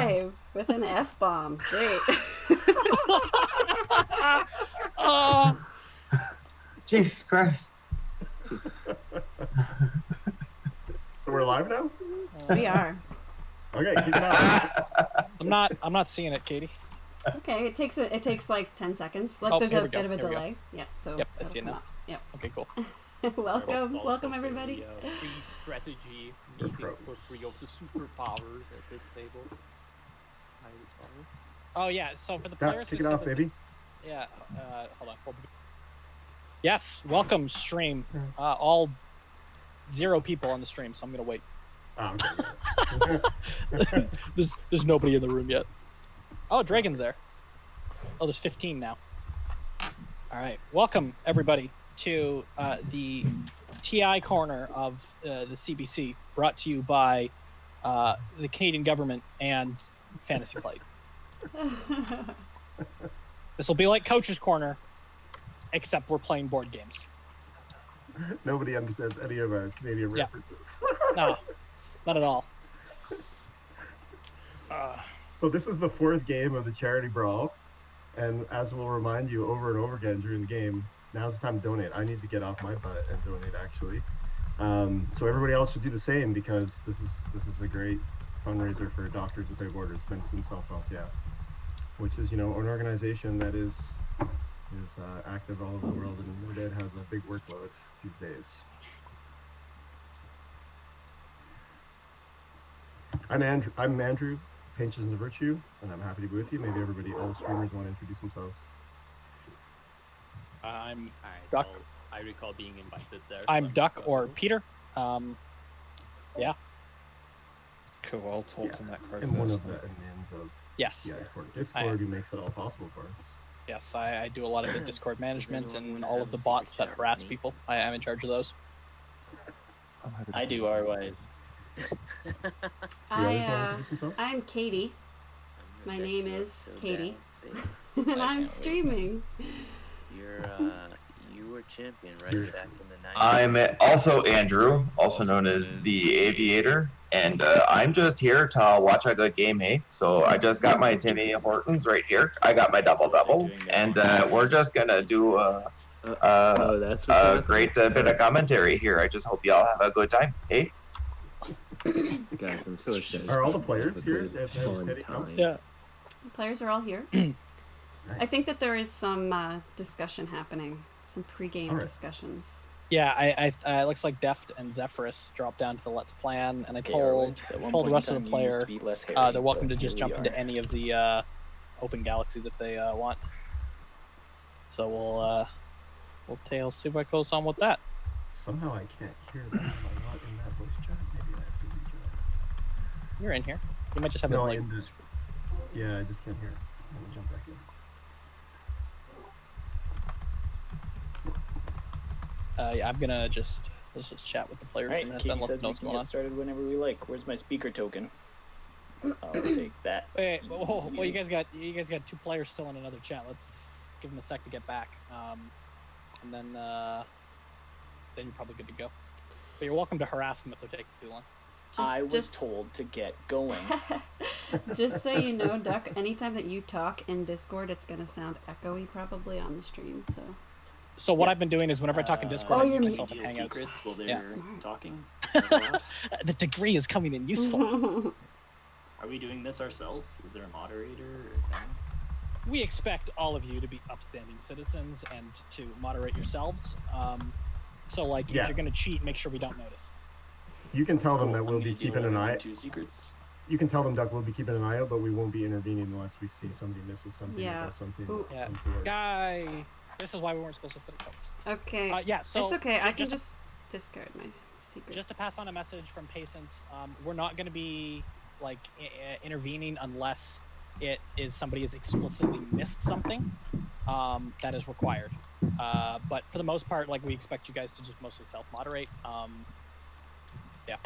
live with an F-bomb. Great. Jesus Christ. So we're live now? We are. Okay, keep it up. I'm not seeing it, Katie. Okay, it takes like 10 seconds. Like Oh, there's here a we go, bit of a here we go. delay. Yeah, so Yep, I see it it'll now. come up. Yep. Okay, cool. Welcome everybody. Free strategy We're meeting pros. for free of the superpowers at this table. I recall. Oh yeah, so for the Yeah, players kick who it said off, that baby. yeah, hold on. Yes, welcome stream. All 0 people on the stream, so I'm gonna wait. Oh, okay. There's nobody in the room yet. Oh, Dragon's there. Oh, there's 15 now. All right, welcome everybody to the TI corner of the CBC, brought to you by the Canadian government and Fantasy Flight. This will be like Coach's Corner, except we're playing board games. Nobody understands any of our Canadian Yeah. references. No, not at all. So this is the 4th game of the charity brawl, and as we'll remind you over and over again during the game, now's the time to donate. I need to get off my butt and donate actually. So everybody else should do the same, because this is a great fundraiser for Doctors Without Borders, Medicine Self-Help, which is, you know, an organization that is active all over the world, and Moded has a big workload these days. I'm Andrew, Pinches and Virtue, and I'm happy to be with you. Maybe all the streamers want to introduce themselves. I'm Alright, Duck. well, I recall being invited there. so I'm Duck just or gonna go. Peter. Yeah. Cool, I'll talk to Macro And one first. of the admins of Yes. TI4 Discord who makes it all possible for us. Yes, I do a lot of the Discord management anyone and wanna all have of a the bots secret that chat harass with me? people. I'm in charge of those. I do otherwise. Do you always want to introduce yourself? I'm Katie. My That's name not is so Katie. bad, and Space. I I'm can't wait. streaming. You were champion, right? Seriously. Back in the 90s. I'm also Andrew, also known as the Aviator, and I'm just here to watch a good game, hey? So I just got my Timmy Hortons right here. I got my double-double, and we're just gonna do Oh, that's what's a happening? great bit of commentary here. I just hope y'all have a good time, hey? Guys, I'm so excited. Are all the to players have a here? good, Has fun Teddy come? time. Yeah. The players are all here. I think that there is some discussion happening, some pre-game All right. discussions. Yeah, it looks like Deft and Zephyrus dropped down to the Let's Plan, and I told At one the point rest in of the time, you used to player be less hairy, they're welcome but to just here we jump into are. any of the open galaxies if they want. So we'll see what goes on with that. Somehow I can't hear that. Am I not in that voice chat? Maybe I have to rejoin. You're in here. You might just have No, it like in the... Yeah, I just can't hear it. Let me jump back in. yeah, I'm gonna let's just chat with the players for a Alright, minute, Katie then let says them know we what's can going get on. started whenever we like. Where's my speaker token? I'll take that. Wait, well, you guys got 2 players still in another chat. Let's give them a sec to get back, and then you're probably good to go. But you're welcome to harass them if they're taking too long. I was told to get going. Just so you know, Duck, anytime that you talk in Discord, it's going to sound echoey probably on the stream, so... So what I've been doing is whenever I talk in Discord, Oh, I you're mute myself in Media Hangouts. secrets while they're Yeah. Smart. talking. The degree is coming in useful. Are we doing this ourselves? Is there a moderator or a thing? We expect all of you to be upstanding citizens and to moderate yourselves. So like, Yeah. if you're gonna cheat, make sure we don't notice. You can tell them Cool, that I'm we'll gonna be do keeping an eye. 2 secrets. You can tell them, Duck, we'll be keeping an eye out, but we won't be intervening unless we see somebody misses something Yeah. or does something. Ooh. Yeah. untoward. Guy, this is why we weren't supposed to set up colors. Okay. Yeah, so it's okay, I can just just discard my secret. to pass on a message from Patience, we're not going to be like intervening unless it is somebody has explicitly missed something that is required. But for the most part, like, we expect you guys to just mostly self-moderate. Yeah.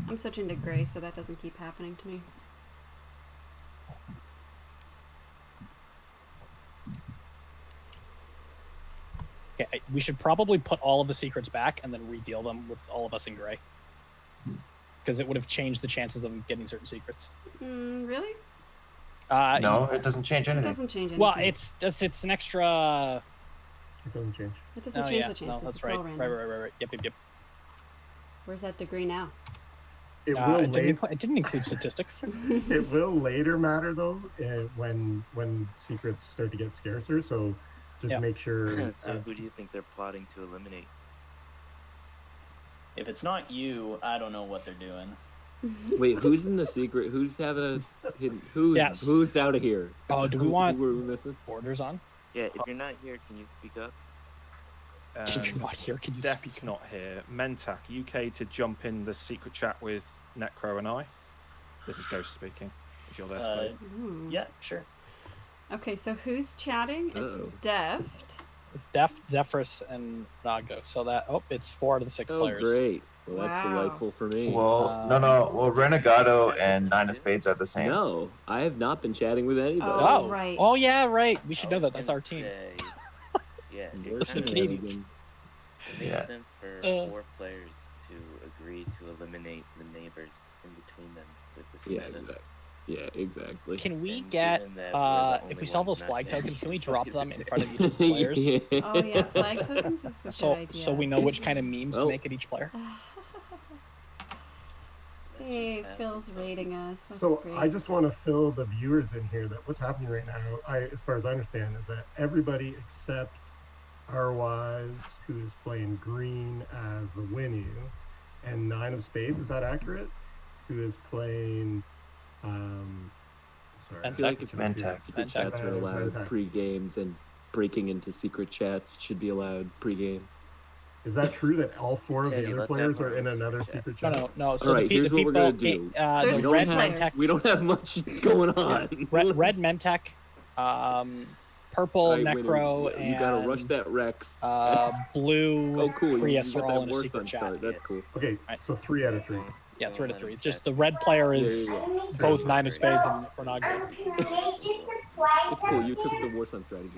I'm switching to gray so that doesn't keep happening to me. Okay, we should probably put all of the secrets back and then redeal them with all of us in gray. because it would have changed the chances of him getting certain secrets. Really? No, it doesn't change It anything. doesn't change anything. Well, it's an extra. It doesn't change. It doesn't Oh, change yeah. the chances. No, that's it's right. all random. Right. Yep. Where's that degree now? It will It later. didn't include statistics. It will later matter though, when secrets start to get scarcer. So just Yeah. make sure. So who do you think they're plotting to eliminate? If it's not you, I don't know what they're doing. Wait, who's in the secret? Who's having a hidden? Who's out of here? Oh, do we want Who are we missing? borders on? Yeah, if you're not here, can you speak up? If you're not here, can you Def's speak? not here. Mentak, UK to jump in the secret chat with Necro and I. This is Ghost speaking. If you're there, Spade. Yeah, sure. Okay, so who's chatting? It's Uh-oh. Deft. It's Def, Zephyrus, and Nago. So it's 4 out of the 6 Oh, players. great. Well, that's Wow. delightful for me. Well, no. Well, Renegado and Nine of Spades are the same. No, I have not been chatting with anybody. Oh, right. Oh, yeah, right. We should I know was that. That's gonna our team. say, yeah, I'm it worse kind than of Canadians. anything. it makes Yeah. sense for Uh. 4 players to agree to eliminate the neighbors in between them with this Yeah, meta. exactly. Yeah, exactly. Can we And get, given that we're the if we only saw ones those not flag there, tokens, can we it's drop like- them in front of each of the players? Oh, yeah, flag tokens is a So, good idea. so we know which kind of memes to Well- make at each player. Hey, Phil's rating us. That's So great. I just want to fill the viewers in here that what's happening right now, as far as I understand, is that everybody except Rwise, who is playing green as the Winnie, and Nine of Spades, is that accurate? Who is playing, sorry. I feel like if Mentak. secret Mentak. chats are allowed Mentak. pre-game, then breaking into secret chats should be allowed pre-game. Is that true that all 4 of the Teddy, other let's players have are in our another secret secret No, chat? no. So Alright, the here's people, what we're gonna do. There's the three red players. Mentak, We don't have much going on. red Mentak, purple Alright, Necro, Winnie, and you gotta rush that Rex. blue Oh, cool. Prius you are got all that in a war secret sun chat. start. That's cool. Okay, Right. so 3 out of 3. Yeah, 3 to Well, 3. then Just check. the red player There is you go. both 9 of spades and Renago. It's cool. You took the war sun strategy.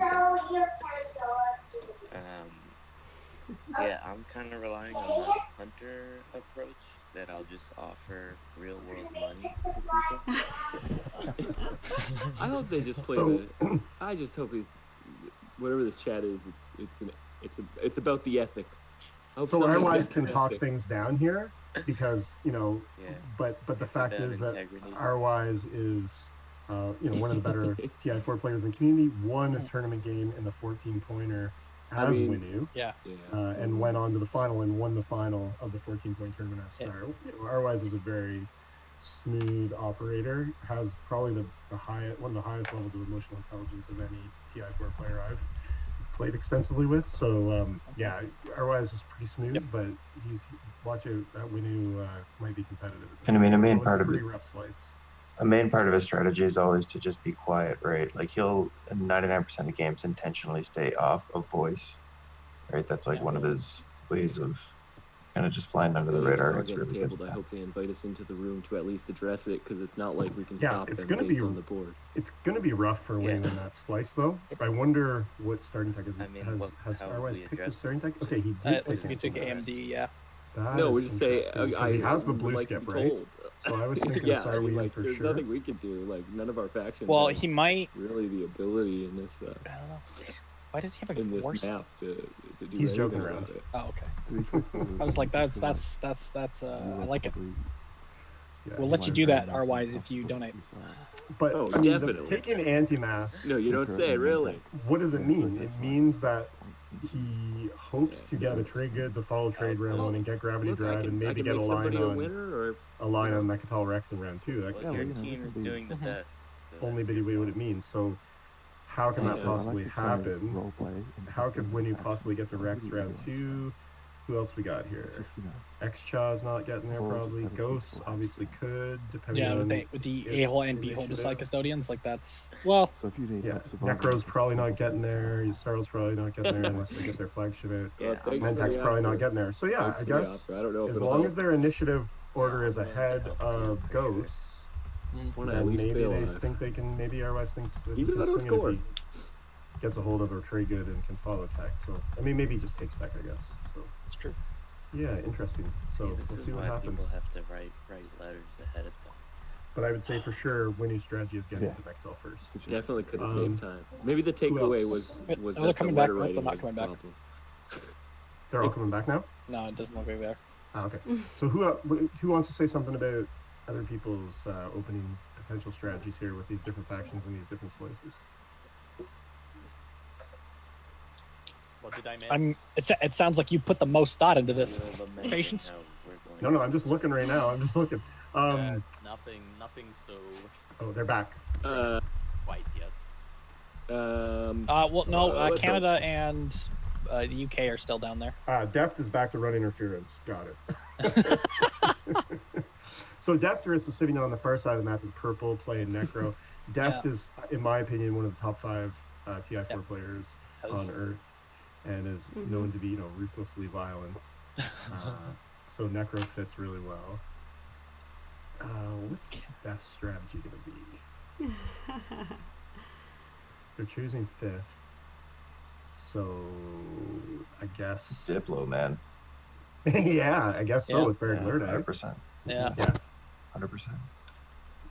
Yeah, I'm kind of relying on the hunter approach that I'll just offer real world money to people. I hope they just play So- I just hope he's whatever this chat is. It's about the ethics. I hope So somebody's Rwise got can some talk ethics. things down here because, Yeah. but the It's fact about is that integrity. Rwise is, one of the better TI4 players in the community, won a tournament game in the 14-pointer I as mean- Winu, Yeah. Yeah. and went on to the final and won the final of the 14-point tournament as Yeah. Star. Rwise is a very smooth operator, has probably one of the highest levels of emotional intelligence of any TI4 player I've played extensively with. So yeah, Rwise is pretty smooth, Yep. but watch out, that Winu might be competitive. And I mean, a main It's part of pretty it, rough slice. a main part of his strategy is always to just be quiet, right? Like he'll, in 99% of games, intentionally stay off of voice, right? That's like Yeah. one of his ways of kind of just flying under the If they radar. are It's getting really tabled, good. I hope they invite us into the room to at least address it, because it's not like we can Yeah, stop it's them gonna based be- on the board. It's going to be rough for winning Yeah. in that slice, though. I wonder what starting tech is. I mean, has how would Rwise we picked address his it? starting tech? Okay, he Just- did. It looks pick like he his took starting AMD, tech. yeah. That No, we is just say interesting, 'cause he has the would blue like to skip, be right? told. So I was thinking yeah, I Star mean, Wing like, for there's sure. nothing we could do. Like, none of our factions Well, have he might. really the ability in this I don't know. Why does he have a in this horse? map to do He's anything joking about around. it. Oh, okay. I was like, that's I like it. Yeah. We'll let you do that, Rwise, if you donate. But Oh, I mean, definitely. taking anti-mass, No, you don't say, really. what does it mean? It means that he hopes to get a trade good to follow trade round one and get gravity Look, I drive can, and I maybe can get a make line somebody a on winner, or Mechatol Rex in round two. That Well, could your be team is doing the best. So only that's way what it means. So how can that Yeah. possibly happen? How could Winnie possibly get the Rex round two? Who else we got here? X-Chaw's not getting there probably. Ghosts obviously could, depending Yeah, on with the if A-hole and B-hole initiative. beside custodians, like that's well. So if you need yeah. help surviving, Necro's probably not getting there. Sarl's probably not getting there unless they get their flagship out. Yeah, thanks for the Mentak's probably not offer. getting there. So yeah, Thanks I for the guess offer. I don't know if as it'll long help. as their initiative order is Yeah, ahead it helps, of for sure. Ghosts, Wanna at then least maybe stay they alive. think they can. Maybe Rwise thinks that he Even if I can don't swing it score. if he gets a hold of a trade good and can follow tech. So I mean, maybe he just takes tech, I guess. So It's true. Yeah, interesting. So this we'll is see what why happens. people have to write letters ahead of time. But I would say for sure, winning strategy is getting Yeah. to Bechtel first. Definitely could have Um, saved time. Maybe the who takeaway else? was Oh, they're that the coming back. letter Nope, they're writing not was the coming back. problem. They're all coming back now. No, it doesn't look like there. Ah, okay. So who wants to say something about other people's opening potential strategies here with these different factions and these different slices? What did I miss? It sounds like you put the most thought into this. We were lamenting Patience. how we're going No, I'm just looking right now. I'm just looking. Nothing so Oh, they're back. quite yet. Well, no, let's Canada and the UK are still down there. Deft is back to run interference. Got it. So Defter is sitting on the far side of the map in purple, playing Necro. Deft is, in my opinion, one of the top 5 TI4 players on Earth, and is known to be, ruthlessly violent. So Necro fits really well. What's Deft's strategy gonna be? They're choosing 5th, so I guess Diplo, man. yeah, I guess so with Barry Yeah, Lurd. 100%. Yeah. 100%.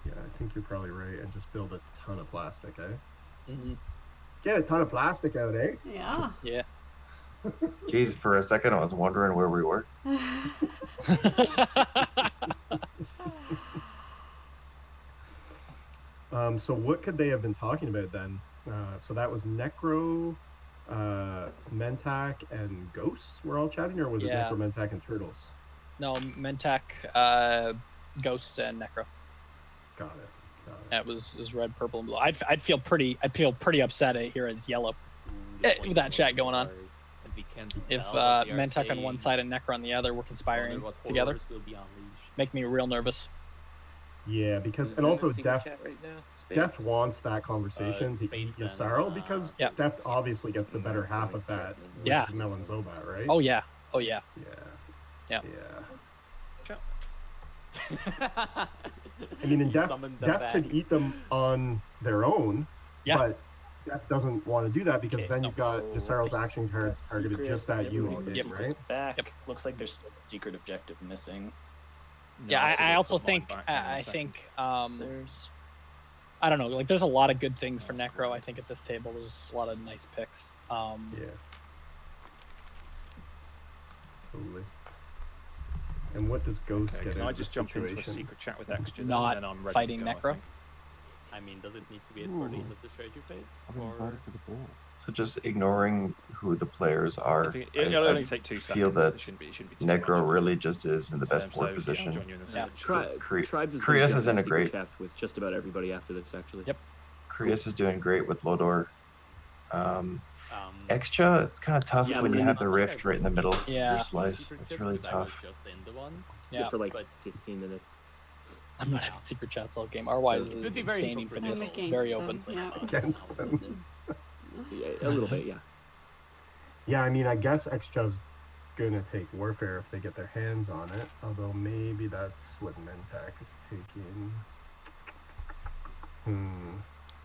Yeah, I think you're probably right, and just build a ton of plastic, eh? Mm-hmm. Get a ton of plastic out, eh? Yeah. Yeah. Jeez, for a second I was wondering where we were. So what could they have been talking about then? So that was Necro, Mentak, and Ghosts were all chatting, or was it Yeah. Necro, Mentak, and Turtles? No, Mentak, Ghosts, and Necro. Got it. That was red, purple, and blue. I'd feel pretty upset here it's yellow. With that chat going on. And we can't If tell what they are Mentak on one saying. side and Necro on the other were Wonder conspiring what together, horrors will be unleashed. make me real nervous. Yeah, because Who's and in also the secret Deft chat right now? Deft Spades? wants that conversation to eat Spades and, Yasarl because Yeah. Deft obviously gets the better half of that. Yeah. Which is Melon Zobat, right? Oh yeah. Oh yeah. Yeah. Yeah. I mean, and You Deft summoned them could back. eat them on their own, Yeah. but Deft doesn't want to do that because Okay, then you've got so Yasarl's action cards targeted just at you all Secrets, game, right? Back. Yep. Looks like there's still a secret objective missing. Yeah, so I they'll also put mine think back in a I second. think There's I don't know, like there's a lot of good things for That's Necro. cool. I think at this table there's a lot of nice picks. Yeah. Totally. And what does Ghost Okay, get can out I of just this jump into a situation? secret chat with Extra? Not then I'm ready fighting to go, I Necro? think. I mean, does it need to be at 30 with the strategy phase? Or So just ignoring who the players I are. think it'll only take 2 feel seconds. that It shouldn't be too Necro much. really just is in the best So, board yeah, position. I'll join you in a Yeah. second. Tribes is Krios gonna is in a secret great- chat with just about everybody after this, actually. Yep. Krios is doing great with Lodor. Extra, it's kind of tough Yeah, when but you I have the mean- rift right in the middle of Yeah. your slice. secret It's tips really because I was tough. just in the one. Yeah. For like but- 15 minutes. I'm not having secret chats all game. Otherwise, So it is would be very abstaining for I'm hypocritical. this. against Very them, open. yeah. Against them. Yeah, a little bit, yeah. Yeah, I mean, I guess Extra's gonna take Warfare if they get their hands on it. Although maybe that's what Mentak is taking.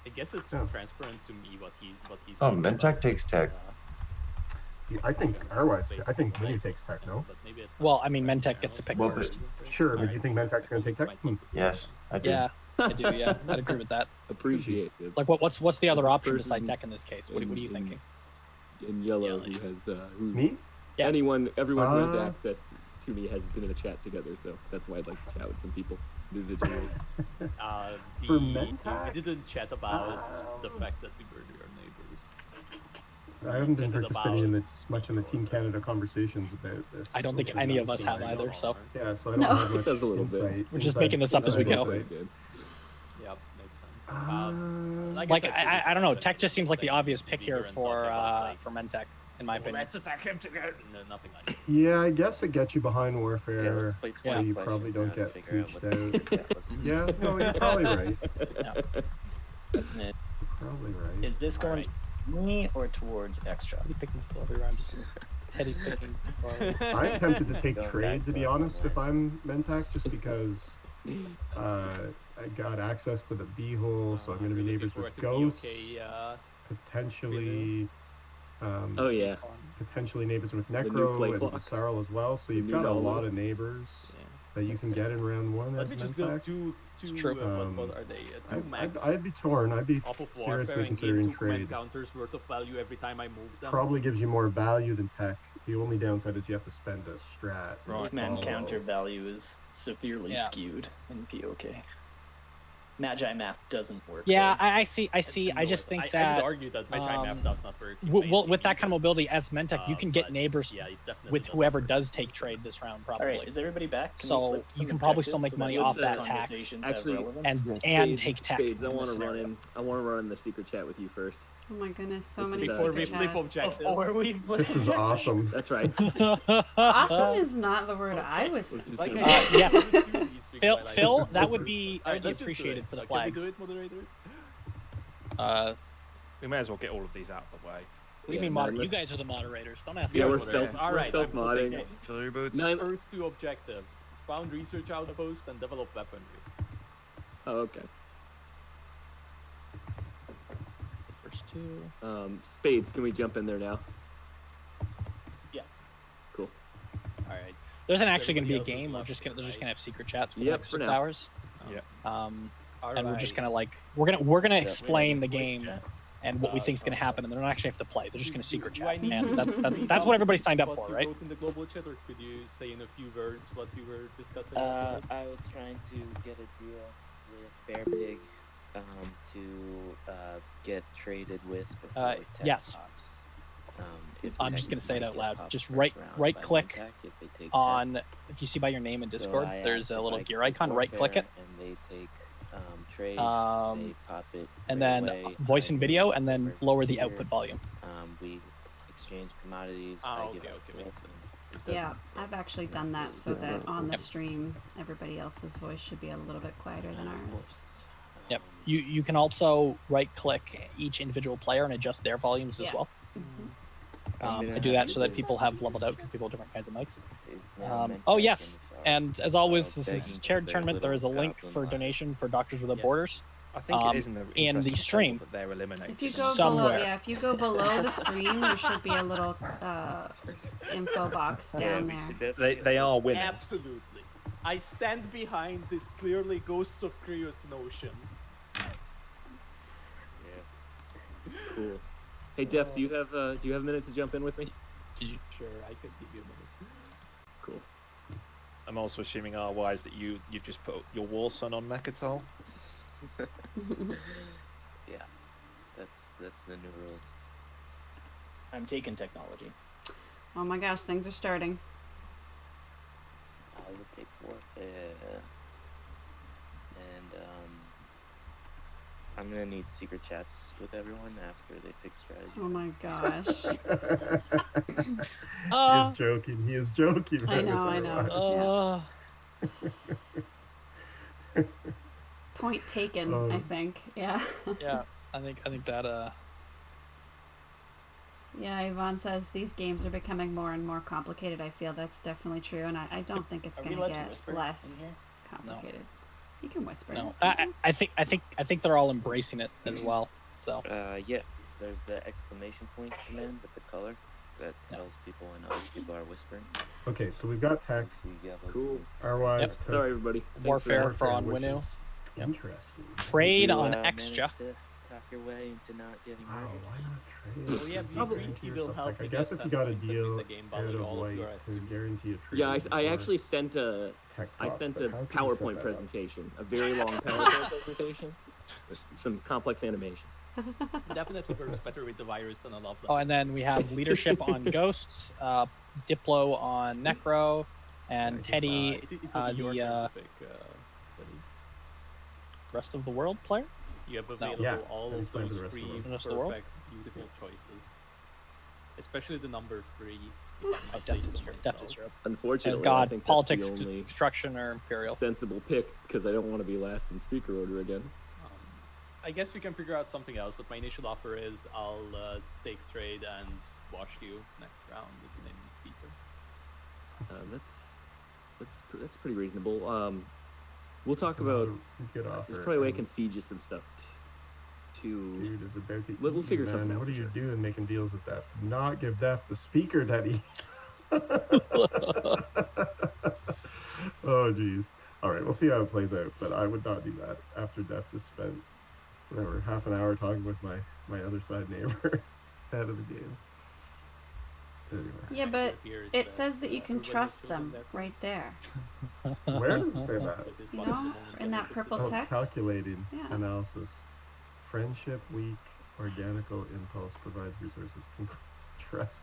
I guess it's Yeah. transparent to me what he's. Oh, thinking Mentak about, takes tech. I think otherwise, I think Minu takes tech, no? But maybe it's Well, not I mean, like Mentek gets to pick Well, first. Sure, but you think Mentak's gonna take tech? Yes, I do. Yeah, I do. Yeah, I'd agree with that. Appreciate it. Like, what's the other The option person beside tech in this case? What are you in- thinking? In yellow, Yeah, who has who Me? Yeah. everyone who has Uh, access to me has been in a chat together, so that's why I'd like to chat with some people individually. For We Mentak? didn't chat about the fact that we were your neighbors. I haven't been Chatted participating in about much in the Team Canada conversations about this. I don't think which is any of us have interesting. either. So Yeah, so I don't No. have much Does a little bit. insight. We're just making this up as we go. Insight. Yep, makes sense. like, I don't know. Tech just seems like the obvious pick here for Mentech, in my opinion. Let's attack him together. No, nothing like that. Yeah, I guess it gets you behind Yeah, Warfare, let's play so 20 you questions probably and don't how to get figure out pooched what the out. secret chat was. Yeah, no, you're probably right. Yeah. Probably right. Is this going to me or towards Extra? Teddy picking every round, just Teddy picking. I'm tempted to take Going trade, back to be to honest, it. if I'm Mentak, just because I got access to the B-hole, so I'm going to be Looking neighbors forward with to Ghosts. BOK, Potentially, Oh yeah. Potentially neighbors with new play Necro and clock. Sarl as well. So The you've new got a Nolo. lot of neighbors Yeah. that you can get in round 1 Let as me an just build impact. two true. what are they? Two max I'd be torn. I'd be off of Warfare seriously and gain considering 2 command trade. counters worth of value every time I move them. Probably gives you more value than tech. The only downside is you have to spend a strat. Right. Command follow. counter value is severely Yeah. skewed in POK. Magi math doesn't work. Yeah, there. I see. I No, just think I that would argue that Magi Map does not work. in well, base with that game kind of mobility as Mentek, you can get but neighbors yeah, it definitely with doesn't whoever work. does take trade this round, All probably. right, is everybody back? Can we So flip some you can probably still objectives make money that off the that tax. conversations have Actually, relevance? and take tech. Spades, I in want this to run scenario. in. I want to run in the secret chat with you first. Oh my goodness, so This many is, Before we secret flip chats. objectives. Or we This is awesome. That's right. Awesome is not the word I was Let's just Like, do I it. yes. do these things Phil, while I Phil, listen that to would others. be All right, let's just do appreciated it. for the Can flags. we do it, moderators? We may as well get all of these out of the way. What do you Yeah, mean, nine You less- guys are the moderators. Don't ask Yeah, us. we're Moderators. self. All We're right, I'm self-modding. flipping it. Fill your boots. Nine. First 2 objectives: found research outpost and develop weaponry. Oh, okay. It's the first 2. Spades, can we jump in there now? Yeah. Cool. All right. There isn't actually going to be a Everybody else is game. They're left, just gonna right? have secret chats for the Yep, next for 6 now. hours. Yeah. And we're just gonna Alright. we're gonna Yeah, explain the voice game chat. and what we think is gonna happen, and they don't actually have to play. They're just gonna secret Do I chat, need and to that's read what out everybody signed up what for, you right? wrote in the global chat, or could you say in a few words what you were discussing? I was trying to get a deal with Bear Pig to get traded with before Tech yes. pops. If I'm Tech just gonna say it might out get loud. popped Just first right round by click Tech if they take Tech. on if you see by your name in So Discord, I there's asked a if little I gear could icon. Right click it, Warfare, and they take trade. Um, they pop it. and right then away. voice I and go video, and then over lower the here. output volume. We exchange commodities. Ah, I give okay, out okay, makes this, sense. and it Yeah, doesn't I've actually done that so Yeah. that on the Yep. stream, everybody else's voice should be a little bit quieter than of ours. course, Yep. um, You can also right click each individual player and adjust their volumes as Yeah. well. Mhm. I do that so that people have leveled out because people have different kinds of mics. it's now meant Oh to yes, happen, so- and as always, so this is begging shared for tournament. There is a little link for goblin donation lives. for Doctors Without Yes. Borders. I think it is in the in the interesting stream. table that they're eliminating. If you go Somewhere. below, yeah, if you go below the stream, there should be a little info box down we there. should definitely They are winning. Absolutely. I stand behind this clearly Ghosts of Krios notion. Yeah. Cool. Hey, Def, do you have a minute to jump in with me? Sure, I could give you a minute. Cool. I'm also assuming R-wise that you've just put your War Sun on Mechatol. Yeah, that's the new rules. I'm taking technology. Oh my gosh, things are starting. I will take warfare, and I'm gonna need secret chats with everyone after they pick strategy. Oh my gosh. He is joking. He is joking. I man, know, it's I know. alright. Point taken, I think. Yeah. Yeah, I think that Yeah, Yvonne says these games are becoming more and more complicated. I feel that's definitely true, and I don't think it's Are going we to allowed to get whisper less in here? complicated. You can whisper. no. I think they're all embracing it as well. So Yeah, there's the exclamation point command with the color that tells people when other people are whispering. Okay, so we've got tech. Cool. R-wise. Yep. tech, Sorry, everybody. Thanks Warfare that. for on which Winu. is Yep. Interesting. Trade Did you, on manage extra. to talk your way into not getting Wow, murdered? why not trade? Oh, yeah, Probably green to tea will yourself, help like, I you guess get if you 10 got a points and deal win the game by out of all of white your to activity. guarantee a trade. Yeah, I before actually sent a tech I talk, sent but a how can you set PowerPoint that up? presentation, a very long PowerPoint presentation with some complex animations. Definitely works better with the virus than a lot of them. Oh, and then we have leadership on Ghosts, Diplo on Necro, and Teddy, it will be your the turn to pick, Teddy. rest of the world player. You have available Yeah, all Teddy's of playing for those the rest of the three world. The rest of the world? perfect, beautiful choices. Especially the number 3. Oh, Depth is Europe. Unfortunately, As I God, think politics, that's the only construction, or imperial. sensible pick because I don't want to be last in speaker order again. I guess we can figure out something else, but my initial offer is I'll take trade and watch you next round if you name me speaker. That's pretty reasonable. We'll talk It's a about. good offer. There's probably a way I can feed you some stuff to. Dude is about to We'll eat figure you, something man. out What for are you sure. doing making deals with Def? Do not give Def the speaker, Daddy. Oh, jeez. All right, we'll see how it plays out, but I would not do that after Def just spent, whatever, half an hour talking with my other side neighbor ahead of the game. Anyway. Yeah, but Here is it that, says that you can everybody has trust chosen them their right there. Where does it say that? So this You one is the know, moment in that you purple can see. text. Calculating Yeah. analysis. Friendship weak, organical impulse provides resources.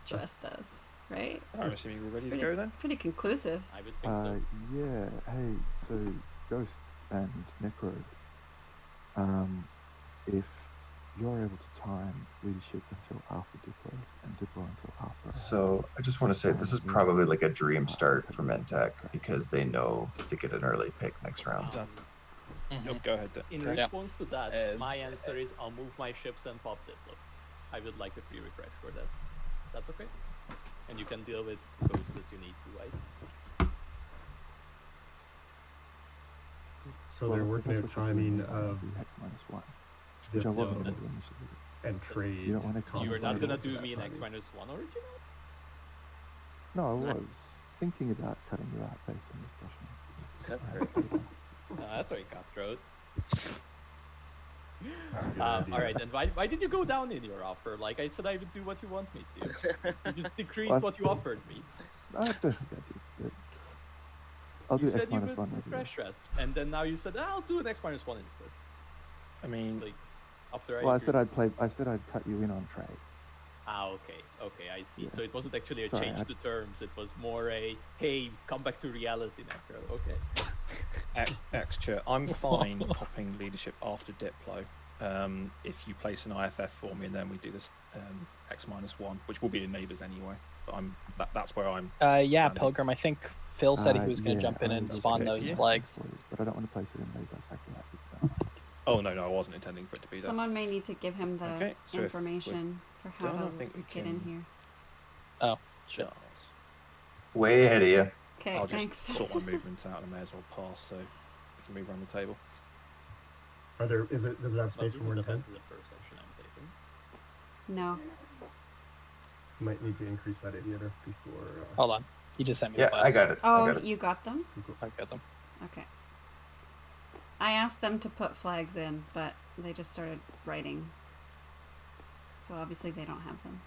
Trust us, right? I'm assuming we're It's ready to pretty, go then. pretty conclusive. I would think so. Yeah. Hey, so Ghosts and Necro, if you're able to time leadership until after Diplo and Diplo until after. So I just want to say this is probably like a dream start for Mentec because they know to get an early pick next round. Oh, go ahead. In Chris. response to that, my answer is I'll move my ships and pop Diplo. I would like a free refresh for that. That's okay. And you can deal with ghosts as you need to, right? So they're working out timing of X -1, which I wasn't going to do initially. and trade. You don't want X You were not gonna do that me an X timing. -1 original? No, I was thinking about cutting you out based on discussion. No, that's very cutthroat. Alright, then why did you go down in your offer? Like I said, I would do what you want me to. You just decreased what you offered me. I don't think I did, but I'll do You X said you would -1 every refresh us, and then now you said, I'll do an X -1 instead. I mean, Like, after I Well, I agreed. said I'd cut you in on trade. Okay, I see. Yeah. So it wasn't actually a Sorry, change to terms, it was more a, hey, come back to reality, Necro. Okay. X-Chat, I'm fine popping leadership after Diplo. If you place an IFF for me and then we do this X -1, which will be in neighbours anyway. But that's where I'm. Yeah, standing. Pilgrim. I think Phil said he was going to Yeah, jump in I and was spawn okay for those you. flags. But I don't want to place it in those exactly like Oh no, I wasn't intending for it to be that. Someone may need to give him the Okay, so if information for how done, I to think we get in can- here. Oh, shit. Charles. Way ahead of you. Okay, I'll just thanks. sort my movements out and I may as well pass so we can move around the table. Does it have Well, space this for more is than 10? definitely the first action I'm taking. No. Might need to increase that aviator before. Hold on. He just sent me Yeah, the files. I got it. Oh, I got it. you got them? I got them. Okay. I asked them to put flags in, but they just started writing. So obviously they don't have them.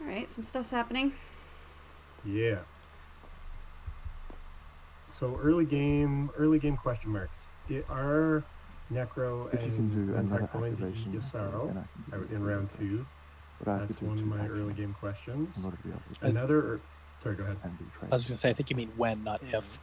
Alright, some stuff's happening. Yeah. So early game question marks. Are Necro If you can and do another Mentec going to eat activation, Yasaro then I can give out you in a round free 2? But I have That's to do one of 2 my early game actions questions. in order to be able to Another, sorry, go ahead. and do trade. I was going to say, I think you mean when, not if.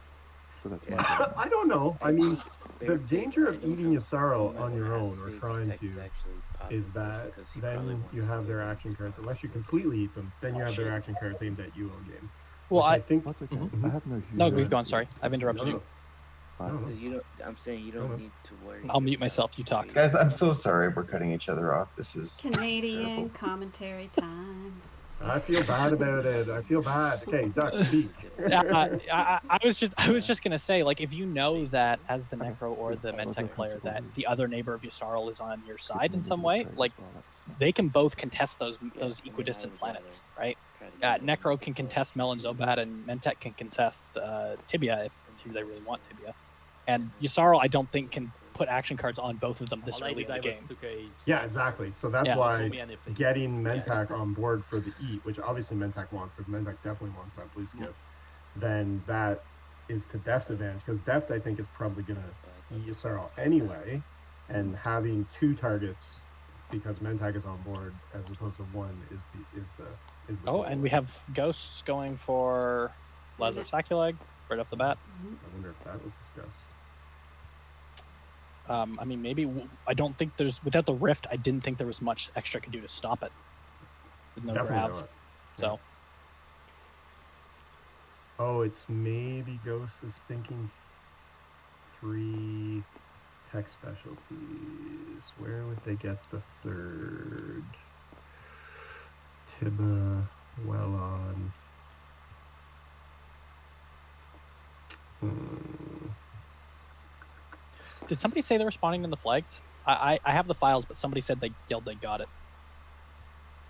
So that's Yeah. my turn. I don't know. I mean, They- the they- danger I of don't eating know. Yasaro Might on your wanna own ask or if trying Tech is to actually popping is first, that 'cause he probably then wants you to have do their it. action cards. Unless you completely eat them, then you have their action cards aimed at you all game. Well, Which I I think That's okay. Mhm. I have no huge. No, urgency, keep going. Sorry, I've interrupted No, you. no. but No, So no. you don't. I'm saying you don't no. need to worry. I'll mute myself. You talk. Guys, I'm so sorry we're cutting each other off. This is Canadian terrible. commentary time. I feel bad about it. I feel bad. Okay, Duck, speak. I was just gonna say, like, if you know that as the Necro or the Mentec player that the other neighbor of Yusarl is on your side in some way, like they can both contest those equidistant planets, right? Necro can contest Melon Zobat, and Mentec can contest Tibia if they really want Tibia. And Yusarl, I don't think can put action cards on both of them this All I early did, in the I was game. took a Yeah, exactly. So that's Yeah. why Zoom me anything. getting Yeah, Mentec it's on board for the eat, which obviously Mentec wants, because Mentec definitely wants that blue skip, then that is to Def's advantage, because Def, I think, is probably going to eat Yasaro anyway, and having 2 targets because Mentec is on board as opposed to 1 is the Oh, goal. and we have Ghosts going for Lazarus Aculeg right off the bat. I wonder if that was discussed. I mean, maybe I don't think there's without the rift. I didn't think there was much extra I could do to stop it with no Definitely grav. not. So Oh, it's maybe Ghost is thinking 3 tech specialties. Where would they get the 3rd? Tiba, Wellon. Did somebody say they were spawning in the flags? I have the files, but somebody said they yelled they got it.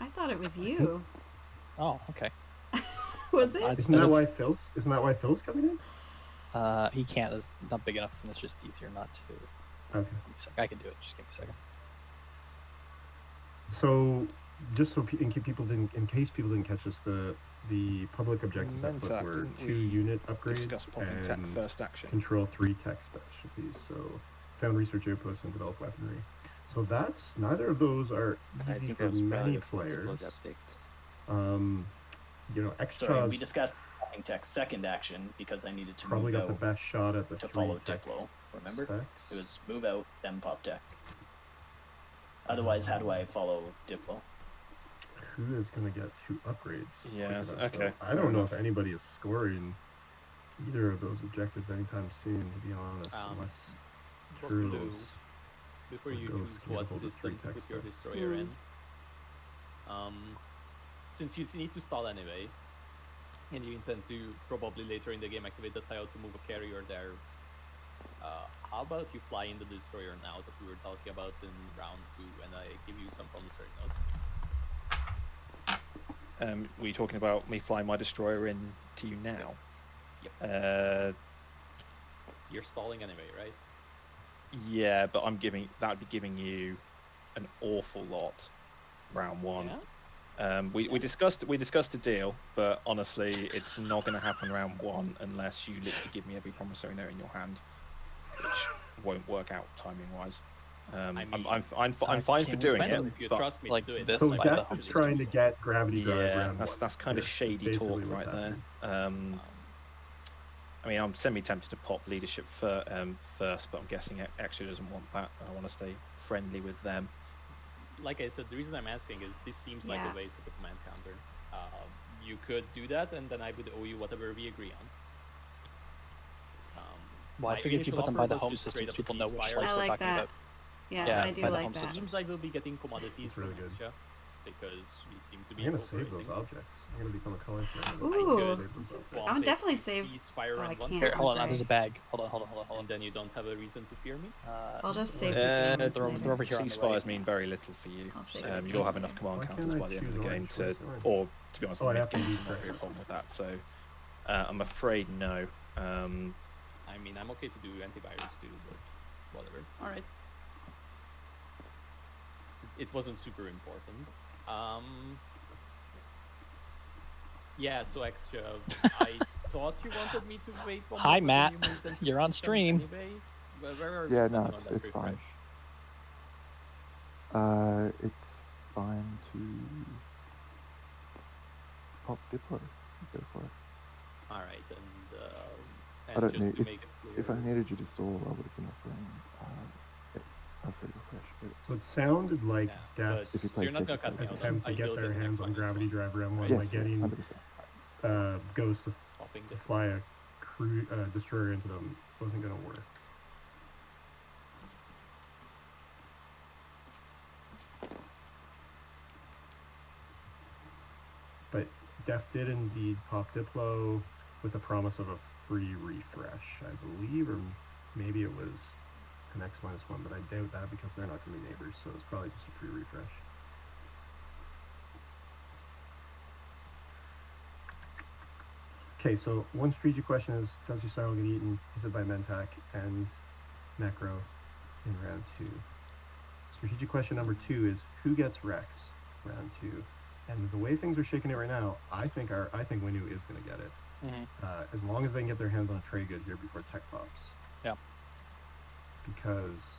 I thought it was you. Oh, okay. Was it? Isn't that why Phil's coming in? He can't. It's not big enough, and it's just easier not to. Okay. Give me a sec. I can do it. Just give me a second. So, just so in case people didn't catch this, the public objectives at Flip were 2 unit upgrades and first action. control 3 tech specialties. So, found research outposts and develop weaponry. So that's neither of those are easy for many players. You know, Sorry, we discussed popping tech second action because I needed to probably move got the out best shot at the to 3 follow tech Diplo. Remember? specs. It was move out, then pop tech. Otherwise, how do I follow Diplo? Who is going to get 2 upgrades? Yeah, quick enough, okay. though? I don't know if anybody is scoring either of those objectives anytime soon, to be honest, unless Turtles before or you Ghosts choose can what hold the 3 system to tech put your specs. destroyer in, since you need to stall anyway, and you intend to probably later in the game activate the tile to move a carrier there, how about you fly in the destroyer now that we were talking about in round 2, and I give you some promissory notes? Were you talking about me flying my destroyer in to you now? Yep. You're stalling anyway, right? Yeah, but that would be giving you an awful lot round 1. Yeah? We discussed a deal, but honestly, it's not going to happen round 1 unless you literally give me every promissory note in your hand, which won't work out timing wise. I'm fine for doing it. If you but trust me like to do it. this So by Death is trying to get Gravity Drive round 1. that's kind of shady talk right there. I mean, I'm semi-tempted to pop leadership first, but I'm guessing Extra doesn't want that. I want to stay friendly with them. Like I said, the reason I'm asking is this seems like Yeah. a waste of a command counter. You could do that, and then I would owe you whatever we agree on. Well, I my figured if you initial put them by offer the was home just straight systems, up people know which ceasefire. slice I we're like talking that. about. Yeah, Yeah, I do by the like home that. system. Seems like we'll be getting commodities That's from really good. Extra because we seem to be. I'm going to save those cooperating. objects. I'm going to become a collector. Ooh, Want I'll it definitely to save. ceasefire Oh, I round 1, can't. Here, hold on. Okay. There's a bag. Hold on. and then you don't have a reason to fear me. I'll just save the game. they're later. over here on the Ceasefires right. mean very little for you. I'll save it. You'll have enough command Why counters can't I by the end of the choose game orange? to, Where's orange? or to be honest, Oh, the I have to mid game use to not be a that. problem with that. So I'm afraid no. I mean, I'm okay to do antivirus too, but whatever. All right. It wasn't super important. Yeah, so Extra, I thought you wanted me to wait one Hi, more, but Matt. then you moved into You're on system stream. Anyway. Where are we Yeah, standing no, on that it's fine. refresh? It's fine to pop Diplo. Go for it. All right, and I don't just need to make it clear, if I needed you to stall, I would have been offering a free refresh. So it sounded like Yeah, Death's If you so play you're not gonna cut technical me out. attempt to I get will their the next hands one on as Gravity well. Drive round 1 yes, by yes, getting 100%. Ghost to Swapping to the fly a destroyer into them wasn't going to work. But Def did indeed pop Diplo with a promise of a free refresh, I believe, or maybe it was an X-1, but I doubt that because they're not going to be neighbors, so it's probably just a free refresh. Okay, so one strategic question is, does your Cyril get eaten? Is it by Mentak and Necro in round 2? Strategic question number 2 is, who gets Rex round 2? And the way things are shaking it right now, I think Winu is going to get it. Mm-hmm. As long as they can get their hands on a trade good here before tech pops. Yeah. Because,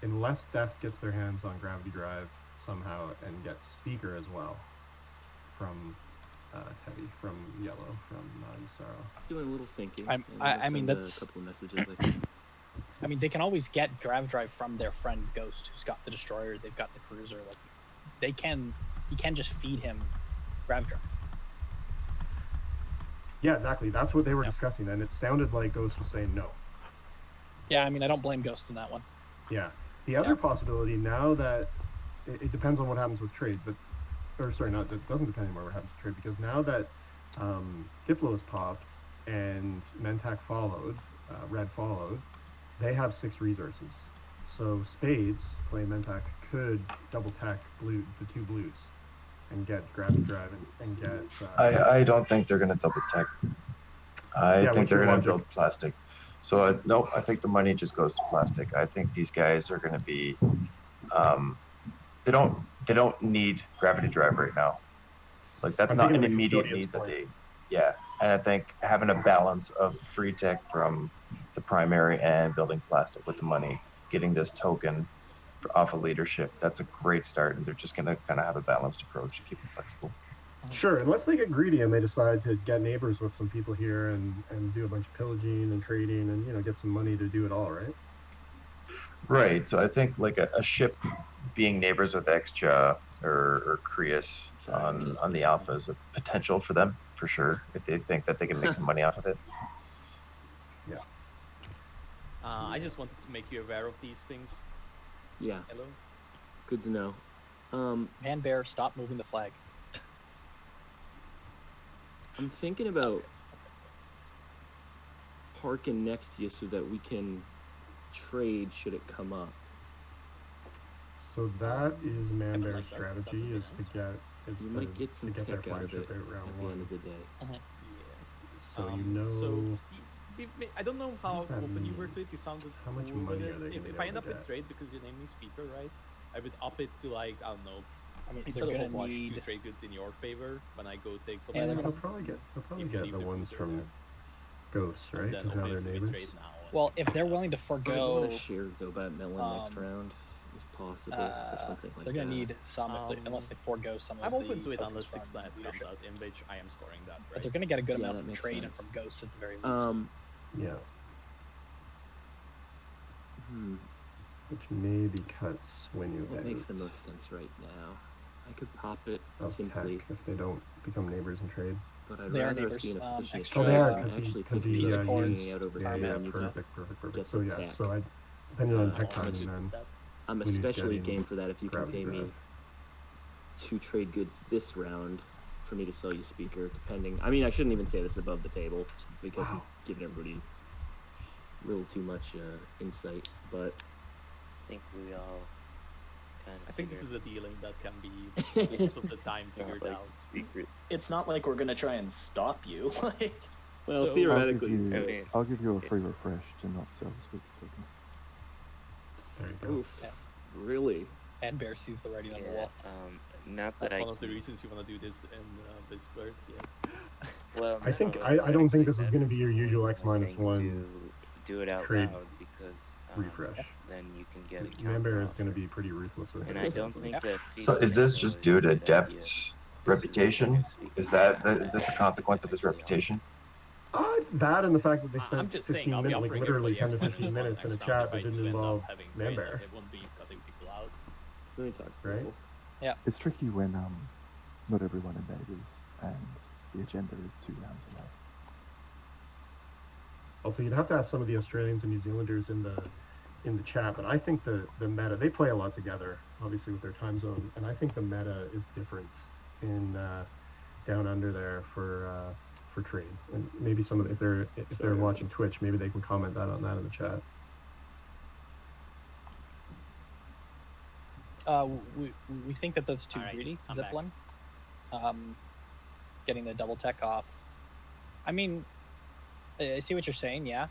unless Death gets their hands on Gravity Drive somehow and gets Speaker as well from Teddy, from Yellow, from Yusaro. It's doing a little thinking. I mean, send a that's- couple of messages. I think. I mean, they can always get Grav Drive from their friend Ghost, who's got the destroyer. They've got the cruiser. Like, they can. He can just feed him Grav Drive. Yeah, exactly. That's what they were Yeah. discussing, and it sounded like Ghost was saying no. Yeah, I mean, I don't blame Ghost in that one. Yeah. The other possibility, now that it depends on what happens with trade, but it doesn't depend anymore what happens with trade, because now that Diplo is popped and Mentak followed, Red followed, they have 6 resources. So Spades, playing Mentak, could double tech the 2 blues and get Gravity Drive and get. I don't think they're gonna double tech. I Yeah, think what's they're your gonna logic? build plastic. So no, I think the money just goes to plastic. I think these guys are gonna be. They don't need Gravity Drive right now. Like that's I'm not thinking an of the immediate custodian's need that point. they. Yeah, and I think having a balance of free tech from the primary and building plastic with the money, getting this token off of leadership, that's a great start. And they're just gonna kind of have a balanced approach, keep it flexible. Sure, unless they get greedy and they decide to get neighbors with some people here and do a bunch of pillaging and trading and get some money to do it all, right? Right. So I think like a ship being neighbors with Xja or Creus on the alpha is a potential for them for sure if they think that they can make some money off of it. Yeah. I just wanted to make you aware of these things. Yeah. Hello. Good to know. Man Bear, stop moving the flag. I'm thinking about parking next to you so that we can trade should it come up. So that is Manbear's like that. strategy is to get You might get some get their kick out of flagship it out round at the one. end of the day. Yeah. So So see, I don't know how does that open you were mean? to it. You sounded How much cool with money it. are they If gonna I be end able up to with get? trade because you named me speaker, right? I would up it to like I don't know. I mean, Instead they're of a gonna wash, need. two trade goods in your favor when I go take some. And they're They'll gonna- probably get If you leave the the ones cruiser from there. Ghosts, right? And then Because now they're obviously we neighbors. trade now. and- Well, if they're willing to I want forego, to share Zobat Melon next um, round, if possible, for something like they're that. gonna need some unless they forego some of I'm the. open to it tokens unless 6 from planets comes leadership. out, in which I am scoring that. But Right? they're gonna get a good Yeah, amount that from makes trade and sense. from ghosts at the very least. Yeah, Hmm, which maybe cuts when you what makes the out most sense right now? I could pop it of simply, tech if they don't become neighbors and trade. but I'd They are rather us be in neighbors, a position extra- of Oh, they trades. are I'm because actually he thinking he about supports- hanging out over Yeah, here yeah, and you can perfect. get So the yeah, tech. so I depending on Uh, tech I'm timing ex- then. I'm When he's especially getting game for that if you can Gravity pay me Drive. 2 trade goods this round for me to sell you speaker, depending. I mean, I shouldn't even say this above the table because I'm Wow. giving everybody a little too much insight, but I think we all kind of. I think this is a dealing that can be most of the time figured like out. secret. It's not like we're gonna try and stop you. Like, well, So- theoretically, I'll give you a free refresh to not sell the speaker token. There you go. oof, really? And Bear sees the writing on the Yeah, wall. not that That's I one of the can- reasons you want to do this in this works. Yes. Well, I think no, I it's don't think actually this is going to be your usual better, X I minus think, one to do it out trade loud because refresh. then you can get a Manbear is counteroffer. going to be pretty ruthless with And it. I don't think that. So is this just due to Depth's Depth's reputation? Is this a consequence of his reputation? That and the fact that they I'm spent just saying, 15 I'll be minutes, like offering literally 10 everybody to 15 X-1 minutes in a next round chat if I that didn't do end up involve having trade, Manbear. It won't be cutting people out. Let me talk to Right? people. It's tricky when not everyone are neighbours and the agenda is 2 rounds away. Also, you'd have to ask some of the Australians and New Zealanders in the chat, but I think the meta, they play a lot together, obviously with their time zone, and I think the meta is different in down under there for trade. And maybe some of if they're watching Twitch, maybe they can comment on that in the chat. We think that that's too Alright, greedy, I'm back. Zeppelin. Getting the double tech off. I mean, I see what you're saying. Yeah,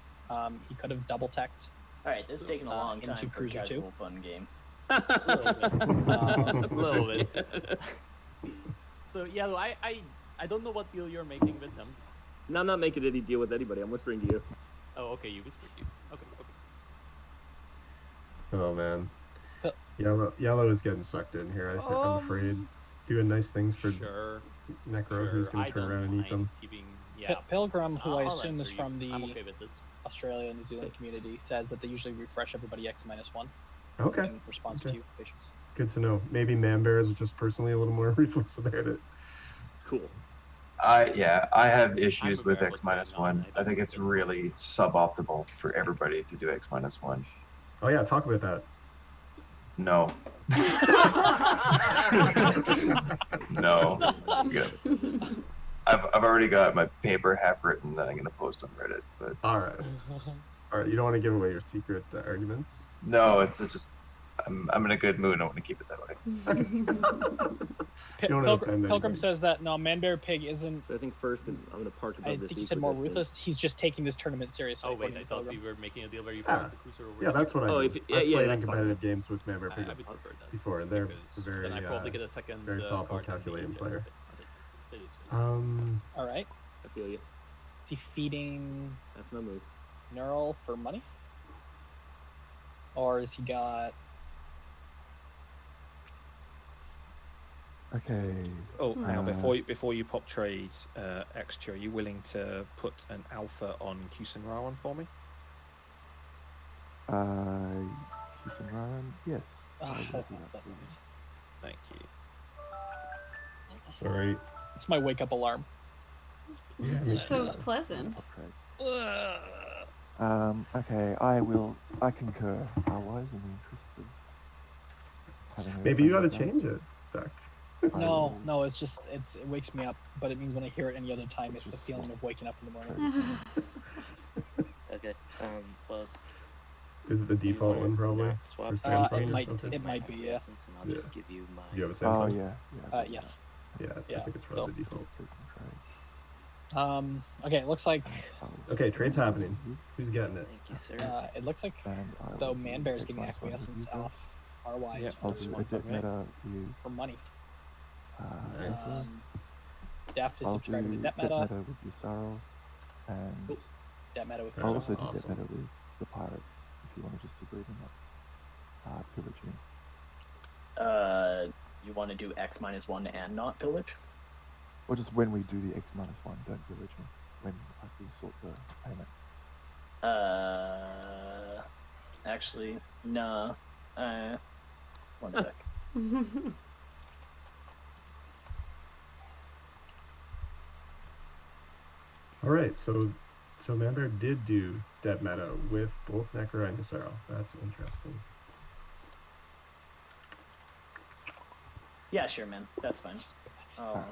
he could have double teched. all right, this is taking a long into time for a Cruiser two. casual fun game. A little bit. So yeah, I don't know what deal you're making with them. No, I'm not making any deal with anybody. I'm whispering to you. Oh, okay, you whispered you. Okay. Oh man, Uh, yellow is getting sucked in here. I'm afraid. Doing nice things for Sure. Necro, who's going I to turn don't around and eat mind them. Keeping, yeah. Pilgrim, who I I'll assume is answer you. from the I'm okay with this. Australia and New Zealand community, says that they usually refresh everybody X-1 Okay, in response Okay. to patients. good to know. Maybe Manbear is just personally a little more ruthless about it. Cool. I have issues I'm with aware of X what's minus going on. one. I think it's really suboptimal for everybody to do X minus one. Oh yeah, talk about that. No. No. Good. I've already got my paper half written that I'm gonna post on Reddit, but All right. All right, you don't want to give away your secret arguments. No, it's just I'm in a good mood. I want to keep it that way. Don't offend Pilgrim anybody. says that no, Manbear Pig isn't. So I think first, I'm going to park above I this think he said more equidistant. ruthless. He's just taking this tournament seriously. Oh wait, according I to thought Pilgrim. we were making a deal where you Yeah. park the cruiser over. Yeah, that's what I Oh, do. if- yeah, I've yeah, played in that's fine. competitive games with Manbear I Pig would prefer that. before, and they're Because very, then I probably get a second very thoughtful, card in the calculating engine player. if it's not a steady switch. All right. I feel you. Is he feeding That's my move. Neural for money? Or has he got... Okay. Oh, hang on. Before you pop trades, Extra, are you willing to put an alpha on Kusin Rawan for me? Houston Ryan? Yes. I will do that for you. Thank you. Sorry. It's my wake-up alarm. It's so pleasant. Okay, I concur. Otherwise, in the interests of having a Maybe you got to friendly change it, Beck. No, it's just it wakes me up, but it means when I hear it any other time, it's the feeling of waking up in the morning. Okay. Well. Is it the default one, probably? Swap Or it Samsung or might something? be, yeah. And I'll just give you my. You have a Oh Samsung? yeah. Yes. Yeah, I think it's probably the default. Okay, it looks like Okay, trade's happening. Who's getting it? Thank you, sir. it looks like though Manbear is giving acquiescence off RY's Yeah, I'll first do a one debt meta with for money. Nice. Daft is I'll subscribing to do Debt debt Meta. meta with Yusaro, and Debt Meta with I'll also do Awesome. debt meta with the pirates if you want to just agree to not pillaging. You want to do X-1 and not pillage? Or just when we do the X-1, don't pillage me. When we sort the payment. Actually, no. One sec. All right, so Manbear did do debt meta with both Necro and Yusaro. That's interesting. Yeah, sure, man. That's fine. Oh.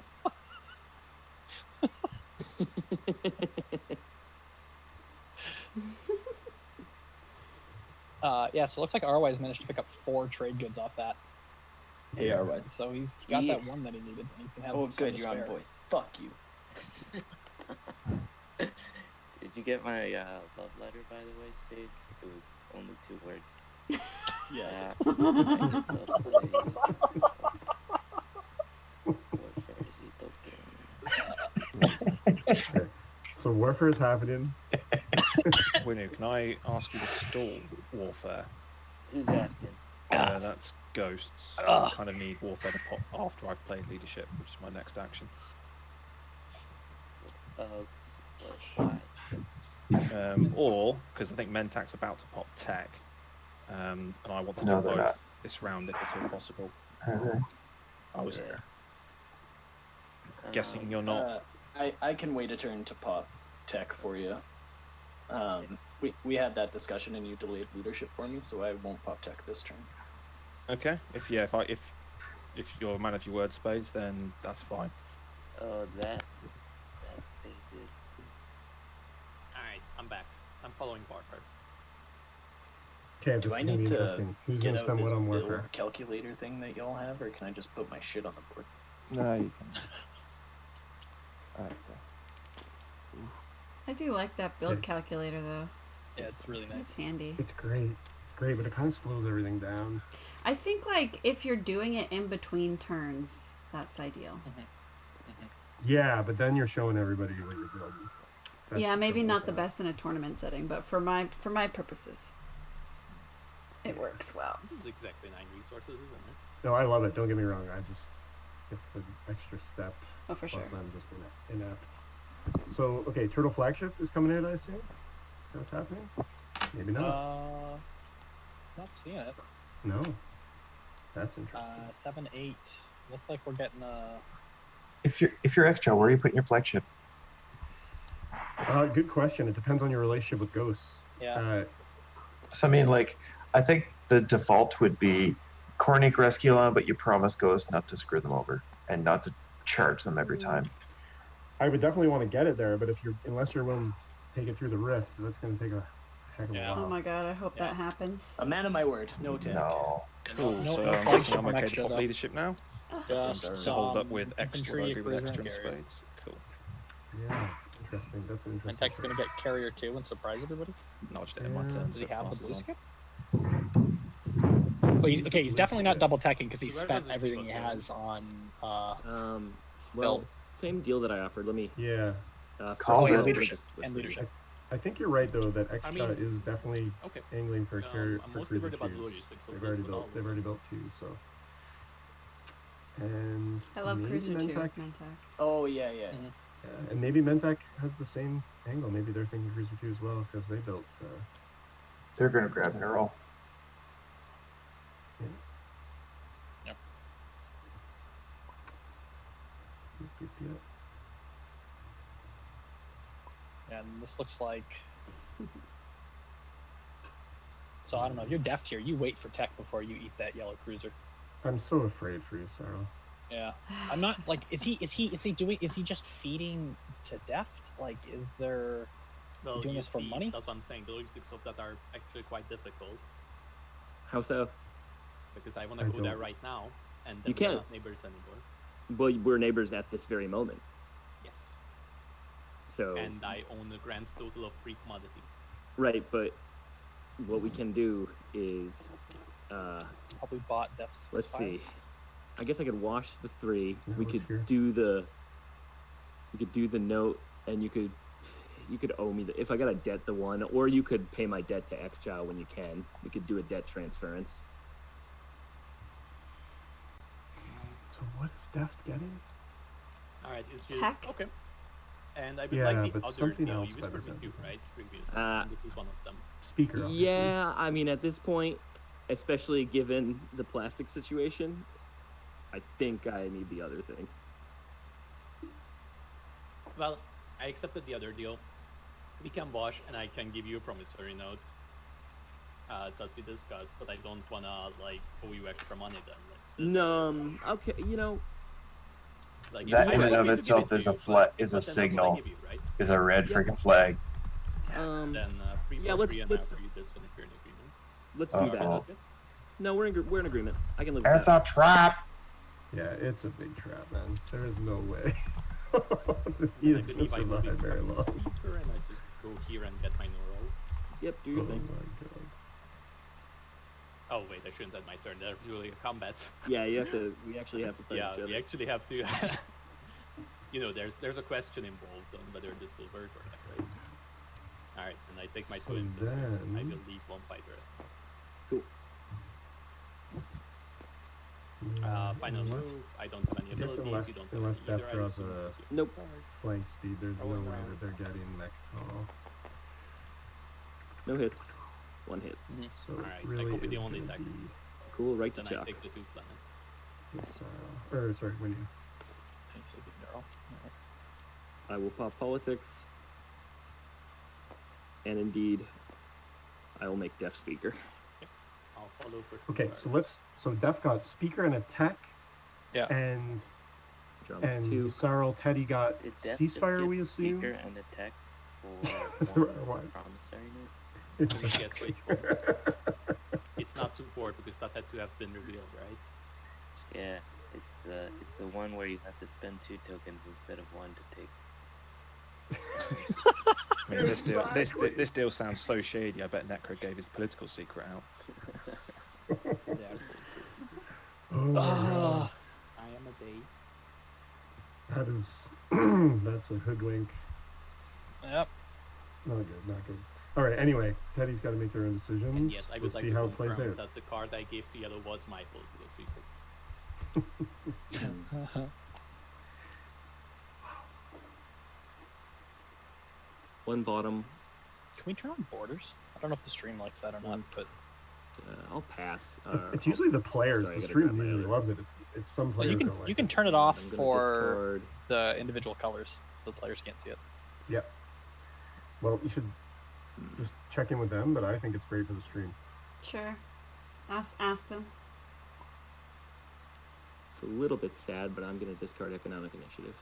Yeah, so it looks like RY's managed to pick up 4 trade goods off that. Hey, RY. So he got Yeah. that one that he needed, and he's gonna have. Oh, some good, to you're on spare. voice. Fuck you. Did you get my love letter, by the way, Spades? It was only 2 words. Yeah. Okay. So warfare is happening. Winu, can I ask you to stall warfare? Who's asking? That's ghosts. I kind of need warfare to pop after I've played leadership, which is my next action. Why? Or because I think Mentac's about to pop tech, and I want to No, do they're both not. this round if at all possible. Okay. I was Yeah. guessing you're not. I can wait a turn to pop tech for you. We had that discussion and you delayed leadership for me, so I won't pop tech this turn. Okay. If you're a man of your word, Spades, then that's fine. Oh, that's Spades. Alright, I'm back. I'm following Barker. Okay, Do this I is gonna be need to interesting. Who's get gonna out spend this what on warfare? build calculator thing that y'all have, or can I just put my shit on the board? No, you can. Okay. I do like that build Yes. calculator though. Yeah, it's really nice. It's handy. It's great. It's great, but it kind of slows everything down. I think like if you're doing it in between turns, that's ideal. Yeah, but then you're showing everybody what you're building. That's Yeah, the maybe trouble not with the that. best in a tournament setting, but for my purposes, it works well. This is exactly 9 resources, isn't it? No, I love it. Don't get me wrong. It's the extra step. Oh, for sure. Plus, I'm just inept. So, okay, Turtle Flagship is coming in, I assume? Is that what's happening? Maybe not. Not seeing it. No. That's interesting. 7-8. Looks like we're getting If you're extra, where are you putting your flagship? Good question. It depends on your relationship with ghosts. Yeah. So I mean, like, I think the default would be Cornic rescue line, but you promise ghosts not to screw them over and not to charge them every time. I would definitely want to get it there, but unless you're willing to take it through the rift, that's going to take a heck of a Yeah. while. Oh my god, I hope Yeah. that happens. A man of my word. No tech. No. Cool. No- so no I'm flags guessing I'm from okay extra, to pop though. leadership now. Just Hold up with extra. infantry, I agree with cruiser, extra and and carrier. spades. Cool. Yeah, interesting. That's an And interesting. Tech's gonna get carrier 2 and surprise everybody. Nudged it in my turn. Does So he it have the passes blue on. skip? Well, he's okay. He's definitely not double teching because he So where spent does this everything leave he us, has on. Well, Build. same deal that I offered. Let me. Yeah, Call for- it let me leadership just and whisper. leadership. I think you're right though that Extra mean- is definitely Okay. angling for carrier I'm for mostly cruiser worried about twos. logistics, so They've let's already go built. now. They've already built 2, so. And I love maybe Cruiser 2 Mentak, with Mentak. Oh yeah. and maybe Mentak has the same angle. Maybe they're thinking cruiser 2 as well because they built. They're gonna grab Neural. Yep. And this looks like. So I don't know. If you're deft here, you wait for tech before you eat that yellow cruiser. I'm so afraid for you, Sarah. Yeah, I'm not like. Is he just feeding to deft? Like, is there? Well, doing you this for see, money? That's what I'm saying. The logistics of that are actually quite difficult How so? because I want I to go there don't- right now, and then You we're can't. not neighbors anymore. Well, we're neighbors at this very moment. Yes. So And I own a grand total of 3 commodities. right, but what we can do is, Probably bought deft's. let's Spire. see. I guess I could wash the 3. Yeah, we let's could hear. do the. We could do the note, and you could owe me if I got a debt the 1, or you could pay my debt to Xchow when you can. We could do a debt transference. So what is Deft getting? Alright, it's just Tech? okay. And I would Yeah, like the but other something deal. else You by the whispered me sound too, of it. right? Previously. Uh, and this is one of them. Speaker. obviously. Yeah, I mean, at this point, especially given the plastic situation, I think I need the other thing. Well, I accepted the other deal. We can wash, and I can give you a promissory note that we discussed, but I don't wanna like owe you extra money then. Like, this- No, okay, like, That if in you and want of me to give itself it to is a you, fla- but- is a but then that's what I signal. give you, right? Is a red Yeah. freaking flag. Then free yeah, for let's- free, and let's- I'll for you this one if you're in agreement. let's do Uh-oh. that. Okay, No, we're in agreement. I can live with It's that. a trap. Yeah, it's a big trap, man. There is no way. I he is gonna believe I will survive be very becoming long. speaker, and I just go here and get my neural. Yep, do Oh your my thing. god. Oh wait, I shouldn't have my turn. There's really a combat. Yeah, we actually have to fight Yeah, each we other. actually have to. There's a question involved on whether this will work or not, right? All right, and I take my So two infantry. I then- will leave 1 fighter. Cool. Final unless, move. I don't have any I guess abilities. unless- You don't have unless any either. Deft I draws assume a- it's your Nope. card. flank speed, there's no Rolling way around. that they're getting Mectal. No hits. 1 hit. So Alright, I really copy the is only gonna deck. be Cool, right to Then I Chuck. take the 2 planets. this, or sorry, when you. Thanks, good girl. I will pop politics. And indeed, I will make Deaf speaker. I'll follow for 2 Okay, cards. so Def got speaker and attack. Yeah. And Drum 2. Sarl Teddy got Did Death just ceasefire. get We assume. speaker and attack Is for that one right? promissory note? It's Yes, wait, It's not support because that had to have been revealed, right? Yeah, it's the one where you have to spend 2 tokens instead of 1 to take. I mean, this deal sounds so shady. I bet Necro gave his political secret out. Yeah. Oh my god. I am a day. That is that's a hoodwink. Yep. Not good, not good. All right. Anyway, Teddy's got to make their own decisions. And yes, I would Let's like see to how it plays confirm out. that the card I gave to yellow was my political secret. One bottom. Can we turn on borders? I don't know if the stream likes that or not, but I'll pass. It's usually the players. Sorry, I The gotta stream grab my usually other- loves it. It's some well, players you can don't like you can it. turn it off I'm gonna for discard. the individual colors. The players can't see it. Yep. Well, you should just check in with them, but I think it's great for the stream. Sure. Ask them. It's a little bit sad, but I'm going to discard economic initiative.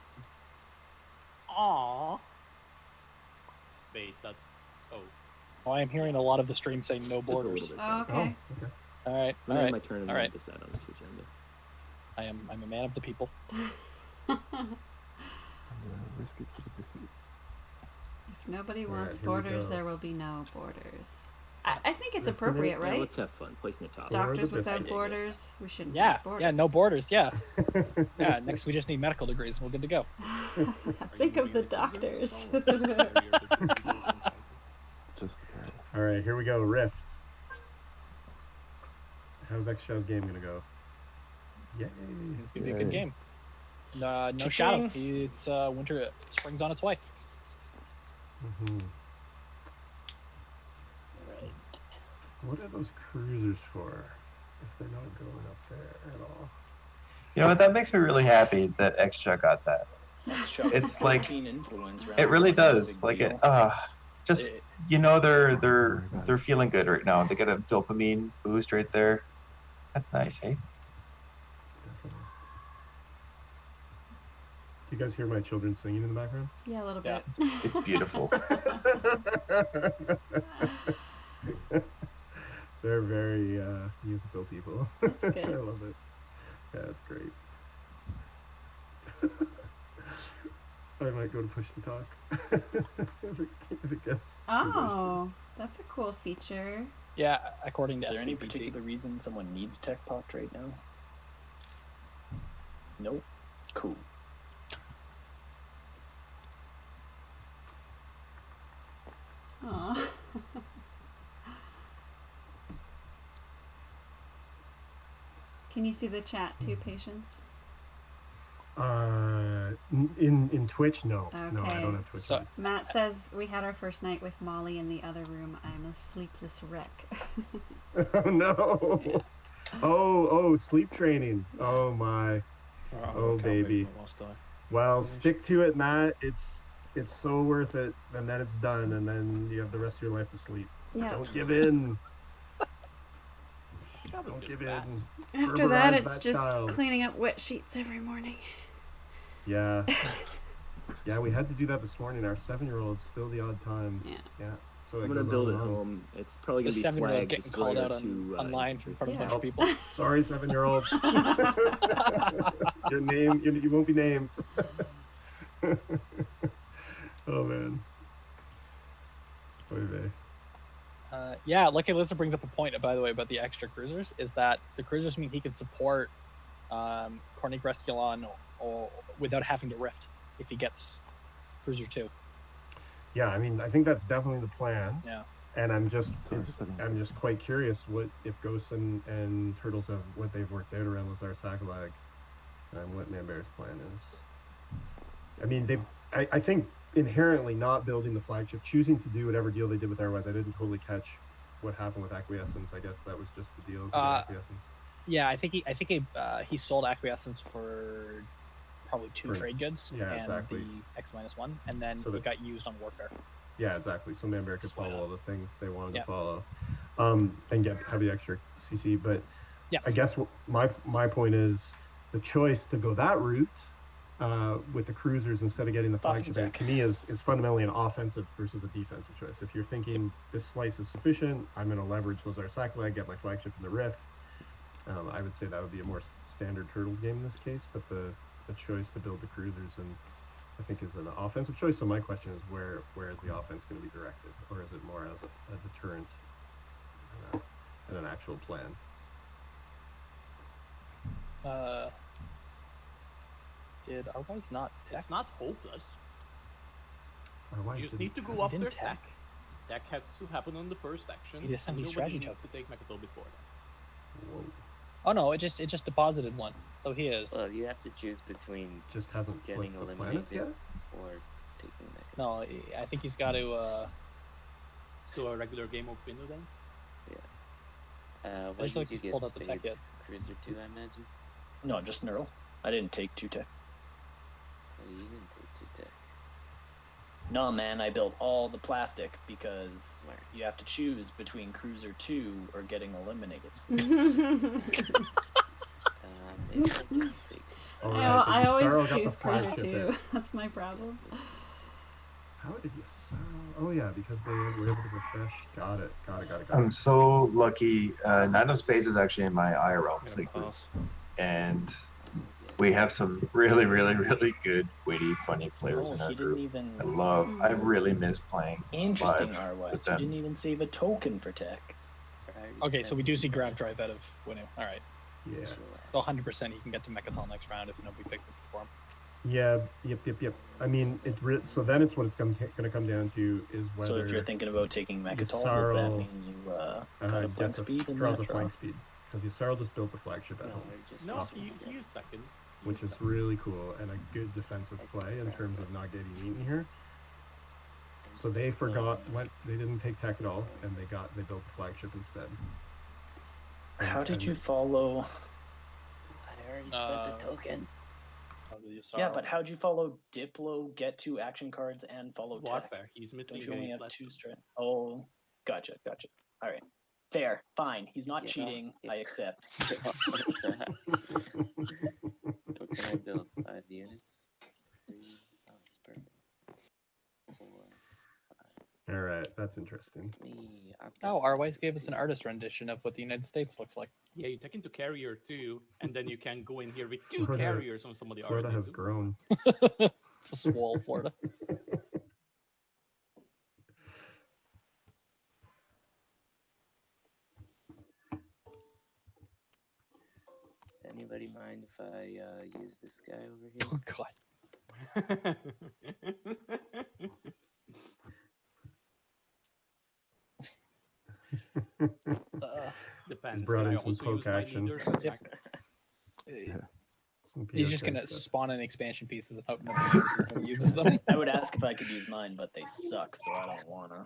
Aww. Wait, that's Oh, I am hearing a lot of the stream saying no Just a borders. little bit. Oh, sorry. okay. Okay. All right, When all I have right. my turn, all I right. decide on this agenda. I'm a man of the people. I'm gonna risk it for the biscuit. If nobody All right, wants here we borders, go. there will be no borders. I think it's Rift appropriate, Grenade? Yeah, right? let's have fun. Placing the top. Doc- Doctors the without biscuit. borders. We shouldn't Yeah, have borders. yeah, no borders. Yeah, yeah. Next, we just need medical degrees, and we're good to go. Think of the doctors. Just the carry. All right, here we go. Rift. How's Xshaw's game gonna go? Yay! It's gonna be a good Yay. game. No Cha-ching. shadow. It's spring's on its way. Mm-hmm. Right. What are those cruisers for? If they're not going up there at all. You know what? That makes me really happy that Xcha got that. Extra It's like- 14 influence round, It really no does. big Like deal. it. Just It- you know they're feeling good right now. They get a dopamine boost right there. That's nice, hey? Definitely. Do you guys hear my children singing in the background? Yeah, a little Yeah. bit. It's beautiful. They're very musical people. That's I good. love it. Yeah, it's great. I might go to push to talk. if it gets Oh, that's a cool feature. Yeah, according Is to there any SCPG. particular reason someone needs tech popped right now? Nope. Cool. Aw. Can you see the chat too, Patience? in Twitch, no. No, I Okay. don't have Twitch. So- on. Matt says we had our first night with Molly in the other room. I'm a sleepless wreck. Oh no. Oh, sleep training. Oh my. Right, Oh, I can't baby. move whilst I Well, finish. stick to it, Matt. It's so worth it, and then it's done, and then you have the rest of your life to sleep. Yeah. Don't give in. Gotta Don't give give that. in. After that, Verbalize it's that just child. cleaning up wet sheets every morning. Yeah. Yeah, we had to do that this morning. Our 7-year-old's still the odd time. Yeah. Yeah. So I'm it gonna goes build on it and on. home. It's probably The gonna be 7-year-old's flagged getting disclaimer called out to online in infantry. front of a Yeah. bunch of people. Sorry, 7-year-old. Your name, you won't be named. Oh man. Oy vey. Yeah, Lucky Lizard brings up a point, by the way, about the extra cruisers, is that the cruisers mean he can support Cornic Resculon or without having to rift if he gets Cruiser 2. Yeah, I mean, I think that's definitely the plan. Yeah. And I'm just Sorry, I'm just quite curious what if Ghosts and Turtles have what they've worked out around Lazar Sakalag and what Manbear's plan is. I mean, I think inherently not building the flagship, choosing to do whatever deal they did with Airwise. I didn't totally catch what happened with Acquiescence. I guess that was just the deal with Acquiescence. Yeah, I think he sold Acquiescence for probably 2 For- trade goods yeah, and exactly. the X-1, and then So it that- got used on Warfare. Yeah, exactly. So Manbear could Sweat follow up. all the things they wanted Yeah. to follow, and have the extra CC. But Yeah. I guess my point is the choice to go that route with the cruisers instead of getting the flagship Offensive. to me is fundamentally an offensive versus a defensive choice. If you're thinking this slice is sufficient, I'm going to leverage Lazar Sakalag, get my flagship in the Rift. I would say that would be a more standard Turtles game in this case, but the choice to build the cruisers and I think is an offensive choice. So my question is where is the offense going to be directed, or is it more as a deterrent and an actual plan? Did our guys not tech? It's not hopeless. Otherwise, You just didn't- need to go He after didn't tech. tech. Tech has to happen on the first action. He just sent and these nobody strategy needs to tokens. take Mechatol before that. Whoa, Oh no, it just deposited one, so he is. Well, you have to choose between just hasn't getting flipped the planets eliminated yet. or taking Mechatol. No, I think he's got to. So a regular game of Window then? What just did like you he's get? pulled out the tech Spades? yet. Cruiser 2, I imagine? No, just neural. I didn't take 2 tech. Oh, you didn't take 2 tech. No, man, I built all the plastic because Smart. you have to choose between Cruiser 2 or getting eliminated. It's like big. All I right, I but always Sarl got the choose Cruiser flagship 2. in. That's my problem. How did you Sarl? Oh yeah, because they were able to refresh. Got it. I'm so lucky. Nine of Spades is actually in my IRL I'm play gonna group, pass. and we have some really, really, really good, witty, funny players Oh, in our he didn't group. even. I really miss playing Interesting, live with RYs. You didn't them. even save a token for tech. Okay, so we do see grab drive out of Winu. All right. Yeah. So 100% he can get to Mechatol next round if nobody picks it before him. Yeah. Yep. I mean, so then it's what it's going to come down to is whether. So if you're thinking about taking Mechatol, does that Yssaril, mean you got a flank speed in draws that a draw? flank speed because Yssaril just built the flagship at home. No, he used second. Which is really cool and a good defensive play in terms of not getting eaten here. So they they didn't take tech at all, and they built the flagship instead. How did you follow? I already spent a token. Yeah, but how'd you follow Diplo, get 2 action cards, and follow Warfare? tech? He's missing. Don't you only have 2 straight? Oh, gotcha. All right, fair, fine. He's not cheating. I accept. What can I build? 5 units? 3? Oh, that's perfect. 4. All right, that's interesting. Oh, RYs gave us an artist rendition of what the United States looks like. Yeah, you take into carrier too, and then you can go in here with 2 Florida- carriers on somebody Florida already. has grown. It's a swole, Florida. Anybody mind if I use this guy over here? Oh God. Depends. Brought Can I in some also use poke my action. leaders? Yep. Some He's just POK gonna stuff. spawn in expansion pieces and hope nobody uses them. I would ask if I could use mine, but they suck, so I don't wanna.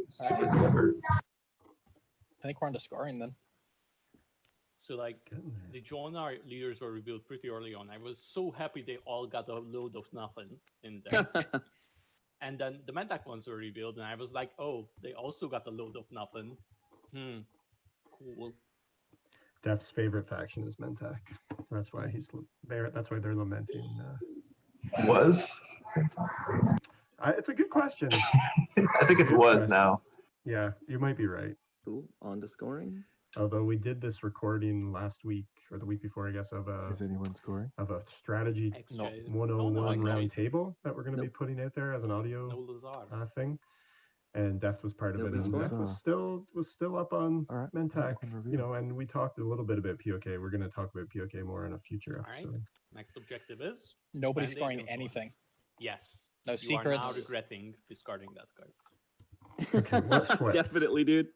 Super clever. I think we're on to scoring then. So like the Jonar leaders were revealed pretty early on. I was so happy they all got a load of nothing in there. And then the Mentak ones were revealed, and I was like, oh, they also got a load of nothing. Cool. Def's favorite faction is Mentak. That's why that's why they're lamenting. Was? It's a good question. I think it Good was question. now. Yeah, you might be right. Ooh, on to scoring. Although we did this recording last week or the week before, I guess, of Is anyone scoring? a strategy XJ. 101 No, round XJ. table that we're going to be putting out there as an audio No Lazar. thing. And Deft was part of it, Nobody and scored? Deft was still up on All right, Mentak, open review. you know, and we talked a little bit about POK. We're going to talk about POK more in a future All right. episode. Next objective is Nobody's spend scoring 8 anything. influence. Yes. No You secrets. are now regretting discarding that card. Okay, what sway? Definitely, dude.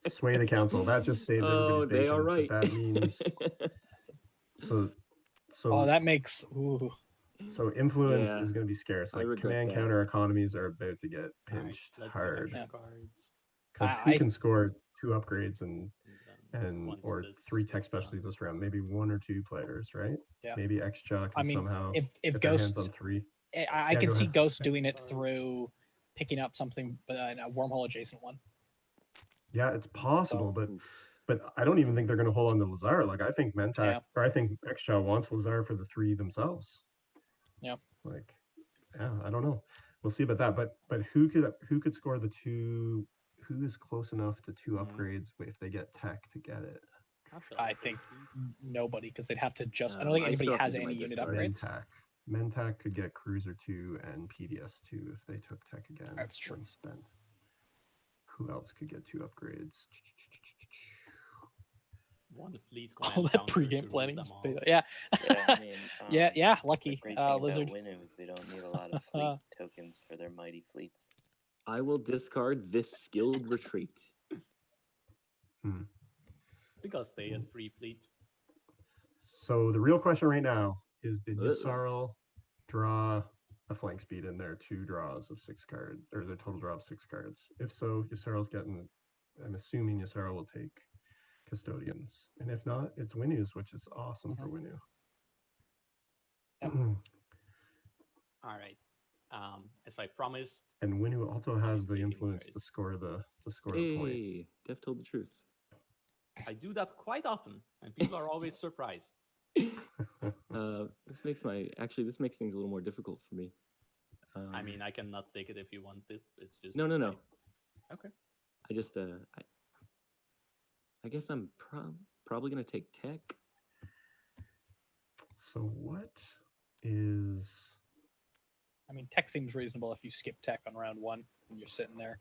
Sway the council. That just saved everybody's they bacon. are right. But that means so Oh, that makes. Ooh. so influence Yeah, is going to be scarce. I Like regret command that. counter economies are about to get pinched Let's hard select cards. because I- who can score 2 upgrades and Once or this 3 tech goes down. specialties this round? Maybe 1 or 2 players, right? Yeah. Maybe Xcha can I mean, somehow if get their hands Ghost, on 3. I Yeah, can go see ahead. Ghost doing it through picking up something, but a wormhole adjacent one. Yeah, it's possible, So- but I don't even think they're going to hold on to Lazar. Like I think Mentak Yeah. or I think Xcha wants Lazar for the 3 themselves. Yeah. Like, yeah, I don't know. We'll see about that. But who could score the 2? Who is close enough to 2 upgrades if they get tech to get it? I think nobody, because they'd have to just. I don't think I anybody still have to has do my any unit discard. upgrades. Mentak could get Cruiser 2 and PDS 2 if they took tech again. That's true. when spent. Who else could get 2 upgrades? One fleet All command that counter pre-game to planning. rule is them all. Yeah. Yeah, I mean, yeah. The Lucky great thing lizard. about Winu is they don't need a lot of fleet tokens for their mighty fleets. I will discard this skilled retreat. Because they had free fleet. So the real question right now is: did Uh-oh. Yssaril draw a flank speed in their 2 draws of 6 cards, or their total draw of 6 cards? If so, Yssaril's getting. I'm assuming Yssaril will take Custodians, and if not, it's Winu's, which is awesome for Winu. Yep. All right. As I promised, And Winu also has the taking influence trade. to score the point. Hey, Def told the truth. I do that quite often, and people are always surprised. This makes things a little more difficult for me. I mean, I cannot take it if you want it. It's just No. Okay. I just I guess I'm probably gonna take tech. So what is? I mean, tech seems reasonable if you skip tech on round 1 and you're sitting there.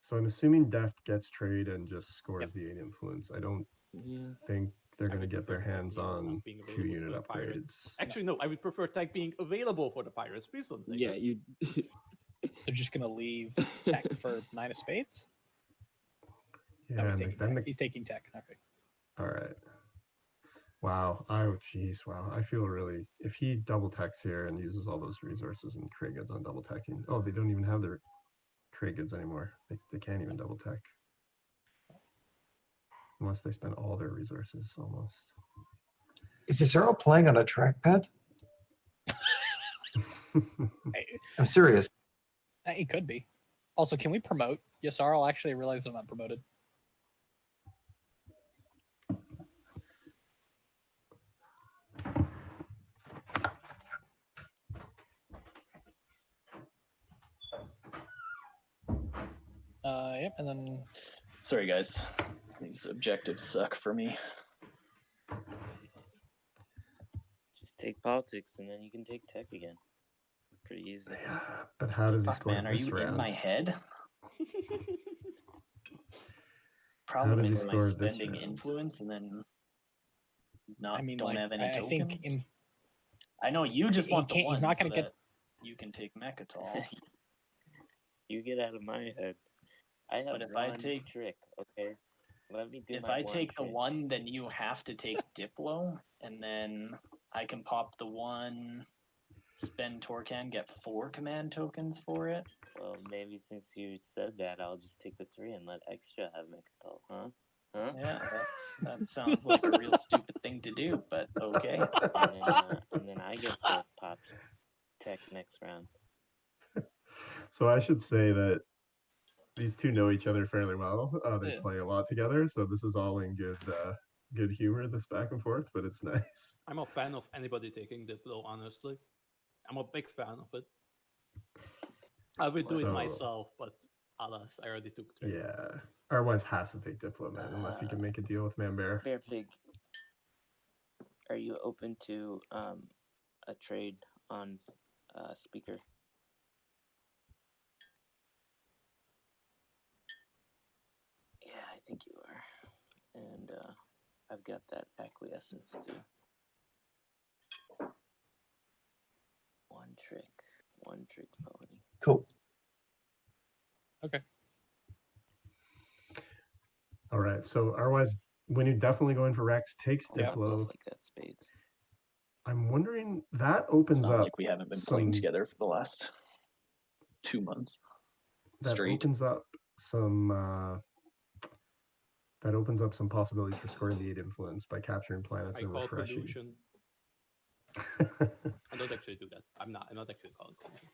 So I'm assuming Deft gets trade and just scores Yep. the 8 influence. I don't Yeah. think they're I going to would get their prefer tech hands being not on being 2 available unit for the Pirates. upgrades. Actually, no. I would prefer tech being available for the Pirates. Please don't take Yeah, it. you. They're just going to leave tech for 9 of spades? Yeah, No, he's and taking then tech. He's taking tech. Okay. all right. Wow. Oh, geez. Wow. I feel really. If he double techs here and uses all those resources and trade goods on double teching. Oh, they don't even have their trade goods anymore. They can't even double tech. Unless they spend all their resources almost. Is Cicero playing on a trackpad? Hey, I'm serious. it could be. Also, can we promote Yasar? I'll actually realize I'm not promoted. Yep, and then Sorry, guys. These objectives suck for me. Just take politics, and then you can take tech again. Pretty easy. Yeah, but how does he Fuck, score man, are this you round? in my head? How Problem does he is, am I score this spending round? influence and then not I mean, don't like, have any I tokens? think in I know you just he want the can't- one he's not so gonna get- that you can take Mechatol. You get out of my head. I have But if I one take- trick, okay? Let me do If my I one take the trick. one, then you have to take Diplo, and then I can pop the one, spend Torcan, get 4 command tokens for it. Well, maybe since you said that, I'll just take the 3 and let extra have Mechatol, huh? Huh? Yeah, that sounds like a real stupid thing to do, but okay. And then I get to pop tech next round. So I should say that these two know each other fairly well. They Yeah. play a lot together, so this is all in good humor, this back and forth, but it's nice. I'm a fan of anybody taking Diplo, honestly. I'm a big fan of it. I would do it So- myself, but alas, I already took 3. Yeah. Arwise has to take Diplo, man, unless he can make a deal with Manbear. Bear Pig, are you open to a trade on speaker? Yeah, I think you are. And I've got that acquiescence too. One trick pony. Cool. okay. All right, so Arwise, when you're definitely going for Rex, takes Yeah. Diplo. Both like that, spades. I'm wondering, that It's opens not up like we haven't been playing some- together for the last 2 months. that Straight. opens up some possibilities for scoring the 8 influence by capturing planets I and call refreshing. collusion. I don't actually do that. I'm not actually calling collusion.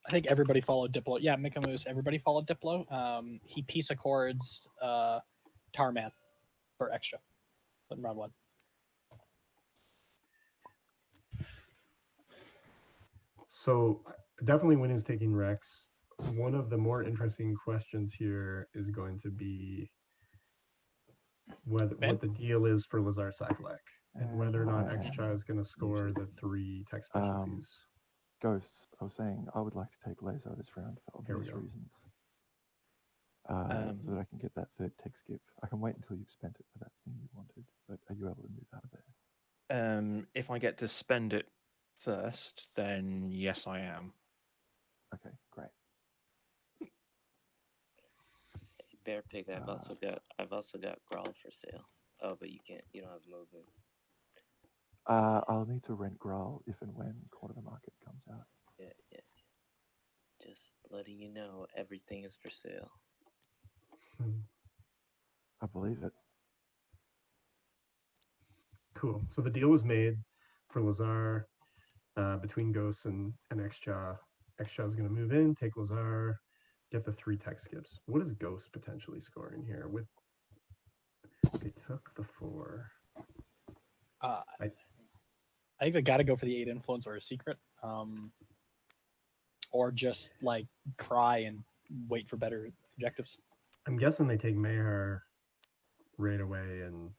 I think everybody followed Diplo. Yeah, Mikamoose, everybody followed Diplo. He peace accords Tarman for extra in round 1. So definitely when he's taking Rex, one of the more interesting questions here is going to be what the deal is for Lazar Cyclek and whether or not Extra is going to score the 3 tech specialties. Ghosts, I was saying I would like to take Laser this round for Here we obvious go. reasons. So that I can get that 3rd tech skip. I can wait until you've spent it for that thing you wanted, but are you able to move out of there? If I get to spend it first, then yes, I am. Okay, great. Bear Pig, I've also got Brawl for sale. Oh, but you don't have movement. I'll need to rent Graal if and when Corner of the Market comes out. Yeah. Just letting you know, everything is for sale. I believe it. Cool. So the deal was made for Lazar between Ghosts and Extra. Extra is going to move in, take Lazar, get the 3 tech skips. What is Ghost potentially scoring here? With they took the 4. I I think they got to go for the 8 influence or a secret, or just like cry and wait for better objectives. I'm guessing they take Mayar right away and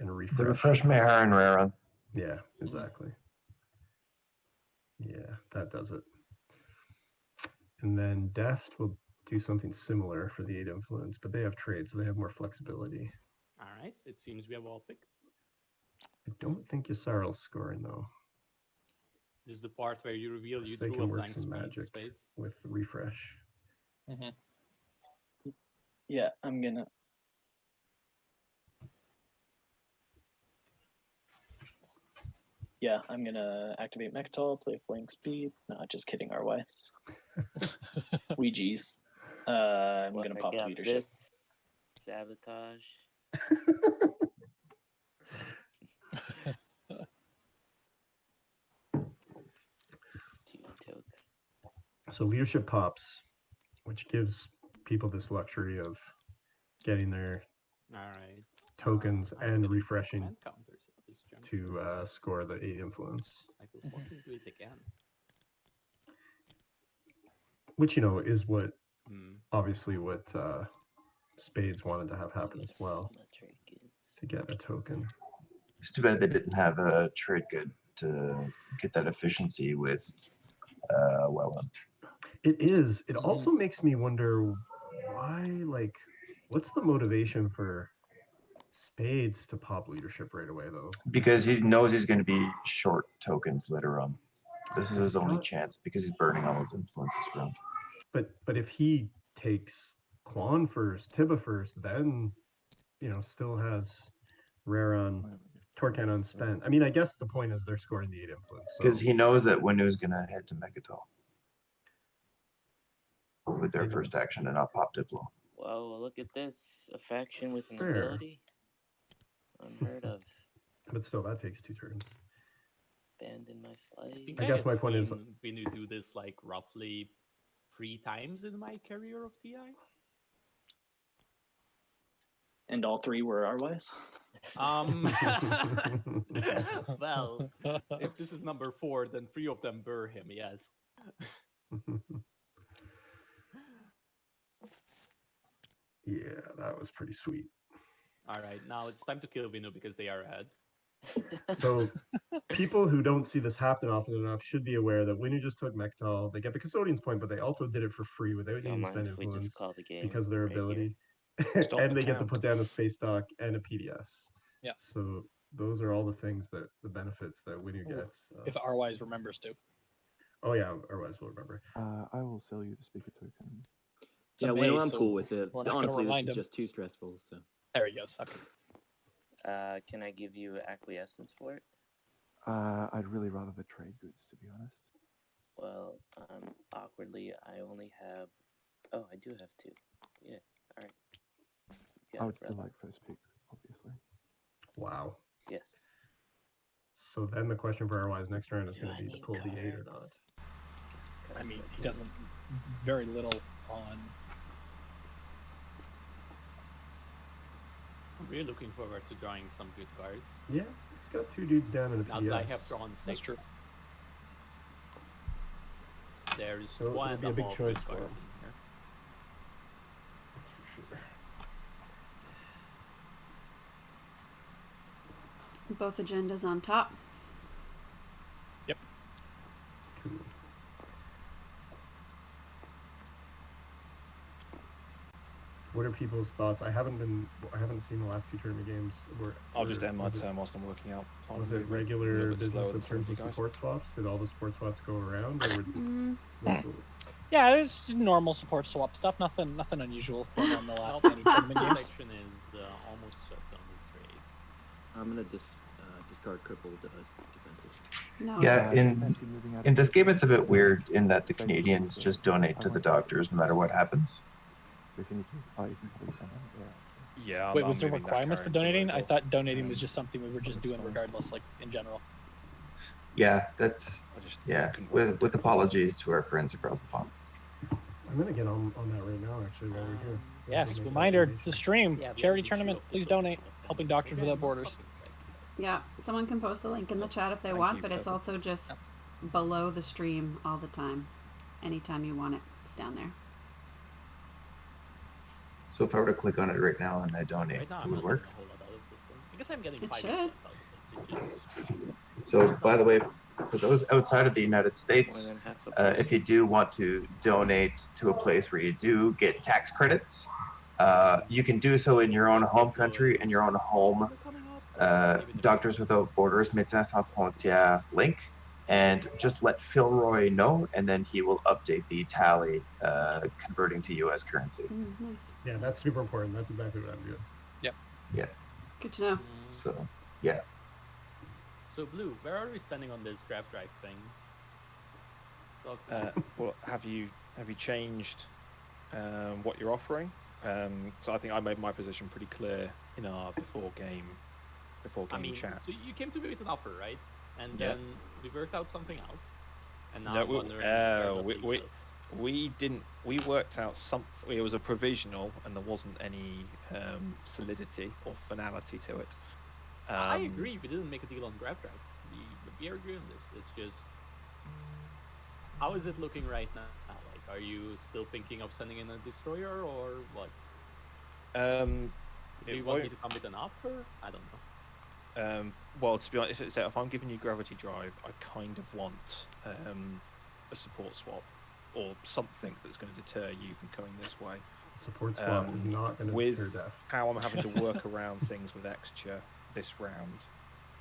refresh. The refresh Mayar and Raron. Yeah, exactly. Yeah, that does it. And then Deft will do something similar for the 8 influence, but they have trades, so they have more flexibility. All right. It seems we have all picked. I don't think Yssaral's scoring though. This is the part where you reveal you They drew can a work flank some magic spades. with refresh. Yeah, I'm gonna. Yeah, I'm gonna activate Mectal, play flank speed. No, just kidding, RYs. Ouija's. I'm gonna pop got leadership. this. Sabotage. Two tokes. So leadership pops, which gives people this luxury of getting their All right. tokens I'm and gonna do refreshing command counters at this juncture. to score the 8 influence. I will fucking do it again. Which, you know, is what Hmm. obviously what Spades wanted to have happen as well, Not very good. to get a token. It's too bad they didn't have a trade good to get that efficiency with Wellen. It is. It also makes me wonder why, like, what's the motivation for Spades to pop leadership right away, though? Because he knows he's going to be short tokens later on. This is his only Got- chance because he's burning all his influence this round. But if he takes Quan first, Tiba first, then, you know, still has Raron, Torcan unspent. I mean, I guess the point is they're scoring the 8 influence. Because So he knows that Winu's going to head to Megatal with their Maybe. first action and not pop Diplo. Whoa, look at this. A faction with an Fair. ability. Unheard of. but still, that takes 2 turns. Abandon my I slave. think I guess have my point is- seen Vinu do this like roughly 3 times in my career of TI. And all 3 were RYs. Well, if this is number 4, then 3 of them were him. Yes. Yeah, that was pretty sweet. All right, now it's time to kill Vinu because they are ahead. So people who don't see this happen often enough should be aware that when you just took Mectal, they get the custodian's point, but they also did it for free without Don't needing to mind spend if we influence just call the game because of their right here. ability. Stop and the they get to count. put down a space dock and a PDS. Yeah. So those are all the things that the benefits that Winu gets. If RYs remembers to. Oh yeah, otherwise we'll remember. I will sell you the speaker token. It's a Yeah, May, well, I'm so cool with it. we're not gonna Honestly, this remind is him. just too stressful. So There he goes. Okay. Can I give you acquiescence for it? I'd really rather the trade goods, to be honest. Well, awkwardly, I only have. Oh, I do have 2. Yeah. All right. You got I it, would still brother. like first pick, obviously. Wow. Yes. So then the question for RY's next round is Do going I to be to need pull the 8 or not. cards? Guess I cards mean, are he good. doesn't very little on. I'm really looking forward to drawing some good cards. Yeah, he's got 2 dudes down in a Now PDS. that I have drawn 6, true. there's So it'll one be a and big half choice good for cards him. in here. That's for sure. Both agendas on top. Cool. What are people's thoughts? I haven't seen the last 2 tournament games. I'll just end my was it- turn whilst I'm working out. Was Finally, it a regular little bit business slower in than some terms you of guys. support swaps? Did all the support swaps go around, or were Yeah, it's normal support swap stuff. Nothing unusual going on in the last many tournament games. Section is almost shut down the trade. I'm gonna discard crippled defenses. No. Yeah, Fancy moving out in of this here? game, it's a bit weird in that the Save Canadians so just donate I to the won't- doctors no matter what happens. If you need to, oh, you can probably send them there. Actually. Yeah. Wait, I'm was there moving that requirements for carry into donating? I Roadhog. thought donating was just something we were just That's doing fine. regardless, like in general. Yeah, that's I just yeah. couldn't work With Diplo. apologies to our friends across the pond. I'm gonna get on that right now. Actually, while we're here. Yes, Make that reminder: donation. the stream, Yeah, charity we tournament. should Please also- donate. Helping Doctors Again, Without no Borders. fucking trade. Yeah, someone can post the link in the chat if they Thank want, you, but it's Purple. also just below the stream all the time. Anytime you want it, it's down there. So if I were to click on it right now and I donate, Right now, it I'm would not work. getting a whole lot out of it. I guess I'm getting It 5 should. points out of it, which is So by the way, for those outside of the United More States, than half a point. if you do want to donate to a place where you do get tax credits, you can do so in your own home country and your own home coming up. Doctors Without Borders Médecins Sans Frontières link, and just let Phil Roy know, and then he will update the tally converting to US currency. Nice. Yeah, that's super important. That's exactly what I'm doing. Yep. Yeah. Good to know. So, yeah. So, Blue, where are we standing on this grab drive thing? Well, have you changed what you're offering? So I think I made my position pretty clear in our before game chat. So you came to me with an offer, right? And Yeah. then we worked out something else. And now No, I'm wondering where that leaves us. we didn't. We worked out something. It was a provisional, and there wasn't any solidity or finality to it. I agree. We didn't make a deal on grab drive. We are agreeing on this. It's just, how is it looking right now? Like, are you still thinking of sending in a destroyer, or what? Do you want me to come with an offer? I don't know. Well, to be honest, if I'm giving you gravity drive, I kind of want a support swap or something that's going to deter you from coming this way. Support swap is not going to with deter death. how I'm having to work around things with extra this round.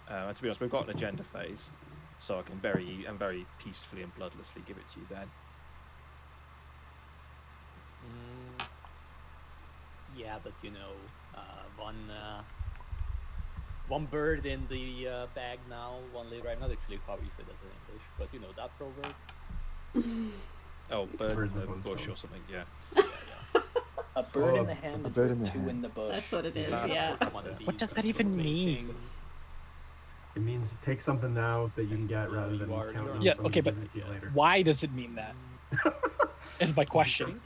And to be honest, we've got an agenda phase, so I can very peacefully and bloodlessly give it to you then. Yeah, but one bird in the bag now, one later. I'm not actually how you say that in English, but you know that proverb. Oh, bird Birds in the with one bush stone. or something, yeah. A bird in the hand is bird in worth the 2 hand. in the bush. That's what it is, That- yeah. What does that even mean? It means take something now that you can get rather than You are count on Yeah, somebody okay, but giving it to you later. Why does it mean that? Is my question.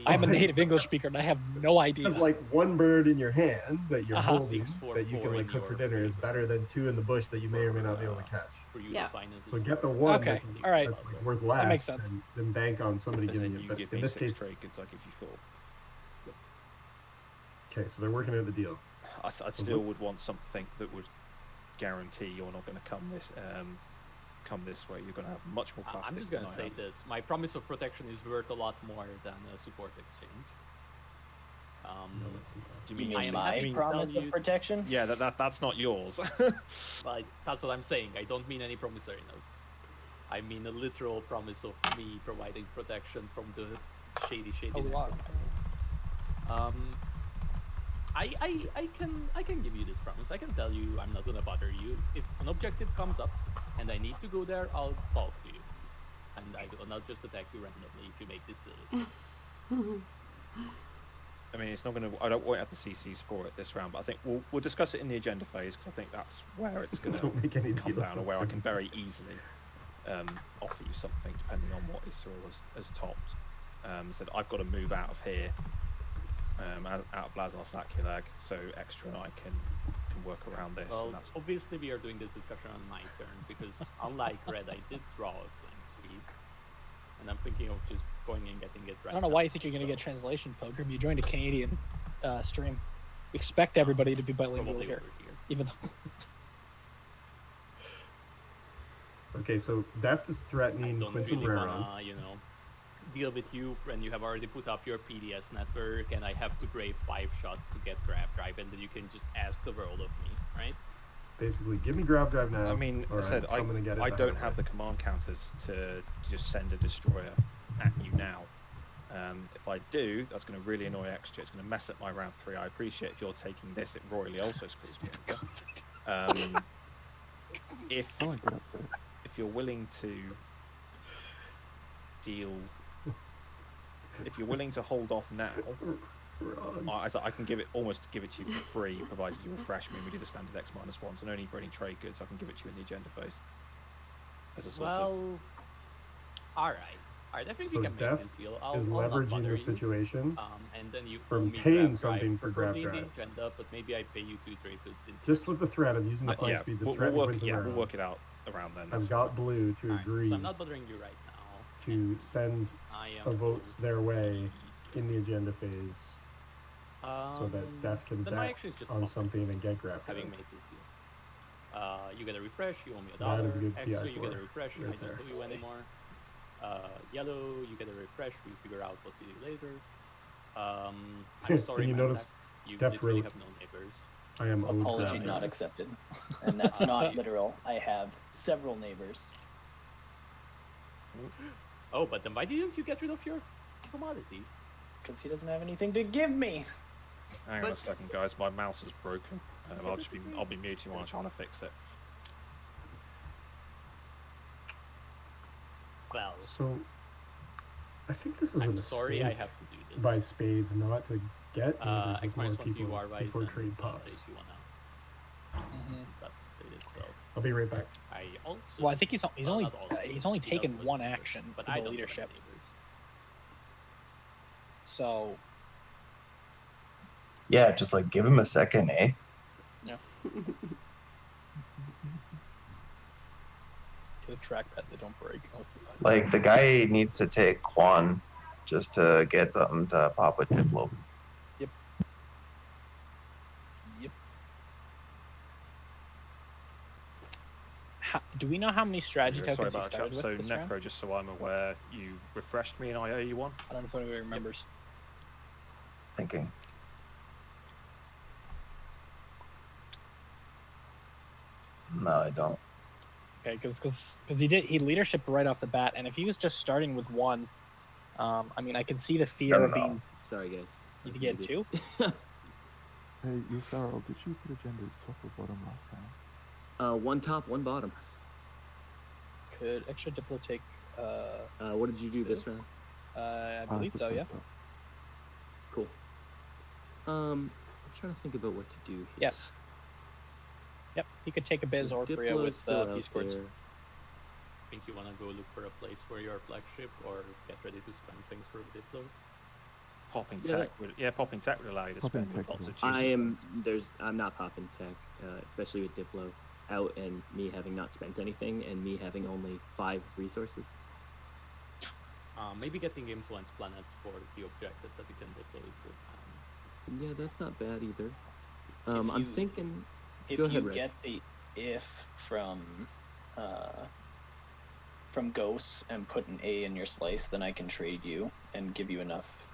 I'm a native English speaker and I have no idea. Because like one bird in your hand that you're Uh-huh. holding 6, 4, that you can 4 like in cook for your dinner is favor. better than 2 in the bush that you may or may not be able to catch. For you Yeah. to find a So get the one Okay, that's, all right. that's like worth less That makes sense. and then bank on somebody And giving then you. you But give in me this 6 case, trade goods, I give you 4. okay, so they're working out the deal. I still would want something that would guarantee you're not going to come this way. You're going to have much more plastic. I'm just gonna than I say have. this: my promise of protection is worth a lot more than a support exchange. Do You you mean mean my promise tell of you- protection? Yeah, that's not yours. Like, that's what I'm saying. I don't mean any promissory notes. I mean a literal promise of me providing protection from the shady Oh, net wow. providers. I can give you this promise. I can tell you I'm not gonna bother you. If an objective comes up and I need to go there, I'll talk to you, and I will not just attack you randomly if you make this deal. I mean, it's not going to. I don't won't have the CCs for it this round, but I think we'll discuss it in the agenda phase because I think that's where it's going Don't make any to come deals down, or with where I them. can very easily offer you something depending on what Isra has topped. Said I've got to move out of here, out of Lazar Sakulag, so Extra and I can work around this. Well, and that's obviously we are doing this discussion on my turn because unlike Red, I did draw a flame speed, and I'm thinking of just going and getting it right. I don't know now, why you think you're going to so get translation, Pilgrim. You joined a Canadian stream. Expect everybody to be bilingual probably here, over here. even though Okay, so Deft is I threatening don't Quinton really Raron. wanna, deal with you when you have already put up your PDS network, and I have to brave 5 shots to get grab drive, and then you can just ask the world of me, right? Basically, give me grab drive now. I mean, or I said I'm gonna get it I back don't up have the there. command counters to just send a destroyer at you now. If I do, that's going to really annoy Extra. It's going to mess up my round 3. I appreciate if you're taking this. It royally also screws me over. If I won't get upset. if you're willing to deal, if you're willing to hold off now, Wrong. I can almost give it to you for free, provided you refresh me and we do the standard X-1, so no need for any trade goods. I can give it to you in the agenda phase. As a sort of, Well, all right. Alright, I think So we can make Def this deal. is I'll not leveraging bother the you. situation And then you from owe me paying grab something drive, for grab preferably in the drive. agenda, but maybe I pay you 2 trade goods in just with the threat of using the flight Yeah, speed to we'll threaten work. Quinton Yeah, around. we'll work it out around then. That's I've got fine. blue to Alright, agree so I'm not bothering you right now. to send I a am votes owed their way 3 in the agenda phase so that Def can then my bet action is just on fuck something and get grab having drive. made this deal. You get a refresh, you owe me a That dollar. is a good Extra, you TI4 get a refresh, right I don't there. owe you anymore. Yellow, you get a refresh, we figure out what we do later. I'm sorry, And you man, notice you Def literally wrote, have no neighbors. I am owed Apology grab not drive. accepted. And that's not literal. I have several neighbors. Oh, but then why didn't you get rid of your commodities? Because he doesn't have anything to give me. Hang on a second, guys. My mouse is broken. I'll be muting while I'm trying to fix it. Well, So I think this is a I'm mistake sorry I have to do this. by Spades not to get neighbors X with more minus 1 to people you are wise before and trade pops. if you wanna. That's it itself. I'll be right back. I also. Well, I think he's only not also. he's only He taken doesn't one have action neighbors, but for I the don't have leadership. neighbors. So Yeah, just like give him a second, eh? yeah. To the trackpad, they don't break. Like the guy needs to take Quan just to get something to pop with Diplo. Yep. Yep. Do we know how many strategy Yeah, sorry tokens he about that, started chap. with So this Necro, round? just so I'm aware, you refreshed me and I owe you one. I don't know if anybody remembers. Thinking. No, I don't. Okay, because he leadershiped right off the bat, and if he was just starting with one, I mean, I can see the fear of being. Sorry, guys. You get two. Hey, Yusaro, did you put agendas top or bottom last time? One top, one bottom. Could extra Diplo take? What did you do this round? I believe put so. both Yeah. top. Cool. I'm trying to think about what to do here. Yes. Yep. He could take a Biz or Freya Diplo's with still out Peace Cords. there. Think you wanna go look for a place for your flagship, or get ready to spend things for Diplo? Popping Yeah. tech would allow you to Popping spend tech lots of would juice. I'm not popping tech, especially with Diplo out and me having not spent anything and me having only 5 resources. Maybe getting influence planets for the objective that you can Diplo is good. Yeah, that's not bad either. If I'm you- thinking. If Go ahead, you Ray. get the if from Ghosts and put an A in your slice, then I can trade you and give you enough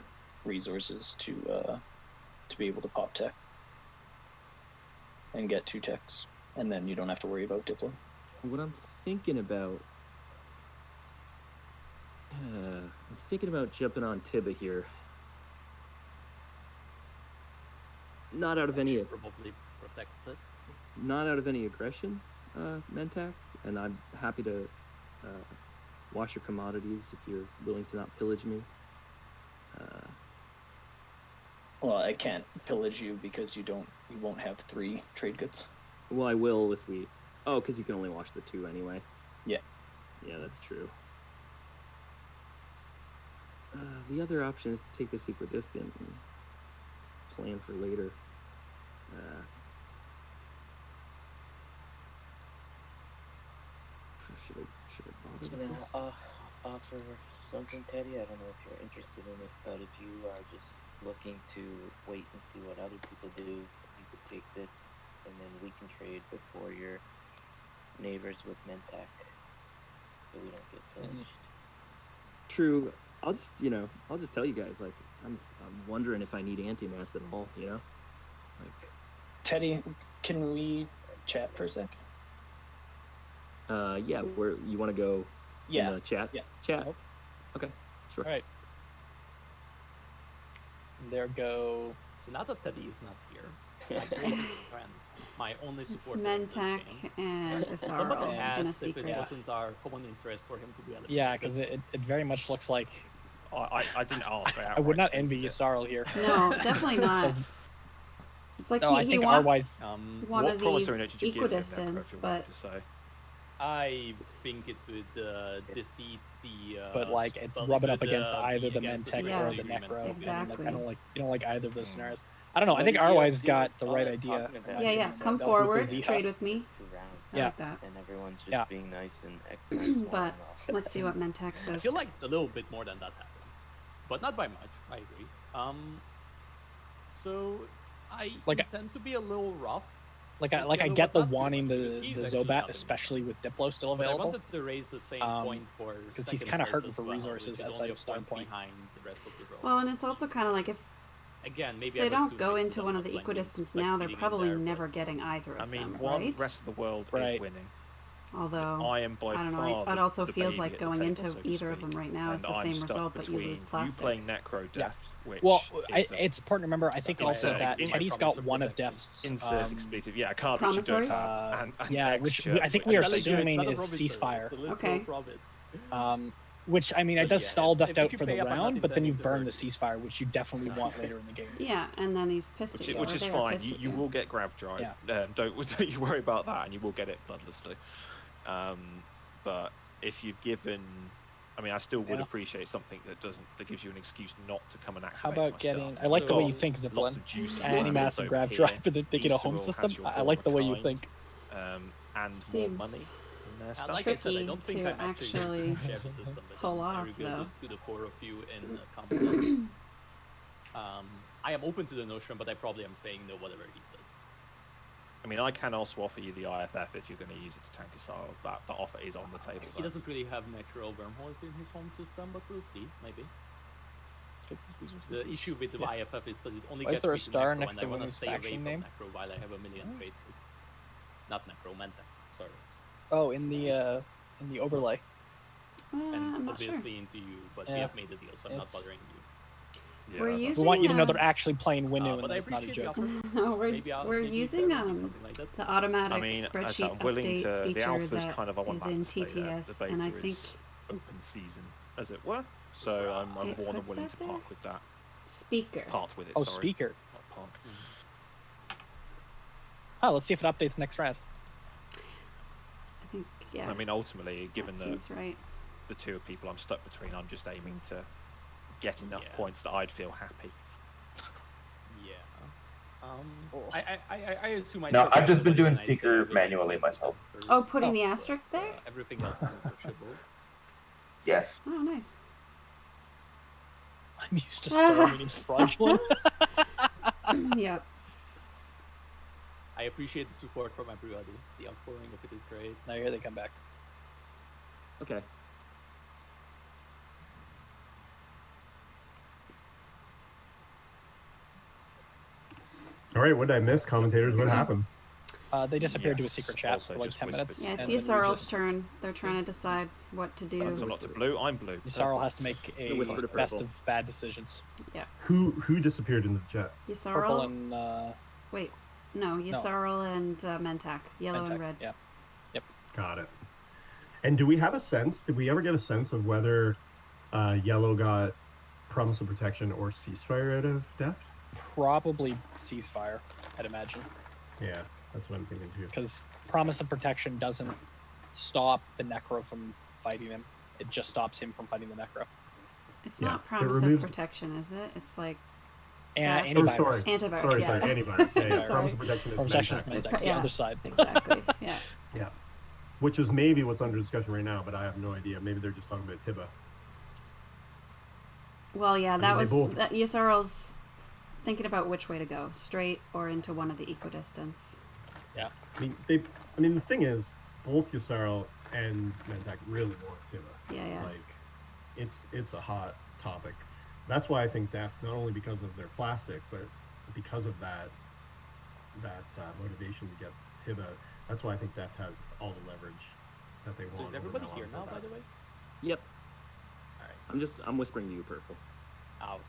resources to be able to pop tech and get 2 techs, and then you don't have to worry about Diplo. What I'm thinking about. I'm thinking about jumping on Tiba here. Not out of any. Probably protects it. Not out of any aggression, Mentak, and I'm happy to wash your commodities if you're willing to not pillage me. Well, I can't pillage you because you won't have 3 trade goods. Well, I will if we. Oh, because you can only wash the 2 anyway. Yeah. Yeah, that's true. The other option is to take this equidistant and plan for later. Should I bother Can with this? I offer something, Teddy? I don't know if you're interested in it, but if you are just looking to wait and see what other people do, you could take this, and then we can trade before your neighbors with Mentak, so we don't get pillaged. True. I'll just tell you guys, like, I'm wondering if I need anti-mass at all, you know? Like, Teddy, can we chat for a sec? yeah, where you want to go Yeah. in the chat? Yeah. Chat? Okay, sure. All right. There go. So now that Teddy is not here, my greatest friend, my only It's supporter in this Mentak game, and someone Isaro in a asked if secret. it wasn't our common interest for him to be eliminated. Yeah, because it very much looks like. I didn't ask. I would not envy Yusarl here. No, definitely not. It's like No, I he think wants Arwise, one what of promissory these note did you give him, Necro, equidistance, if you wanted but to say? I think it would defeat the. But like it's well, rub it would, up against either the against Mentec Yeah, or the agreement. Necro. exactly. Like, I don't like either of those scenarios. I don't know. I Well, think you're Arwise got the right talking idea. about Yeah, it, yeah. so Come that forward, was trade with me. 2 rounds. I Yeah. like that. And everyone's just Yeah. being nice and X minus 1. But let's see what Mentex I says. feel like a little bit more than that happened, but not by much. I agree. So I tend to be a little rough. I get the wanting the Zobat, especially with Diplo still But I available. wanted to raise the same point for because he's second kind of place hurting as for well, resources which is outside only of Stone Point. behind the rest of the row. Well, and it's also kind of like if Maybe they I was don't too go nice to into them one not of the letting me, equidistance like, now, they're feeding in probably there, never but- getting either of I mean, them, one right? rest of the world Right. is winning. Although, I am by I don't know, far it also the feels baby like at the going table, into so to either of them speak. right now is And the I'm same stuck result, but you between lose plastic. You playing Necro Deft, which Well, is it's important to remember. I think also Insert- that in- Teddy's got one of Deft's. insert expletive. Yeah, a card which you Promissories? don't have. And yeah, X which shirt, I think which we are is basically- assuming It's not a is promise, ceasefire. It's a literal Okay. promise. Which I mean, it But does yeah, stall Deft if out you for the pay up, I'm not round, but then you intending to burn hurt the ceasefire, which you definitely want later in the game. Yeah, and then he's pissed at you. which or is they are fine. pissed at You will get Grav Drive. Don't you worry about that, and you will get it bloodlessly. But if you've given, I mean, I still would appreciate something that gives you an excuse not to come and How activate about my getting? stuff. I like the way Got you think, lots Ziplin. of juicy Animass cards and over Grab here. Drive, and they get a home Easterall system. has your I form like of the way you kind, think. and Seems more money in their stuff. Like I said, I tricky don't think to I'm actually actually share the system, but pull I off, reveal though. this to the 4 of you in confidence. I am open to the notion, but I probably am saying no whatever he says. I mean, I can also offer you the IFF if you're going to use it to tank Asile. That offer is on the table. He doesn't really have natural wormholes in his home system, but we'll see, maybe. The issue with the IFF is that it only Why is gets there a me to star Necro, next and to I want to Winnie's stay away faction from name? Necro while I have a million traits. It's not Necro, Mentec. Sorry. Oh, in the overlay. And I'm not sure. obviously into you, but we Yeah. have made a deal, so I'm not It's- bothering you. We're that's- using, We want you to know they're actually playing But Winnu, and I it's not a appreciate joke. the offer. No, Maybe we're honestly, using something like that. the automatic I mean, spreadsheet I'm willing update to. The feature alpha's that kind of I want is that in to stay there. TTS, The and I beta think is open season, as it were. So I'm It more than puts willing that to there? park with that. speaker. Part with it. Oh, sorry. speaker. Not park. Oh, let's see if it updates next round. I think yeah. I mean, ultimately, given that the seems right. the two people I'm stuck between, I'm just aiming to get enough points that I'd feel happy. Yeah. I assume I No, should I've just been have doing a nice, speaker video manually first, myself. Oh, putting but, the asterisk there? everything else is negotiable. Yes. Oh, nice. I'm used to star meaning fraudulent. Yep. I appreciate the support from everybody. The outpouring of it is great. Now here they come back. Okay. All right, what did I miss, commentators? What happened? They disappeared to a Yes, secret chat also for like just 10 minutes. whispered. Yeah, it's and then we Yusarl's just- turn. They're trying to decide what to do. I'm not to blue. I'm blue. Yusarl has to make a The whisper to best purple. of bad decisions. Who disappeared into the chat? Purple Yusarl? and Wait, no, Yusarl and Mentak. Yellow Mentec, and red. Yeah. Got it. And do we have a sense? Did we ever get a sense of whether Yellow got Promise of Protection or Ceasefire out of Deft? Probably ceasefire, I'd imagine. Yeah, that's what I'm thinking too. Because Promise of Protection doesn't stop the Necro from fighting him. It just stops him from fighting the Necro. It's Yeah, not it promise removes- of protection, is it? It's like And That's- Oh, antivirus. sorry. antivirus. Sorry, yeah. antivirus. Yeah, Sorry. yeah. Promise of Protection is Protection is Mentec. Mentec, the Yeah. other side. Exactly. Yeah. Yeah. Which is maybe what's under discussion right now, but I have no idea. Maybe they're just talking about Tiba. Well, yeah, mean, that they was both- that. Yusarl's thinking about which way to go, straight or into one of the equidistance. I mean, the thing is, both Yusarl and Mentec really want Tiba. Yeah, yeah. Like, it's a hot topic. That's why I think Deft, not only because of their plastic, but because of that motivation to get Tiba. That's why I think Deft has all the leverage that they want. So is over everybody Mellon here now, Zobat. by the way? Yep. All right. I'm whispering to you, Purple. Ah, okay.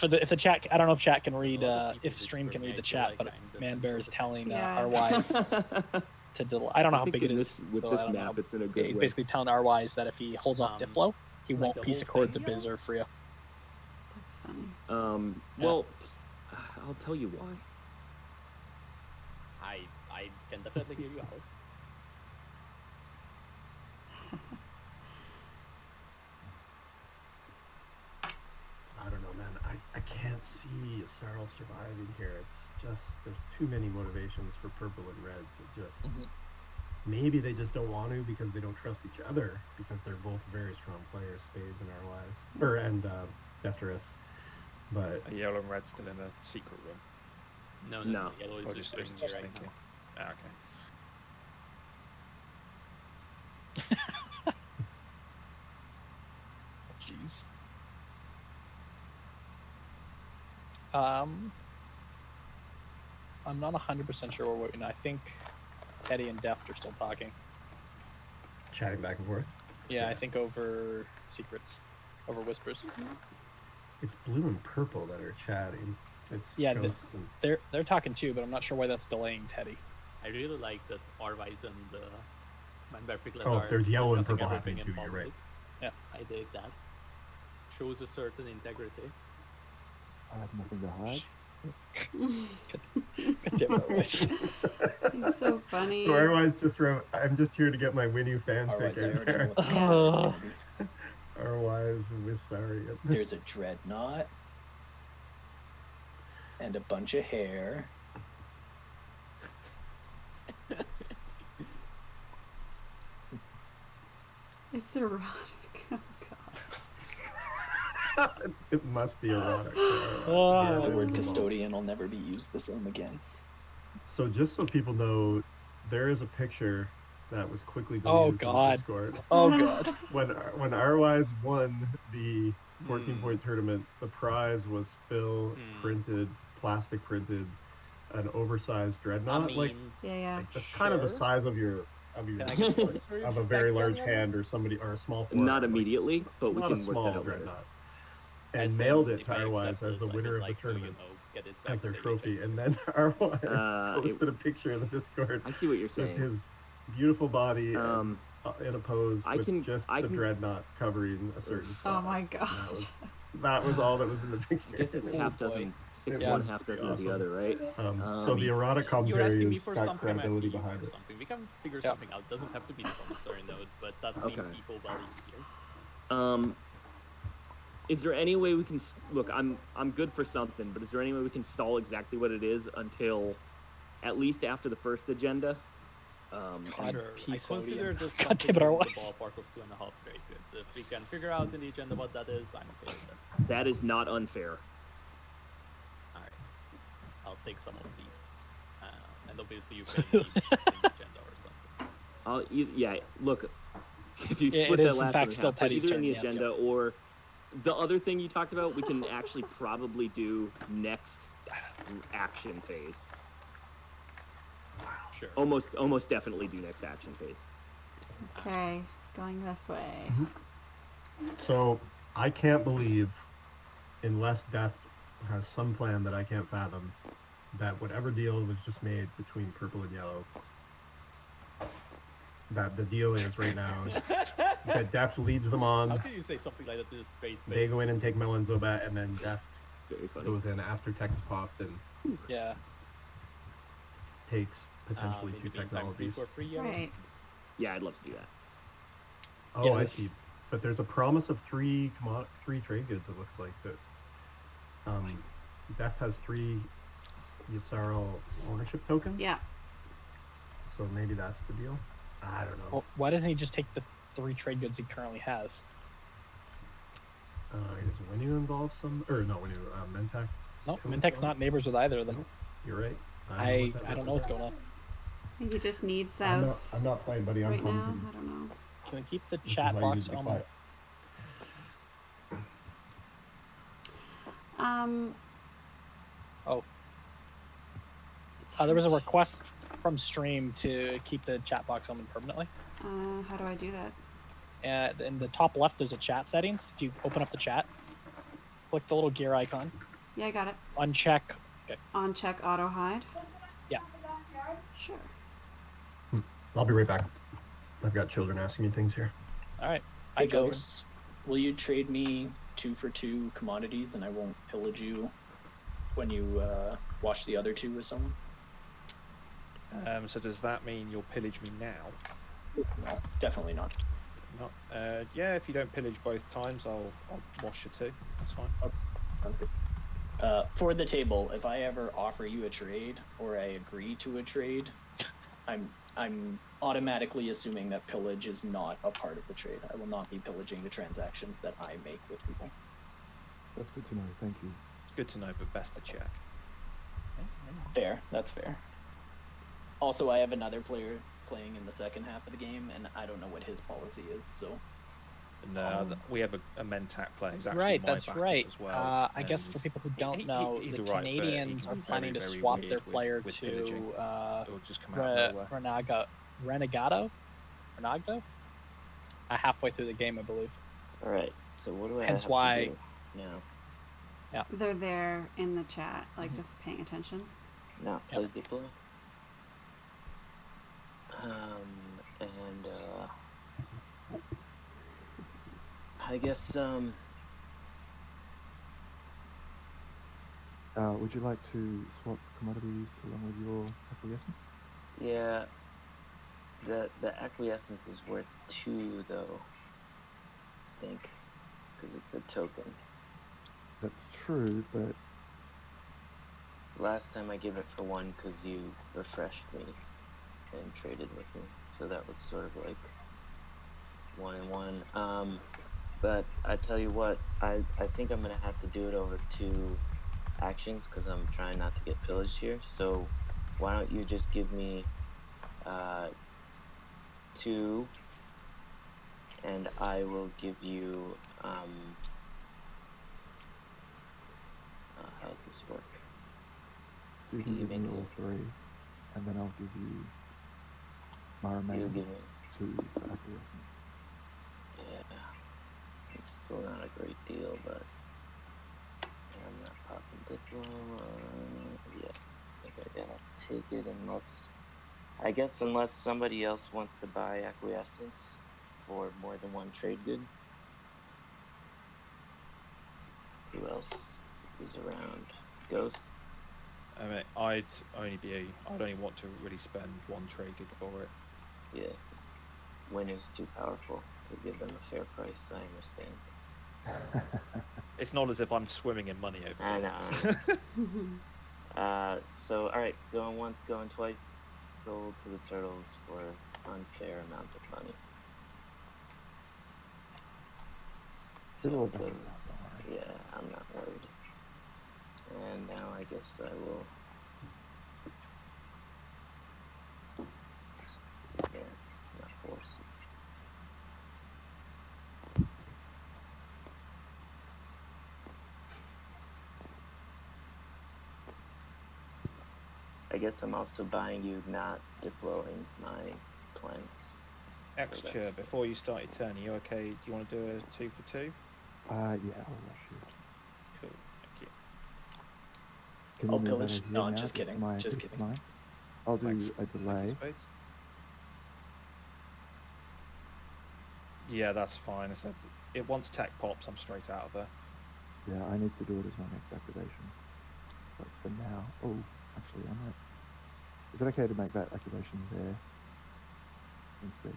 If the chat, I don't know if chat can read, A lot of if people stream can whisper read the me, I feel chat, like but I'm just Manbear is telling Yeah. our wives to I don't know how I think big it in is. this, with so this I don't know map, how- it's in a Yeah, good he's way. basically telling our wives that if he holds off Diplo, he like won't the piece whole of chords thing, of Biz or Frio. That's funny. Well, I'll tell you why. I can definitely give you out. I don't know, man. I can't see Yssaril surviving here. It's just there's too many motivations for purple and red to just. Maybe they just don't want to because they don't trust each other because they're both very strong players, Spades and Arwise, and Defterus. But Are yellow and red still in a secret room? No. Yellow is just just thinking. now. Ah, okay. Jeez. I'm not 100% sure where we're waiting. I think Eddie and Deft are still talking. chatting back and forth. Yeah, I think over secrets, over whispers. It's blue and purple that are chatting. It's Yeah, Ghost and they're talking too, but I'm not sure why that's delaying Teddy. I really like that Arwise and Manbear Piglet Oh, are there's yellow and discussing purple everything happening in too, you're public. right. Yeah. I dig that. Shows a certain integrity. I have nothing to hide. He's so funny. So Arwise just wrote, I'm just here to get my Winnie fanfic Arwise, I out already know there. what the fanfic's gonna be. Arwise with Sarian. There's a dreadnought and a bunch of hair. It's erotic. Oh god. It must be erotic. The word custodian will never be used the same again. So just so people know, there is a picture that was quickly Oh, deleted from God. Discord. Oh god. When Arwise won the 14-point tournament, the prize was Phil printed, plastic printed, an oversized dreadnought, yeah. just kind of the size of your Can I get the of a very large hand or somebody or a small forearm. Not immediately, but we not can a work small that out later. dreadnought. And As in, mailed it if to I Arwise accept as the this, I winner would of like the tournament to, get it as their backstage, trophy. And then Arwise posted it- a picture in the Discord I see what you're with saying. his beautiful body and, in a pose I with can- just I the can- dreadnought covering a certain Oh spot. my And god. that was all that was in the picture. I guess it's half dozen, six It one, was half dozen awesome. of the other, right? So the erotic You're commentary asking me has for got something, I'm asking credibility you behind for it. something. We can figure something out. It doesn't have to be the promissory note, but that seems Okay. equal value here. Is there any way we can look? I'm good for something, but is there any way we can stall exactly what it is until at least after the first agenda? God, Sure. I peace consider out, this God something damn it, in the Arwise. ballpark of 2.5 trade goods. If we can figure out in the agenda what that is, I'm okay with that. That is not unfair. Alright. I'll take some of these. And obviously you pay me in the agenda or something. Yeah, look, if you Yeah, split it that is, in last fact, one in still half, but Teddy's either in turn, the yes. agenda or the other thing you talked about, we can actually probably do next action phase. Sure. Almost definitely do next action phase. Okay, it's going this way. So I can't believe, unless Deft has some plan that I can't fathom, that whatever deal was just made between purple and yellow, that the deal is right now is that Deft leads them How on. can you say something like that to a straight face? They go in and take Mel and Zobat, and then Deft Very funny. goes in after tech is popped and Yeah. takes potentially in two the meantime, technologies. for free, Right. Yeah, I'd love to do that. Oh, Yeah, I this- see. But there's a promise of three trade goods. It looks like that. Deft has 3 Yssaril ownership tokens. Yeah. So maybe that's the deal. I don't know. Well, why doesn't he just take the 3 trade goods he currently has? Is Winnie involved some? Or no, Winnie, Mentek? No, Mintek's not neighbors with either of them. You're right. I don't know what's going on. Maybe just needs I'm those not, I'm not playing, buddy. I'm right now. commenting. I don't know. Can we keep the This is chat why you need box to be on? quiet. Oh. It's There was a hard. request from stream to keep the chat box on permanently. How do I do that? In the top left, there's a chat settings. If you open up the chat, click the little gear icon, Yeah, I got it. uncheck. Okay. On check auto hide. Yeah. Sure. I'll be right back. I've got children asking me things here. All right. Hey, I go. Ghosts, will you trade me 2 for 2 commodities and I won't pillage you when you wash the other 2 with someone? So does that mean you'll pillage me now? No, definitely not. Not. Yeah, if you don't pillage both times, I'll wash you too. That's fine. Sounds good. For the table, if I ever offer you a trade or I agree to a trade, I'm automatically assuming that pillage is not a part of the trade. I will not be pillaging the transactions that I make with people. That's good to know. Thank you. It's good to know, but best to check. Fair, that's fair. Also, I have another player playing in the second half of the game, and I don't know what his policy is, so... No, we have a Mentac player who's actually Right, my that's backup right. as well. I guess for people who don't know, he's the all right, but he Canadians can are be planning to very swap weird their player with pillaging. to It'll just come out of nowhere. Renegado? Halfway through the game, I believe. Alright, so what do I Hence have why- to do now? Yeah. They're there in the chat, like just paying attention. Now, Yep. play deploy. And I guess Would you like to swap commodities along with your acquiescence? yeah, the acquiescence is worth 2 though. I think, because it's a token. That's true, but Last time I gave it for 1 because you refreshed me and traded with me, so that was sort of like 1 and 1. But I tell you what, I think I'm gonna have to do it over 2 actions because I'm trying not to get pillaged here. So why don't you just give me 2, and I will give you how does this work? so you can You give me make all 3, and then I'll give you my You remaining give me 2 for acquiescence. Yeah, it's still not a great deal, but I'm not popping diploma. Yeah, I think I gotta take it unless somebody else wants to buy acquiescence for more than 1 trade good. Who else is around? Ghost? I mean, I'd only want to really spend 1 trade good for it. Yeah. Win is too powerful to give them a fair price, I understand. It's not as if I'm swimming in money over I here. know. So, alright, going once, going twice. Sold to the turtles for unfair amount of money. It'll all So, balance out, don't worry. yeah, I'm not worried. And now I guess I will advance my forces. I guess I'm also buying you, not deploying my plans. Extra, before you start your turn, are you okay? Do you want to do a 2 for 2? Yeah, I'll rush you. Cool, thank you. Can I'll you move that pillage? over here No, now, just kidding. for my Just peace of kidding. mind? I'll do Thanks. a Thank you, delay. Spades. Yeah, that's fine. I said it once tech pops, I'm straight out of there. Yeah, I need to do it as my next activation. But for now, oh, actually, I might. Is it okay to make that activation there instead?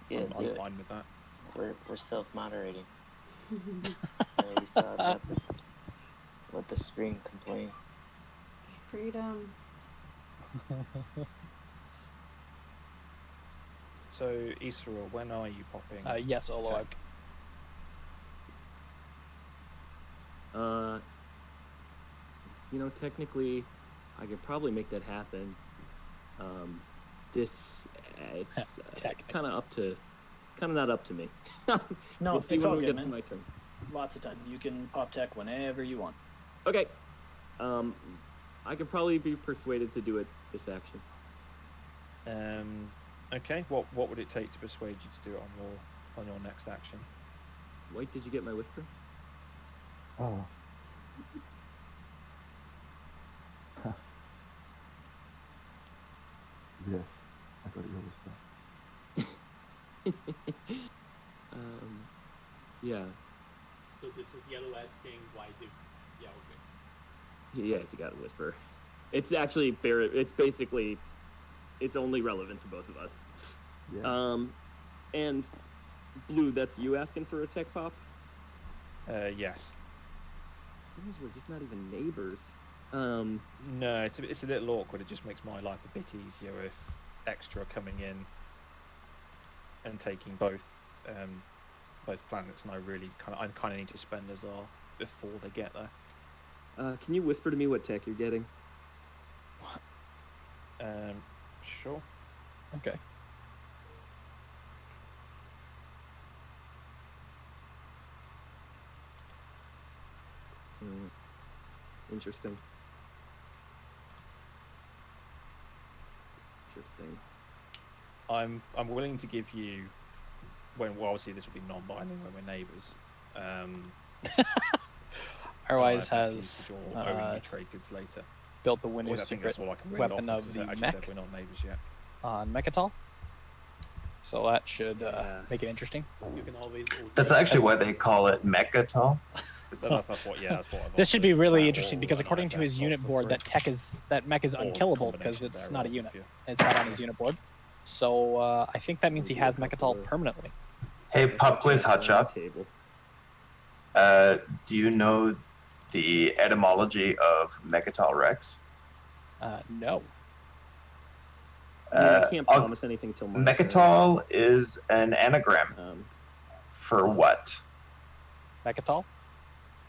Yeah, I'm fine with that. We're self-moderating. We saw it happen. Let the screen complain. Freedom. So, Isra, when are you popping? Yes, Oloag. Technically, I could probably make that happen. It's kind of up to. It's kind of not up to me. No, we'll see it's when all we good, get to man. my turn. Lots of time. You can pop tech whenever you want. Okay. I could probably be persuaded to do it this action. Okay. What would it take to persuade you to do it on your next action? White, did you get my whisper? Oh. Yes, I got your whisper. Yeah. So this was yellow asking why did... Yeah, okay. Yeah, if you got a whisper. It's actually it's basically it's only relevant to both of us. Yeah. And Blue, that's you asking for a tech pop? Yes. Thing is, we're just not even neighbors. No, it's a little awkward. It just makes my life a bit easier if extra are coming in and taking both planets, and I kind of need to spend as are before they get there. Can you whisper to me what tech you're getting? Sure. Okay. Interesting. Interesting. I'm willing to give you obviously this will be non-binding when we're neighbours. Airwise IFF has usage or owing you trade goods later. built the winning I think secret that's all I can read weapon off, of because the as I mech said, we're not neighbours yet. on Mechatol. So that should make it interesting. You can always. That's actually why they call it Mechatol. That's what I've This should be offered. really That interesting or because an according to IFF his unit for board, free. that mech is Or unkillable because combination it's not a thereof, unit. if you- It's not on his unit board. So I think that means he has Mechatol permanently. Hey, pop quiz Chats on hotshot. the table. Do you know the etymology of Mechatol Rex? No. I mean, I can't promise anything till my turn. Mechatol is an anagram for what? Mechatol?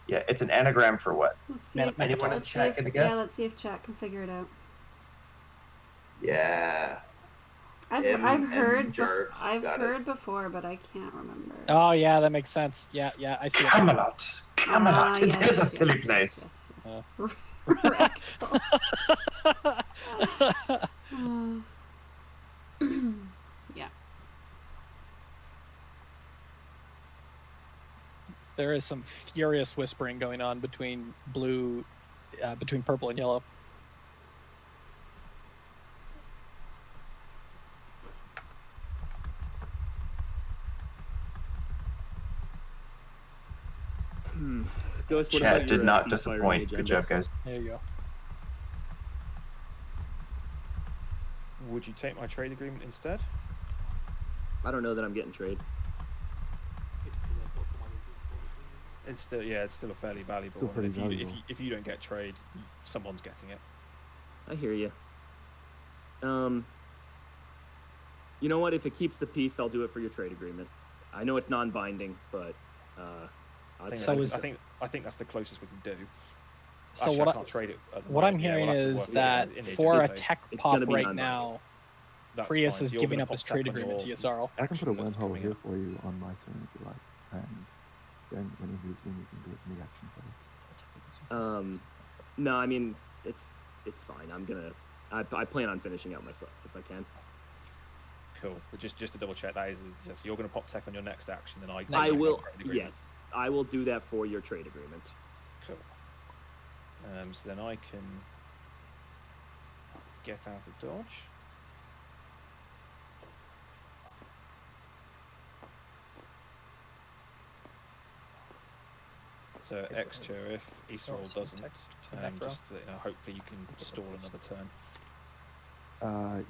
Yeah, it's an anagram for what? Let's see. Anyone in chat get a guess? Yeah, let's see if chat can figure it out. Yeah. I've heard before, but I can't remember. Oh yeah, that makes sense. Yeah, I see it. Camelot. Camelot. It yes, is a yes, silly yes, place. yes. Rectal. Yeah. There is some furious whispering going on between between purple and yellow. Ghost, what Chat about did your, not ceasefire disappoint. agenda? Good job, guys. There you go. Would you take my trade agreement instead? I don't know that I'm getting trade. It's still a fairly valuable Still one. pretty If valuable. you don't get trade, someone's getting it. I hear you. You know what? If it keeps the peace, I'll do it for your trade agreement. I know it's non-binding, but I think that's the closest we can do. So Actually, what I can't trade it. At the What I'm moment. Yeah, hearing we'll have to is work that in the for a agenda phase. tech It's pop gonna be right non-binding. now, That's Prius fine. is So you're giving gonna up pop his tech trade on agreement to your Yasarl. I can put a action that's wormhole coming here up. for you on my turn if you like, and then when he moves in, you can do it in the action phase. No, I mean it's fine. I plan on finishing out my slots if I can. Cool. But just to double check, that is just you're going to pop tech on your next action, then I take will. your trade agreement. Yes, I will do that for your trade agreement. Cool. So then I can get out of dodge. So extra if Easterall doesn't, just hopefully you can stall another turn.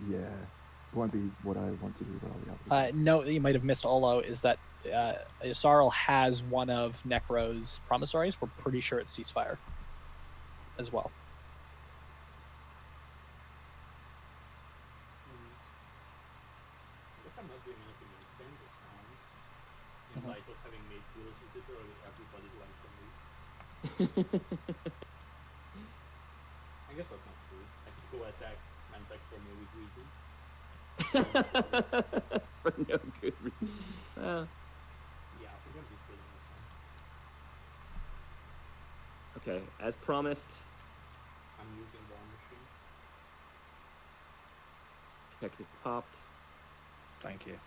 Yeah, it won't be what I want to do, but I'll be able to. No, you might have missed Olo, is that Yasarl has one of Necro's promissories. We're pretty sure it's ceasefire as well. I guess I'm not doing anything insane this time. In light of having made deals with literally everybody who went from me. I guess that's not true. I could go attack Mantek for no good reason. For no good reason. Yeah, I think I'm just building this one. Okay, as promised, I'm using War Machine. tech is popped. Thank you.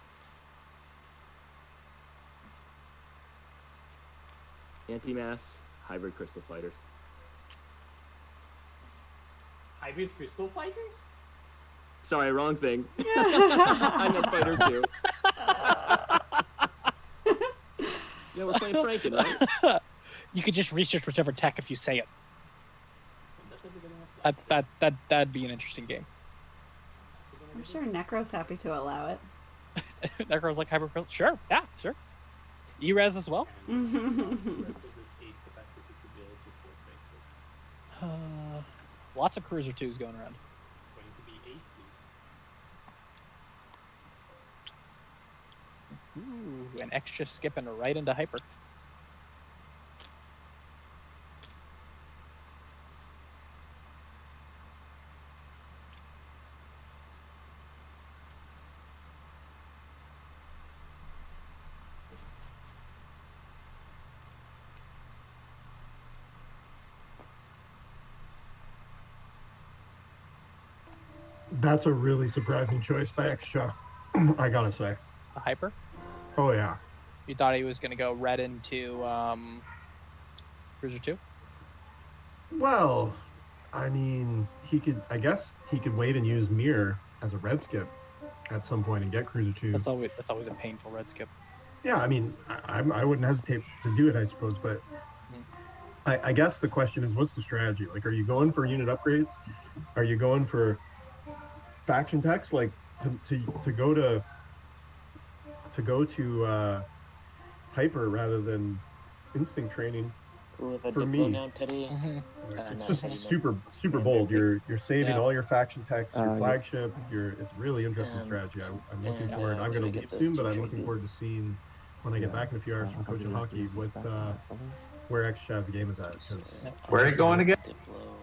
Anti-mass, hybrid crystal fighters. Hybrid Crystal Fighters? Sorry, wrong thing. I'm a fighter too. Yeah, we're playing Franken, right? You could just research whichever tech if you say it. That would be good enough. That'd be an interesting game. So then I'm sure Necro's happy to allow it. Necro's like hyper. Sure, yeah, sure. E-res as well. And the rest of this 8 capacity to be able to force make hits. Lots of Cruiser 2s going around. It's going to be 8 loot. Ooh, an extra skipping right into hyper. That's a really surprising choice by Extra, I gotta say. A hyper. Oh yeah. You thought he was going to go red into Cruiser 2? Well, I mean, I guess he could wait and use Mirror as a red skip at some point and get Cruiser 2. That's always a painful red skip. Yeah, I mean, I wouldn't hesitate to do it, I suppose, but I guess the question is, what's the strategy? Like, are you going for unit upgrades? Are you going for faction techs? Like, to go to hyper rather than instinct training? Cool, if I For dip me. now, Teddy. It's not just Teddy, super bold. You're saving Yeah. all your faction techs, your Yes. flagship. It's really interesting And- strategy. I'm looking and, forward. I'm can I going to get leave those soon, 2 but I'm trade looking forward to goods? seeing when I get back in a few hours from Coach of Hockey what where X Chav's game is at. Because Where are you going again? Diplo.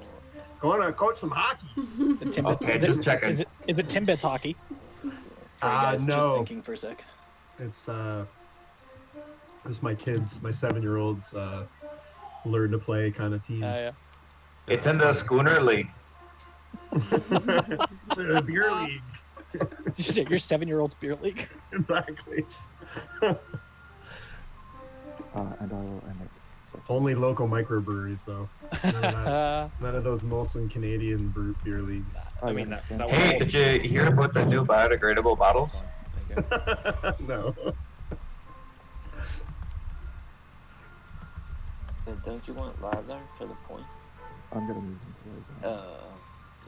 going to coach some hockey. The Timbits. Okay, is just it, checking. Is it Timbits hockey? Sorry, guys, just No. thinking for a sec. It's my kids, my 7-year-olds learn to play kind of team. Yeah. It's in the Schooner League. It's a beer league. Your 7-year-old's beer league. Exactly. And I will annex second. Only local microbreweries though. None of those Molson Canadian beer leagues. Oh, I mean, yeah, that yeah. Hey, did you hear about the new biodegradable bottles? There you go. No. Don't you want Lazar for the point? I'm gonna move into those.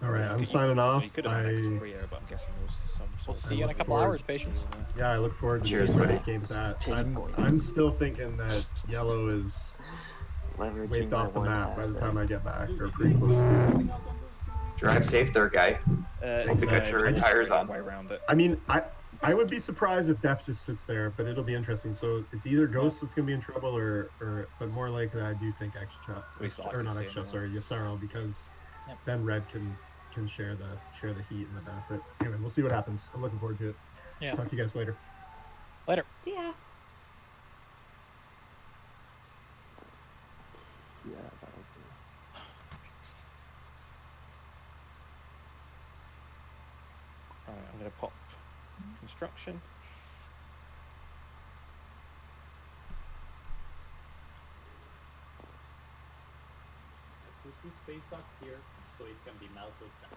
All right, I'm You- signing off. You could have an extra free air, but I'm guessing there was some We'll sort of. see you in a couple forward. hours, patience. Yeah, I look forward to Cheers, seeing where buddy. this game's at. Ten points. I'm still thinking that yellow is Leveraging waved my off the one map by the asset. time I get back, or pretty close to it. Drive safe there, guy. Thanks, to get man. your I just- tires on. Way around it. I mean, I would be surprised if Def just sits there, but it'll be interesting. So it's either Ghost that's gonna be in trouble, or but more likely I do think Extra, least I or can not see Extra, anyway. sorry, Yasaro, because Yep. then Red can share the heat and the benefit. Anyway, we'll see what happens. I'm looking forward to it. Yeah. Talk to you guys later. Later. Yeah. Yeah, that'll do. Alright, I'm going to pop construction. Put this face up here so it can be melted down.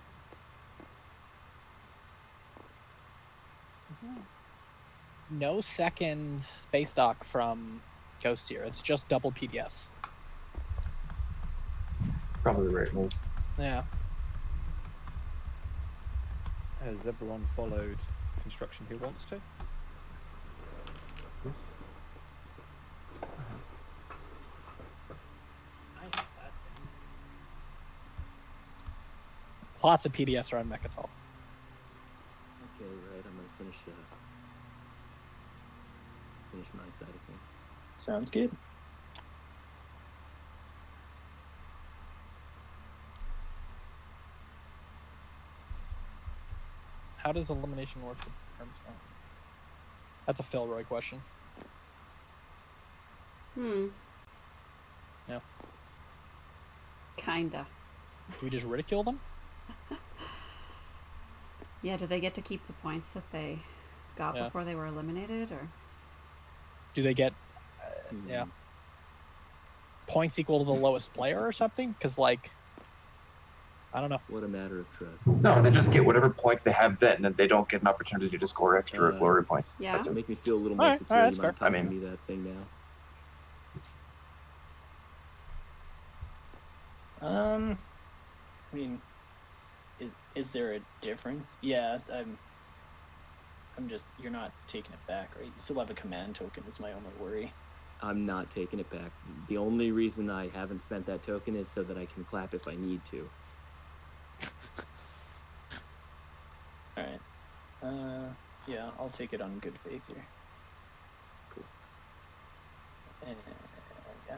No second space dock from Ghost here. It's just double PDS. Probably the right move. Yeah. Has everyone followed construction who wants to? Yes. I have passing. Lots of PDS around Mechatol. Okay, right. I'm gonna finish my side of things. Sounds good. How does elimination work with Armstrong? That's a Philroy question. Yeah. Kinda. Do we just ridicule them? Yeah, do they get to keep the points that they got Yeah. before they were eliminated, or? Do they get yeah points equal to the lowest player or something? Because like, I don't know. What a matter of trust. No, they just get whatever points they have then, and they don't get an opportunity to score extra glory points. Yeah. That's it. Make me feel a little more Alright, secure. alright, You that's mind fair. I tossing mean- me that thing now? I mean, Is there a difference? Yeah, I'm just, you're not taking it back, right? You still have a command token is my only worry. I'm not taking it back. The only reason I haven't spent that token is so that I can clap if I need to. Alright. Yeah, I'll take it on good faith here. Cool. And, yeah.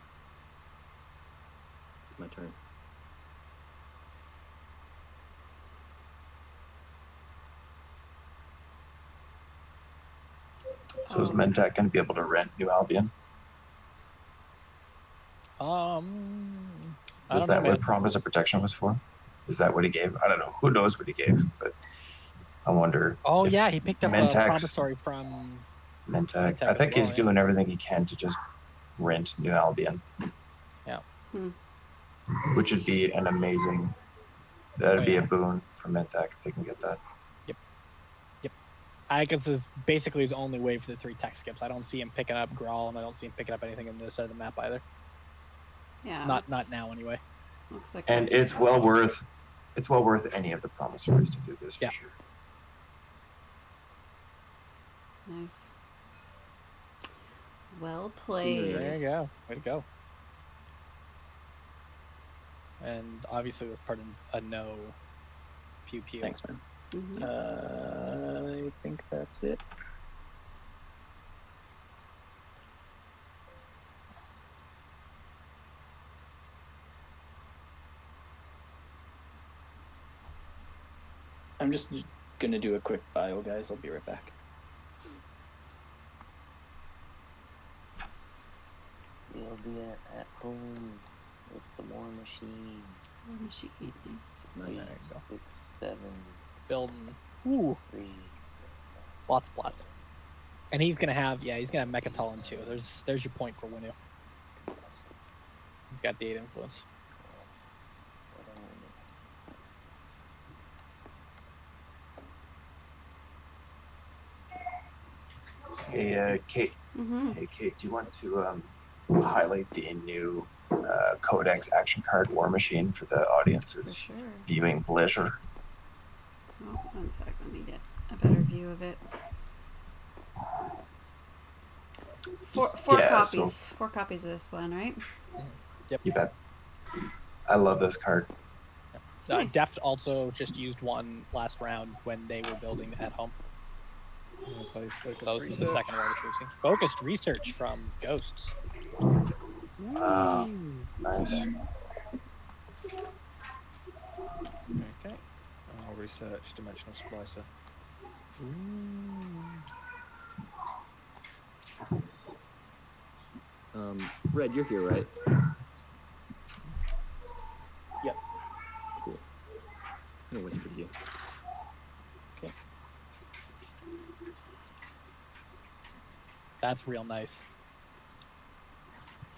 It's my turn. So is Mentak going to be able to rent New Albion? I Was don't that know, what man. Promise of Protection was for? Is that what he gave? I don't know. Who knows what he gave? But I wonder. Oh if yeah, he picked up a Mentak's- promissory from Mentak. Mentak I as think well, he's yeah. doing everything he can to just rent New Albion. Yeah. Which would be an amazing. That'd Oh, be yeah. a boon for Mentak if they can get that. I guess this is basically his only way for the 3 tech skips. I don't see him picking up Brawl, and I don't see him picking up anything on this side of the map either. Yeah. Not now anyway. Looks like And that's it's well worth any of the promissories to do this for Yeah. sure. nice. Well Scenery. played. There you go. Way to go. And obviously that's part of a no pew pew. Thanks, man. Mhm. I think that's it. I'm just gonna do a quick bio, guys. I'll be right back. We'll be at home with the war machine. War machine. Nice. Nice. There you go. 6, 7, Building. Ooh, 3, 4, 5, lots 6, of blast. 7. And he's gonna have Mechatolin too. There's your point for Winu. He's got the 8 influence. What am I doing? Hey, Kate. Mm-hmm. Hey, Kate. Do you want to highlight the new Codex action card War Machine for the audience's For sure. viewing pleasure? Oh, one sec. Let me get a better view of it. Four Yeah, copies. so- 4 copies of this one, right? You bet. I love this card. It's nice. Deft also just used one last round when they were building at home. Play focused So this is the research. second round we've seen. Focused research from Ghosts. Wow. Nice. Okay. I'll research Dimensional Splicer. Red, you're here, right? Yep. Cool. I'm gonna whisper to you. Okay. That's real nice.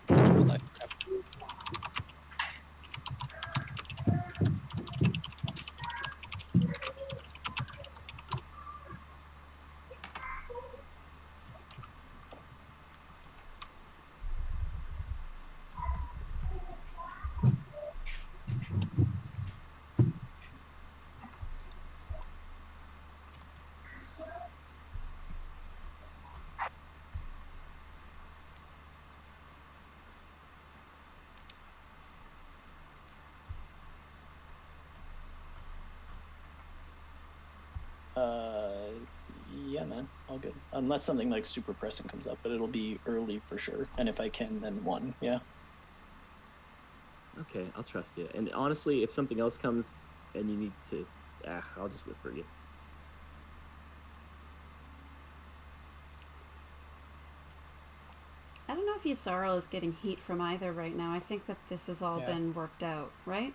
That's real nice. Yep. Yeah, man, all good. Unless something like super pressing comes up, but it'll be early for sure. And if I can, then 1. Yeah. Okay, I'll trust you. And honestly, if something else comes and you need to, I'll just whisper you. I don't know if Yssaril is getting heat from either right now. I think that this has all Yeah. been worked out, right?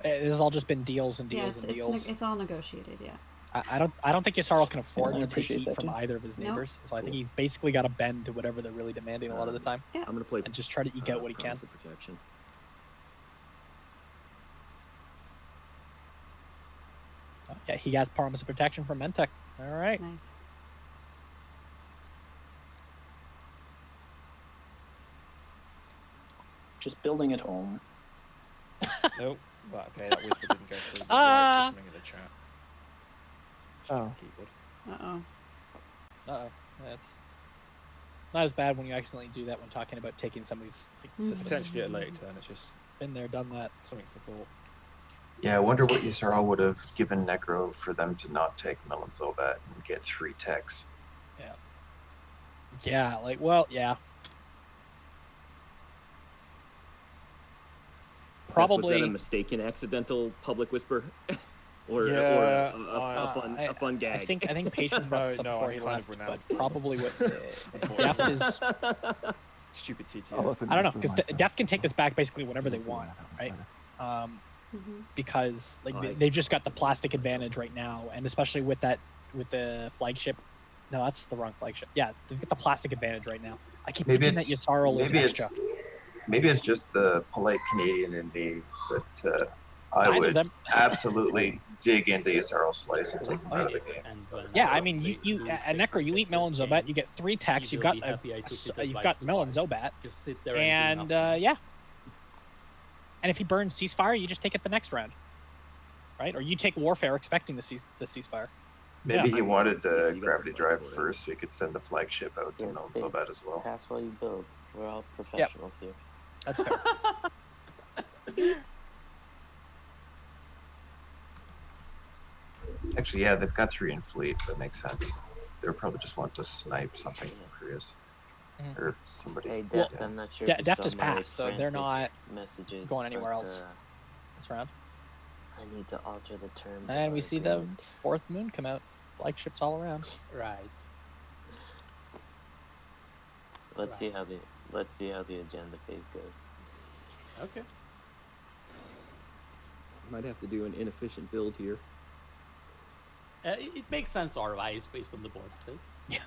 It has all just been deals and Yeah, deals and deals. it's all negotiated. Yeah. I don't think Yssaril can afford I to take appreciate heat that, from dude. either of his Nope. neighbors. So I think he's basically got to bend to whatever they're really demanding a lot of the time, Yeah. I'm gonna play and just try to eke out what he can. Promise of Protection. Yeah, he has promise of protection from Mentek. All right. Nice. Just building at home. Nope. Well, okay, that whisper didn't go through. But Ah! there's something in the chat. Just Oh. keyboard. Uh-oh. Uh-oh. That's not as bad when you accidentally do that when talking about taking somebody's systems. Potentially at a later turn. It's just Been there, done that. something for thought. Yeah, I wonder what Yisrael would have given Necro for them to not take Mill and Zobat and get 3 techs. Yeah, like, well, yeah. Was Probably. that a mistaken accidental public whisper? or Yeah, a fun gag? I think Patience brought this up No, before I'm he kind left, of but renowned for probably with Deft is... Stupid TTS. I'll listen I don't know, to because myself. Deft can take this back basically whenever they I'll see what want, happens right? later. Because like they just got the plastic advantage right now, and especially with the flagship. No, that's the wrong flagship. Yeah, they've got the plastic advantage right now. I keep thinking that Yatharl is extra. Maybe it's just the polite Canadian in me, but I Neither would them. absolutely dig into Yisrael Slice and take him out of the game. Yeah, I mean, you at Necro, you eat Melon Zobat, you get 3 attacks. You've got Melon Zobat, Just sit there and yeah. And if he burns Ceasefire, you just take it the next round, right? Or you take Warfare, expecting the ceasefire. Maybe Yeah. he wanted you got Gravity the Drive slice for it. first, so he could send the flagship out to Yeah, Mill and space. Zobat as well. Pass while you build. We're all professionals here. That's fair. Actually, yeah, they've got 3 in fleet. That makes sense. They'll probably just want to snipe something from Chris or somebody. Hey, Yeah. Deft, I'm not sure. De- if you Deft saw is my passed, so they're frantic not messages, going anywhere but, else this round. I need to alter the terms. of And our we see the agreement. 4th moon come out. Flagships all around. Right. Let's see how the agenda phase goes. Okay. Might have to do an inefficient build here. It makes sense RYs based on the board state.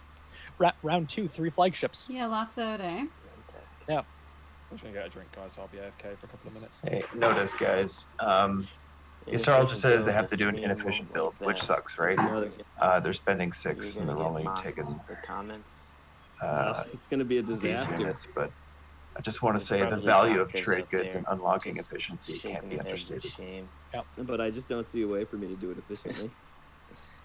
Round 2, 3 flagships. Yeah, lots of it, eh? Yeah. I'm just gonna get a drink, guys. I'll be AFK for a couple of minutes. Hey, notice, guys. Yisrael just says they have to do an inefficient build, which sucks, right? They're spending 6 and they're only taking the comments. It's going to be a these disaster. units, but I just want to There's say the probably value of doctors trade out goods there and unlocking just efficiency shaking can't be their heads in understated. shame. But I just don't see a way for me to do it efficiently.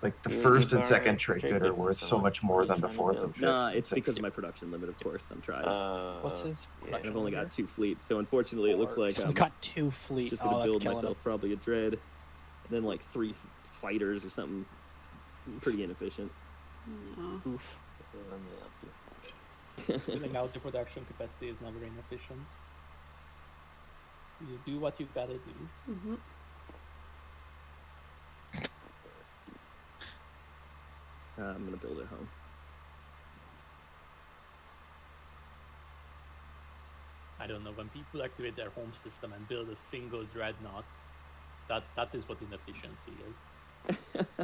Like the You first and borrow second a trade trade good good are from worth so someone. much more What are than you the trying to fourth build? and fifth. Nah, and it's because sixth. of my production limit, of course. I'm trying. What's his Yeah. I've only got 2 fleet, so unfortunately it looks like So I'm we got 2 fleet. just Oh, gonna that's build killing myself probably a dread, and then like 3 fighters or something. Pretty inefficient. No. him. Oof. Let me help you. Filling out the production capacity is never inefficient. You do what you gotta do. Mm-hmm. I'm gonna build at home. I don't know, when people activate their home system and build a single dreadnought, that is what inefficiency is.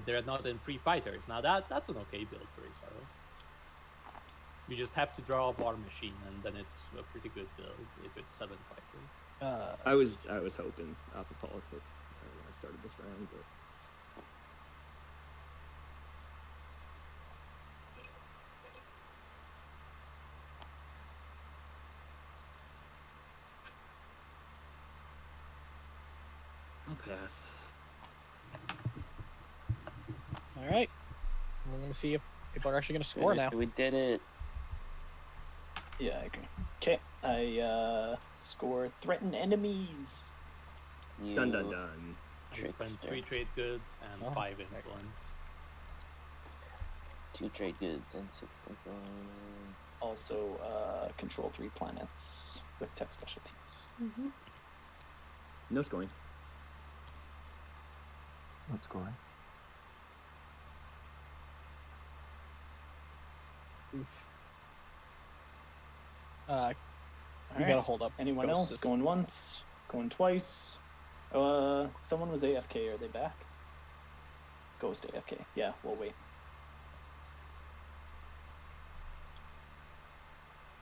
Dreadnought and 3 fighters. Now that's an okay build for Isaro. You just have to draw a war machine, and then it's a pretty good build if it's 7 fighters. I was hoping off of politics when I started this round, but I'll pass. All right. We're going to see if people are actually going to score now. We did it. Yeah, I agree. Okay, I score threatened enemies. You Dun dun dun. I spent trickster. 3 trade goods and Oh, 5 okay. influence. 2 trade goods and 6 influence. Also, control 3 planets with tech specialties. Mm-hmm. No scoring. Not scoring. Oof. You Alright. gotta hold up. Anyone Ghost else? is- Going once, going twice. Someone was AFK. Are they back? Ghost AFK. Yeah, we'll wait.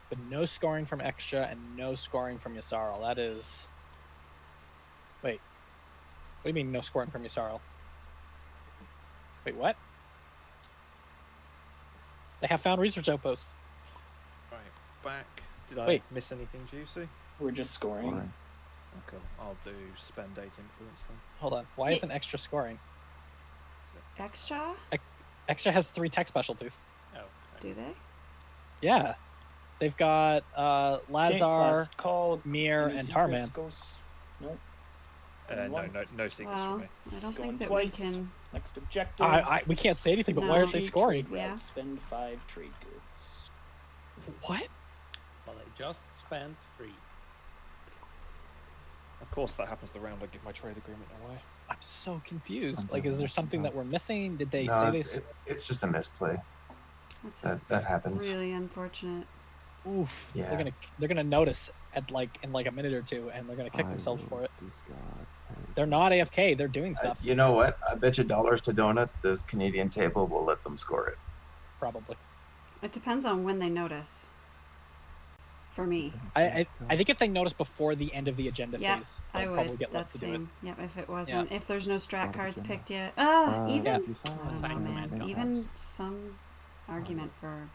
But no scoring from Extra and no scoring from Yasarl. That is... Wait. What do you mean no scoring from Yasarl? Wait, what? They have found research outposts. Right, back. Did I Wait. miss anything juicy? We're just scoring. Scoring. Cool. I'll do spend 8 influence then. Hold on. Why isn't extra scoring? Extra? Extra has 3 tech specialties. Oh. Do they? Yeah. They've got Lazar, Last call. Mir, Any and secrets, Tarman. Ghosts? Nope. No secrets Well, for me. I don't Going think that twice. we can. Next objective. We can't say anything, but why aren't they No. scoring? Trade route. Yeah. Spend 5 trade goods. What? Well, I just spent 3. Of course, that happens the round I give my trade agreement away. I'm so confused. I'm Like, is there definitely something that we're surprised. missing? Did they No, say they? it's just a misplay. That's That happens. really unfortunate. Oof. Yeah. They're gonna notice in like a minute or two, and they're gonna kick I themselves will for it. discard page. They're not AFK. They're doing stuff. You know what? I bet you dollars to donuts this Canadian table will let them score it. Probably. It depends on when they notice. For me. I think if they notice before the end of the agenda Yeah, phase, I they'll would. probably get left That's to do it. same. Yep, if it wasn't, if there's no strat Start cards agenda. picked yet. Yeah. Even, If you sign I don't Sign know, command man. cards. Even some argument for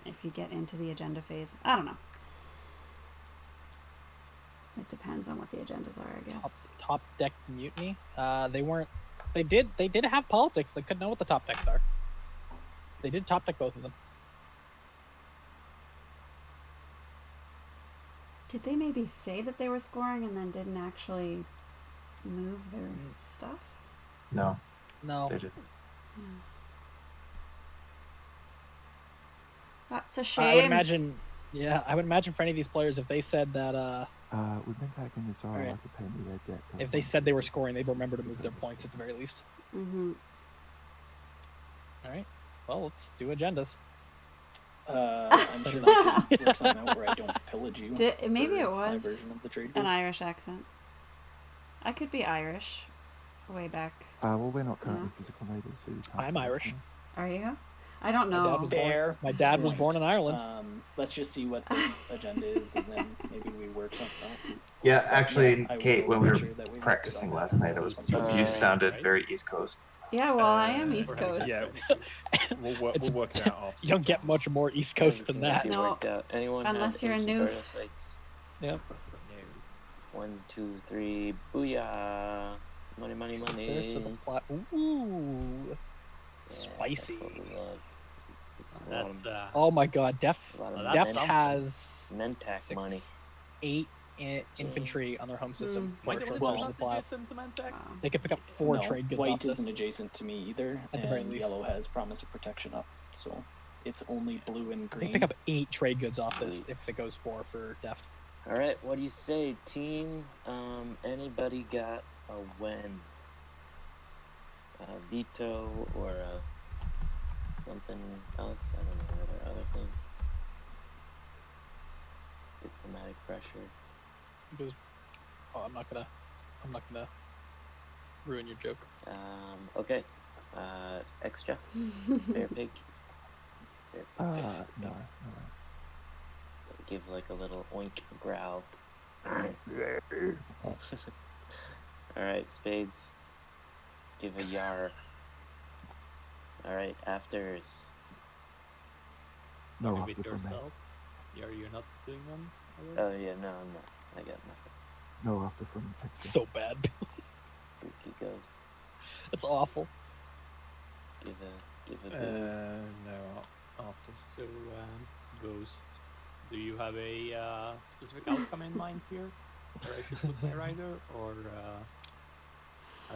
if you get into the agenda phase. I don't know. It depends on what the agendas are, I guess. Top deck mutiny. They weren't. They did have politics. They could know what the top decks are. They did top deck both of them. Did they maybe say that they were scoring and then didn't actually move their stuff? No, No. they didn't. That's a I shame. would imagine. Yeah, I would imagine for any of these players, if they said that, We've been taking this Alright. like to pay me their debt. if they said they were scoring, they'd remember to move their points at the very least. Mm-hmm. All right. Well, let's do agendas. I'm sure that could work something out where I don't pillage you. Maybe for it my was version of the trade an group. Irish accent. I could be Irish. Way back. Well, we're not currently physical neighbours, so you can't I'm do Irish. anything. Are you? I don't My dad know. was Fair My dad was point. born in Ireland. Let's just see what this agenda is, and then maybe we work something out. Yeah, actually, Yeah, I Kate, will when we were make sure that we work it practicing out. last night, you sounded very East Coast. Yeah, well, I am East Right. Coast. Yeah, we'll work it out after. You don't get much more East Coast than Everything that. will be No, worked out. Anyone unless have you're a ancient noof. burial sites? Yep. 1, 2, 3, booyah! Money, money, Source of the money. plot. Ooh. Yeah, Spicy. That's what we love. This is a lot That's of, Oh my God, Def a lot of that's Def something. has Mentac 6, money. 8 infantry on their home system. Wait, for what Source is of the not Plow. adjacent to Mantec? Wow. They could pick up 4 No, trade goods white off this. isn't adjacent to me either, At the very and least. yellow has promise of protection up, so it's only blue and They green. pick up 8 trade goods off this Sweet. if it goes 4 for Deft. All right, what do you say, team? Anybody got a win? A veto or something else? I don't know. Are there other things? Diplomatic pressure. Because, I'm not gonna ruin your joke. Okay. Extra. Bear pig. Bear pig. No. Give like a little oink growl. Alright, spades. Give a yar. Alright, afters. No, Sorry, after with from me. yourself. You're not doing them? Oh yeah, no, I'm not. I got nothing. No, after from extra. So bad. Spooky ghosts. That's awful. Give a bit. No, after. So, Ghost, do you have a specific outcome in mind here? Where I should put my rider, or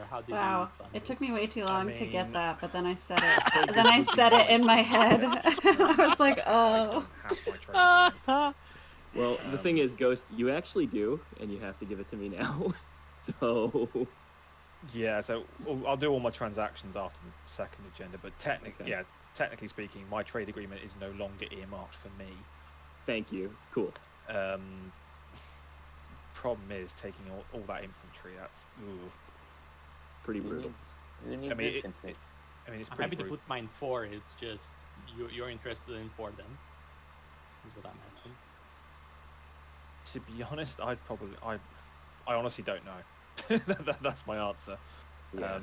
how did Wow, you plan it took this? me way too long to get mean- that, but then I said it. Then I said it in my head. I was like, I oh. don't have my trade agreement. Well, the thing is, Ghost, you actually do, and you have to give it to me now. So, Yeah, so I'll do all my transactions after the second agenda, but technically speaking, my trade agreement is no longer earmarked for me. thank you. Cool. Problem is taking all that infantry. That's Pretty brutal. Who needs I mean, infantry? it's I'm pretty happy to brutal. put mine 4. It's just you're interested in 4 then. Is what I'm asking. To be honest, I honestly don't know. That's my answer. Yeah.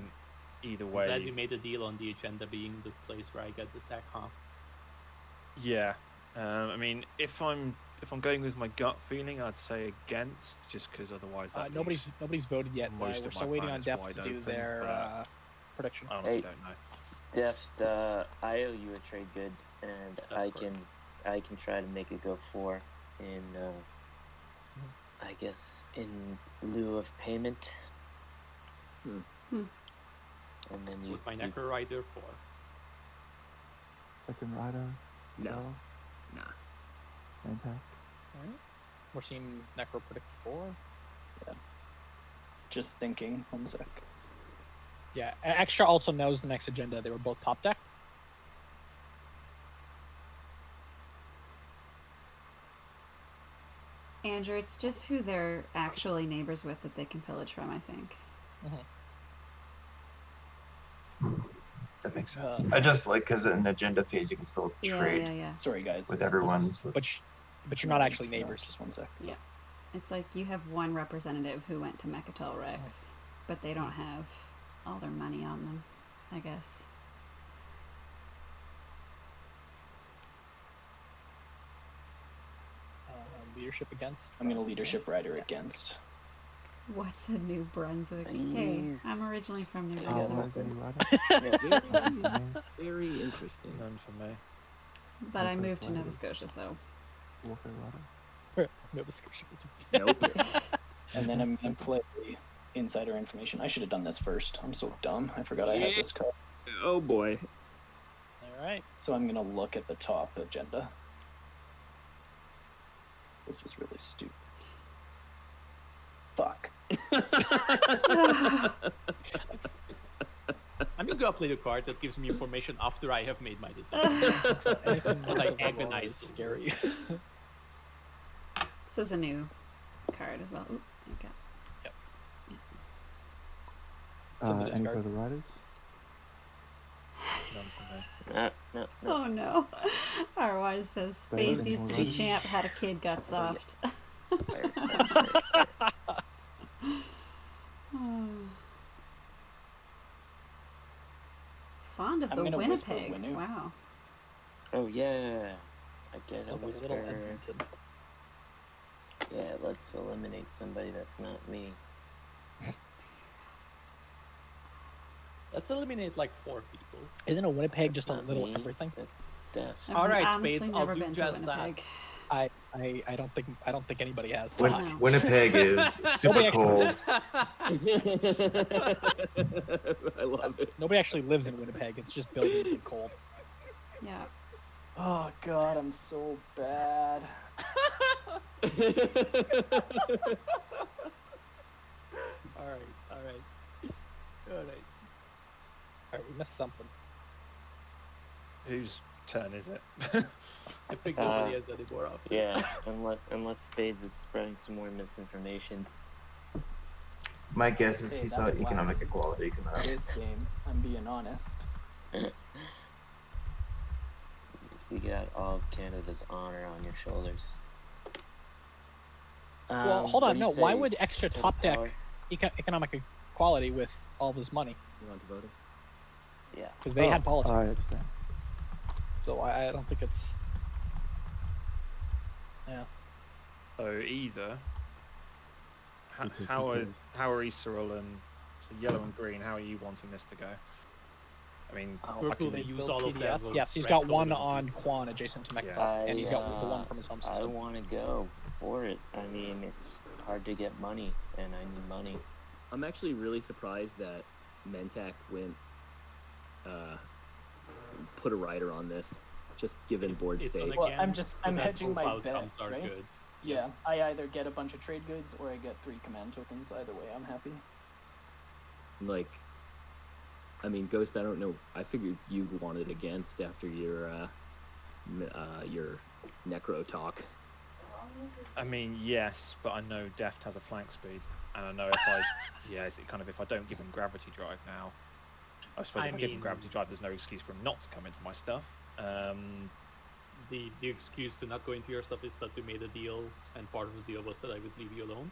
Either I'm way, glad we made a deal on the agenda being the place where I get the tech, huh? yeah. I mean, if I'm if I'm going with my gut feeling, I'd say against, just because otherwise that nobody's voted yet. most We're of my still waiting on planets Def wide to do open, their but prediction. I honestly Hey. don't know. Deft, I owe you a trade good, and That's I can try to make it go 4 in I guess in lieu of payment. Hmm. And then you With my Necro Rider 4. Second rider. No. Cell, Nah. main pack. We're seeing Necro predict 4. Just thinking. 1 sec. Yeah, Extra also knows the next agenda. They were both top deck. Andrew, it's just who they're actually neighbors with that they can pillage from, I think. That makes sense. I just like because in agenda phase you can still trade Yeah. Sorry, guys. with this everyone. is- So But you're not actually neighbors. Just 1 sec. Yeah. It's like you have one representative who went to Mechatol Rex, but they don't have all their money on them, I guess. Leadership against. I'm gonna leadership rider against. What's a New Brunswick? Hey, Please. I'm originally from New Yeah, Brunswick, Otherwise, any rider. Very, very interesting. None for me. but I Local moved to Nova flavors. Scotia, so Warfare rider. Nova Scotia. Nope. And then I'm gonna play insider information. I should have done this first. I'm so dumb. I forgot I had this card. Oh boy. All right. So I'm gonna look at the top agenda. This was really stupid. Fuck. I'm just gonna play the card that gives me information after I have made my decision. Like agonize. Scary. this is a new card as well. Ooh, okay. Something to Any discard. further riders? None for me. No. Oh no. Our wise says Spades Spades used to and be champ, had a kid, got soft. Fond of I'm the gonna whisper Winnipeg. Winnu. Wow. Oh yeah. I get a Like a whisper. little Edmonton. Yeah, let's eliminate somebody that's not me. Let's eliminate like 4 people. Isn't a Winnipeg That's just a not little me. everything? That's Deft. I've All right, honestly Spades, I'll never do been to just that. Winnipeg. I don't think anybody has. Wow. Winnipeg is super Nobody cold. I love it. Nobody actually lives in Winnipeg. It's just buildings and cold. Yeah. Oh god, I'm so bad. All right. All right, we missed something. Whose turn is it? I think nobody has any more options. Yeah, unless Spades is spreading some more misinformation. My guess is Hey, he that saw was last economic game. equality come out. This game, I'm being honest. You got all of Canada's honor on your shoulders. Well, hold what on. do you No, why say, would extra Total top deck Power? economic equality with all of his money? You want to vote? Yeah. Because they had politics. I understand. So I don't think it's. Yeah. So either. Because How who are cares? Easterl and so yellow and green? How are you wanting this to go? I mean, Purple, they use all of their PDS. votes. Yes, he's Red got color one doesn't. on Quan adjacent to Mechatol, I, and he's got the one from his home I system. want to go for it. I mean, it's hard to get money, and I need money. I'm actually really surprised that Mentak went put a rider on this, just given board It's state. on Well, again, so so I'm that hedging both my outcomes bets, are right? good. Yeah, I either get a bunch of trade goods or I get 3 command tokens. Either way, I'm happy. Like, I mean, Ghost, I don't know. I figured you wanted against after your Necro talk. I mean, yes, but I know Deft has a flank speed, and I know if I don't give him gravity drive now, I suppose if I give him mean- gravity drive, there's no excuse for him not to come into my stuff. The excuse to not go into your stuff is that we made a deal, and part of the deal was that I would leave you alone.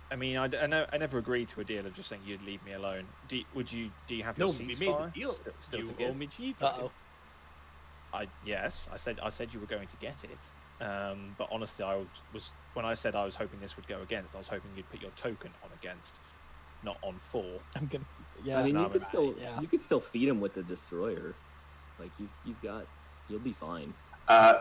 I mean, I never agreed to a deal of just saying you'd leave me alone. Do you have No, your we made a ceasefire deal. still You to owe give? me G. Uh-oh. Yes, I said you were going to get it. But honestly, I was when I said I was hoping this would go against, I was hoping you'd put your token on against, not on 4. I'm gonna. Yeah. I mean, no, you could still yeah. you could still feed him with the destroyer. Like you'll be fine.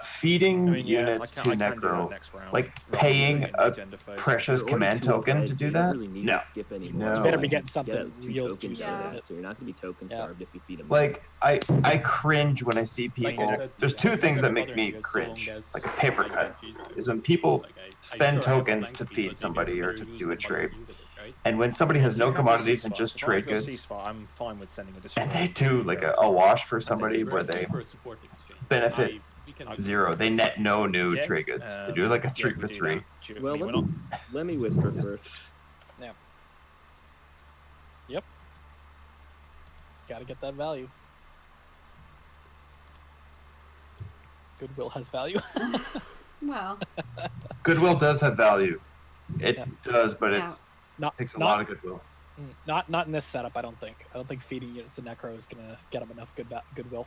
Feeding I mean, yeah, units to I can do that Necro, next round. like rather than doing paying it in the a agenda phase. precious You're already command 2 token ahead, to so do you that? don't really need No. to skip anymore. No. You better be You getting get something out 2 real tokens juicy out out of of it, it. so you're not gonna be token Yeah. starved if you feed him. Like I cringe when I see Like I people. said, There's I'm 2 not things gonna that make bother me you as cringe, long as like a paper I cut, get G2. is when people Like I spend sure I have tokens flank to speed, feed but maybe somebody or better to use do a the button trade. you did it, right? And when somebody has If no you have your commodities and ceasefire, just if I have trade your goods, ceasefire, I'm fine with sending a destroyer. and they and giving do you like gravity a drive, wash for and then somebody you where We're can- they asking for a support exchange. benefit We can I- do 0, they net no new Yeah, trade goods. They do like a 3 if we for do 3. that, Well, I mean, let we're me, not. let me whisper first. Got to get that value. Goodwill has value. Well, Goodwill does have value. It Yeah. does, but Yeah. it Not takes a not lot of goodwill. not in this setup. I don't think. I don't think feeding units to Necro is gonna get them enough goodwill.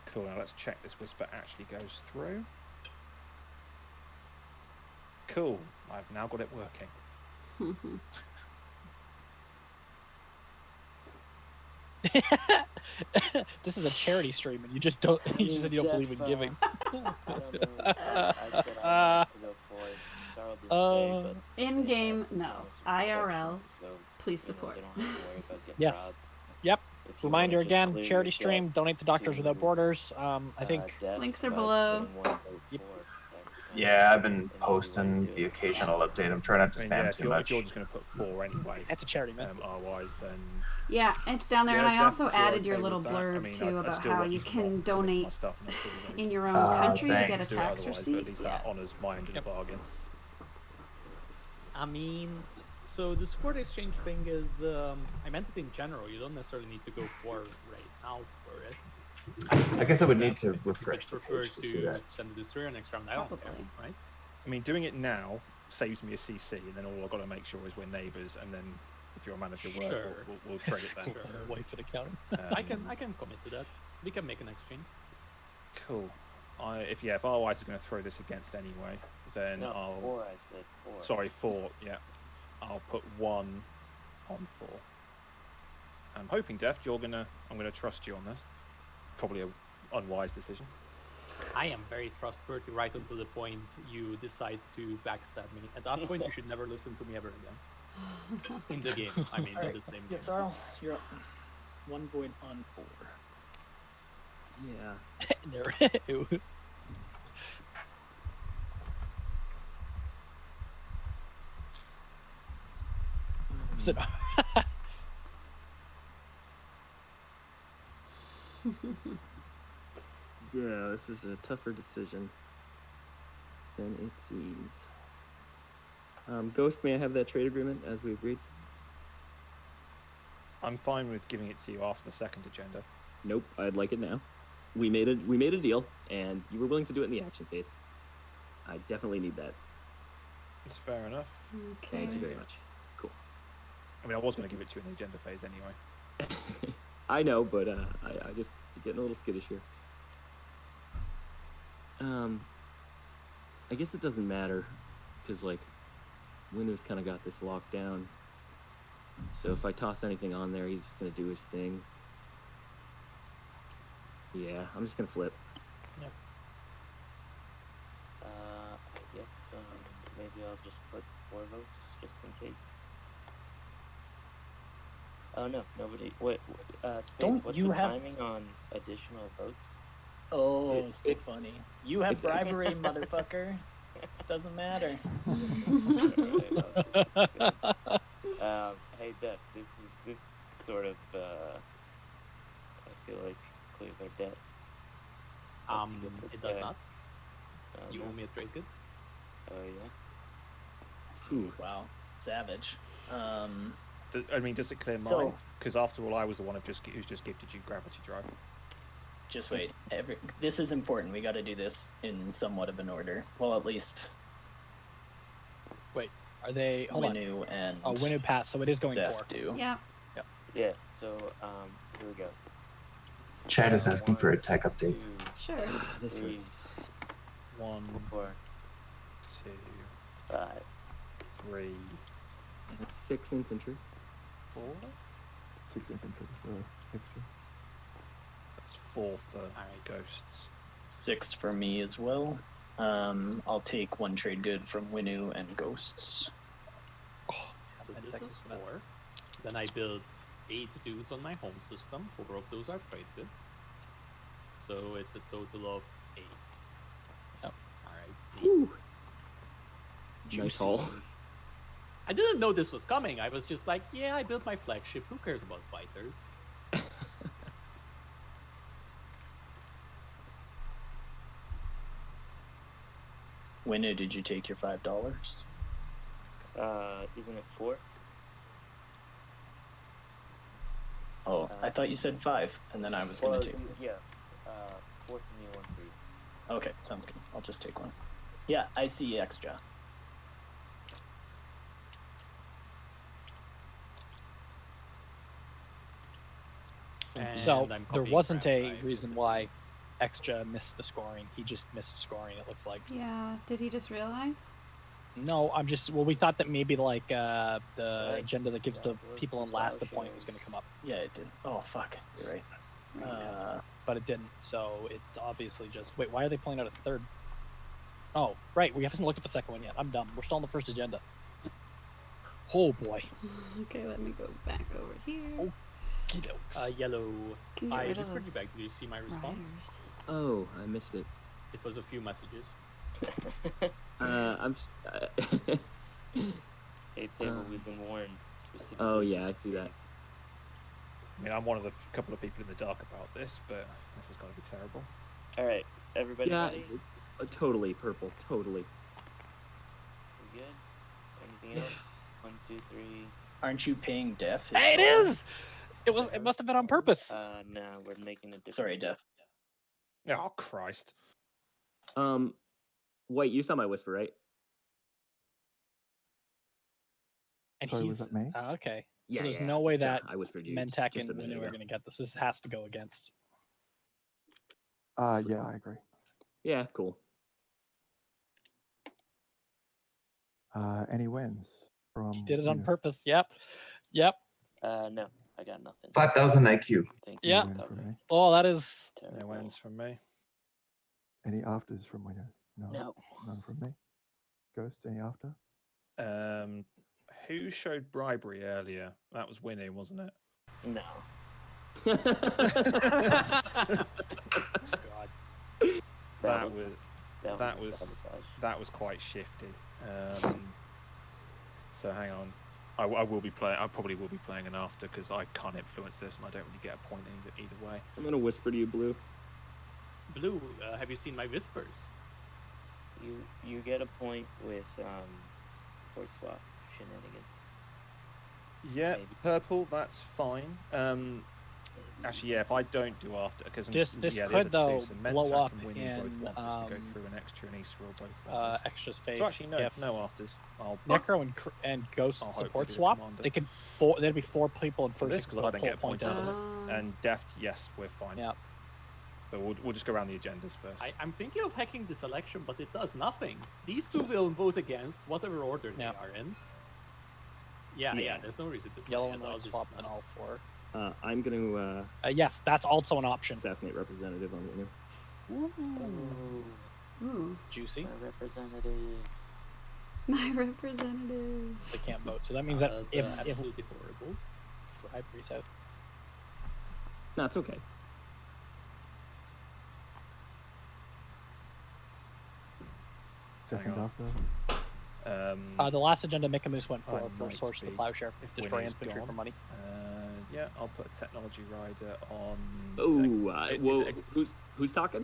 Cool. Now let's check this whisper actually goes through. Cool. I've now got it working. This is a charity stream, and you just don't. You just said you don't believe in giving. I don't know. I said I wanted to go for it. Sarl didn't say, but in game, they no. have super IRL, protection, so, please you know, support. they don't have to worry about getting Yes. robbed. Yep. If you Reminder wanna just again: clear charity your stream. debt Donate to Doctors to, Without Borders. I think. death Links are by below. putting one vote Yep. for, that's kind Yeah, I've of been an easy way to posting do the it. occasional update. I'm trying not to I mean, spam yeah, too if much. you're just going to put 4 anyway, That's a charity, man. otherwise, then Yeah, it's down there, yeah, and I Death, also if you're added your okay little with that. blurb I mean, too I about still how want you to can not commit to my donate stuff and I'll still be going in to your own Ah, country to get a thanks. do it tax otherwise, receipt. but at least that honours my end of the Yep. bargain. I mean, so the support exchange thing is, I meant it in general. You don't necessarily need to go for right now for it. I guess I would need to If you refresh the prefer page to see that. send the destroyer next round, I don't care, Probably. right? I mean, doing it now saves me a CC, and then all I've got to make sure is we're neighbours, and then if you're a manager worth, Sure. we'll trade it then. Sure. Wife and accountant. I can commit to that. We can make an exchange. Cool. If Otherwise is going to throw this against anyway, then No, I'll. 4, I said 4. Sorry, 4. Yeah, I'll put 1 on 4. I'm hoping, Deft, I'm gonna trust you on this. Probably a unwise decision. I am very trustworthy right until the point you decide to backstab me. At that point, you should never listen to me ever again. In the game, I mean, All in right. the same Yeah, game. Sarl, you're up. 1 void on 4. Yeah. Ew. Sit down. Yeah, this is a tougher decision than it seems. Ghost, may I have that trade agreement as we agreed? I'm fine with giving it to you after the second agenda. Nope, I'd like it now. We made a deal, and you were willing to do it in the action phase. I definitely need that. It's fair enough. Okay. Thank you very much. Cool. I mean, I was going to give it to you in the agenda phase anyway. I know, but I just getting a little skittish here. I guess it doesn't matter, because like Windows kind of got this locked down. So if I toss anything on there, he's just gonna do his thing. Yeah, I'm just gonna flip. I guess maybe I'll just put 4 votes just in case. Oh no, nobody. Spades, Don't what's you the have- timing on additional votes? Oh, It's- so funny. You have it's- bribery, motherfucker. Doesn't matter. Hey, Def, this sort of I feel like clears our debt. It does not. You no? owe me a trade good. Oh yeah. Phew. Wow, savage. I mean, does it clear mine? So- Because after all, I was the one who's just gifted you gravity drive. Just wait. This is important. We got to do this in somewhat of an order. Well, at least Are they? Hold on. Winu and Oh, Winu pass. So it is going Zeph for. do. Yeah. Yeah. So here we go. Chad is asking for a tech update. 2, Sure. This 3, hurts. 1, 4, 2, 5. 3, That's 6 infantry. 4. 6 infantry for extra. That's 4 for Alright. ghosts. 6 for me as well. I'll take 1 trade good from Winu and Ghosts. So this is 4. Then I built 8 dudes on my home system. 4 of those are trade goods. So it's a total of 8. Yep. Alright. Woo. Nice Juicy. haul. I didn't know this was coming. I was just like, yeah, I built my flagship. Who cares about fighters? Winu, did you take your $5? Isn't it 4? Oh, I thought you said 5, and then I was going to take. Yeah. 4 for me, 1 for you. Okay, sounds good. I'll just take 1. Yeah, I see extra. And So I'm there copying wasn't crap, a right? reason why Extra missed the scoring. He just missed scoring, it looks like. Yeah. Did he just realize? No, I'm just, well, we thought that maybe like the Right. agenda that gives the That was people the in last the point plowshares. was going to come up, Yeah, it did. Oh, fuck. You're right. but it didn't. So it obviously just, wait, why are they playing out a third? Oh, right. We haven't looked at the second one yet. I'm dumb. We're still on the first agenda. Oh boy. Okay, let me go back over here. Oh. Yellow. Can you get I rid of whispered you those back. Did you see my response? riders? Oh, I missed it. It was a few messages. I'm. Hey, table, we've been warned. Specifically. Oh yeah, I see that. I mean, I'm one of the couple of people in the dark about this, but this has got to be terrible. All right, everybody Yeah, ready? totally purple. Totally. We good? Anything else? 1, 2, 3. Aren't you paying Def? Hey, it is! It must have been on purpose. No, we're making a different. Sorry, Def. Oh, Christ. Wait, you saw my whisper, right? And Sorry, was he's that me? okay. Yeah, So there's yeah, no way just, that I whispered you. Mentek just and a minute Winu are ago. going to get this. This has to go against. Yeah, I agree. Yeah, cool. Any wins from? He did it on Winu? purpose. Yep. Yep. No, I got nothing. 5,000 IQ. Thank No you. Yeah. win Cover. from me. Oh, that is. No Terrible. wins from me. Any afters from Winu? No. No. None from me. Ghost, any after? Who showed bribery earlier? That was winning, wasn't it? No. God. That was That was sabotage. that was quite shifty. So hang on. I will be playing. I probably will be playing an after because I can't influence this and I don't really get a point either way. I'm gonna whisper to you, Blue. Blue, have you seen my whispers? You get a point with port swap shenanigans. Yeah, Maybe. purple. That's fine. Actually, yeah. If I don't do after, because This yeah, could, the other though, two, so blow Mentak up and Winnie both in, want this to go through, and Extra and East will both want this. Extra's face. So actually, no, if no afters. I'll Necro and Ghost I'll hopefully support be the swap. commander. They could there'd be 4 people in for first this because I don't get a point out on of this. this. And Deft, yes, we're fine. Yeah. But we'll just go around the agendas first. I'm thinking of hacking this election, but it does nothing. These two will vote against whatever order they Yeah. are in. Yeah, Yeah. there's no reason to play Yellow it. and I'll white just swap not. and all 4. I'm gonna Yes, that's also an option. assassinate representative on Winu. Oh, Ooh, Juicy. my representatives. my representatives. They can't vote, so that means that That's if absolutely horrible. bribery's out. No, it's okay. Second on. after? The last agenda, Mikamoose went I for might source the be, plowshare, if destroy Winnie's infantry gone. for money. Yeah, I'll put a technology rider on. Oh, is whoa, it who's talking?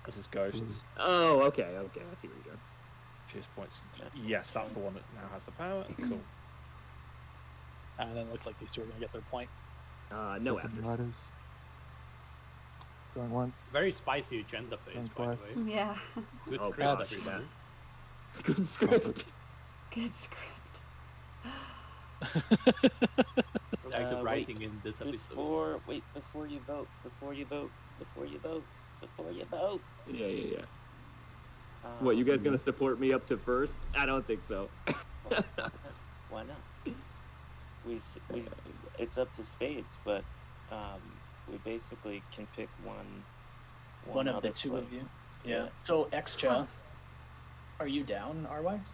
this is Ghosts. Oh, okay, I see where you're going. Fuse points. Yes, that's the one that now has the power. Cool. And then it looks like these two are going to get their point. No Second afters. riders. Going once. Very spicy agenda phase, by the Twice. way. Yeah. Good Oh, script, God, everybody. Good script. Good script. Like the writing in this episode. Before you vote. Yeah. What, you guys gonna support me up to first? I don't think so. Why not? It's up to Spades, but we basically can pick One of the other two play. of you. Yeah. So extra, are you down, Arwise?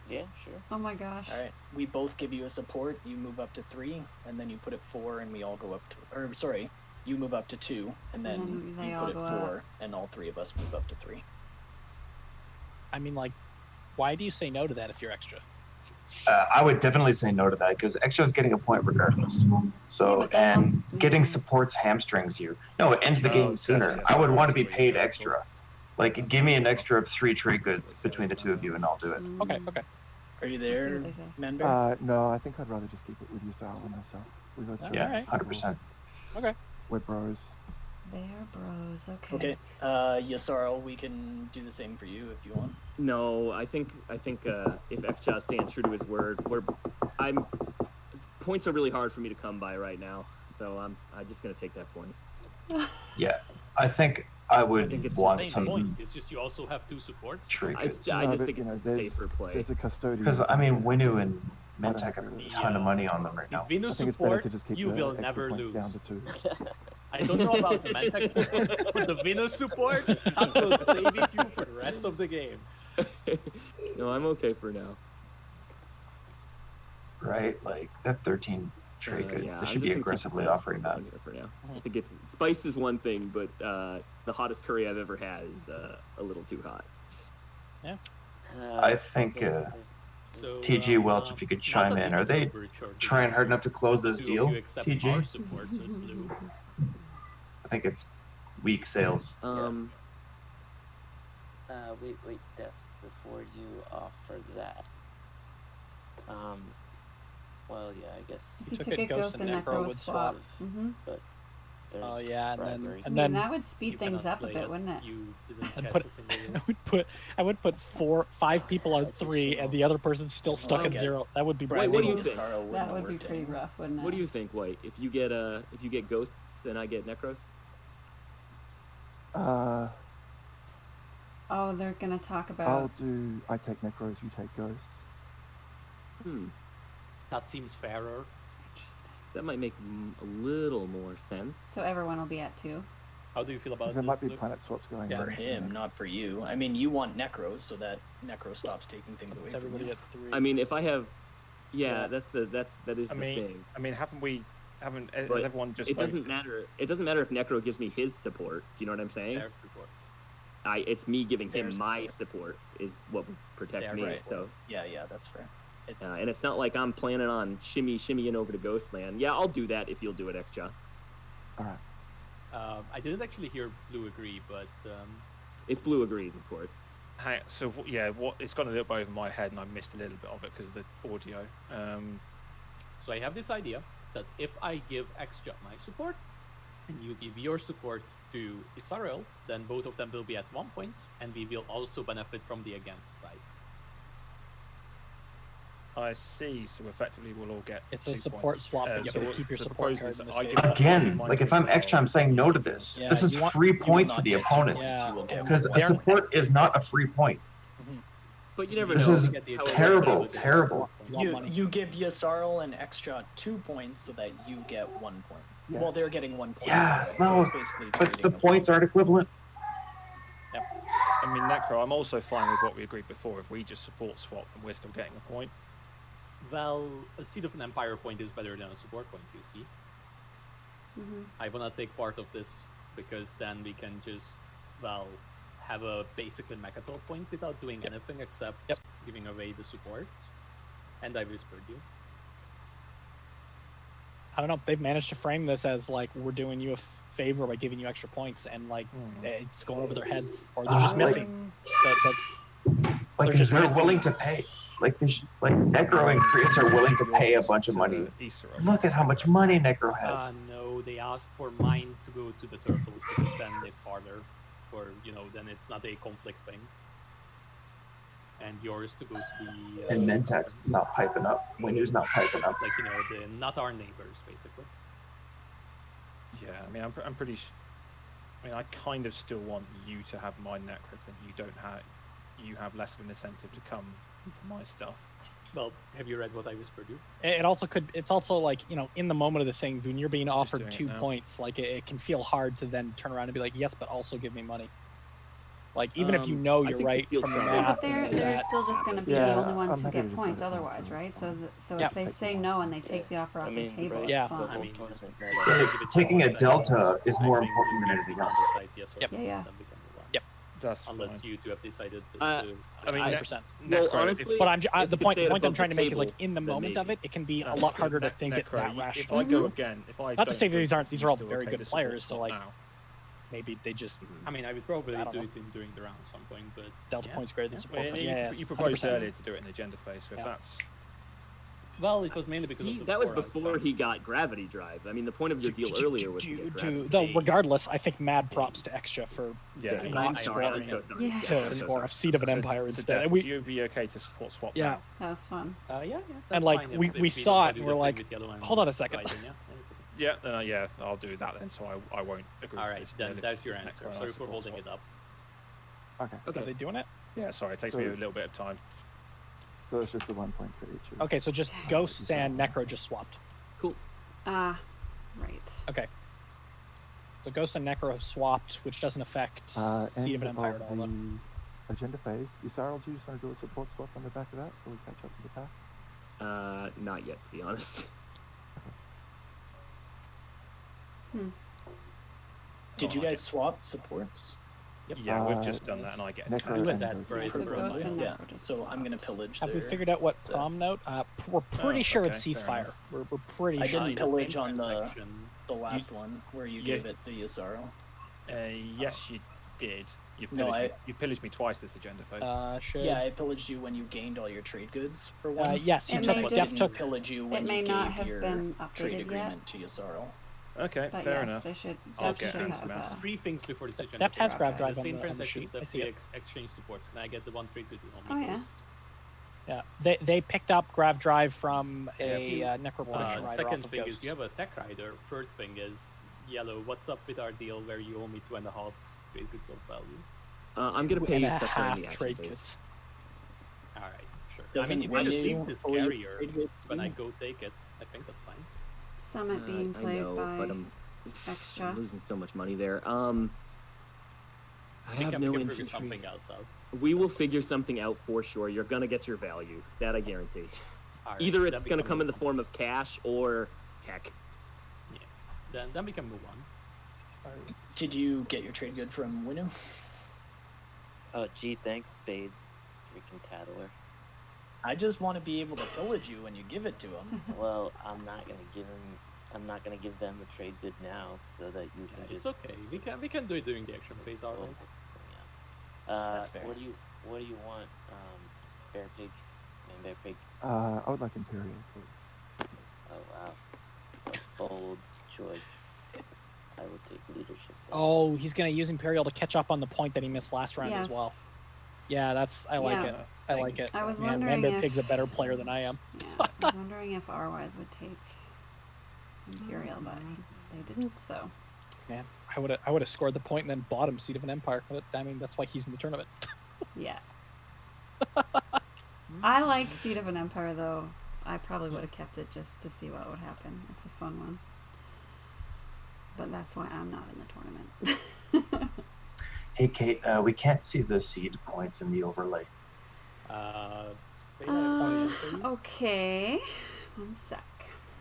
Yeah, sure. Oh my gosh. All right. We both give you a support. You move up to 3, and then you put it 4, and we all go up to. Or sorry, you move up to 2, and then they you all put it go 4, up. and all 3 of us move up to 3. I mean, like, why do you say no to that if you're extra? I would definitely say no to that because extra's getting a point regardless. So, but then and getting supports hamstrings you. No, it ends the game sooner. I would want to be paid extra. Like, give me an extra of 3 trade goods between the two of you, and I'll do it. Okay. Are you Let's see there, what they say. Mender? No, I think I'd rather just keep it with Yasar and myself. We both Yeah, Alright. 100%. Okay. We're bros. They are bros. Okay. Okay. Yasarl, we can do the same for you if you want. No, I think if Xcha stands true to his word, points are really hard for me to come by right now, so I'm just gonna take that point. Yeah, I think I would it's want Same some point. It's just you also have 2 supports. trade I goods. just but, think you know, it's a safer play. There's a custodian. Because, I mean, Winu and I don't Mentek have agree a with ton of money on them right The now. Venus I think it's better support, to just keep you the will extra never points lose. down to 2. I don't know about the Mantek, but the Venus support, I will stay with you for the rest of the game. No, I'm okay for now. Right? Like, that 13 trade goods. Yeah, They I'm should be just gonna keep the aggressively status offering quo that. down here for now. I think it's spice is one thing, but the hottest curry I've ever had is a little too hot. I think So, TG Welch, if you could not chime that in, we are they overcharge you, trying hard enough to close the this 2 of deal? you accept TG? our support, so it's blue. I think it's weak sales. Wait, Def, before you offer that. Well, yeah, I guess. If you Took took it, a Ghost and Necro would swap. But there's Oh yeah, and bribery. I mean, that would speed You things cannot up a play bit, wouldn't it? You didn't I'd catch put- a single I would put 5 people on 3, and the other person's still stuck at Okay. 0. That would be Wait, what do you bribing. think? Yasarl That have would be worked pretty out. rough, wouldn't it? What do you think, White? If you get ghosts and I get necros? Oh, they're gonna talk about. I take Necros, you take Ghosts. That seems fairer. Interesting. That might make a little more sense. So everyone will be at 2. How do you feel about Because there this? might be Blue? planet swaps going For on. him, not for you. I mean, you want Necros so that Necro stops taking things away It's from everybody you. at 3. I mean, if I have, Yeah. that is the thing. I mean, haven't has But everyone just it doesn't voted? matter. It doesn't matter if Necro gives me his support. Do you know what I'm saying? Their support. It's me giving him Their my support is what would protect Their me. right. So, Yeah, that's fair. It's and it's not like I'm planning on shimmying over to Ghostland. Yeah, I'll do that if you'll do it, Xja. All right. I didn't actually hear Blue agree, but If Blue agrees, of course. So yeah, it's gone a little bit over my head, and I missed a little bit of it because of the audio. so I have this idea that if I give Xja my support, and you give your support to Isarel, then both of them will be at 1 point, and we will also benefit from the against side. I see. So effectively, we'll all get. It's a 2 support points. swap, but you so have to keep your the support proposal is card in I this give case. Again, mine like, to if I'm Isarel, extra, I'm saying no to you give this. Yeah, This is you want- free you will points for not the get opponent. points, you will get Because a points. support is not a free point. But you never This know. is Get the terrible, advantage. terrible. Want money. You give Yasarl an extra 2 points so that you get 1 point. Yeah. Well, they're getting 1 point. Yeah, anyway, no, so it's basically But the trading a points aren't equivalent. I mean, Necro, I'm also fine with what we agreed before. If we just support swap, and we're still getting a point. Well, a Seed of an Empire point is better than a support point, you see. I wanna take part of this because then we can just, well, have a basically Mechatol point without doing anything except giving away the supports. And I whispered you. I don't know. They've managed to frame this as like we're doing you a favor by giving you extra points, and like it's going over their heads, or they're just Like- missing. They're Like, just they're missing. willing to pay. Like, Necro and Prius are willing to pay a bunch of money. Look at how much money Necro has. No, they asked for mine to go to the turtles because then it's harder, or then it's not a conflict thing. and yours to go to the. And Mentex mountains. not piping up. Windows not piping up. Like, the not our neighbors, basically. Yeah, I mean, I'm pretty. I mean, I kind of still want you to have my necrocs, and you don't have. You have less of an incentive to come into my stuff. Well, have you read what I whispered you? It also could. It's also like, in the moment of the things when you're being offered doing it 2 now. points, like it can feel hard to then turn around and be like, yes, but also give me money. Like even if you know I you're think the right steel's from the probably- Yeah, math, but they're and they're that- still just going to be Yeah, the only ones I'm who happy to get just points let it go, otherwise, so right? it's So fine. so Yeah. if they say no and they take the offer off the table, right, Yeah. it's fine. I mean, tournament Yeah, taking a delta is more important than anything else. Yes or Yep. no, Yeah. then we can move on. Yep. That's Unless fine. you two have decided Uh, to. I mean, 100%. Well, Necro, honestly, But if the you could point say it I'm above the trying to make is like table, in the then moment of maybe. it, it can be a That's lot good. harder to think it Necro, that if rational. I go again, if I Not to don't say that these agree aren't to these this, are all still very okay good to support players, so slot like now. maybe they just I mean, I would probably I don't do know. it during the round at some point, but Delta yeah. points greater than Yeah. support. Well, Yes, you proposed 100%. earlier to do it in the agenda phase, so if Yeah. that's Well, it was mainly because of the That was 4 before outcome. he got gravity drive. I mean, the point of your deal earlier was to get gravity. Though regardless, I think mad props to Extra for yeah. I'm not sorry, I'm scoring so it. sorry. Yeah. to so score sorry. a Seed of an So- Empire so instead. Def, And would we, you be okay to support swap Yeah. now? That was fun. Yeah. And, like, we saw it and we're like, hold on a second. Yeah, yeah, I'll do that then. So I won't agree. All to right, this then deal if- that's your if answer. Necro Sorry for supports holding swap. it up. Okay. are they doing it? Yeah, sorry, it takes So- me a little bit of time. So it's just the 1 point for each. Of Okay, so just Ghosts and Necro just swapped. Cool. Ah, right. Okay. So Ghost and Necro have swapped, which doesn't affect Seed of an Empire at all. the Then. agenda phase. Yisaril, do you just want to do a support swap on the back of that so we catch up with the pack? Not yet, to be honest. Did you guys swap supports? Yeah, we've just done that, and I get Necro attacked. Who has and asked for Ghost. it? So Ghost and Yeah. Necro just So I'm gonna swapped. pillage. Have we their- figured out what so- prom note? We're pretty sure it's okay, fair ceasefire. enough. We're pretty I sure. didn't pillage on the transaction. last one where you Yeah. gave it to Yasaro. Yes, you did. You've No, pillaged, you've pillaged me twice this agenda phase. Should. Yeah, I pillaged you when you gained all your trade goods for one. Yes, It you may took. just- Def took. pillage you when It may you not gave have your been trade updated yet, agreement to Yasaro. Okay, but fair yes, enough. they should. I'll Def get should hands have mass. that. 3 things before this agenda. Deft has phase. grab drive The on same the sheet. transaction I that see we it. exchange supports. Can I get the 1 trade good Oh, yeah. Yeah, they picked up Grav Drive from a Necro Prediction Rider Second off of thing Ghost. is you have a tech rider. Third thing is Yellow. What's up with our deal where you owe me 2.5 trade goods of value? I'm gonna pay and you a stuff during half the action trade phase. kits. All right, sure. Doesn't I mean, if I just Renu leave this owe you carrier trade goods when I too? go take it, I think that's fine. Summit being I played know, by but I'm Extra. losing so much money there. I We have can no figure infantry. something else out. We will figure something out for sure. You're gonna get your value. That I guarantee. All right, Either then it's we gonna can come in the move form of cash or tech. on. Yeah. Then we can move on. Did you get your trade good from Winu? Oh, gee, thanks, Spades. Freaking tattler. I just want to be able to pillage you when you give it to him. Well, I'm not gonna give him. I'm not gonna give them a trade good now, so that you can It's just. okay. We can do it during the action phase. Oh, Alright. what's going on? That's fair. What do you want, Bear Pig? Man, Bear Pig. I would like Imperial, please. Oh wow, a bold choice. I will take leadership. Then. Oh, he's gonna use Imperial to catch up on the point that he missed last round Yes. as well. Yeah, I like Yeah. it. I like it. I was Man, wondering Manbear if Pig's a better player than I am. Yeah, I was wondering if Rwise would take Imperial, but they didn't. So Man, I would have scored the point and then bought him Seed of an Empire. But, I mean, that's why he's in the tournament. yeah. I like Seed of an Empire though. I probably would have kept it just to see what would happen. It's a fun one. But that's why I'm not in the tournament. Hey, Kate, we can't see the seed points in the overlay. Wait, I Okay, one sec.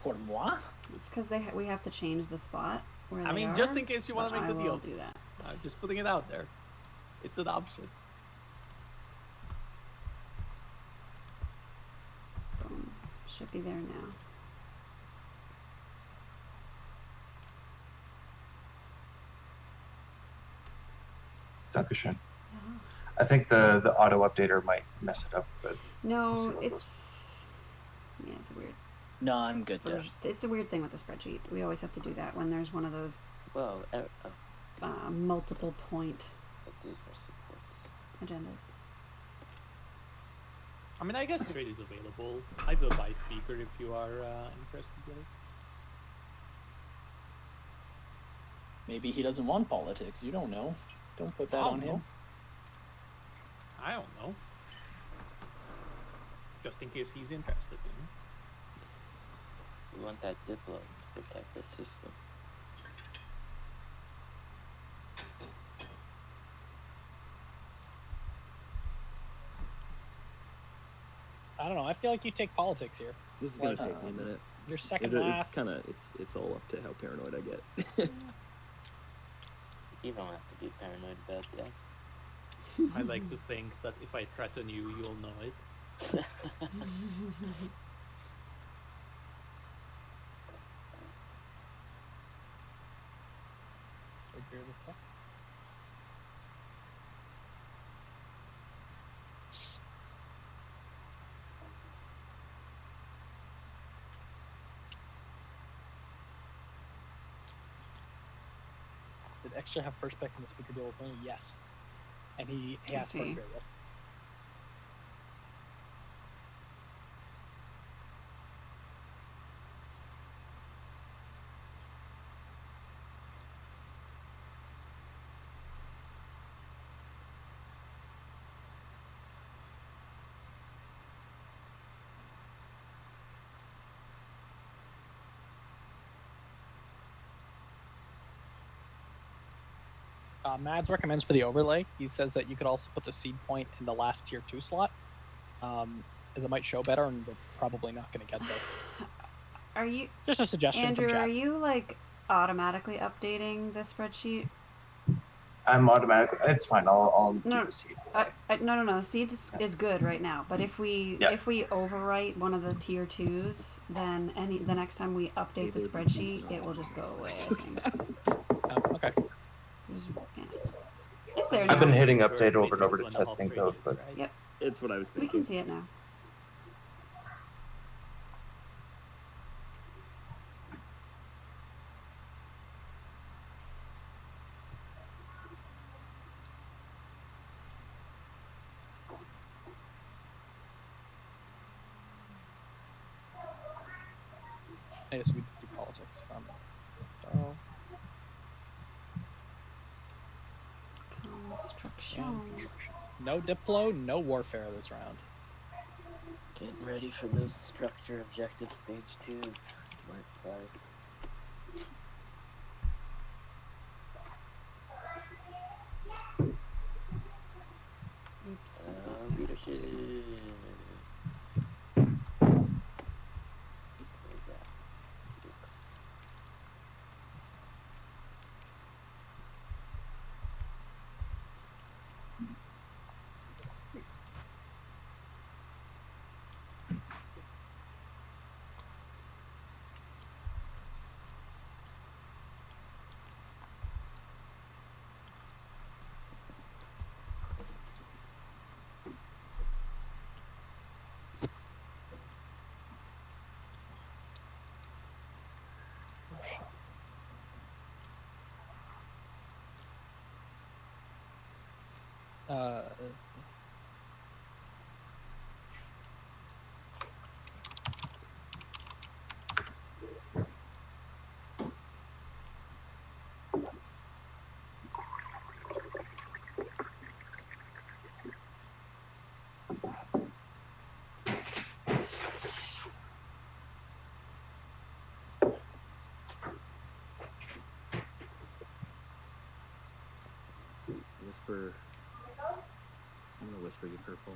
Pour moi? It's because we have to change the spot where I they mean, are, just in case you want but to make the I deal. will do that. I'm just putting it out there. It's an option. Boom. Should be there now. Dankeschön. Yeah. I think the auto updater might mess it up, but No, Let's see what it's a weird. No, I'm good. There. It's a weird thing with the spreadsheet. We always have to do that when there's one of those Well, multiple point but these were supports. agendas. I mean, I guess trade is available. I will buy speaker if you are interested in it. Maybe he doesn't want politics. You don't know. Don't put that I on don't him. know. I don't know. Just in case he's interested, you know. We want that Diplo to protect the system. I don't know. I feel like you take politics here. This is gonna Like, take me a minute. You're second It last. kind of it's all up to how paranoid I get. You don't have to be paranoid about that. I like to think that if I threaten you, you'll know it. Did Extra have first pick in the speaker deal with Winnie? Yes. And he asked for it very well. Mads recommends for the overlay. He says that you could also put the seed point in the last tier 2 slot, as it might show better, and we're probably not going to get there. Are you Just a suggestion Andrew? from chat. Are you like automatically updating the spreadsheet? I'm automatically. It's fine. I'll No, do the seed. no. Seed is good right now. But if we Yeah. overwrite one of the tier 2s, then the next time we update the spreadsheet, it will just go away. I think. Okay. Yeah. It's there I've been now. hitting update over and over to test things out, but Yep. It's what I was We thinking. can see it now. Yes, we did see politics from so Construction. no Diplo, no warfare this round. Getting ready for those structure objective stage 2s. Smart play. Oops, that's not what I meant to Leadership. do. We got 6. Whisper. I'm gonna whisper you purple.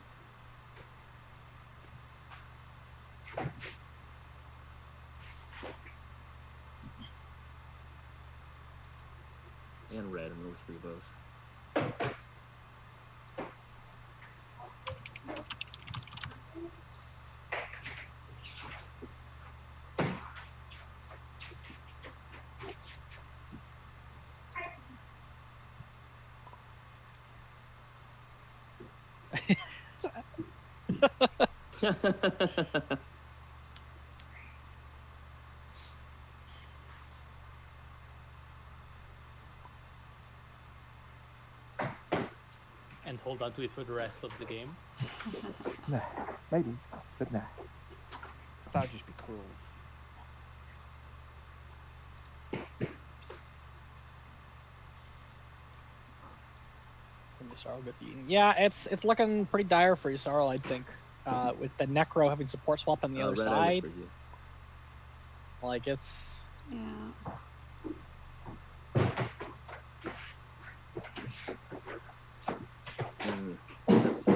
And red. I'm gonna whisper you both. And hold on to it for the rest of the game? Nah, maybe, but nah. That would just be cruel. When Yusarl gets eaten. Yeah, it's looking pretty dire for Yusarl, I think. With the Necro having support swap on the other Red Eye side. was for you. Like, it's... Yeah. That's...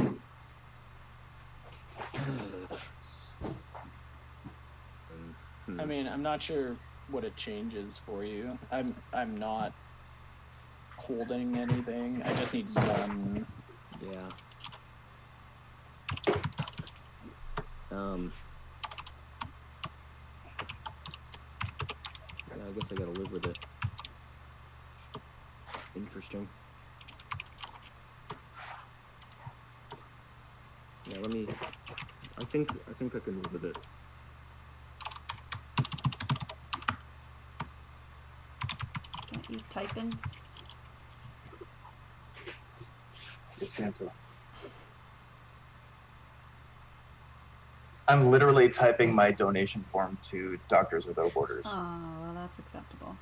I mean, I'm not sure what it changes for you. I'm not holding anything. I just need one. Yeah. Yeah, I guess I gotta live with it. Interesting. Yeah, let me. I think I can live with it. What you typing? Santa. I'm literally typing my donation form to Doctors Without Borders. Oh, well, that's acceptable.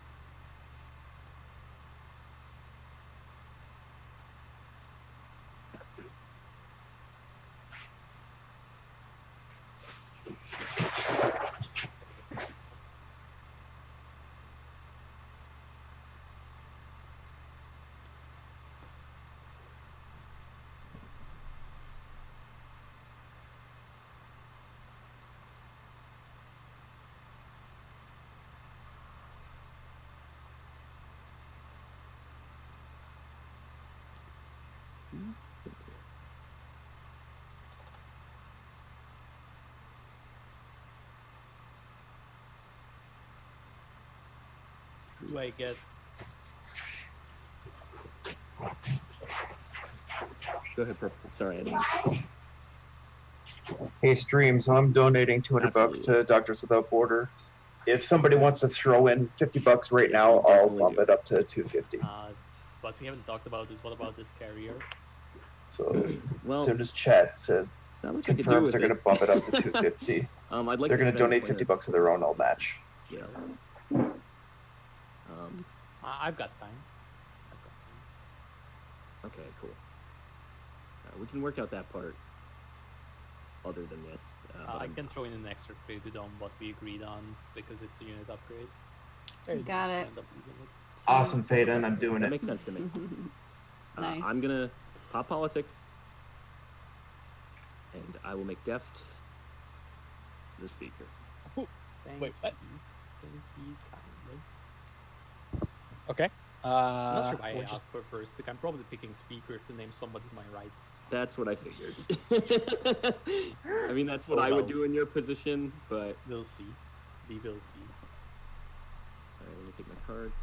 Do I get... Go ahead, Purple. Sorry, I didn't. Hey, stream. So I'm donating $200 Absolutely. to Doctors Without Borders. If somebody wants to throw in $50 right now, I'll definitely bump do. it up to $250. What we haven't talked about is what about this carrier? So Well, as soon as chat says not much I could do confirms with they're going it. to bump it up to $250. I'd like They're to going to spend donate point $50 of their own. I'll match. Yeah. I've got time. Okay, cool. We can work out that part. Other than this, I can throw in an extra credit on what we agreed on because it's a unit upgrade. You got it. End up using it. Awesome, Faden. I'm doing that it. makes sense to me. Nice. I'm gonna pop politics, and I will make Deft the speaker. Wait, what? Thank you kindly. Okay. I'm not sure why I we'll just- asked for first pick. I'm probably picking speaker to name somebody to my right. That's what I figured. I mean, that's what Oh, I would well. do in your position, but We'll see. We will see. Alright, let me take my cards.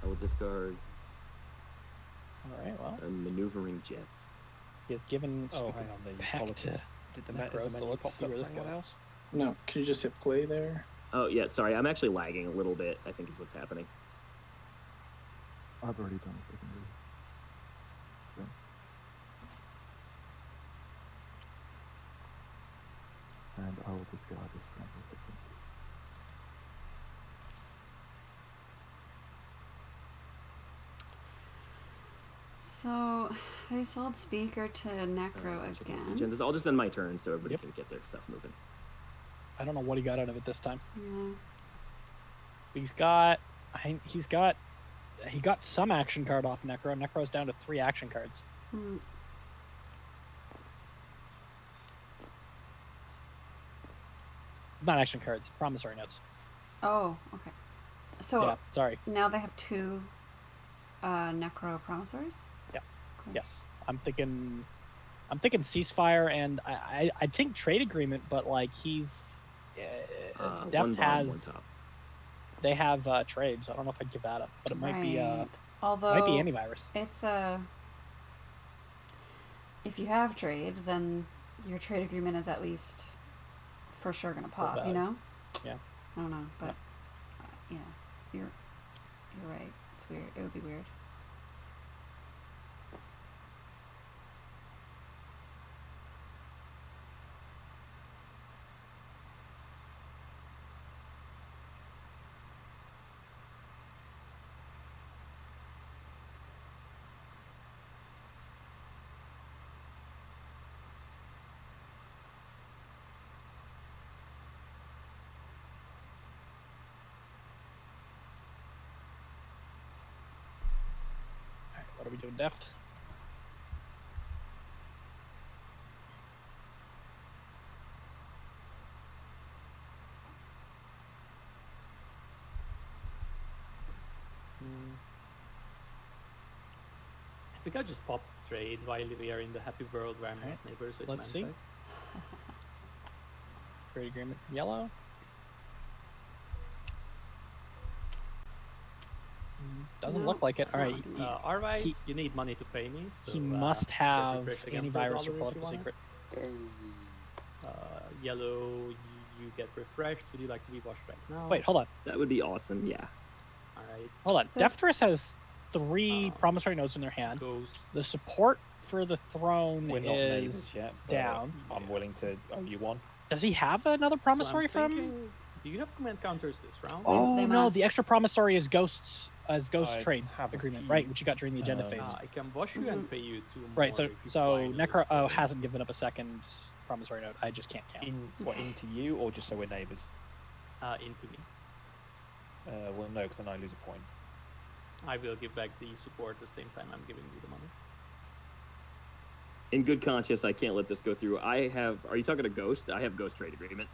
I will discard All right, well, maneuvering jets. he has given Oh, hang on. The back politics. to Did the, Necro, is the so menu let's popped see up where for this anyone goes. else? No, can you just hit play there? Oh yeah, sorry, I'm actually lagging a little bit. I think is what's happening. I've already done a secondary thing. And I will discard this scramble frequency. So they sold speaker to Necro again. Agendas. I'll just end my turn so everybody can get their stuff moving. I don't know what he got out of it this time. Yeah. He got some action card off Necro. Necro's down to 3 action cards. Hmm. Not action cards, promissory notes. Oh, okay. So Yeah, sorry. now they have 2 Necro promissories? Yeah. Cool. Yes. I'm thinking ceasefire and I think trade agreement, but like he's One Deft bottom, one has top. they have trade, so I don't know if I'd give that up, but it might be Right. Although might be antivirus. it's if you have trade, then your trade agreement is at least for sure gonna pop, you valid. know? Yeah. I don't know, but yeah. You're right. It's weird. It would be weird. Alright, what are we doing, Deft? I think I'll just pop trade while we are in the happy world where I'm Alright, not neighbors with let's see. Manpack. Trade agreement from yellow. Doesn't No, look like it. it's All right. not. Otherwise, you need money to pay me. So, He must get have refreshed again for antivirus $1 or if you political want it. secret. Yellow, you get refreshed. Would you like to be washed right now? Wait, hold on. That would be awesome. Yeah. Alright. Hold on. So- Defthress has 3 promissory notes in their hand. Ghost. The support for the throne We're not neighbours is yet, but down. I'm willing to owe you one. Does he have another promissory so I'm from? thinking, do you have command counters this round? Oh They no, must. the extra promissory is ghosts as ghost I trade have a agreement, few, right? Which you got during the agenda phase. I can wash you and pay you 2 more. Right. So if you fly into Necro this hasn't given up a second promissory note. I just can't count. Into you, or just so we're neighbours? into me. Well, no, because then I lose a point. I will give back the support at the same time I'm giving you the money. In good conscience, I can't let this go through. I have. Are you talking to Ghost? I have Ghost trade agreement.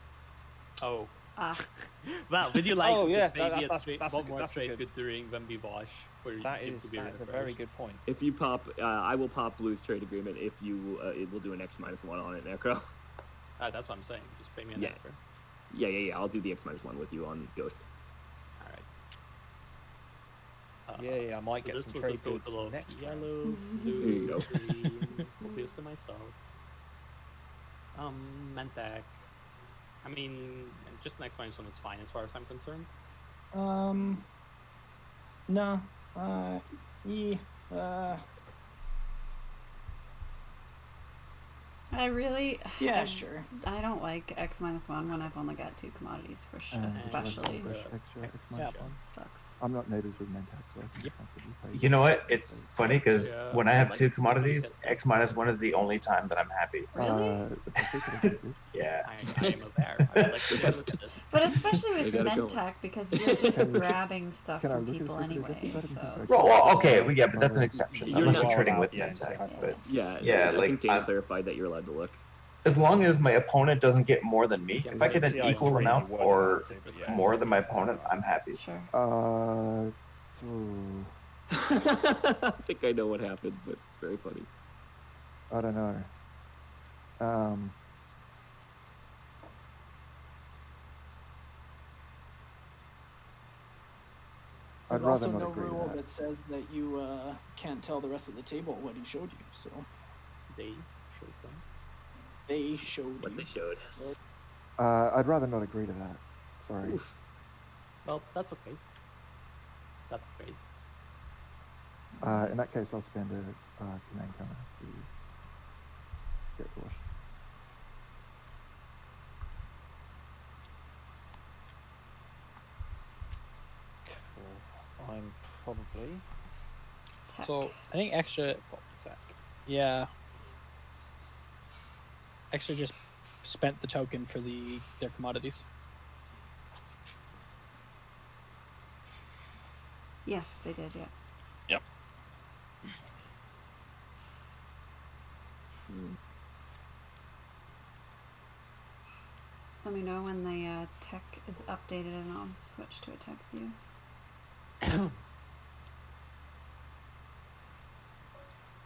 Oh. Ah. Well, would you like Oh, to yeah, maybe that's one a more good- trade good during when we wash for That him is to be a very refreshed? good point. If you pop, I will pop Blue's trade agreement if you. It will do an X-1 on it, Necro. That's what I'm saying. Just pay me an Yeah. extra. Yeah. I'll do the X-1 with you on Ghost. Alright. Yeah, I might So get this some was trade a goods total of next round. yellow, There you blue, go. green, obviously myself. Mantak. I mean, just next one is fine as far as I'm concerned. No. I really. Yeah, I, sure. I don't like X-1 when I've only got 2 commodities, especially. Yeah. Sucks. I'm not neighbours with Mentak, so I can comfortably pay. You know what? It's funny because Yeah, when I I have like 2 to commodities, look at X-1 is the only time that I'm happy. Really? It's a secret agent. Yeah. I am aware. I would like to take a look at it. But especially with They got it Mentak, because you're just Can we- grabbing stuff Can I from look at people secret agent? anyway. Because I didn't So. think I Well, could. okay, yeah, but that's an exception. You're Unless not you're trading allowed, with yeah, Mentak. TI4. But Yeah. Yeah, I like, think Dan I- clarified that you're allowed to look. as long as my opponent doesn't get more than me, if I get an TI4 equal you amount weren't or allowed to, but yeah, more than my it's opponent, alright. I'm happy. Sure. I think I know what happened, but it's very funny. I don't know. I'd There's rather also not no agree to rule that. that says that you can't tell the rest of the table what he showed you. So They showed them. they showed What you. they showed. So I'd rather not agree to that. Sorry. Oof. Well, that's okay. That's straight. In that case, I'll spend a command counter to get washed. Cool. I'm probably Tech. So I think extra. tech. Yeah. Extra just spent the token for their commodities. Yes, they did. Yeah. Yep. Let me know when the tech is updated, and I'll switch to a tech view.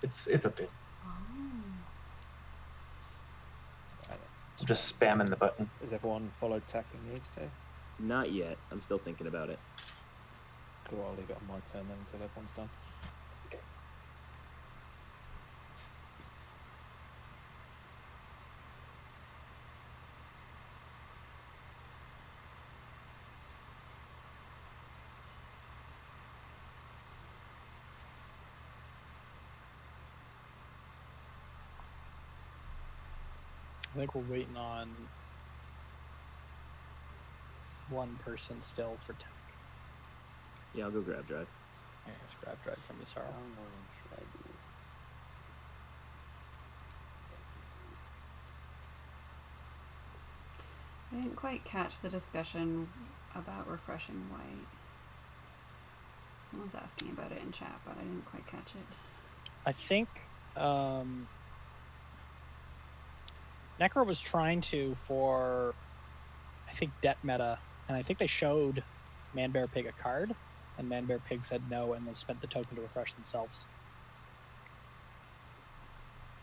It's up to you. Oh. I'm just spamming the button. Has everyone followed tech who needs to? Not yet. I'm still thinking about it. Cool, I'll leave it on my turn then until everyone's done. I think we're waiting on one person still for tech. Yeah, I'll go grab drive. Here, just grab drive from you, Sarah. How long should I do? I didn't quite catch the discussion about refreshing white. Someone's asking about it in chat, but I didn't quite catch it. I think Necro was trying to for, I think, debt meta, and I think they showed Man Bear Pig a card, and Man Bear Pig said no and then spent the token to refresh themselves.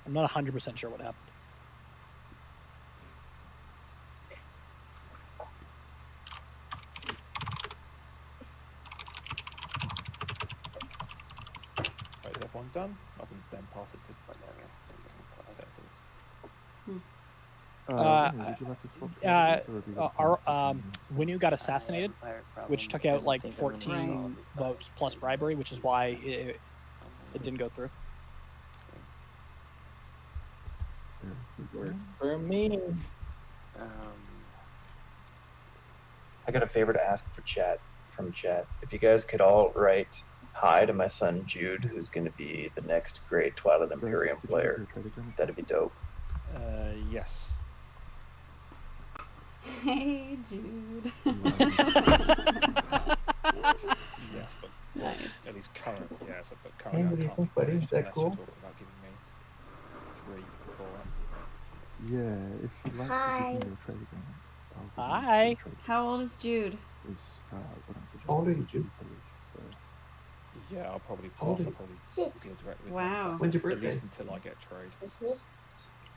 I'm not 100% sure what happened. Right, is everyone done? I can then pass it to Whatever. Turtles. Would you like to swap candidates, or have you got Winu got assassinated, Empire problem. which took I out don't like think I'm gonna 14 solve it, but votes plus bribery, which is why it didn't go through. For me, I got a favor to ask from chat. If you guys could all write hi to my son Jude, who's going to be the next great Twilight Imperium player, that'd be dope. Yes. Hey, Jude. Yes, but Nice. at least current. Yes, but currently I can't be punished unless you're talking about giving me 3 for it. Yeah, if you'd like to give me your trade agreement, I'll give you Hi. your trade How old is Jude? is what I'm suggesting. How old are you, Jude? So, Yeah, I'll probably How old pass. are I'll probably deal directly with Wow. him. When's your At birthday? least until I get trade.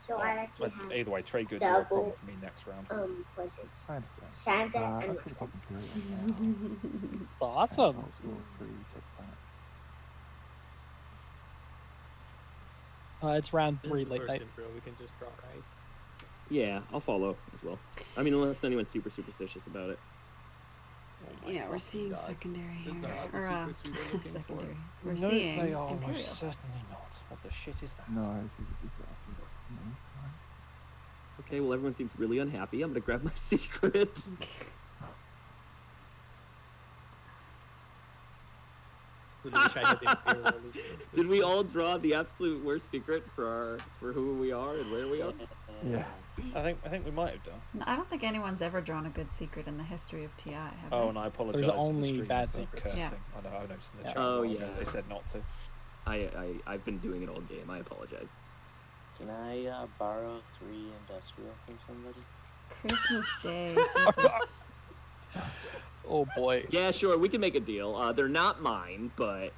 So I actually have Either way, trade goods are a problem for me next round. presents. I understand. Santa and I've set up Imperium now. It's awesome. I'll score 3 tech planets. It's round This 3 is the late first night. intro, we can just draw, right? Yeah, I'll follow as well. I mean, unless anyone's super superstitious about it. Oh my Yeah, we're fucking seeing God. secondary here. Those are the Or, secrets we were looking for. secondary. We're No, seeing they are Imperial. most certainly not. What the shit is that? No, this is a disaster. No. Okay, well, everyone seems really unhappy. I'm gonna grab my secret. With the China Imperial. Did we all draw the absolute worst secret for who we are and where we are? Yeah. I think we might have done. No, I don't think anyone's ever drawn a good secret in the history of TI, have Oh, they? and I apologise There's to the only stream bad for secrets. cursing. Yeah. I know. I noticed in the Yeah. chat. Oh, room yeah. They said not to. I've been doing it all game. I apologize. Can I borrow 3 industrial from somebody? Christmas Day. jeepers. Oh boy. Yeah, sure, we can make a deal. They're not mine, but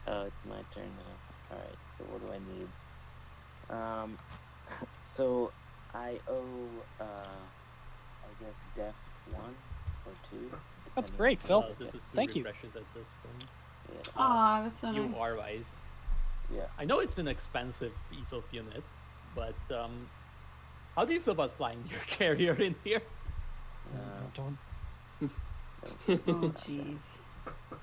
Oh, it's my turn now. Alright, so what do I need? So I owe, I guess, Deft 1 or 2. That's depending great, on Phil. how I This get. is 2 Thank you. refreshes at this point. Yeah. Aw, that's so You nice. are wise. Yeah. I know it's an expensive piece of unit, but how do you feel about flying your carrier in here? Don't. Oh, jeez.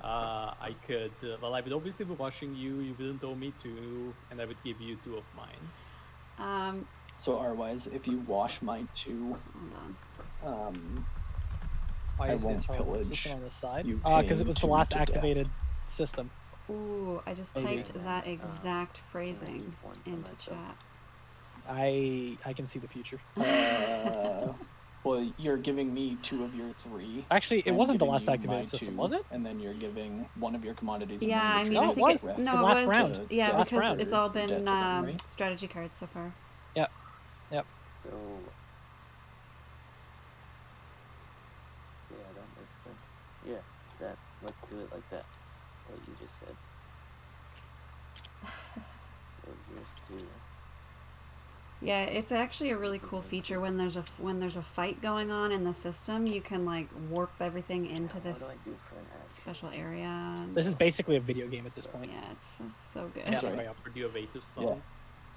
I could, well, I would obviously be watching you. You wouldn't owe me 2, and I would give you 2 of mine. so R-wise, if you wash my 2, Hold on. Why I is won't this pillage. system on the side? You Because it paying was the 2 last to death. activated system. Ooh, I just Okay. typed that exact phrasing keep one for into myself? chat. I can see the future. Well, you're giving me 2 of your 3. Actually, it I'm wasn't the giving last you activated my system, 2, was it? And then you're giving one of your commodities. and Yeah, one I of mean, your I No, think it it, was. no, The it last was, round. yeah, The last because round. it's all Death been of them, right? strategy cards so far. Yep. So, yeah, that makes sense. Yeah, let's do it like that. What you just said. Yours too. Yeah, it's actually a really cool feature when there's a fight going on in the system. You can like warp everything into What this do I do for an action? special area. And This is basically a video game at this point. yeah, it's so good. Yeah. I offered you a way to stall. Yeah.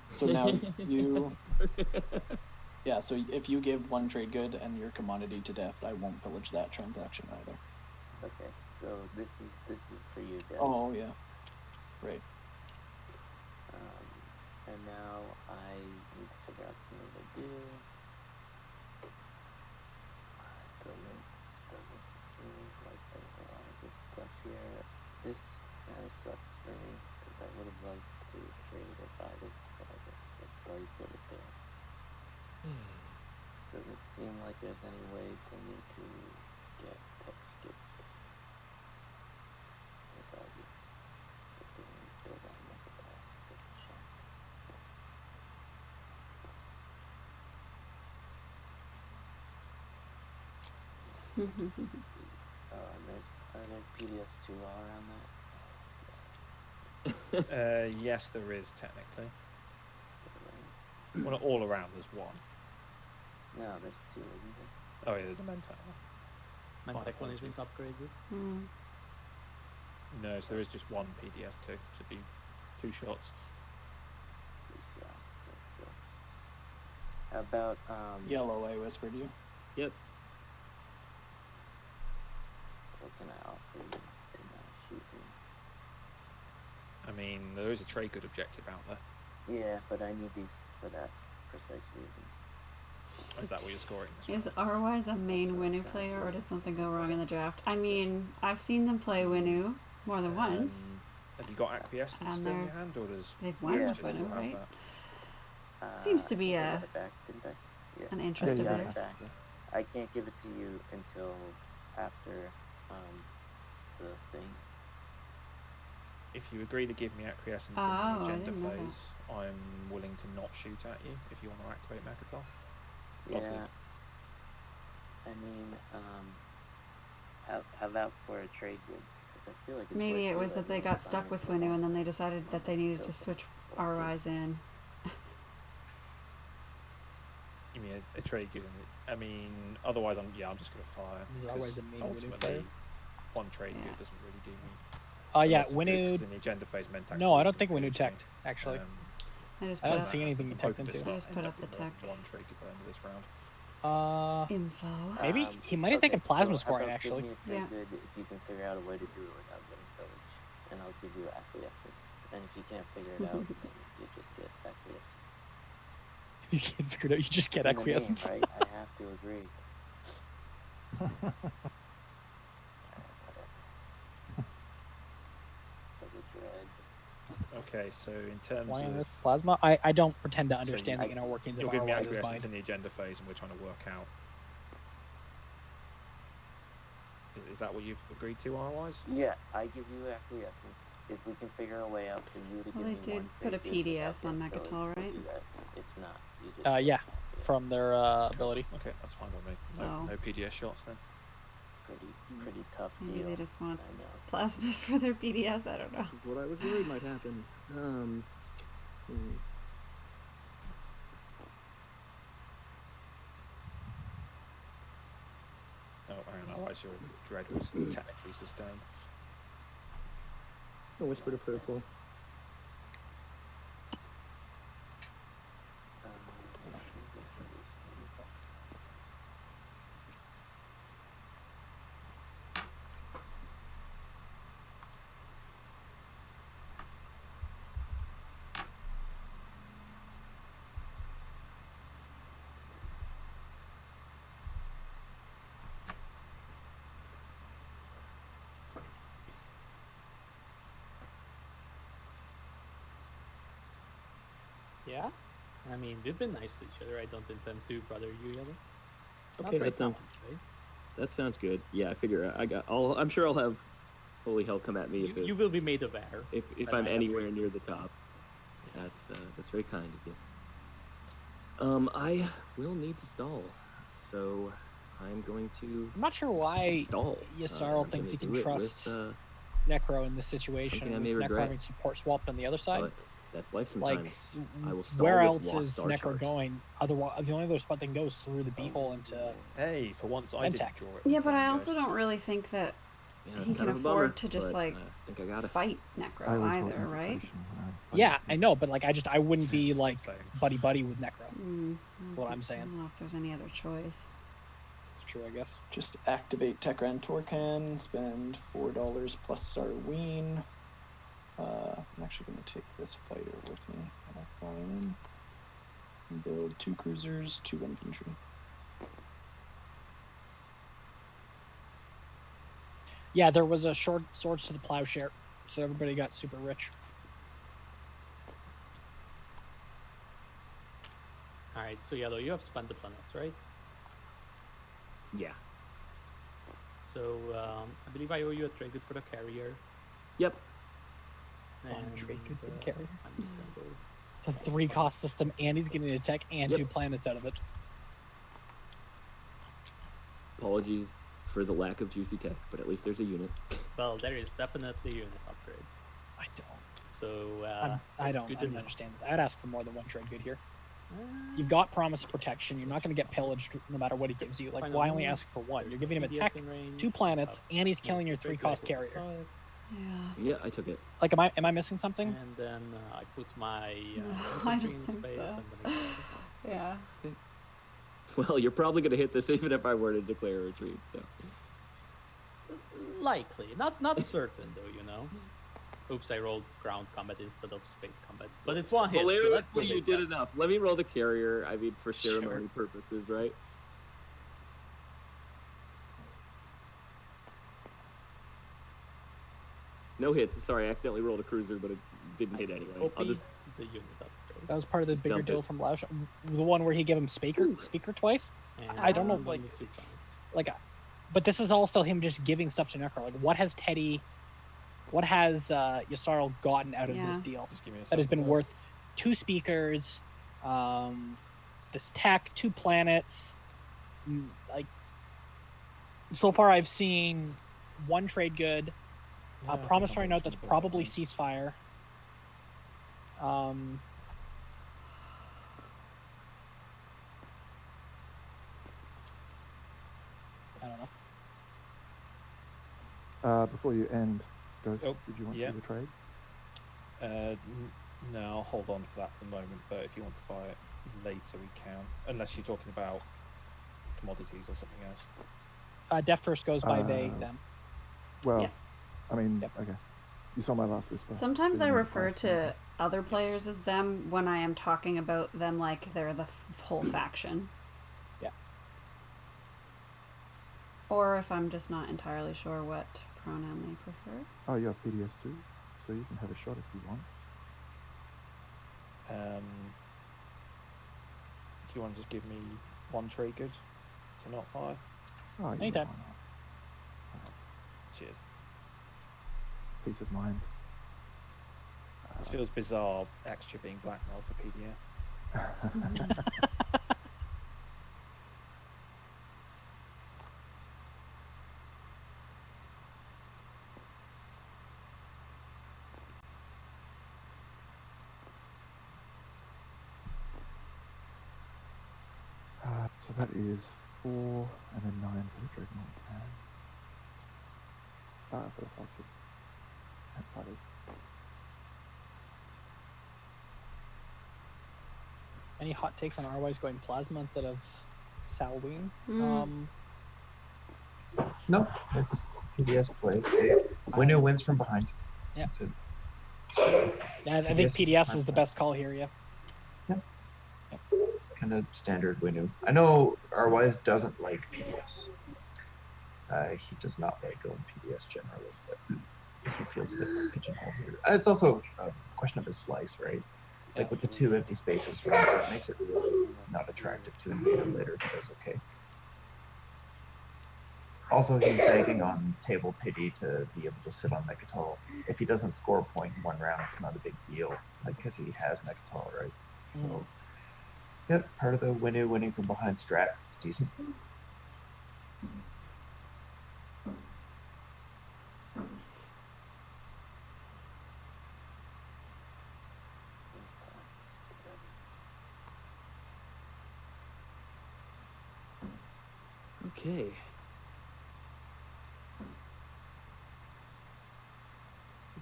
So now you. Yeah, so if you give 1 trade good and your commodity to Deft, I won't pillage that transaction either. Okay, so this is for you, Dad. Oh yeah, right. And now I need to figure out some of the do. Doesn't seem like there's a lot of good stuff here. This kind of sucks for me because I would have liked to trade or buy this, but I guess that's why you put it there. Doesn't seem like there's any way for me to get tech skips without just build on and are there PDS2R around that? Yes, there is technically. So, Well, not all around. There's one. no, there's two, isn't there? Oh yeah, there's a Mentak one. Mentec one isn't upgraded. Hmm. No, so there is just one PDS2. Should be 2 shots. 2 shots. That sucks. How about Yellow, I whispered you. Yep. what can I offer you to not shoot me? I mean, there is a trade good objective out there. Yeah, but I need these for that precise reason. Is that what you're scoring this Is round? Arwise a main Winnu player, or did something go wrong in the draft? I mean, I've seen them play Winnu more than once. Have you got Acquiescence And still in they're- your hand, or does They've won Yeah, with Virgin Winnu, have right? that? Seems to be I a got it back, didn't I? Yeah. an interest Yeah, of yeah. theirs. Back. I can't give it to you until after the thing. If you agree to give me Acquiescence Oh, in I the agenda didn't know that. phase, I'm willing to not shoot at you if you want to activate Mechatol. Yeah. I mean, how about for a trade good? Because I feel like it's Maybe worth it was two that they of got them stuck buying with for Winnu, one. and then they decided that they needed to switch RYs in. You mean a trade good? I mean, otherwise, I'm just going to fire. Is Arwise 'cause the main Winnu ultimately, player? one trade Yeah. good doesn't really do me. Yeah, Lots of good, 'cause Winnu. in the agenda phase, Mentak No, I always don't think do Winnu good, teched, actually. I just I put don't up see anything so you I'm teched hoping to into. start Just put end up the with tech. one trade good by the end of this round. info. Maybe he might have taken plasma scoring, actually. Give me a trade Yeah. good if you can figure out a way to do it without getting pillage, and I'll give you acquiescence. And if you can't figure it out, then you just get acquiescence. You can't figure it out. You just get It's in the name, acquiescence. right? I have to agree. Pillage red. Okay, so in terms Why on of earth plasma? I don't pretend to So understand you- the inner workings of you'll give me Arwise's acquiescence mind. in the agenda phase, and we're trying to work out. Is that what you've agreed to, otherwise? Yeah, I give you acquiescence. If we can figure a way out for you to Well, give they me did one put a trade good PDS without on getting pillage, Mechatol, we'll right? do that. If not, you just Yeah, from their ability. Okay, that's fine with me. So- No PDS shots then. pretty tough Maybe deal. they just want I know. plasma for their PDS. I don't know. This is what I was worried might happen. Oh, hang on, otherwise your dread was technically sustained. A whisper to purple. Yeah? I mean, we've been nice to each other. I don't intend to bother you, Yellow. Not Okay, right that sounds now, right? that sounds good. Yeah, I figure I'm sure I'll have holy hell come at me You will be made aware. if that I'm I anywhere upgrade. near the top. That's very kind of you. I will need to stall, so I'm going to I'm not sure why stall. Yasarl I'm thinks he gonna can do it trust with, Necro in this situation. something I With may Necro regret. having support swapped on the other side. but that's life Like, sometimes. I will stall where with else lost is star Necro charge. going? Otherwise, the only other spot that goes through the beehole into. Hey, for once I didn't Mentak. draw it. Yeah, but I Playing also Ghost. don't really think that Yeah, he it's can kind of a afford bummer, to just but, like I think I got it. fight I Necro always either, thought right? invitation, Yeah, I know, but like I wouldn't be It's like the same. buddy buddy with Necro. I What I'm don't saying. know if there's any other choice. It's true, I guess. Just activate Tekran Torcan, spend $4 plus Sarween. I'm actually going to take this fighter with me. when I fly in. Build 2 cruisers, 2 infantry. Yeah, there was a short swords to the plowshare, so everybody got super rich. Alright, so Yellow, you have spent the planets, right? Yeah. So I believe I owe you a trade good for the carrier. Yep. And trade good for the carrier. I'm just gonna go. It's a 3-cost system, and he's getting a tech and 2 planets out of it. Apologies for the lack of juicy tech, but at least there's a unit. Well, there is definitely unit upgrade. I don't. So I don't understand this. I'd ask for more than 1 trade good here. You've got promise of protection. You're not going to get pillaged no matter what he gives you. Like, why only ask for 1? You're giving him a tech, 2 planets, and he's killing your 3-cost carrier. Yeah. Yeah, I took it. Like, am I missing something? And then I put my I infantry don't in think space. so. And then Yeah. Well, you're probably going to hit this even if I were to declare a retreat. So. likely, not certain though. You know. Oops, I rolled ground combat instead of space combat, but it's 1 hit. Hilariously, you did enough. Let me roll the carrier. I mean, for ceremony purposes, right? No hits. Sorry, I accidentally rolled a cruiser, but it didn't hit anyway. I'll just the unit upgrade. That was part of the Just bigger dump deal it. from Lausch. The one where he gave him speaker twice. And I don't know, only like, 2 planets. but this is all still him just giving stuff to Necro. Like, what has Yssaril gotten out of this deal Just give me a that has been second, worth 2 speakers, this tech, 2 planets? Like, so far I've seen 1 trade good, Yeah, I a think promissory I'm note just that's gonna build probably that ceasefire. I don't know. Before you end, Ghost, Oh, did you want yeah. to do a trade? No, I'll hold on for that for the moment. But if you want to buy it later, we can. Unless you're talking about commodities or something else. Death First goes by they, them. Well, Yeah. I mean, okay. You saw my last whisper. Sometimes so I you know the refer price, to okay. other players as them when I am talking about them like they're the whole faction. Yeah. Or if I'm just not entirely sure what pronoun they prefer. Oh, you have PDS too, so you can have a shot if you want. Do you want to just give me 1 trade good to not fire? Oh, yeah, Anytime. why not? Cheers. Peace of mind. This feels bizarre, extra being blackmailed for PDS. So that is 4 and a 9 for the Dreadnought and for the flagship and fighters. Any hot takes on Arwise going plasma instead of Salween? No, it's PDS play. Window wins from behind. Yeah. So, Yeah, I think PDS is the best call here. Yeah. kind of standard Window. I know Arwise doesn't like PDS. He does not like going PDS generally, but he feels a bit pigeonholed here. It's also a question of his slice, right? Like with the 2 empty spaces, right, it makes it really not attractive to invade him later if he does okay. Also, he's banking on table pity to be able to sit on Mechatol. If he doesn't score a point in 1 round, it's not a big deal, like because he has Mechatol, right? So, yep, part of the winning from behind strat is decent. Okay.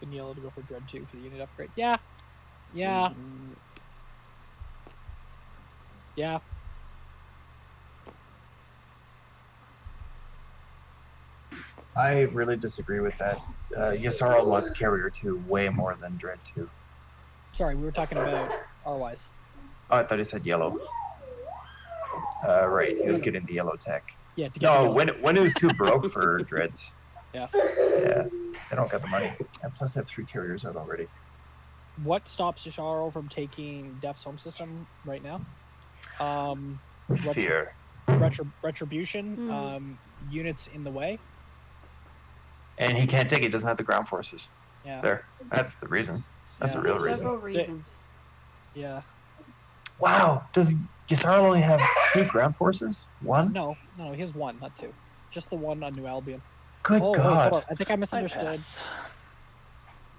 Been yellow to go for Dread 2 for the unit upgrade. Yeah. Yeah. Yeah. I really disagree with that. Yssaril wants Carrier 2 way more than Dread 2. Sorry, we were talking about Arwise. Oh, I thought he said yellow. Right, he was getting the yellow tech. Yeah, to get the No, yellow. when it was too broke for dreads. Yeah. Yeah, they don't got the money. And plus, they have 3 carriers out already. What stops Yasharo from taking Def's home system right now? Fear. Retribution, units in the way. And he can't take it. He doesn't have the ground forces. Yeah. There. That's the reason. That's Yeah. the real Several reason. reasons. Yeah. Wow. Does Gisarl only have 2 ground forces? 1? No, he has 1, not 2. Just the 1 on New Albion. Good Wait, God. hold on. I think I misunderstood. pass.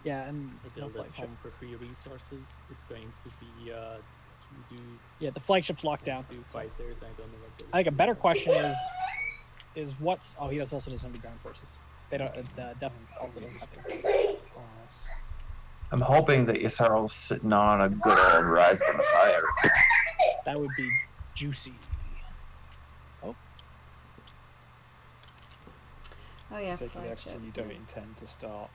Yeah, and I no build at flagship. home for free resources. It's going to be 2 dudes. Yeah, the flagship's locked down. 2 fighters. I don't know what. I think a better question is what's. Oh, he also doesn't have any ground forces. They don't. Definitely also doesn't have any. I'm hoping that Gisarl's sitting on a good old Rise of the Messiah. That would be juicy. Oh yeah, Taking the extra, flagship. you don't intend to start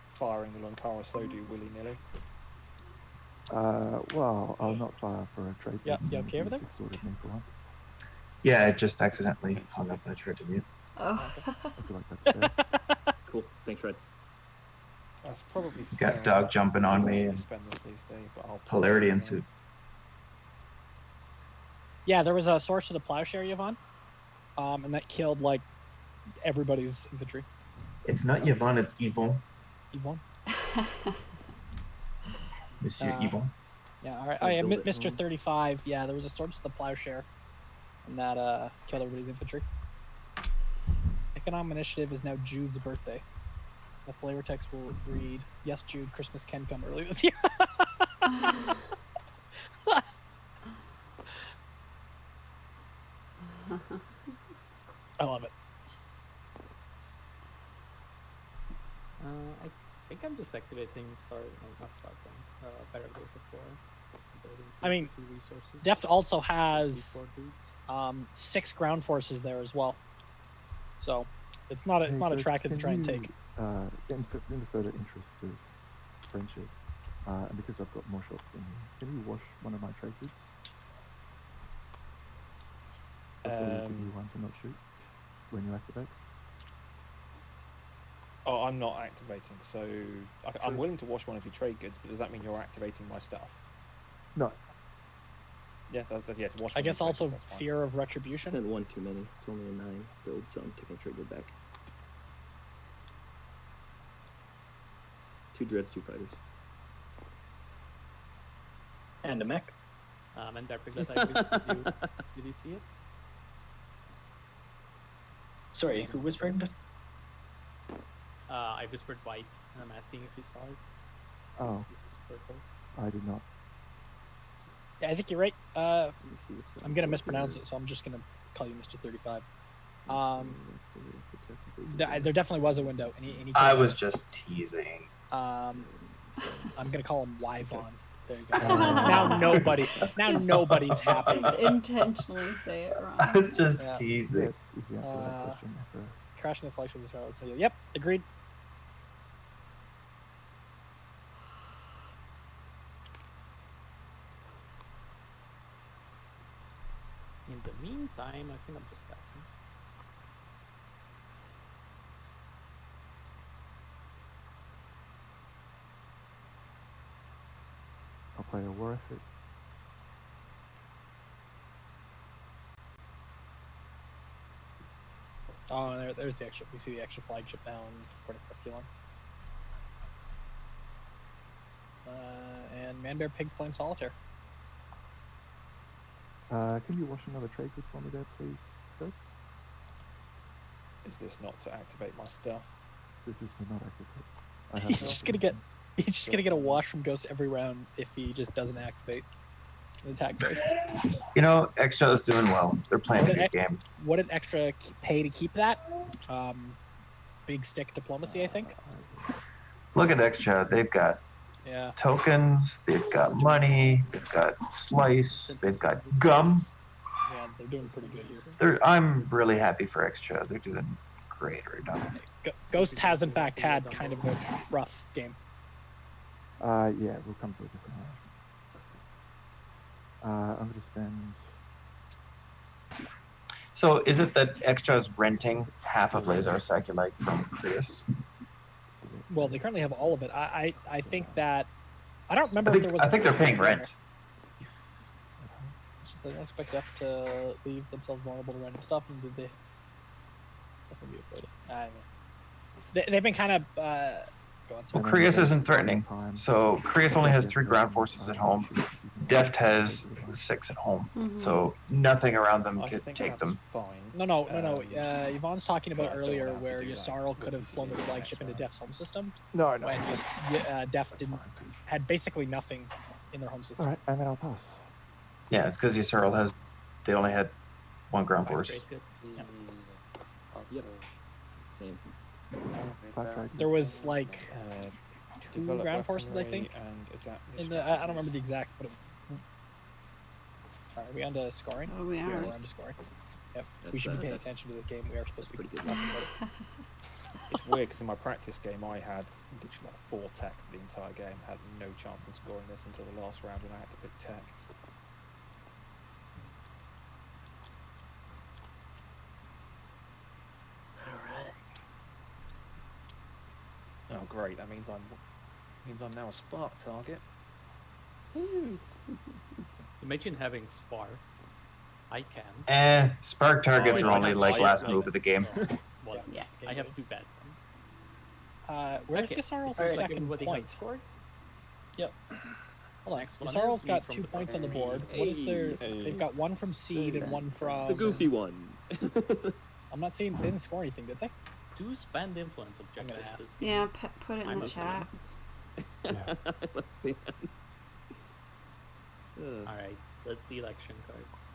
firing the Lunkara Sodu willy-nilly. Well, I'll not fire for a trade. Yeah, you okay over there? Extorted me for one. Yeah, it just accidentally hung up and I tried to mute. Oh. I feel like that's fair. Cool. Thanks, Red. That's probably You fair got dog enough. jumping on Don't me really and spend this these days, but I'll hilarity pass it ensued. Yeah, there was a source to the plowshare, Yvonne, and that killed like everybody's infantry. It's not Yvonne, it's Yvonne. Yvonne. Monsieur Yvonne. Yeah, all right. So Oh, yeah, build it. Mr. 35. Yeah, there was a source to the plowshare, and that killed everybody's infantry. Economic initiative is now Jude's birthday. The flavor text will read, "Yes, Jude, Christmas can come early this year." I love it. I think I'm just activating better goes before. I mean, 2 resources. Deft also has 4 dudes. 6 ground forces there as well, so it's not Hey, Chris, attractive to can try and you, take. In the further interests of friendship, and because I've got more shots than you, can you wash one of my trade goods? Before you give me one to not shoot when you activate. Oh, I'm not activating, so I'm willing to wash one of your trade goods, but does that mean you're activating my stuff? No. Yeah, yeah, to wash I one of guess your trade also goods, that's fine. fear of retribution. Spent 1 too many. It's only a 9 build, so I'm taking a trigger back. 2 dreads, 2 fighters. And a mech. And that piglet, I visited you. Did you see it? Sorry, who whispered? I whispered white, and I'm asking if you saw it. Oh, This is purple. I did not. Yeah, I think you're right. Let me see what's I'm gonna mispronounce it, so I'm just gonna call you Mr. 35. There definitely was a window. And he I was just teasing. I'm gonna call him Yvonne. There you go. Now nobody's happy. Just intentionally say it wrong. I was just Yeah. teasing. Yes, is the answer to that question. Crashing the flagship as well. So yep, agreed. In the meantime, I think I'm just passing. I'll play a war effort. Oh, there's the extra. We see the extra flagship down Port of Presqu'île. And Man Bear Pig's playing solitaire. Can you wash another trade good for me there, please, Ghosts? Is this not to activate my stuff? This is for not activate. I have He's no just idea. gonna get a wash from Ghost every round if he just doesn't activate the attack Ghost. You know, Extra is doing well. They're playing a good game. What did extra pay to keep that? Big stick diplomacy, I think. Look at Extra. They've got Yeah. tokens, they've got money, they've got slice, they've got gum. Yeah, they're doing pretty good here. I'm really happy for Extra. They're doing great right now. Ghost has in fact had kind of a rough game. Yeah, we'll come to a different one. I'm going to spend. So is it that Extra's renting half of Lazar's Saculite from Chris? Well, they currently have all of it. I think that I don't remember if there was. I think they're paying rent. It's just I don't expect Def to leave themselves vulnerable to random stuff, and did they? Be afraid of. They've been kind of. Well, Krios isn't threatening, so Krios only has 3 ground forces at home. Deft has 6 at home, so nothing around them could take them. Fine. No. Yvonne's talking about earlier where Yssaril could have flown the flagship into Def's home system. No. When Def had basically nothing in their home system. All right, and then I'll pass. Yeah, it's because Yssaril has. They only had 1 ground force. Yep. Same. There was like 2 ground forces, I think. In the I don't remember the exact, but. Are we on to scoring? Oh, we are. Yeah, we're on to scoring. Yep. We should be paying attention to this game. We are supposed to be pretty good. It's weird because in my practice game I had literally like 4 tech for the entire game. Had no chance in scoring this until the last round when I had to pick tech. Oh great! That means I'm now a spark target. Imagine having Spark. I can. Spark targets are only like last move of the game. Well, Yeah. I have 2 bad ones. Where's Okay. Yssaril's Alright. second What he point? has scored? Yep. Hold on. Next one Yssaril's is got from 2 the points on the very board. What is their? They've got 1 from Seed and 1 from. The goofy one. I'm not saying they didn't score anything, did they? 2 spend influence objectives. ask. this Yeah, put it in I'm the okay. chat. I'm a fan. Alright, that's the election cards.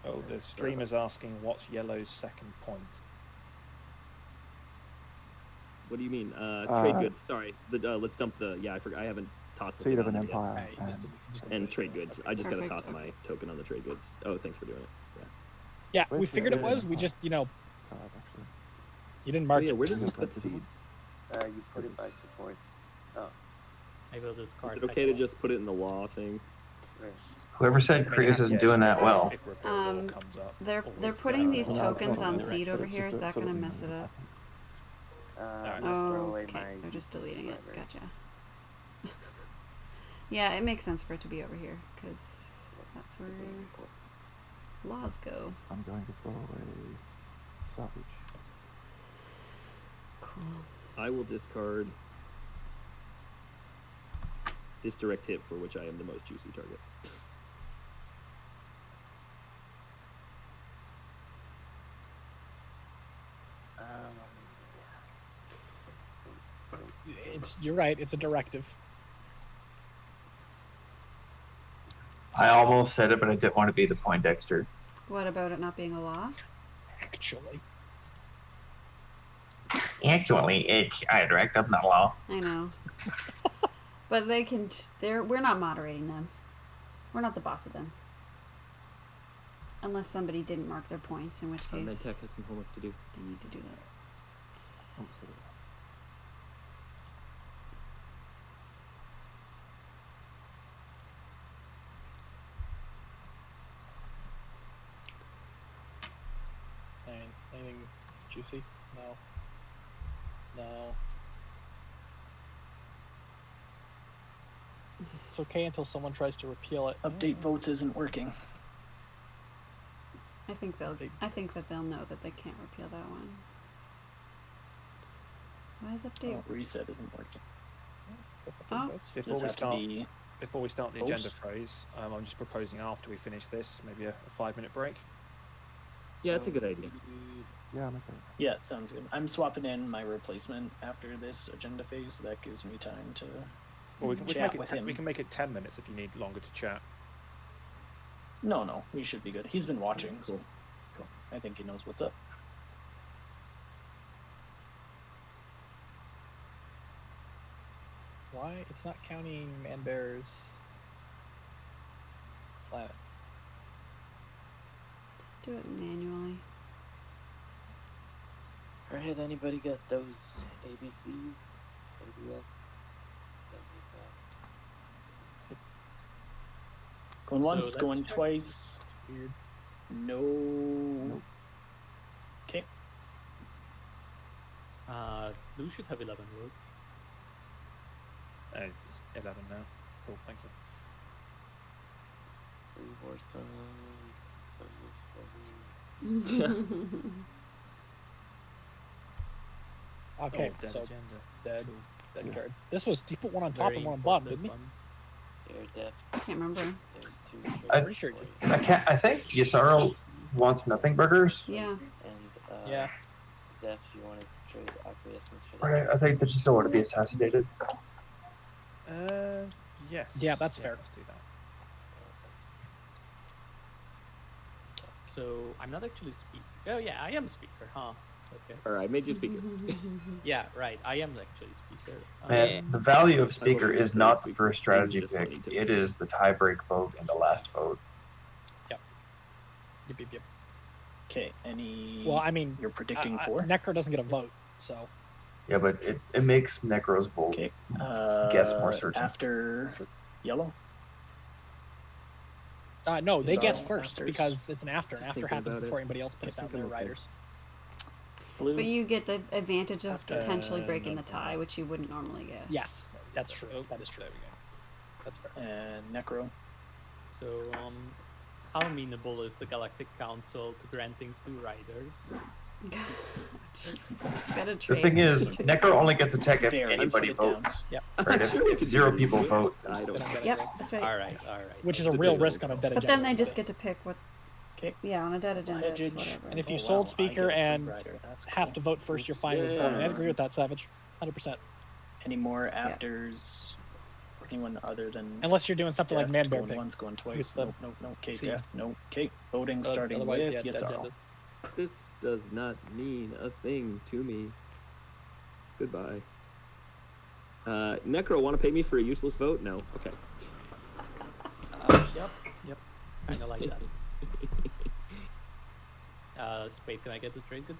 Oh, the streamer's asking what's Yellow's second point. What do you mean? Trade goods. Sorry. Let's dump the. Yeah, I forgot. I haven't tossed the Seed thing of on an there yet. Empire. Right, And trade goods. I just gotta Perfect, toss my token on the trade goods. Oh, thanks for doing it. Yeah, Where's we the figured it Seed of was. an We Empire just, card, actually. you didn't Oh mark yeah, it. where did we put seed? You put it by supports. Oh, I will discard. Is it okay to just put it in the law thing? right. Whoever said Krios isn't doing that well. If repair law Um, comes up, They're or if, putting these No, it's tokens not on direct, Seed but over it's here. just Is that so gonna we know mess it what's up? happening. Just throw Oh, away okay. my They're just useless deleting it. library. Gotcha. Yeah, it makes sense for it to be over here because that's where laws go. I'm going to throw away salvage. Cool. I will discard this direct hit for which I am the most juicy target. You're right. It's a directive. I almost said it, but I didn't want to be the Poindexter. What about it not being a law? Actually. Actually, it's a directive, not a law. I know. But they can. We're not moderating them. We're not the boss of them. Unless somebody didn't mark their points, in which case MedTech has some homework to do. they need to do that. Oh, sorry. Anything juicy? No. No. It's okay until someone tries to repeal it. Update votes isn't working. I think that they'll know that they can't repeal that one. Why is update? Reset isn't working. Oh. Before This we has to start, be before we start the agenda post. phrase, I'm just proposing after we finish this, maybe a 5-minute break. Yeah, that's a good idea. Yeah, I'm okay. Yeah, sounds good. I'm swapping in my replacement after this agenda phase, so that gives me time to Well, we can chat make it with 10, him. we can make it 10 minutes if you need longer to chat. No, we should be good. He's been watching, so Cool. I think he knows what's up. Why? It's not counting Manbear's planets. Just do it manually. Alright, anybody got those ABCs? ABS? Going So once, that's going check. twice. Weird. No. Okay. Lou should have 11 votes. It's 11 now. Cool, thank you. 3 more stones. Okay, Oh, dead so agenda. dead, Cool. dead Yeah. card. This was you put one on top Very and one on bottom, important didn't he? one. They're deaf. Can't remember. There's 2 I- Pretty sure you trade did. I can't. I think Yasaro wants nothing burgers. Yeah. And Yeah. Zeph, you want to trade acquiescence for that? Right. I think they just don't want to be assassinated. Yes. Yeah, that's fair. Let's do that. So I'm not actually speaker. Oh yeah, I am speaker, huh? Okay. All right, I made you speaker. Yeah, right. I am actually speaker. Man, the value of speaker love is Necro not the speaker. first It strategy was just funny pick. to me. It is the tie-break vote and the last vote. Yep. Okay. Any? Well, I mean, you're predicting 4. Necro doesn't get a vote, so Yeah, but it makes Necro's vote Okay. guess more certain. After yellow. no, they guess Sorry, first afters. because it's an after. Just After thinking happens about before it. anybody else puts Guess down thinking their okay. riders. Blue. But you get the advantage of After- potentially breaking the no, tie, no. which you wouldn't normally get. Yes, that's true. Oh, That is true. There we go. That's fair. And necro. So how amenable is the Galactic Council to granting 2 riders? Jeez, it's got a The trade. thing is, Necro only gets a tech if Very. anybody Sit down. votes. Yep. Right? If, Sure we if could 0 do people it. vote, I don't. Yep, that's right. All right. Which is a The real dead risk on a agenda. dead But then agenda. they just get to pick what. Okay. Yeah, on a dead agenda, it's Edge. whatever. And if you Oh, sold wow, I speaker get a free and rider. That's have to cool. vote first, you're fine with voting. I Yeah. agree with that, Savage. 100%. Any more afters? Anyone other than? Unless you're doing something like Deft, Man Bear going Pick. once, going twice. With the- No. Okay, See. Deft. No. Okay. Voting starting Otherwise, with yeah, dead Yasaro. agendas. This does not mean a thing to me. Goodbye. Necro, want to pay me for a useless vote? No. Okay. Yep. Kind of like that. Spade, can I get the trade good?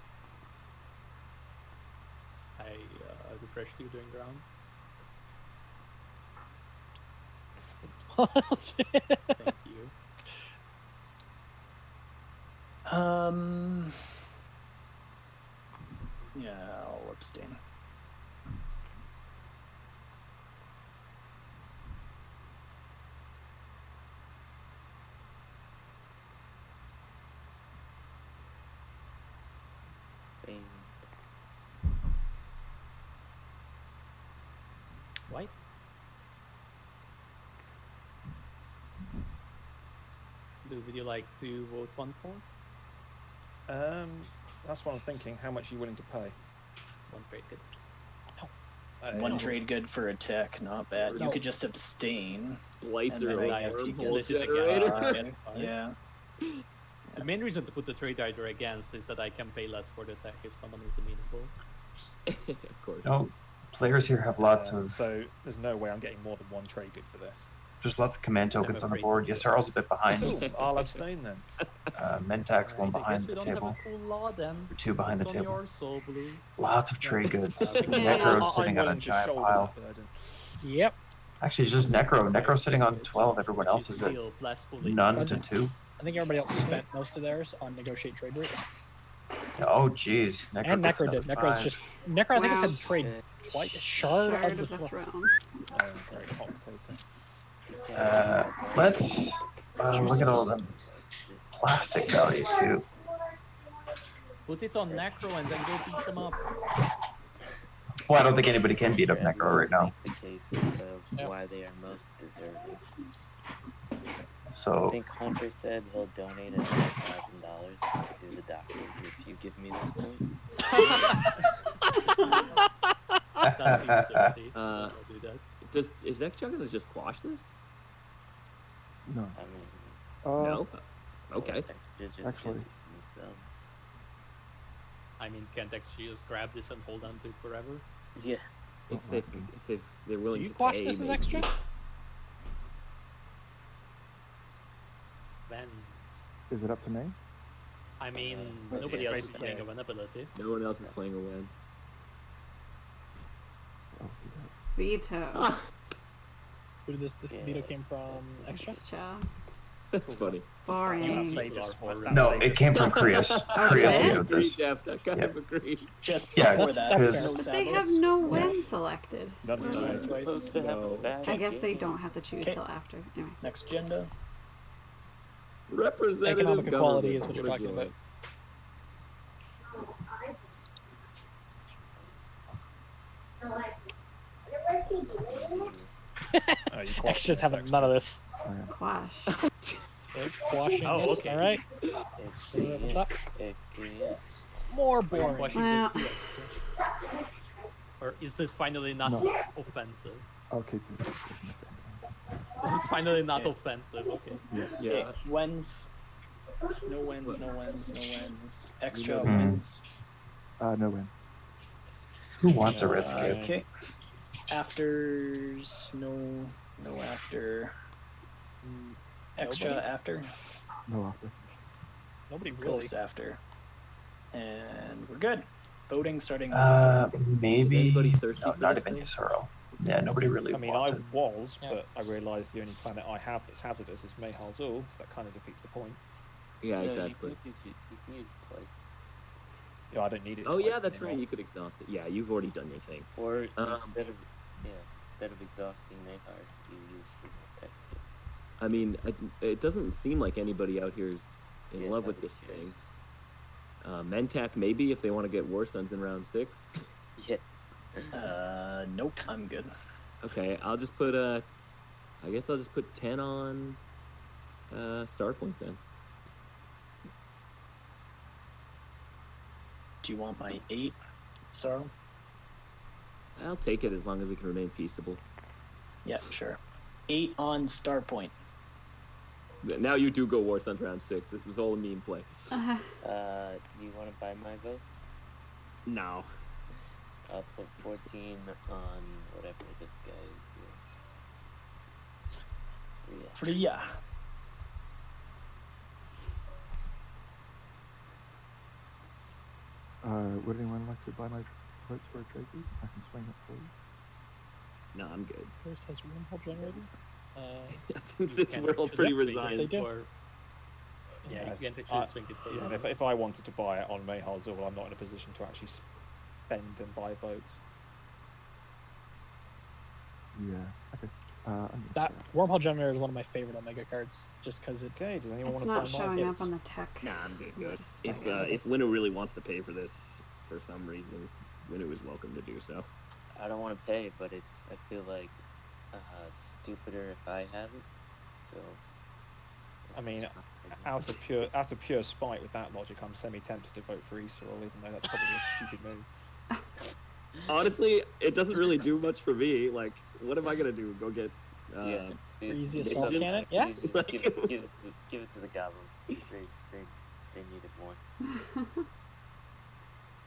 I refreshed you during the round. Thank you. Yeah, I'll abstain. Fames. White? Would you like to vote 1 for? That's what I'm thinking. How much are you willing to pay? 1 trade good. One trade good for a tech, not bad. You No. could just abstain. Splice And their then own I guess you wormhole this is generator. again. Yeah. The main reason to put the trade rider against is that I can pay less for the tech if someone is amenable. Of course. no, players here have lots of So there's no way I'm getting more than 1 trade good for this. there's lots of command tokens on the afraid board. not to. Yasaro's a bit behind. Cool. I'll abstain then. Mentak's one Alright, I behind guess we the don't table. have a cool law then. 2 behind the It's on table. your soul, Blue. Lots of trade goods. Yeah. Necro's sitting on a willing to giant shoulder pile. that burden. Yep. Actually, it's just Necro. Necro's sitting on 12. Everyone else is at Feel blissfully none to indifferent. 2. I think everybody else spent most of theirs on negotiate trade rates. Oh, jeez. Necro And gets Necro did. another Necro's 5. just Necro. I think Wow. it said trade twice. Shard Shard of the throne. throne. Great hot potato. Let's look at all the plastic value too. Put it on Necro and then go beat them up. Well, I don't think anybody can beat up Everyone Necro right now. make the case of Yeah. why they are most deserving. I So think Hunter said he'll donate $1,000 to the doctors if you give me this point. That seems dirty. I'll do that. Is Extra gonna just quash this? No. I mean, No. Okay. Extra just Actually. gives it themselves. I mean, can't XG just grab this and hold on to it forever? Yeah. If they're Do willing you to quash pay, this as maybe. extra? Vens. Is it up to me? I mean, It's nobody else is basically- playing a yeah, win ability. No one else is playing a win. Oh, yeah. Veto. Ah. Who did this Yeah. veto came from? Extra. Extra. That's funny. Boring. No, it came from Krios. Krios Okay. vetoed this. Jeff, I kind of agree. Just Yeah, before that, because- no But they have Saddles. no win selected. That's You're right. supposed to have a No. bad I guess they game. don't have to choose Okay. till after. Anyway. Next agenda. Representative Economic equality government. is what you're What a talking joy. about. You X just having none of this. Quash. Quashing Oh, this. okay. All right. X3, What's up? X3. More boring. Washing Well. this too extra. Or is this finally not No. offensive? I'll keep this. This doesn't affect This is finally not offensive. Okay. me. Yeah. Yeah. Okay, wins. No wins, no wins, no wins. Extra Hmm. wins. No win. Who wants a risk skip? Okay. Afters, no after. Extra Nobody? after. No after. Nobody really. Close after. And we're good. Voting starting with Maybe. Is anybody thirsty No, for not this even thing? Yusuro. Yeah, nobody really I mean, wants I it. was, Yeah. but I realised the only planet I have that's hazardous is Mayhal Zul, so that kind of defeats the point. Yeah, No, exactly. You can use it twice. Yeah, I don't need it. Oh twice yeah, that's anymore. right. You could exhaust it. Yeah, you've already done your thing. Or Um, instead of exhausting Mayhar, you use the text skip. I mean, it doesn't seem like anybody out here is in Yeah, love with nobody this cares. thing. Mentak maybe if they want to get War Suns in round 6. Yeah. Nope, I'm good. Okay, I'll just put I guess I'll just put 10 on Starpoint then. Do you want my 8, Sorrow? I'll take it as long as we can remain peaceable. Yeah, sure. 8 on Starpoint. Now you do go War Suns round 6. This was all a meme play. You want to buy my votes? No. I'll put 14 on whatever this guy is here. Yeah. For the yeah. Would anyone like to buy my votes for a trophy? I can swing it for you. No, I'm good. First has wormhole generator. I think this we're all pretty resigned. They do. Or, yeah, Yeah, you can actually swing it for Yeah, you. if I wanted to buy it on Mayhal Zul, I'm not in a position to actually spend and buy votes. Yeah. Okay. I'm gonna That swing wormhole generator is one of my favorite Omega cards, just because it. Okay, does anyone It's want not to buy my showing up votes? on the tech. Nah, I'm good. Let me Good. just If start this. Winnow really wants to pay for this for some reason, Winnow is welcome to do so. I don't want to pay, but I feel like stupider if I have it. So. I mean, it's fine. out of pure spite with that logic, I'm semi-tempted to vote for Easterall, even though that's probably a stupid move. Honestly, it doesn't really do much for me. Like, what am I gonna do? Go get Yeah, Easy it assault doesn't- cannon? Yeah. you just give it to the goblins. They need it more.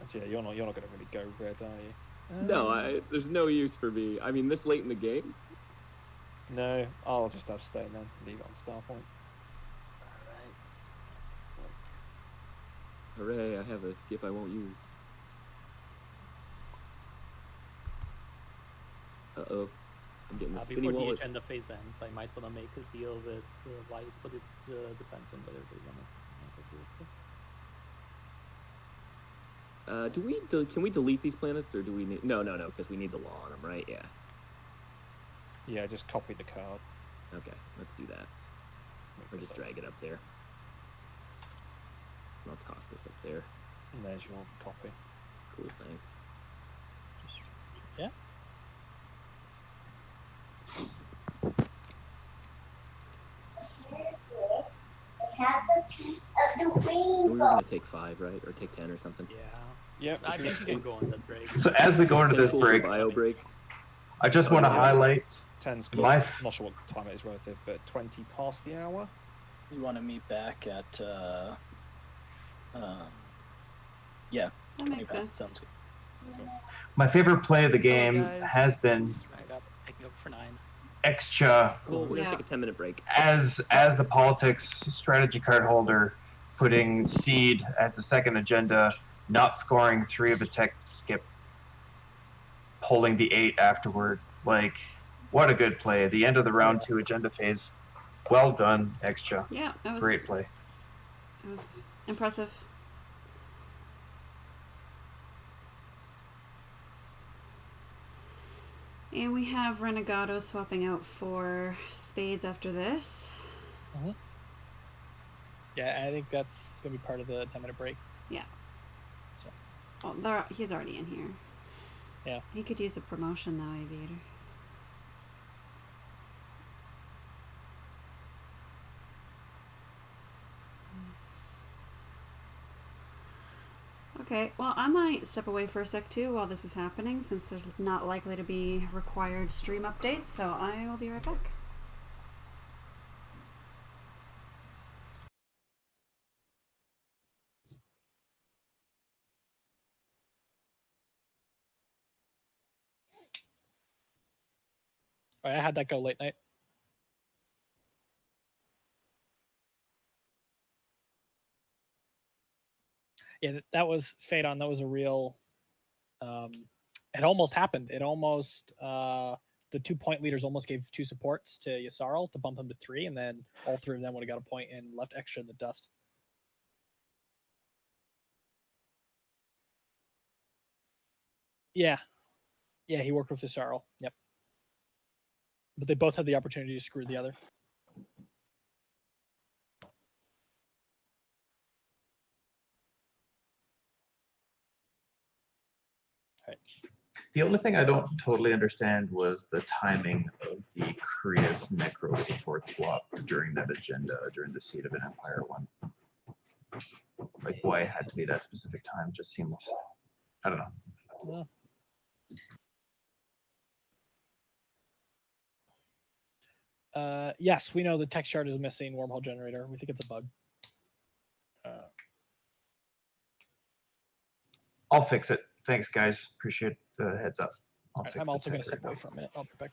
So yeah, you're not going to really go red, are you? No, there's no use for me. I mean, this late in the game. No, I'll just abstain then. Leave it on Starpoint. Alright. Hooray! I have a skip I won't use. Uh-oh. I'm getting the spinny Before the wallet. agenda phase ends, I might want to make a deal with White, but it depends on whether they want to do stuff. Can we delete these planets, or do we need... No, because we need the law on them, right? Yeah. Yeah, just copy the card. Okay, let's do that. Wait Or for a just second. drag it up there. I'll toss this up there. And there's your copy. Cool, thanks. Yeah. Has a piece of the We were rainbow. gonna take 5, right? Or take 10 or something. Yeah. Yep. I think you can go on that break. So as we go into this 10 cool for break, bio break. I just want to yeah. highlight 10's cool. my. Not sure what time it is relative, but 20 past the hour. You want to meet back at yeah, That 20 makes past sense. sounds good. My favorite play of the game guys. has been I got picking up for 9. Xcha Cool, we're Yeah. gonna take a 10-minute break. as the politics strategy card holder, putting seed as the second agenda, not scoring 3 of a tech skip, pulling the 8 afterward. Like, what a good play. The end of the round 2 agenda phase. Well done, Extra. Yeah, it was Great play. It was impressive. And we have Renegado swapping out for Spades after this. Mm-hmm. Yeah, I think that's going to be part of the 10-minute break. Yeah. So. Oh, he's already in here. Yeah. He could use a promotion though, Aviator. Nice. Okay, well, I might step away for a sec too while this is happening, since there's not likely to be required stream updates, so I will be right back. I had that go late night. Yeah, that was Fade On. That was a real. It almost happened. It almost the 2-point leaders almost gave 2 supports to Yasarl to bump him to 3, and then all 3 of them would have got a point and left Extra in the dust. Yeah, he worked with Yasarl. Yep, but they both had the opportunity to screw the other. The only thing I don't totally understand was the timing of the Creus Necro support swap during that agenda, during the Seed of an Empire one. Like, why it had to be that specific time just seems, I don't know. Yes, we know the text chart is missing wormhole generator. We think it's a bug. I'll fix it. Thanks, guys. Appreciate the heads up. I'm also going to step away for a minute. I'll be back.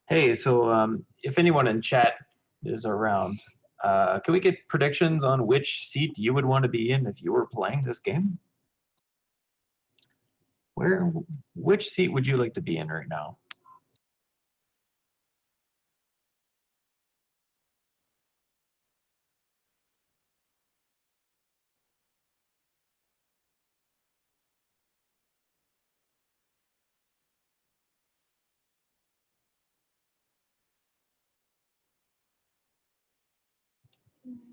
Hey, so if anyone in chat is around, can we get predictions on which seat you would want to be in if you were playing this game? Which seat would you like to be in right now?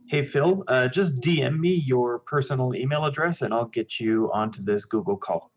Hey Phil, just DM me your personal email address and I'll get you onto this Google call.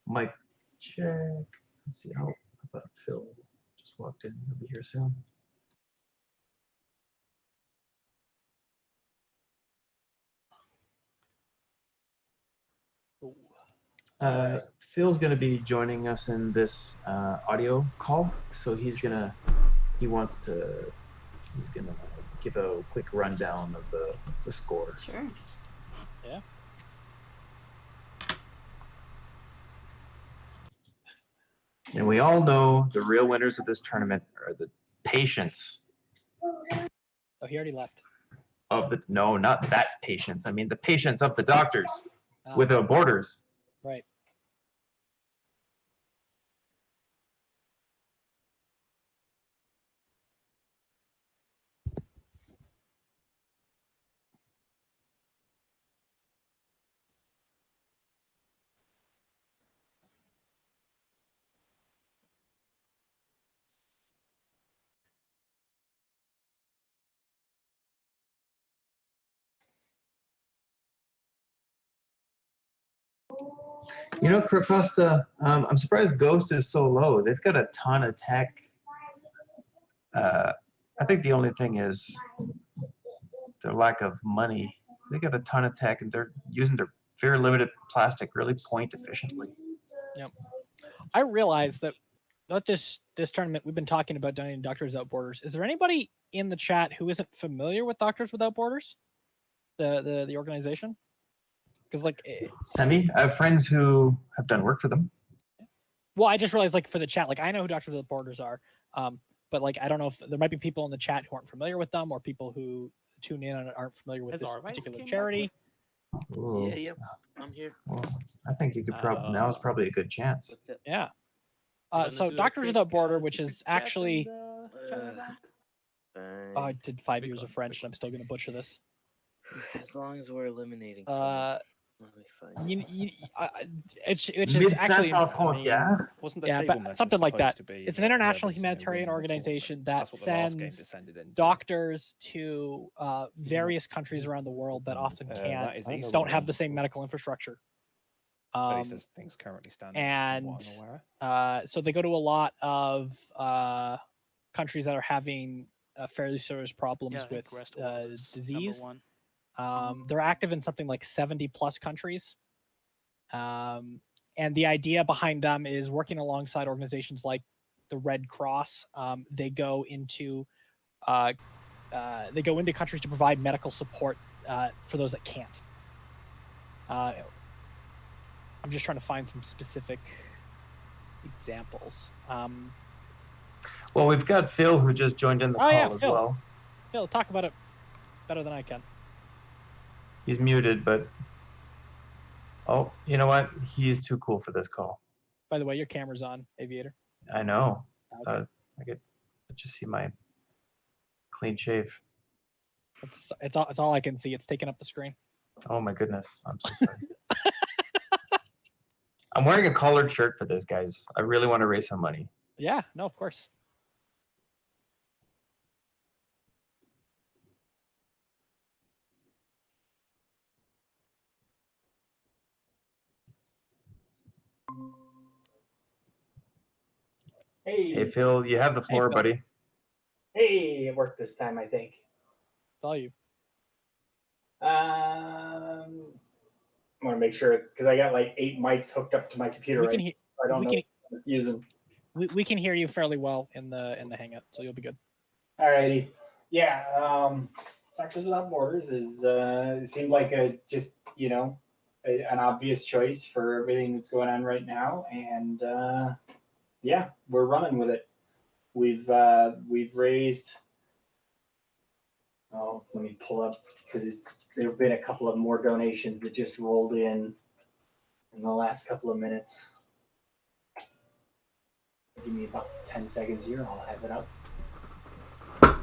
Mic check. Let's see how. I thought Phil just walked in. He'll be here soon. Phil's going to be joining us in this audio call, so he's gonna give a quick rundown of the score. Sure. Yeah. And we all know the real winners of this tournament are the patients Oh, he already left. of the no, not that patients. I mean the patients of the doctors Oh. without borders. Right. You know, Creposta, I'm surprised Ghost is so low. They've got a ton of tech. I think the only thing is their lack of money. They got a ton of tech and they're using their very limited plastic really point efficiently. Yep. I realize that this tournament we've been talking about donating Doctors Without Borders. Is there anybody in the chat who isn't familiar with Doctors Without Borders, the organization? Because Semi, I have friends who have done work for them. Well, I just realized for the chat, I know who Doctors Without Borders are, but I don't know if there might be people in the chat who aren't familiar with them, or people who tune in and aren't familiar with this particular charity. Ooh. Yeah, yep. I'm here. Well, I think you could now is probably a good chance. What's up? Yeah. wanna So do a Doctors quick, Without Border, which secret is chat actually, and, I did 5 years of French, and I'm still going to butcher this. As long as we're eliminating someone, that'll be fine. Which is actually wasn't the yeah, table but measure something like that. supposed to be It's an international whoever's, you know, humanitarian winning the organization tournament? that That's what the last game sends descended into. doctors to various countries around the world that often that is Eastern. don't have the same medical infrastructure. At least as things currently stand. And from what I'm aware. so they go to a lot of countries that are having fairly serious problems with disease. They're active in something like 70 plus countries. And the idea behind them is working alongside organizations like the Red Cross. They go into countries to provide medical support for those that can't. I'm just trying to find some specific examples. Well, we've got Phil who just joined in the call as Phil. well. Phil, talk about it better than I can. He's muted, but oh, you know what? He's too cool for this call. By the way, your camera's on, Aviator. I know. Okay. I could just see my clean shave. It's all I can see. It's taking up the screen. Oh my goodness. I'm so sorry. I'm wearing a collared shirt for this, guys. I really want to raise some money. Yeah, no, of course. Hey, Phil, you have the floor, Phil. buddy. Hey, it worked this time, I think. It's all you. I want to make sure it's because I got like 8 mics hooked up to my computer. We right? can hear. I don't we know can- what it's using. We can hear you fairly well in the hangout, so you'll be good. Alrighty. Yeah. Doctors Without Borders is it seemed like a just an obvious choice for everything that's going on right now, and yeah, we're running with it. We've raised. Oh, let me pull up because there have been a couple of more donations that just rolled in the last couple of minutes. Give me about 10 seconds here. I'll have it up.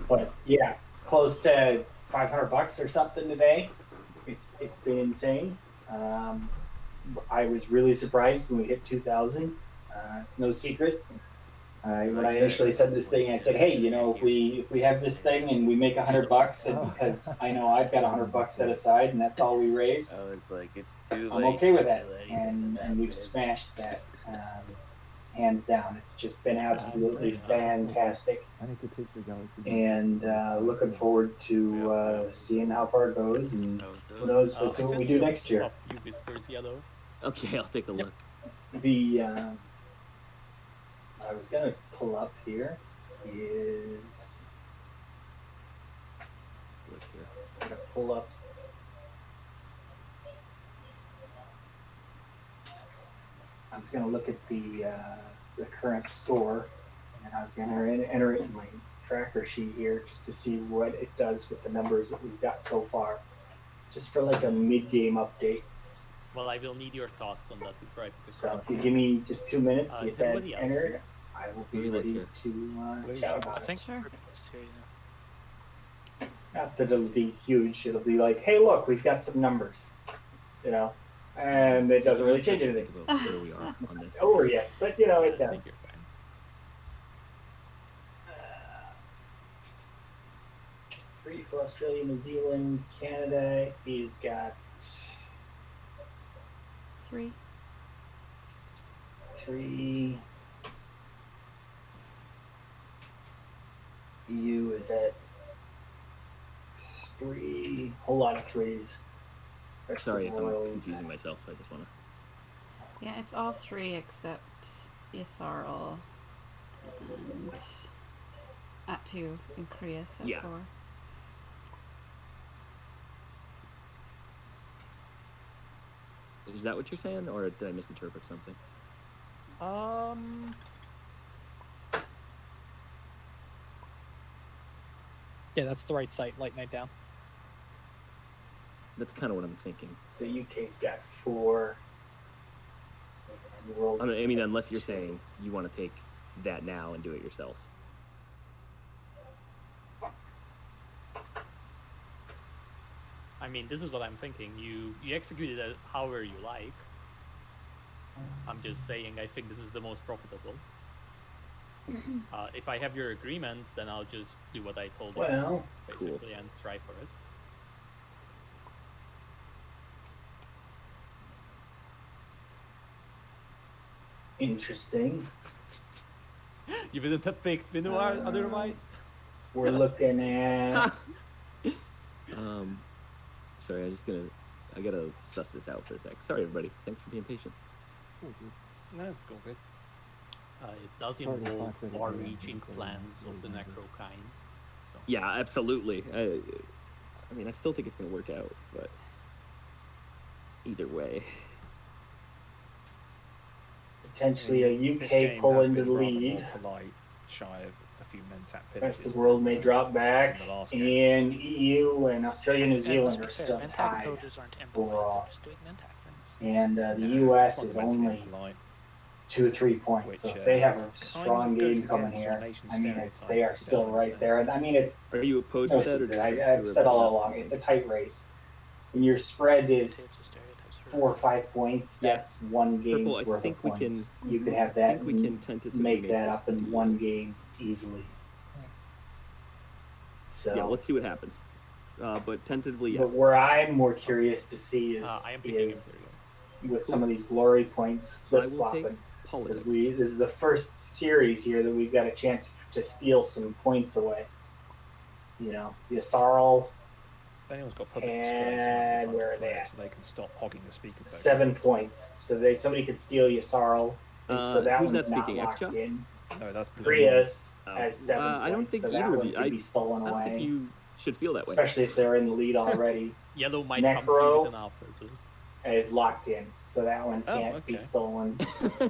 But yeah, close to $500 or something today. It's been insane. I was really surprised when we hit 2,000. It's no secret. When I initially said this thing, I said, "Hey, if we have this thing and we make $100, and because I know I've got $100 set aside, and that's all we raise, I was like, it's too late. I'm okay with that." to do anything And in that we've biz. smashed that hands down. It's just been absolutely fantastic. I need to teach the galaxy. And looking forward to seeing how far it goes, and who knows, we'll see what we do next year. A few whispers, yellow. Okay, I'll take a look. The I was gonna pull up here is Look here. I'm gonna pull up. I was gonna look at the current score, and I was gonna enter it in my tracker sheet here just to see what it does with the numbers that we've got so far, just for like a mid-game update. Well, I will need your thoughts on that before I pick a So card. if you give me just 2 minutes, Is if that anybody else enter, here? I will be Let me look ready here. to chat about it. Sure. Not that it'll be huge. It'll be like, hey, look, we've got some numbers, and it doesn't really change anything. Think about where we are on this. Over yet, but it I think does. you're fine. Three for Australia, New Zealand, Canada. He's got 3. 3. EU is at 3. Whole lot of 3s. Rest Sorry of if the I'm world. confusing myself. I just want to. Yeah, it's all 3 except Yisarl and at 2 and Krias at Yeah. 4. Is that what you're saying, or did I misinterpret something? Yeah, that's the right site. Light Night Down. That's kind of what I'm thinking. So UK's got 4. And the world's I mean, unless you're saying you want to take that now and do it yourself. I mean, this is what I'm thinking. You executed it however you like. I'm just saying I think this is the most profitable. If I have your agreement, then I'll just do what I told you, Well, basically, and try for it. interesting. You wouldn't have picked Minoir otherwise? We're looking at Sorry, I gotta suss this out for a sec. Sorry, everybody. Thanks for being patient. No, it's all good. It does Sorry to involve talk to far-reaching everyone. plans of the necro kind. So Yeah, absolutely. I mean, I still think it's gonna work out, but either way. potentially a This UK game pull has into been the rather lead. more polite, shy of a few men tap The rest of pillages the world than, may drop back, in the last game. and EU and Australia, New And let's Zealand be are fair, still Mentak tied coaches aren't implemented, overall. they're just doing Mentak things. And the No, US it's is fundamentally only polite, 2 or 3 points. which So if they have a kind strong of goes game coming against your here, nation I mean, they stereotype are of still Finland, right so- there. And I mean, it's Are you opposed no to that, or secret. just I've said all along, something? it's a tight race. When your spread is Creates the stereotypes for 4 or 5 points, Yeah. that's one game's Purple, I worth think of we can- points. You can have I that think we and can tentatively make make that this up in deal. one game easily. So Yeah, let's see what happens. But tentatively, yes. But where I'm more curious to see is I am picking is Imperial. with some of these glory points So I flip will take flopping. politics. Because this is the first series here that we've got a chance to steal some points away. Yasarl, anyone's got public And where are they at? so they can stop hogging the speaker. 7 points. So somebody could steal Yssarl. So that who's one's that not speaking, locked Extra? in. No, that's blue. Prius has 7 points. I don't think so either that of one you. could be stolen I don't away. think you should feel that way. Especially if they're in the lead already. Yellow might come to you with an offer too. Is locked in, so that one can't be stolen.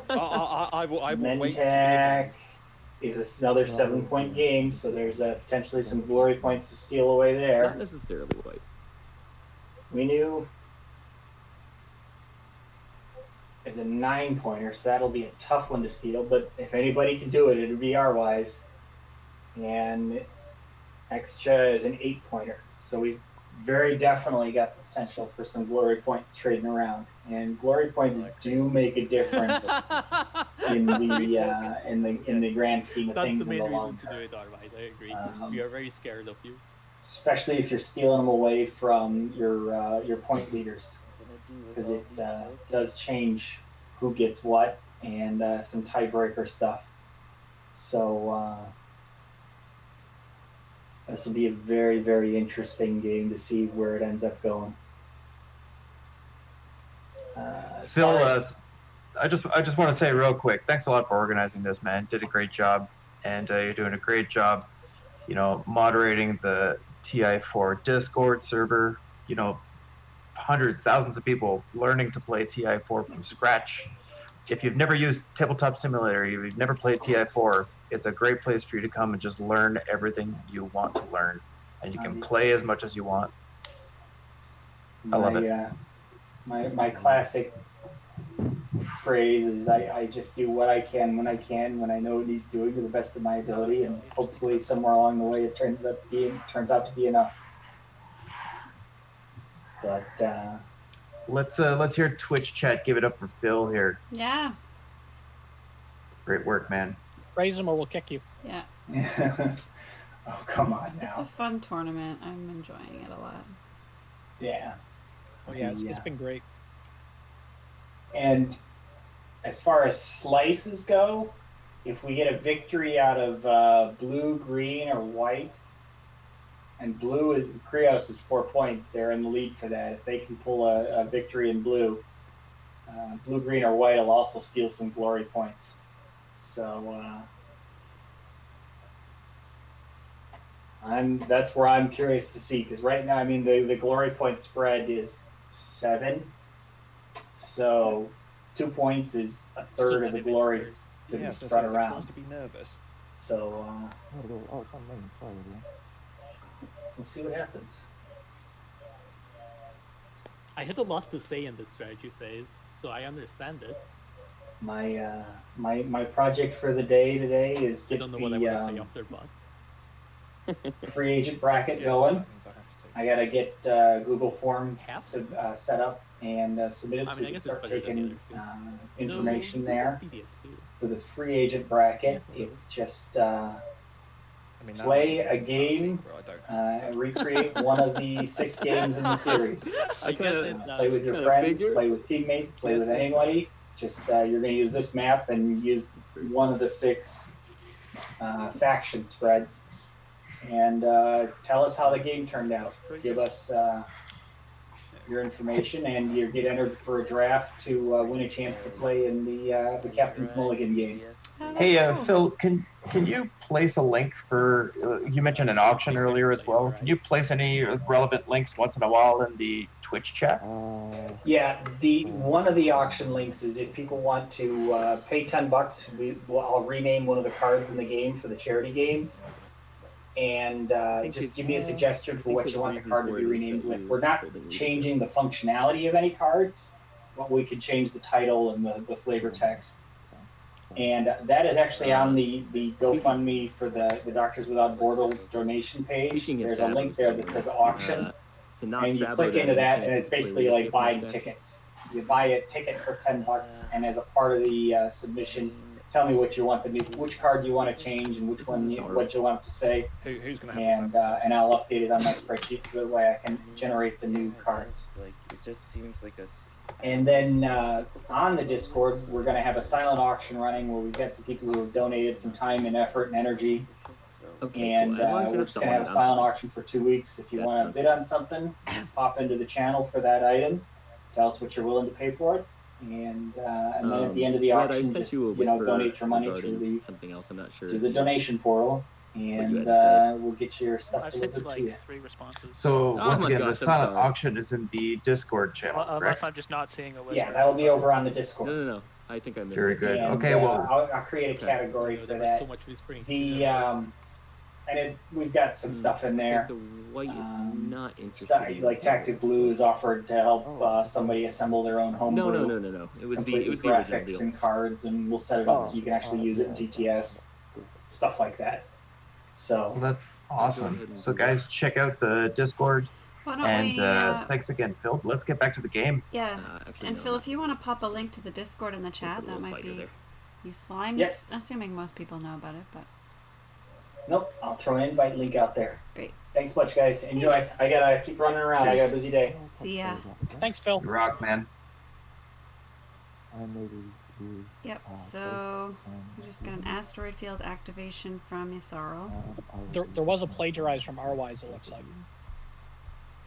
I will wait to be Mentak amazed. is another 7-point game, so there's potentially some glory points to steal away there. Not necessarily white. We knew is a 9-pointer, so that'll be a tough one to steal. But if anybody can do it, it'll be Arwise. And Extra is an 8-pointer, so we very definitely got the potential for some glory points trading around. And glory points do make a difference in the grand scheme of things in the long term. That's the main reason to do it, Arwise. I agree. We are very scared of you. Especially if you're stealing them away from your point leaders, because it does change who gets what and some tiebreaker stuff. So this will be a very, very interesting game to see where it ends up going. Phil, I just want to say real quick, thanks a lot for organizing this, man. Did a great job, and you're doing a great job, moderating the TI4 Discord server. Hundreds, thousands of people learning to play TI4 from scratch. If you've never used Tabletop Simulator, you've never played TI4, it's a great place for you to come and just learn everything you want to learn, and you can play as much as you want. I love it. My classic phrase is I just do what I can when I know it needs doing to the best of my ability, and hopefully somewhere along the way it turns out to be enough. But let's hear Twitch chat give it up for Phil here. Yeah. Great work, man. Raise him or we'll kick you. Yeah. Oh, come on now. It's a fun tournament. I'm enjoying it a lot. Yeah. Oh yeah, it's been great. And as far as slices go, if we get a victory out of blue, green, or white, and blue is Krios is 4 points, they're in the lead for that. If they can pull a victory in blue, blue, green, or white will also steal some glory points. So that's where I'm curious to see, because right now, I mean, the glory point spread is 7. So 2 points is a third of the glory to be spread around. To be nervous. So oh, it's on me. Sorry, everyone. We'll see what happens. I had a lot to say in this strategy phase, so I understand it. My project for the day today is get what I want to say after, but free agent bracket going. I gotta get Google Form set up and submitted so we can start taking information there for the free agent bracket. It's just play a game, recreate one of the 6 games in the series. Play with your friends, play with teammates, play with anybody. Just you're going to use this map and use one of the 6 faction spreads, and tell us how the game turned out. Give us your information, and you get entered for a draft to win a chance to play in the Captain's Mulligan game. Hey, Phil, can you place a link for? You mentioned an auction earlier as well. Can you place any relevant links once in a while in the Twitch chat? Yeah, one of the auction links is if people want to pay $10, I'll rename one of the cards in the game for the charity games, and just give me a suggestion for what you want the card to be renamed with. We're not changing the functionality of any cards, but we could change the title and the flavor text. And that is actually on the GoFundMe for the Doctors Without Borders donation page. There's a link there that says auction, and you click into that, and it's basically like buying tickets. You buy a ticket for $10, and as a part of the submission, tell me what you want which card you want to change and which one what you want to say. Who's going to have and I'll update it on my spreadsheet so that way I can generate the new cards. Like it just seems like a. And then on the Discord, we're going to have a silent auction running where we've got some people who have donated some time and effort and energy Okay, And cool. As long as we're you're just gonna have a I'm silent fine. auction for 2 weeks. If you That want to sounds bid good. on something, pop into the channel for that item. Tell us what you're willing to pay for it, and then at the end of the Red, I auction, sent just you a whisper donate your money regarding through something else. I'm not sure the if you- donation portal, what you and had to say. we'll get your stuff I've sent you delivered to like you. 3 responses. So Oh once my again, gosh, the I'm silent sorry. auction is in the Discord channel, Unless correct? I'm just not seeing a whisper. Yeah, that'll be over on the Discord. No. I think I missed Very it. good. And, Okay, well, I'll create a Okay. category You know, for there was that. so much whispering. The and we've got some stuff in there. Okay, so White is not interested. Stuff, in like Tactic Blue is offered to help somebody assemble their own home No. brew. It was complete the with original graphics deal. and cards, and we'll set it up so you can actually use it in GTS, stuff like that. So well, that's awesome. So guys, check out the Discord. Why don't And we, thanks again, Phil. Let's get back to the game. Yeah. Actually, And no, Phil, not if you want to pop a link to the Discord in the chat, put a that little might fighter be there. useful. I'm Yep. assuming most people know about it, but nope, I'll throw an invite link out there. great. Thanks much, guys. Enjoy. Thanks. I gotta keep running around. I got a busy day. See ya. Thanks, Phil. You rock, man. I know these with. Yep. So we just got an asteroid field activation from Isaro. There was a plagiarize from Rwise, it looks like.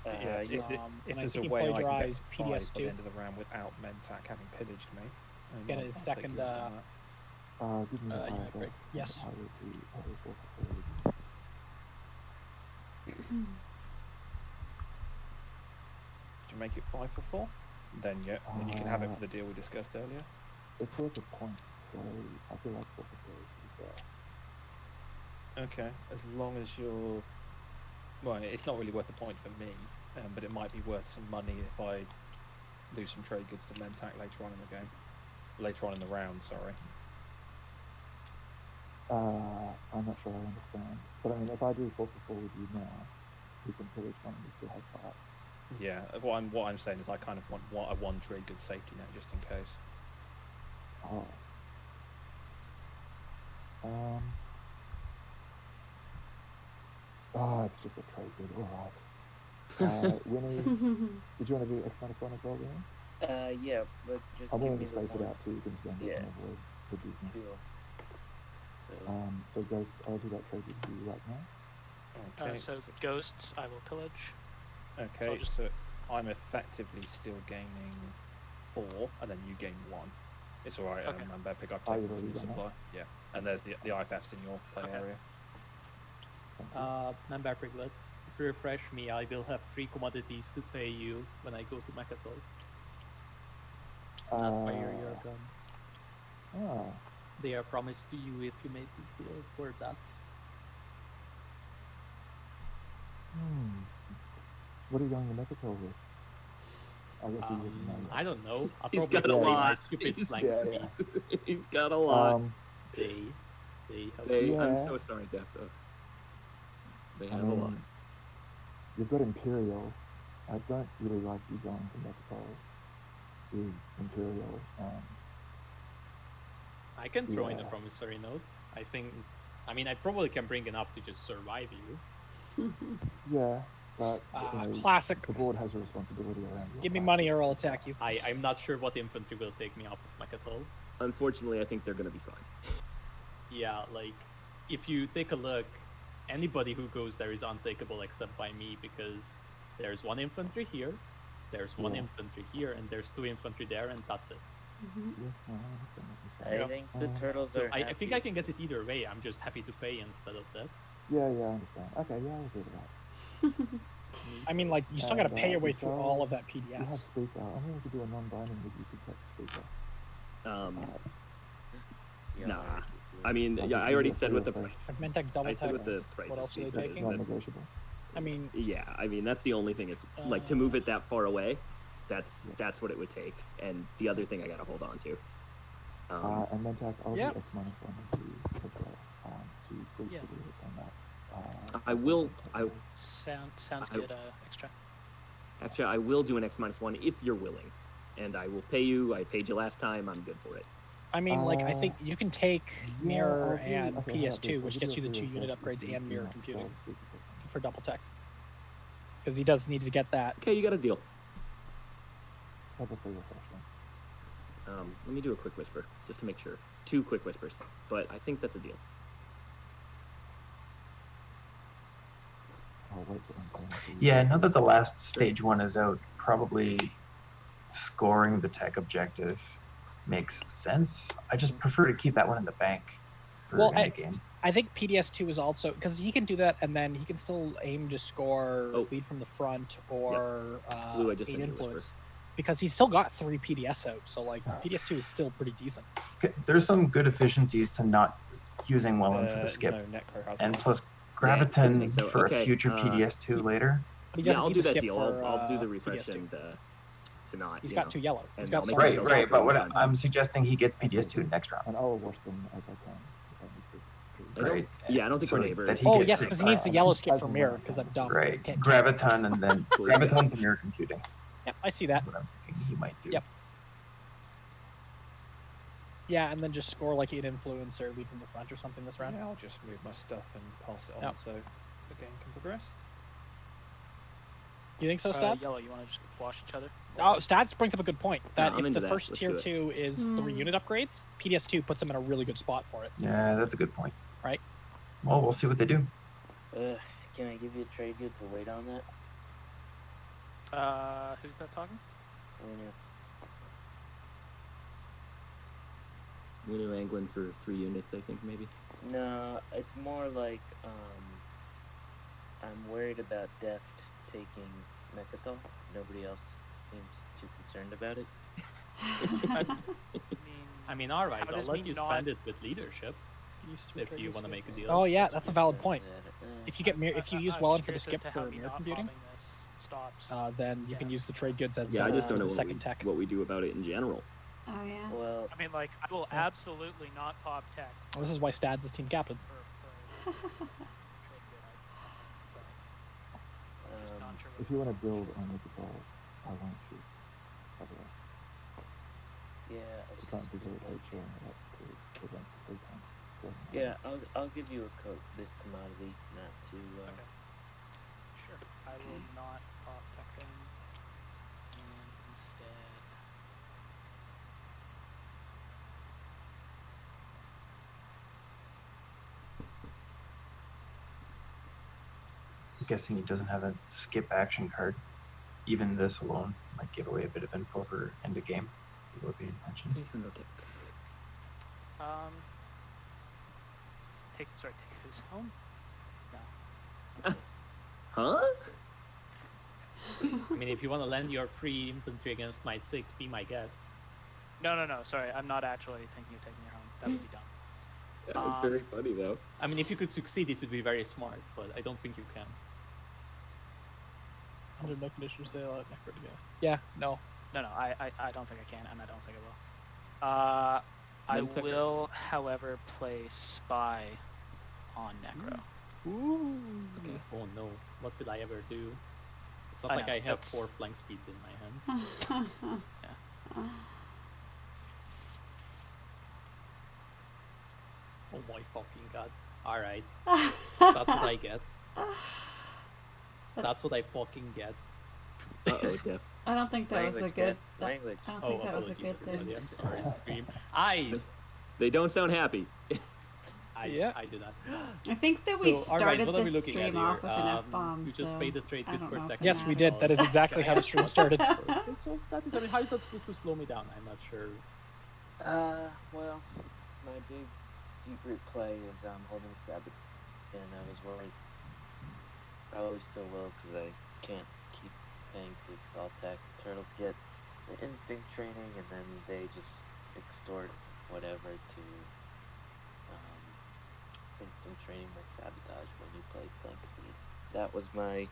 Yeah, if and I there's a think he way I can get plagiarized to 5 by PDS2. the end of the round without Mentak having pillaged me, Get I'll his take second, you up on Give me the yeah, great. Yes. I will be Did you make it 5 for 4? Then yeah, then you can have it for the deal we discussed earlier. It's worth a point, so I feel like what the there. Okay, as long as you're... Well, it's not really worth the point for me, but it might be worth some money if I lose some trade goods to Mentak later on in the game. Later on in the round, sorry. I'm not sure I understand. But I mean, if I do 4 for 4 with you now, we can pillage one and we still have 5. Yeah, what I'm saying is I kind of want a 1 trade good safety net just in case. Oh. It's just a trade good, alright. Winnie, did you want to do X-1 as well, Winnie? Yeah, but just I'm give willing me to the space it one. out so you can spend it Yeah. and avoid the business. Cool. So Ghost, I'll do that trade with you right now. Okay. So ghosts, I will pillage. Okay, so I'm effectively still gaining 4, and then you gain 1. It's alright, Okay. I'm bad pick. I've Oh, taken you've them from already the done supply. Yeah, and there's the IFFs in your play area. Member Piglet, if you refresh me, I will have 3 commodities to pay you when I go to Mechatol. Not fire your guns. Ah, They are promised to you if you make this deal for that. what are you going to Mechatol with? I guess you wouldn't know. I don't know. I'll He's probably got a play my lot. stupid He's- flank speed. He's got a lot. They help I'm Yeah. so sorry, Defto. They I have a lot. mean, you've got Imperial. I don't really like you going to Mechatol with Imperial and I can throw in a Yeah. promissory note. I mean, I probably can bring enough to just survive you. yeah, but you know, Classic. the board has a responsibility around your Give me class. money or I'll attack you. I'm not sure what infantry will take me off of Mechatol. Unfortunately, I think they're going to be fine. Yeah, like, if you take a look, anybody who goes there is untakeable except by me, because there's 1 infantry here, there's 1 Yeah. infantry here, and there's 2 infantry there, and that's it. Yeah, no, I understand what you're I saying. think the turtles So are I think I happy. can get it either way. I'm just happy to pay instead of that. Yeah, I understand. Okay, yeah, I'll agree with that. I mean, like, you still got to And, pay your way so through all of that You have PDS. speaker. I'm willing to do a non-binding with you to get the speaker. Yeah, Nah. I- I mean, yeah, I already said what the price. I've meant like double I said tap. what the price What is. else are they because taking? Not that's- negotiable. I mean, Yeah, I mean that's the only thing. It's like to move it that far away. That's what it would take, and the other thing I gotta hold on to. And Mentak, I'll Yep. do X-1 with you as well to boost Yeah. the deals on that. I will. Sounds I- good, extra. Actually, I will do an X-1 if you're willing, and I will pay you. I paid you last time. I'm good for it. I mean, like, I think you can take Yeah, mirror I'll do- and okay, how about PS2, this? I'll which give gets you a the free 2 unit refresh upgrades if you and do mirror not sell computing the speaker token. for double tech. Because he does need to get that. Okay, you got a deal. Have a free refresh then. Let me do a quick whisper just to make sure. 2 quick whispers, but I think that's a deal. I'll wait till I'm playing for you. Yeah, now that the last stage 1 is out, probably scoring the tech objective makes sense. I just prefer to keep that one in the bank for Well, end of game. I think PDS2 is also because he can do that, and then he can still aim to score lead from the front or Blue, I just aid sent you a influence, whisper. because he's still got 3 PDS out. So like PDS2 is still pretty decent. There's some good efficiencies to not using Wellen for the skip, No, Necro has and one. plus Yeah, I Graviton think so. for Okay, a future PDS2 later. But he Yeah, doesn't I'll need do to that skip deal. for, I'll do the refresh PDS2. and to not. He's you got know, 2 yellow. He's and got I'll make Right, myself right. suffer But what one time. I'm suggesting, he gets PDS2 next round. And I'll wash them as I can if I need to. I don't, Right. yeah, I don't think So we're that neighbors. he Oh gets yes, it because he needs the by- yellow skip as for and mirror. when I Because can. I'm dumb. Right. Can't- Graviton and then Cool. Graviton to mirror computing. Yep, I see that. That's what I'm thinking he might do. Yep. Yeah, and then just score like an influence or lead from the front or something this round. Yeah, I'll just move my stuff and pass it on Yep. so the game can progress. You think so, Stats? Yellow, you want to just wash each other? Oh, Stats brings up a good point. That I'm if into the that. first Let's tier do it. 2 is 3 unit upgrades, PDS2 puts him in a really good spot for it. Yeah, that's a good point. Right. Well, we'll see what they do. Can I give you a trade good to wait on that? Who's that talking? New England for 3 units, I think maybe. No, it's more like I'm worried about Deft taking Mechatol. Nobody else seems too concerned about it. I mean, alright, How I'll does let me you not- spend it with leadership if you want to make a deal. Oh yeah, that's a valid point. Uh, If you get if you use I'm Wellen just for the curious as skip to how for me mirror not computing, popping this stops. then you can use the trade goods as Yeah, the, I just don't know the what second we, tech. what we do about it in general. Oh yeah. Well, I mean, like, I will absolutely not pop tech. Well, this is why Stads is team captain. For trade good. I'm just not sure If you want to build on Nicotol, I won't shoot. By the way, yeah, you can't desert HO and it up to prevent the 3 points. yeah. I'll give you a coat this commodity, not to. Okay. Sure. I will not pop tech then. And instead. I'm guessing he doesn't have a skip action card. Even this alone might give away a bit of info for end of game. People are paying attention. Okay, so no tech. Take who's home? Huh? I mean, if you want to lend your free infantry against my 6, be my guest. No. Sorry, I'm not actually thinking of taking your home. That would be dumb. It's very funny though. I mean, if you could succeed, it would be very smart, but I don't think you can. Under no conditions they allow Necro to go. Yeah, no. No, I don't think I can, and I don't think I will. I No tech. will, however, play Spy on Necro. Ooh. Okay. Oh no, what will I ever do? It's not I like know, I have that's- 4 flank speeds in my hand. Oh my fucking god. Alright. That's what I get. That's what I fucking get. Uh-oh, Deft. I don't think that was a Language, good. Dad. Language. I don't think that was a apologies, good everybody. thing. I'm sorry, stream. They don't sound happy. I Yeah. I do not. I think that we So, alright, started what are we the looking at stream off here? with an F-bomb. You just so paid the trade I good don't for know if tech. it Yes, we did. matters. That is exactly how the stream started. Okay, so that is, I mean, how is that supposed to slow me down? I'm not sure. Well, my big secret play is holding Sabbath, and I was worried. Probably still will, because I can't keep paying to stall tech. Turtles get the instinct training, and then they just extort whatever to instinct training my sabotage when you play flank speed. That was my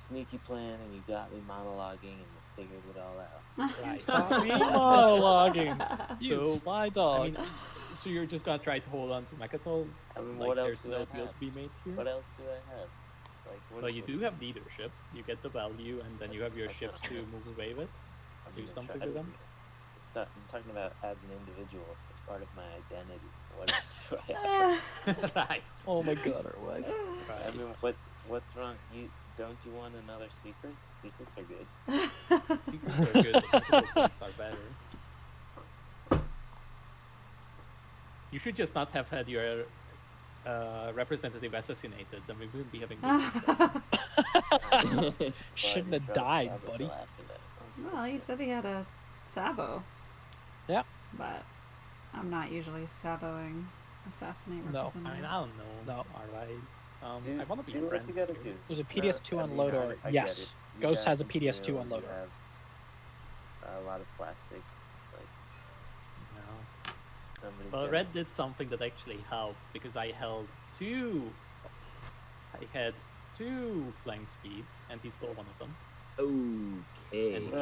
sneaky plan, and you got me monologuing, and you figured it all out. Right. Monologuing. So, my dog. I mean, so you're just gonna try to hold on to Mechatol? I mean, Like, what else there's do no I deal have? to be made here? What else do I have? Like, what, Well, you what- do have leadership. You get the value, and then you have your ships to move away with. I'm Do gonna something try with to- them. I'm talking about as an individual, as part of my identity. What else do I have? Right. Oh my god, our wife. I mean, what's wrong? Don't you want another secret? Secrets are good. Secrets are good, but multiple points are better. You should just not have had your representative assassinated, then we wouldn't be having this discussion. Shouldn't you have dropped died, Sabo buddy. till after that. Well, he said he had a Sabo. Yeah. But I'm not usually Saboing Assassinate No, Representative. I mean, I don't know. No. Allies. Do- I want to be do what friends you gotta here. do. There's a It's PDS2 not- I mean, unloader. I get Yes. it. You Ghost got has a PDS2 Imperial, unloader. You have a lot of plastic. Like, No. somebody's Well, gotta- Red did something that actually helped because I held two. I had two flank speeds, and he stole one of them. Okay. And,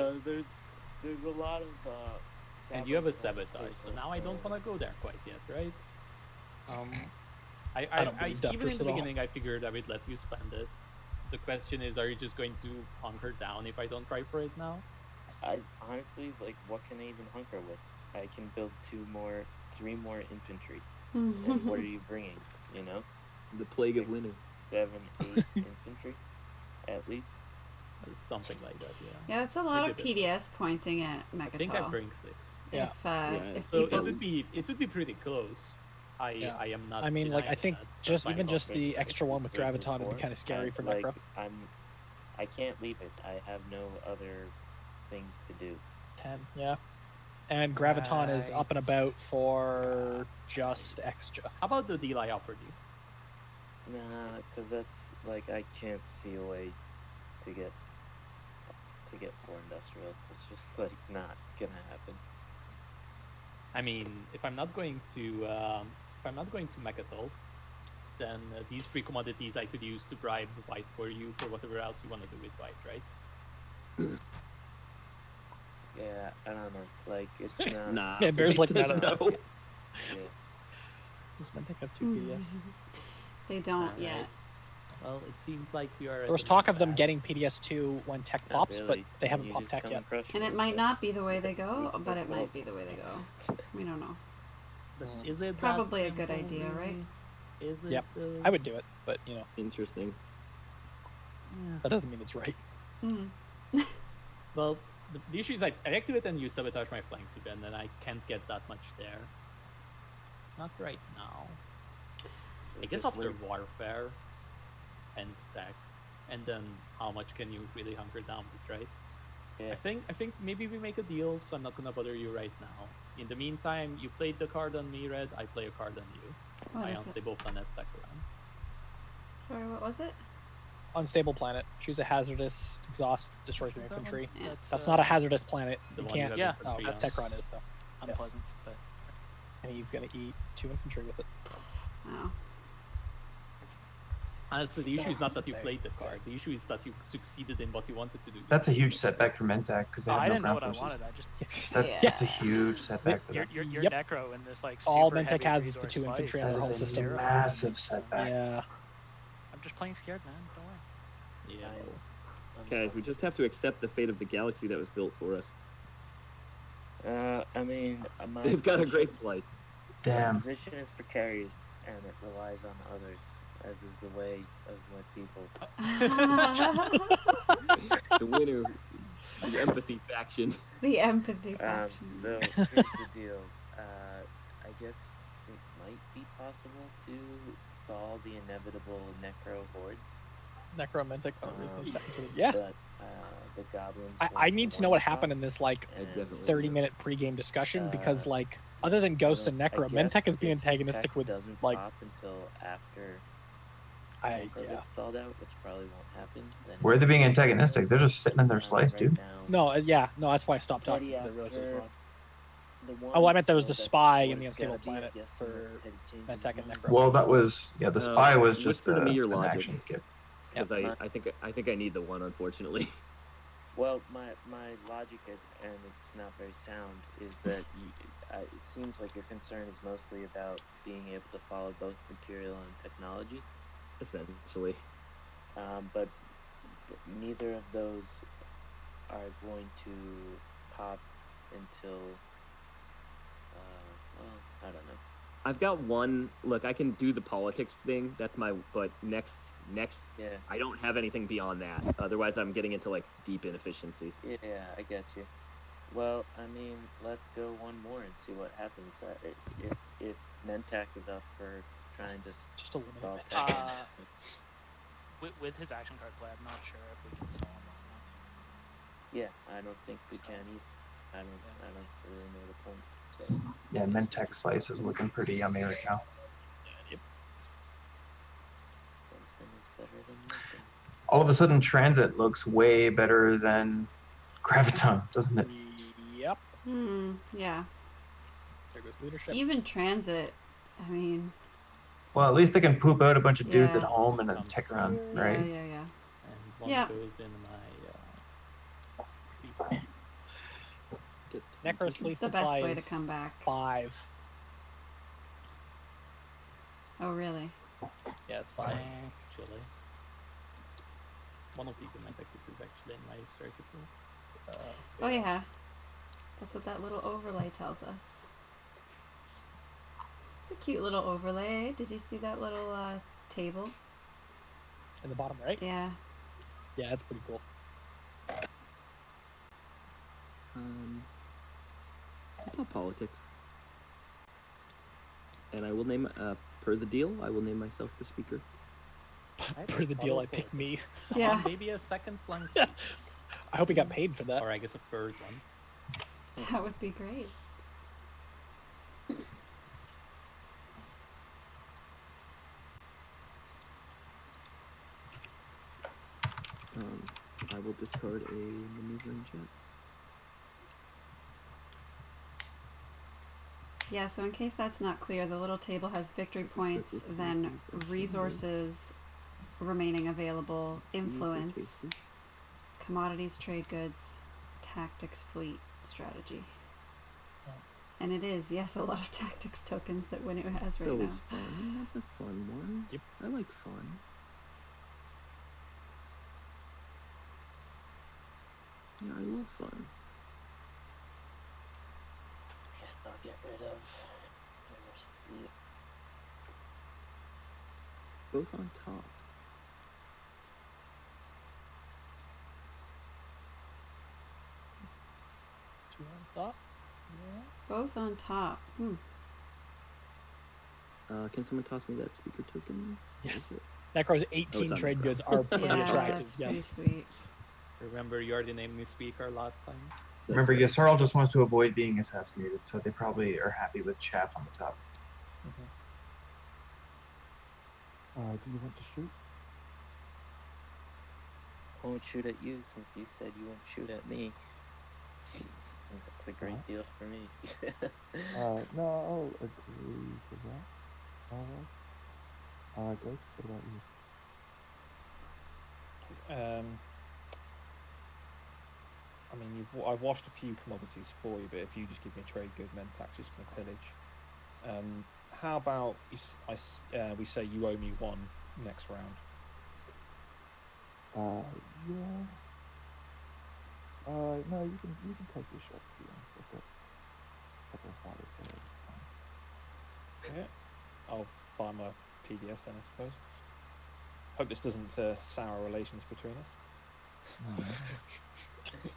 there's a lot of. and you have a sabotage sabotage, so for- now I don't want to go there quite yet, right? I don't believe even in Dufters the at all. beginning, I figured I would let you spend it. The question is, are you just going to hunker down if I don't try for it now? I honestly like. What can I even hunker with? I can build 3 more infantry. And what are you bringing? You know, The Plague of Linu. 7, 8 infantry, at least. Something like that, yeah. Yeah, it's a lot of Maybe a bit PDS pointing at I think I Megatol. bring 6. Yeah. If So people... it would be pretty close. I am not. I mean, like, I denying think that, but just I'm even just also- the extra one with Versus Graviton would be 4, kind of scary for like, Necro. I can't leave it. I have no other things to do. 10, yeah. And Graviton is up and Right. about for just extra. How about the deal I offered you? Nah, because that's like I can't see a way to get 4 industrial. It's just like not gonna happen. I mean, if I'm not going to Mechatol, then these 3 commodities I could use to bribe white for you for whatever else you want to do with white, right? Yeah, I don't know. Like it's not. Nah. Yeah, Bear's like, says no. Yeah. Does Mentec have 2 PDS? They don't Alright. yet. Well, it seems like we are. There was talk of them getting PDS2 when tech Not pops, really. but they You haven't popped just tech come yet. crush And me. it might not That's- be the way they go, that's but it simple. might be the way they go. We don't know. But is it Probably that a good simple, idea, right? really? Is it? Yep. I would do it, but you know, Interesting. that doesn't mean it's right. Mm. Well, the issue is I activate and you sabotage my flanks again, and I can't get that much there. Not right now. So I guess just after wait. warfare and tech, and then how much can you really hunker down with, right? Yeah. I think maybe we make a deal, so I'm not gonna bother you right now. In the meantime, you played the card on me, Red. I play a card on you. What I is it? unstable planet tech around. Sorry, what was it? Unstable planet. Choose a hazardous exhaust, destroy 3 Choose that one? infantry. Yeah. That's not a hazardous planet. The You one you can't. have Yeah, infantry Oh, on. Techron is though. Unpleasant, but And he's gonna eat 2 infantry with it. Oh. Honestly, the issue is not that you There played the you go. card. The issue is that you succeeded in what you wanted to do. That's a huge setback for Mentec because they have I no didn't know ground what I forces. wanted. I just That's a huge setback for them. you're Yep. necro in this like All super Mentec heavy has is the resource 2 slice. infantry on That their whole is a system. massive setback. Yeah. I'm just playing scared, man. Don't worry. Yeah. Guys, we just have to accept the fate of the galaxy that was built for us. I mean, my They've got a position- great slice. Damn. Position is precarious, and it relies on others, as is the way of my people. The winner, the empathy faction. The empathy faction. So here's the deal. I guess it might be possible to stall the inevitable necro hordes. Necromantic. Um, Yeah. But the goblins. I need to know what happened in this like and, 30-minute pregame discussion because like other than I Ghost and don't- I Necro, guess Mentec has been if antagonistic tech with doesn't like pop until after I Necro gets stalled out, which probably won't happen. Then Where are they being antagonistic? They're just sitting in their slice, right dude. now, no, that's why I stopped talking Teddy because I realized it was Oscar, wrong. the Oh, I one meant there was the so that's spy what in the it's Unstable gotta be, I Planet guess, for unless Teddy changes Mentec his and mind. Necro. Well, that was the spy was just whisper to me your an logic. action skip. Because I think I need the one, unfortunately. Well, my logic, and it's not very sound, is that it seems like your concern is mostly about being able to follow both material and technology. Essentially. But neither of those are going to pop until, I don't know. I've got one. Look, I can do the politics thing. That's my. But next, Yeah. I don't have anything beyond that. Otherwise, I'm getting into like deep inefficiencies. Yeah, I get you. Well, I mean, let's go one more and see what happens. If Mentec is up for trying to Just eliminate stall Mentec. tech, with his action card play, I'm not sure if we can stall him long enough. Yeah, I don't think we can either. I don't really know the point. So Yeah, Mentec Slice is looking pretty yummy right now. something is better than nothing. All of a sudden, Transit looks way better than Graviton, doesn't it? Yep. Yeah. There goes leadership. Even Transit, I mean, Well, at least they can poop out a bunch of dudes Yeah. at home and then Comes tick around, here. right? yeah. And one Yeah. goes in my Necro It's Fleet the best Supply way to is come back. 5. Oh, really? Yeah, it's 5 actually. One of these in my tactics is actually in my strategy. Oh, yeah. That's what that little overlay tells us. It's a cute little overlay. Did you see that little table? In the bottom right? Yeah. Yeah, that's pretty cool. About politics. And I will name, per the deal, I will name myself the speaker. Per the deal, I picked me. Yeah. Maybe a second flank speaker. I hope he got paid for that. Or I guess a third one. That would be great. I will discard a maneuvering jets. Yeah, so in case that's not clear, the little table has victory points, then resources remaining available, influence, commodities, trade goods, tactics, fleet, strategy. And it is, yes, a lot of tactics tokens that Winnow has right now. It's fun. That's a fun one. Yep. I like fun. Yeah, I love fun. Guess I'll get rid of. Both on top. Two on top. Yeah. Both on top. Can someone toss me that speaker token? Yes. Necro's 18 on trade Necro. goods are pretty Yeah, attractive. that's Yes. pretty sweet. Remember, you already named me speaker last time. Remember, Yasarl just wants to avoid being assassinated, so they probably are happy with Chaff on the top. Do you want to shoot? I won't shoot at you since you said you won't shoot at me. That's a great deal for me. No, I'll agree to that. Alright. Ghost, what about you? I mean, I've washed a few commodities for you, but if you just give me a trade good, Mentax just going to pillage. How about we say you owe me 1 next round? Yeah. No, you can take your shot, to be honest. I've got a couple of fighters there. Yeah. I'll fire my PDS then, I suppose. Hope this doesn't sour relations between us. No.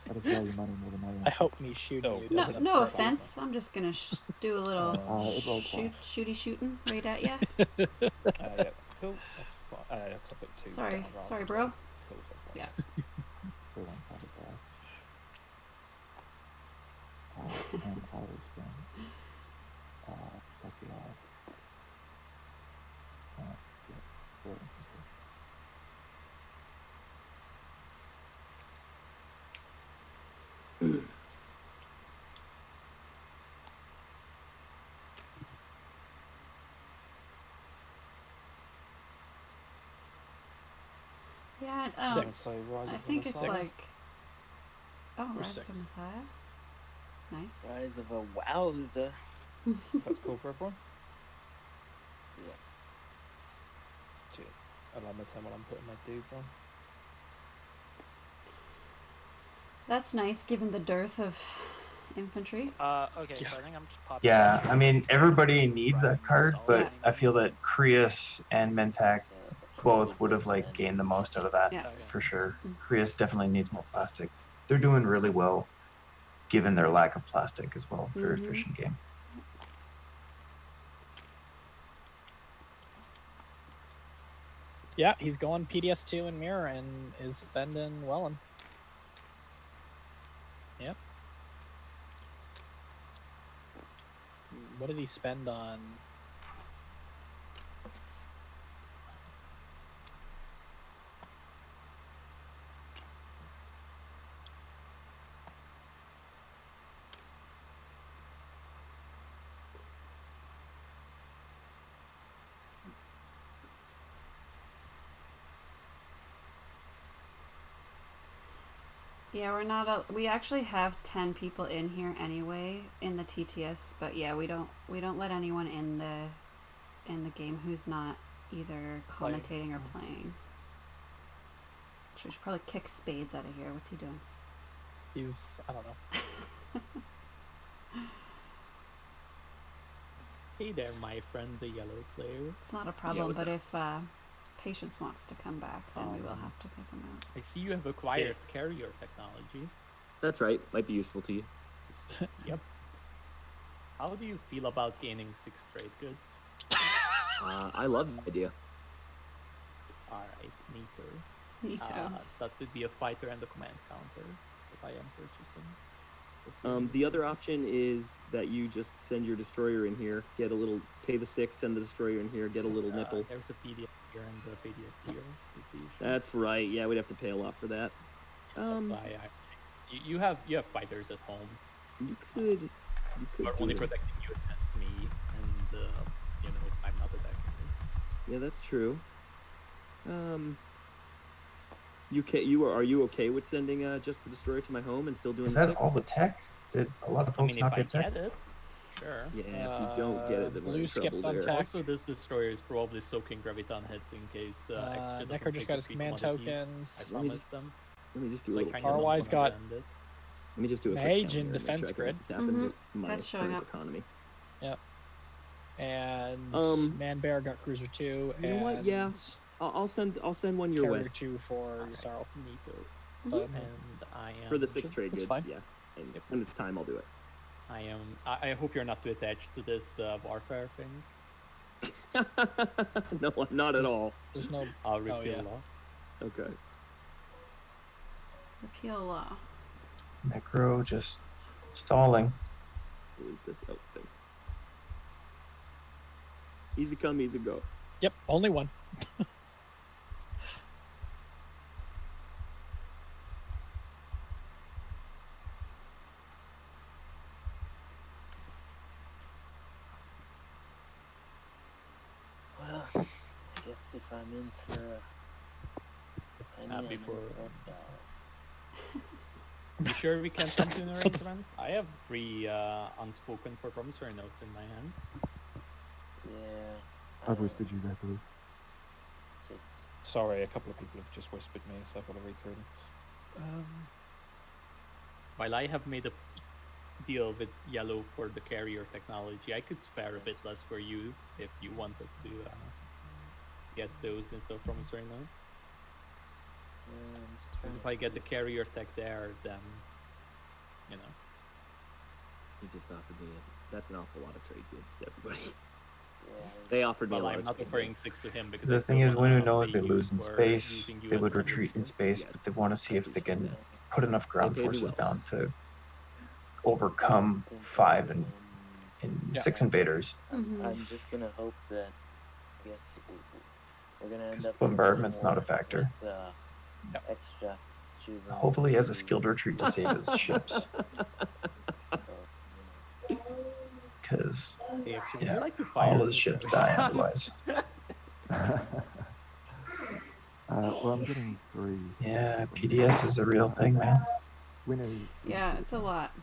I just value money more than money. I hope me shooting you. No, no offense. I'm just gonna do a little shooty shooting right at ya. Yeah, cool. That's fine. 'Cause I put 2 Sorry, down rather sorry, than bro. 1. Cool, so that's 1. Yeah. For one part of glass. And Tyler's been Sakurai. Yeah, 4 infantry. Yeah, I think it's like. Oh, Rise of the Messiah. Nice. Rise of a wowza. That's cool for everyone. Yeah. Cheers. Allow my time while I'm putting my dudes on. That's nice, given the dearth of infantry. Okay, so I think I'm just popping. Yeah, I mean, everybody needs that card, but I feel that Krius and Mentak both would have gained the most out of that for sure. Krius definitely needs more plastic. They're doing really well, given their lack of plastic as well. Very efficient game. Yeah, he's going PDS2 in mirror and is spending Wellen. Yep. What did he spend on? Yeah, we're not. We actually have 10 people in here anyway in the TTS, but yeah, we don't let anyone in the game who's not either commentating or playing. So we should probably kick Spades out of here. What's he doing? He's, I don't know. Hey there, my friend, the yellow player. It's not a problem, but if Patience wants to come back, then we will have to kick him out. I see you have acquired carrier technology. That's right. Might be useful to you. Yep. How do you feel about gaining 6 trade goods? I love the idea. Alright, neater. Neato. That would be a fighter and a command counter that I am purchasing. The other option is that you just send your destroyer in here, get a little, pay the 6, send the destroyer in here, get a little nipple. There's a PDS here and the PDS here is the issue. That's right. Yeah, we'd have to pay a lot for that. That's why you have fighters at home. You could are only protecting you against me, and I'm not attacking you. Yeah, that's true. Are you okay with sending just the destroyer to my home and still doing Is the that 6? all the tech? Did a lot of folks not get tech? If I get it, sure. Yeah, if you don't get it, then we're in trouble there. Also, this destroyer is probably soaking Graviton hits in case Extra doesn't Necro just take got the his 3 command commodities. tokens. I promised them. Let me just do So a little. Carwise got. Let me just do a quick Mage count here and make defense sure I can grid. make this happen with my That's showing current up. economy. Yep. And Man Bear got Cruiser 2. You and know what? Yeah, I'll send one your way Carrier 2 for Yusaro. Neato. And I am for the 6 trade goods. fine. Yeah, and when it's time, I'll do it. I hope you're not too attached to this warfare thing. No, not at all. There's no. I'll repeal yeah. law. Okay. Repeal law. Necro just stalling. Delete this. Oh, thanks. Easy come, easy go. Yep, only one. Well, I guess if I'm in for before. You sure we can send to an arrangement? I have 3 unspoken for promissory notes in my hand. Yeah. I've whispered you there, Blue. Just Sorry, a couple of people have just whispered me, so I've got to read through them. While I have made a deal with Yellow for the carrier technology, I could spare a bit less for you if you wanted to get those instead of promissory notes. Since if I get the carrier tech there, then He just offered me that's an awful lot of trade goods, everybody. They offered me a lot I'm of not trade offering goods. 6 to him because The thing is, Winu knows they lose in space. They would retreat in space, but they want to see if they can put enough ground They paid me forces well. down to overcome 5 and 6 invaders. I'm just gonna hope that I guess we're gonna end up. Bombardment's not a factor. With, extra choosing. Hopefully, he has a skilled retreat to save his ships. Because yeah, all his ships die otherwise. Well, I'm getting 3. Yeah, PDS is a real thing, man. Winnie. Yeah, it's a lot.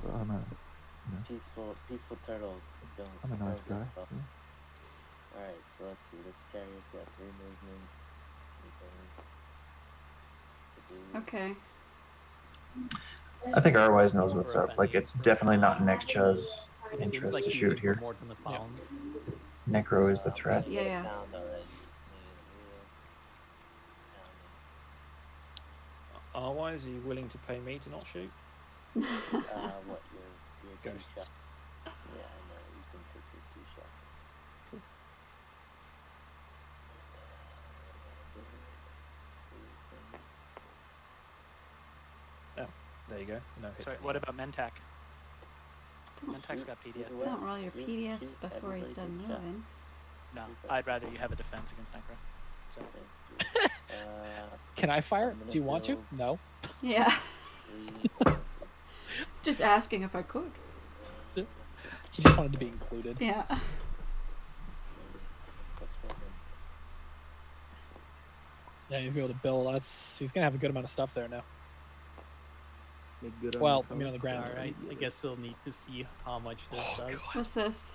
So I'm a, Peaceful turtles. Don't. I'm a nice guy. All Yeah. right, so let's see. This carrier's got 3 movement. Okay. I think Arwise knows what's up. Like, it's definitely not Nexcha's It seems interest like to he's shoot in for here. more than a pound. Necro is the threat. Yeah. Otherwise, are you willing to pay me to not shoot? What your Ghosts. 2 shots? Yeah, I know. You can take your 2 shots. There you go. No hits. Sorry, what about Mentak? Mentak's got PDS. Don't roll your PDS before he's done moving. No, I'd rather you have a defense against Necro. So. Can I fire? Do you want to? No. Yeah. Just asking if I could. He just wanted to be included. Yeah. Yeah, he's gonna be able to build. He's gonna have a good amount of stuff there now. Make good Well, on I mean on the ground. Alright, I guess we'll need to see how much this does. What's this?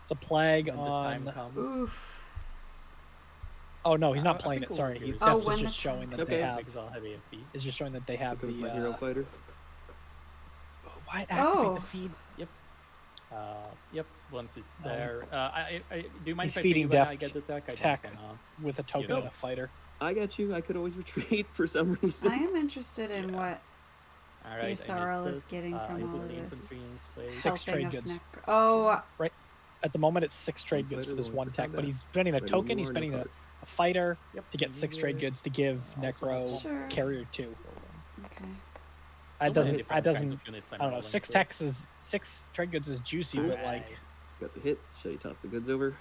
It's a plague When the on. time comes. Oof. Oh no, he's not I playing think it. Sorry, we'll Def Oh, is when just the showing that Okay. they have. Because I'll have AFP. It's just showing that they have Because the. my hero fighter. Why activate Oh. the feed? Yep, once it's there. I do you mind He's if I feeding pay when I Deft get the tech? I tech don't wanna... with a token know. and a fighter. I got you. I could always retreat for some reason. I am interested in what Alright, Yusarl is getting from is all it of the infantry this. in space? 6 trade Helping of goods. Oh, At the moment, it's 6 trade goods Fighter for this going one for tech, but combat. he's spending a Ready token. He's war, no spending a cards. fighter Yep, to get 6 trade goods to give Necro Sure. Carrier 2. okay. That So many doesn't. different That kinds doesn't. of units I'm I don't know. rolling 6 for. techs is 6 trade goods is juicy, but like Alright, Got the hit. Shall you toss the goods over?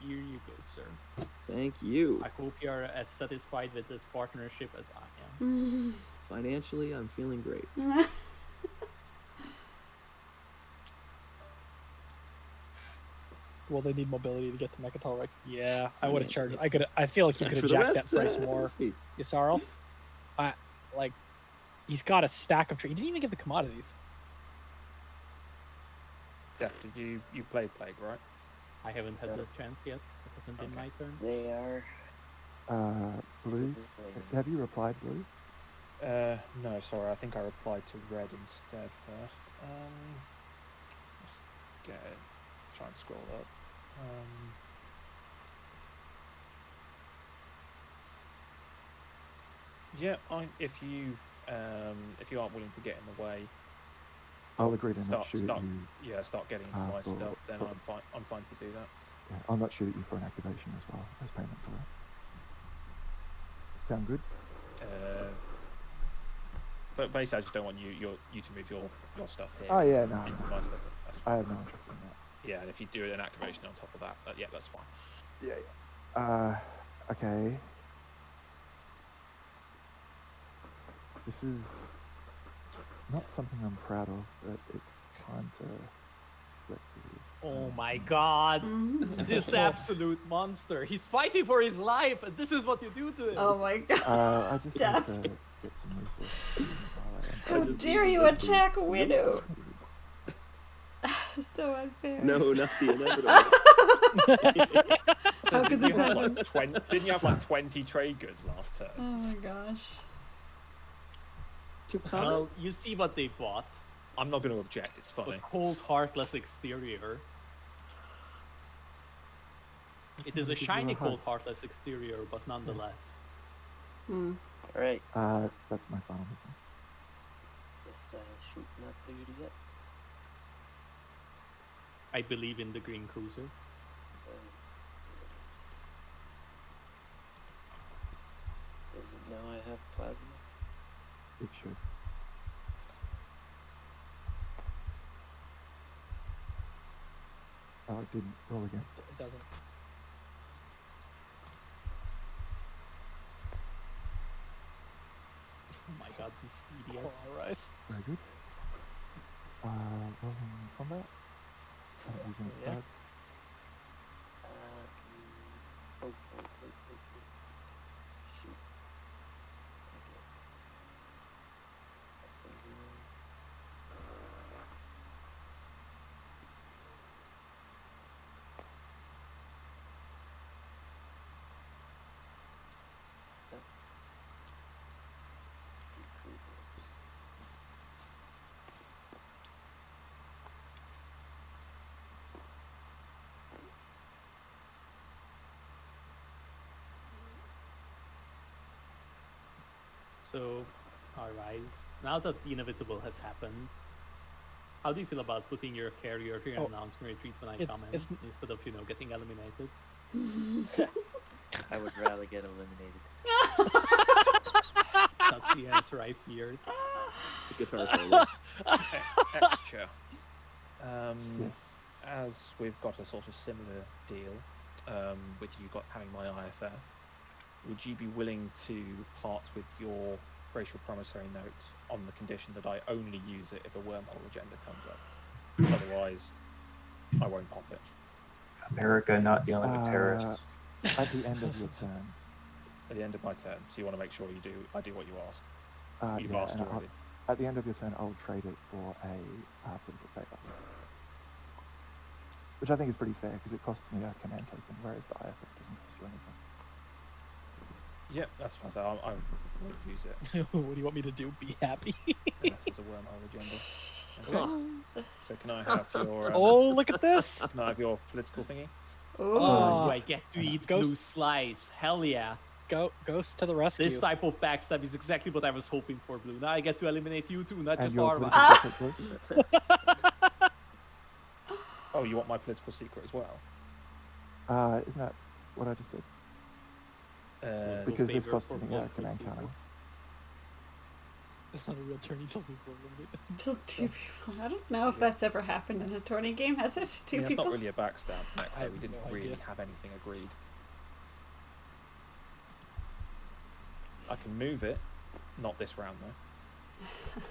here you go, sir. Thank you. I hope you're as satisfied with this partnership as I am. Financially, I'm feeling great. will they need mobility to get to Mechatol Rex? Yeah, I Oh, would have charged. I could. I feel like you could For have the jacked rest, that price we'll more. see. Yusarl, like he's got a stack of trade. He didn't even give the commodities. Def, did you play Plague, right? I haven't had the chance yet. It hasn't been my turn. They are. Blue, have you replied, Blue? No, sorry. I think I replied to Red instead first. Let's get it. Try and scroll up. Yeah, if you aren't willing to get in the way, I'll agree to not shoot start, you. yeah, start getting into my stuff. Then I'm fine to do that. Yeah, I'll not shoot at you for an activation as well as payment for that. Sound good? But basically, I just don't want you to move your stuff here. Oh yeah, no, into no. my stuff. That's I fine. have no interest in that. Yeah, and if you do an activation on top of that, yeah, that's fine. Yeah. Okay. This is not something I'm proud of, but it's time to flex a little. Oh my god! This absolute monster. He's fighting for his life, and this is what you do to him. Oh my god. I just Def. need to get some resources. How dare you attack a widow? So unfair. No, not the inevitable. So How could this happen? didn't you have like 20 trade goods last turn? Oh my gosh. To comment? Well, you see what they bought. I'm not going to object. It's A funny. cold, heartless exterior. It is a Give you shiny, a hug. cold, heartless exterior, but nonetheless. Alright. That's my final movement. Yes, shoot not cleared, yes. I believe in the green cruiser. Does it know I have plasma? It should. Oh, it didn't. Roll again. It doesn't. Oh my god, this PDS. Alright. Very good. Rolling combat. I don't use any Yeah. cards. Shoot. So, Arise, now that the inevitable has happened, how do you feel about putting your carrier here and announcing retreat when I It's- come in, it's- instead of, getting eliminated? I would rather get eliminated. That's the answer I feared. The guitar solo. Okay, X-Chair. Yes. As we've got a sort of similar deal with you having my IFF, would you be willing to part with your racial promissory note on the condition that I only use it if a wormhole agenda comes up? Otherwise, I won't pop it. America not dealing with terrorists. At the end of your turn. At the end of my turn, so you want to make sure I do what you ask. You've Yeah, asked and already. at the end of your turn, I'll trade it for a political favour. Which I think is pretty fair, because it costs me a command token, whereas the IFF doesn't cost you anything. Yep, that's fine. So I won't use it. What do you want me to do? Be happy? Unless it's a wormhole agenda. Okay. So can I have your... Oh, look at this! Can I have your political thingy? Oh, I get to eat blue slice. Hell yeah. Ghost to the rescue. This type of backstab is exactly what I was hoping for, Blue. Now I get to eliminate you too, not And just your Arma. political secret, Oh, you want my political secret as well? isn't that what I just said? Because this costs me a command counter. It's not a real tourney till people are limited. Till 2 people. I don't know if that's ever happened in a tourney game, has it? Two It's people? not really a backstab. I We didn't have no really idea. have anything agreed. I can move it. Not this round, though.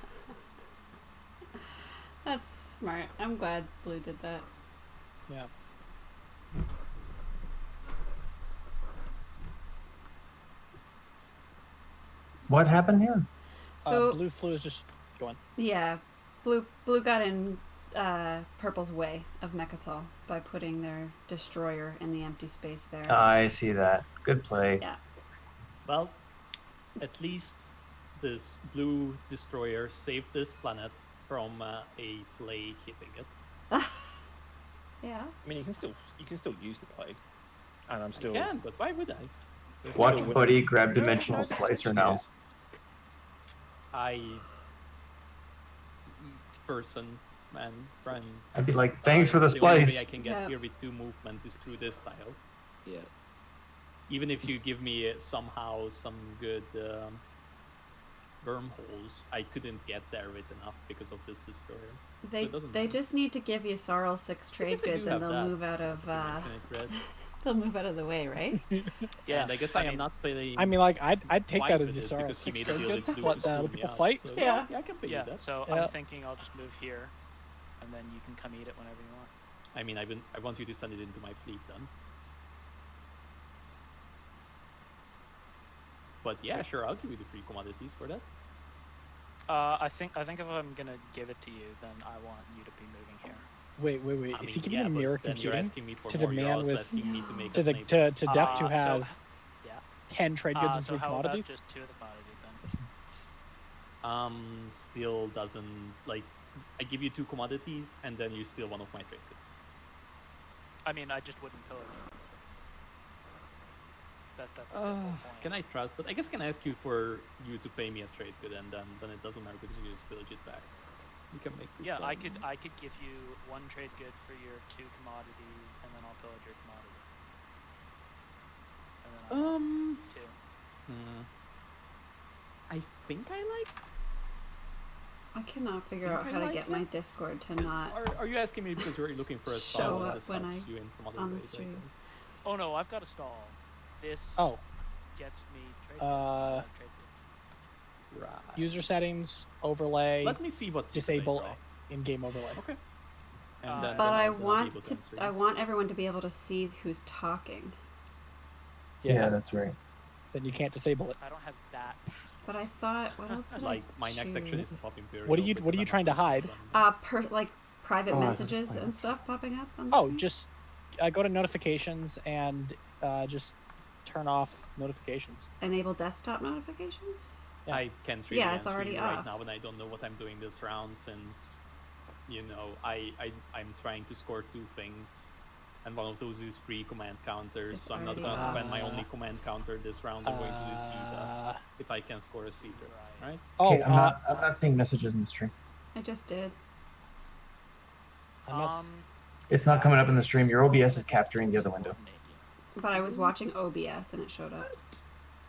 That's smart. I'm glad Blue did that. Yeah. What happened here? So Blue flu is just going. yeah, Blue got in Purple's way of Mechatol by putting their destroyer in the empty space there. I see that. Good play. Yeah. Well, at least this blue destroyer saved this planet from a plague hitting it. Yeah. I mean, you can still use the plague, and I'm still. I can, but why would I? Watch Still Buddy wouldn't- grab Dimensional Splicer now. Person and friend. I'd be like, thanks for the The only way splice. I can get Yeah. here with 2 movement is through this tile. Yeah. Even if you give me somehow some good wormholes, I couldn't get there with enough because of this destroyer. So it doesn't They matter. just need to give you Sorrel 6 trade guess I do goods and have they'll that. move out of Infinite red. they'll move out of the way, right? Yeah, and I guess I am not playing. I mean, like, I'd take white that as with your it sorrow. because he 6 made a trade deal goods. with Blue Let to screw the me people out, fight. so Yeah. I can pay you Yeah, that. so Yeah. I'm thinking I'll just move here, and then you can come eat it whenever you want. I mean, I want you to send it into my fleet then. But yeah, sure, I'll give you the free commodities for that. I think if I'm gonna give it to you, then I want you to be moving here. Wait. I Is mean, he giving yeah, a but mirror then you're computing asking me for to the more. You're man also with asking me to make to us the neighbors. to Def who So, has yeah. 10 trade goods and So 3 how about commodities? just 2 of the commodities then? Still doesn't like. I give you 2 commodities and then you steal one of my trade goods. I mean, I just wouldn't pillage. That's the whole point. Can I trust that? I guess can I ask you for you to pay me a trade good and then it doesn't matter because you just pillage it back. You can make this. Yeah, I plan. could give you 1 trade good for your 2 commodities, and then I'll pillage your commodity. And then I'll have 2. I think I like. I cannot figure Think out I how to like get it? my Discord to not Are you asking me because you're looking for a show stall and up this when helps I you in some other on the ways, I stream. guess? Oh no, I've got a stall. This gets me trade goods. Trade goods. Right. User settings, overlay, Let me see what's disable displayed, in-game overlay. Okay. Uh, then But I I'll be able want answer you. I want everyone to be able to see who's talking. Yeah, that's right. Then you can't disable it. I don't have that. But I thought, what else did Like I my next action choose? isn't pop Imperial. What are you because I'm trying to not hide? Like private Oh, I messages see. and stuff popping up on the Oh, screen? just go to notifications and just turn off notifications. Enable desktop notifications? Yeah. I can't really Yeah, it's answer already you off. right now, and I don't know what I'm doing this round since, I'm trying to score 2 things, and one of those is free command counters. It's So I'm not already going to off. spend my only command counter this round. I'm going to dispute if I can score a secret, right? Oh, Okay, I'm not seeing messages in the stream. I just did. It's not coming up in the stream. Your OBS is capturing the other window. But I was watching OBS and it showed up.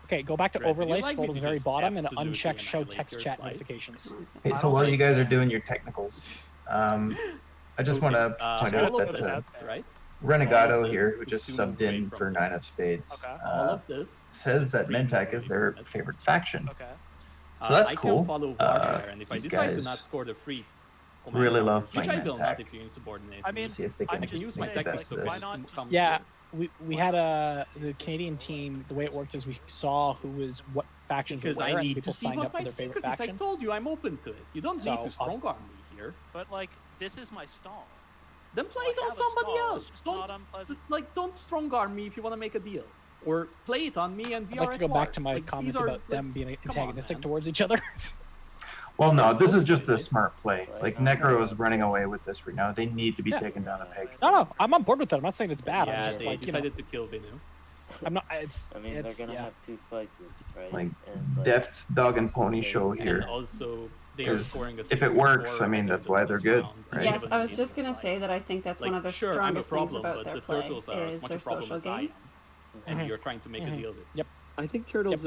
Okay, go back to Red, would you overlay, like scroll me to the to very just bottom, and absolutely uncheck show annihilate text your chat slice? notifications. Hey, I so don't while you think, guys are doing your technicals, I just want to point all out of that this, out there. right? Renegado All of here, this who is just to subbed move away in from for Nine this. of Spades, Okay. All of this says is that free move Mentak away is their from it. favorite faction. Okay. So that's I cool. can follow warfare, and if I These decide to guys not score the free command really counters, love which playing I will not Mentak. if you insubordinate I me. mean, See if they I'm can I can use just my make the saying, best tactics of to why this. not to just come Yeah, here. we had the Canadian team. The way it worked is we saw what factions Because were I where, and need people to see signed what up for my their favorite secret is. I faction. told you I'm open to it. You don't So, need to strong arm me here. But like, this is my stall. Then play I it on have a somebody stall, else. it's just not Don't unpleasant. don't strong arm me if you want to make a deal, or play it on me and we I'd are like to at go war. back to my Like, comment these are, about them being come on, antagonistic man. towards each other. Well, no, this is Don't just say a it. smart play. Like, Necro is running away with this right now. They need to be taken down a peg. No, I'm on board with that. I'm not saying it's bad. I'm Yeah, just they like, you know, decided to kill Vinu. I'm not. It's. I mean, it's, they're gonna yeah. have two slices, right? Like, And, like, Deft's dog and pony show And here. also, they are Is scoring a if it secret works, for I mean, hazards that's why they're this good, round, right? Yes, given I was these just gonna say slides. that I think that's one Like, of the sure, I'm a strongest things problem, about but their the play turtles are as is much their a problem social as I game. am, and you're trying to make a deal of it. Yep. I think Turtles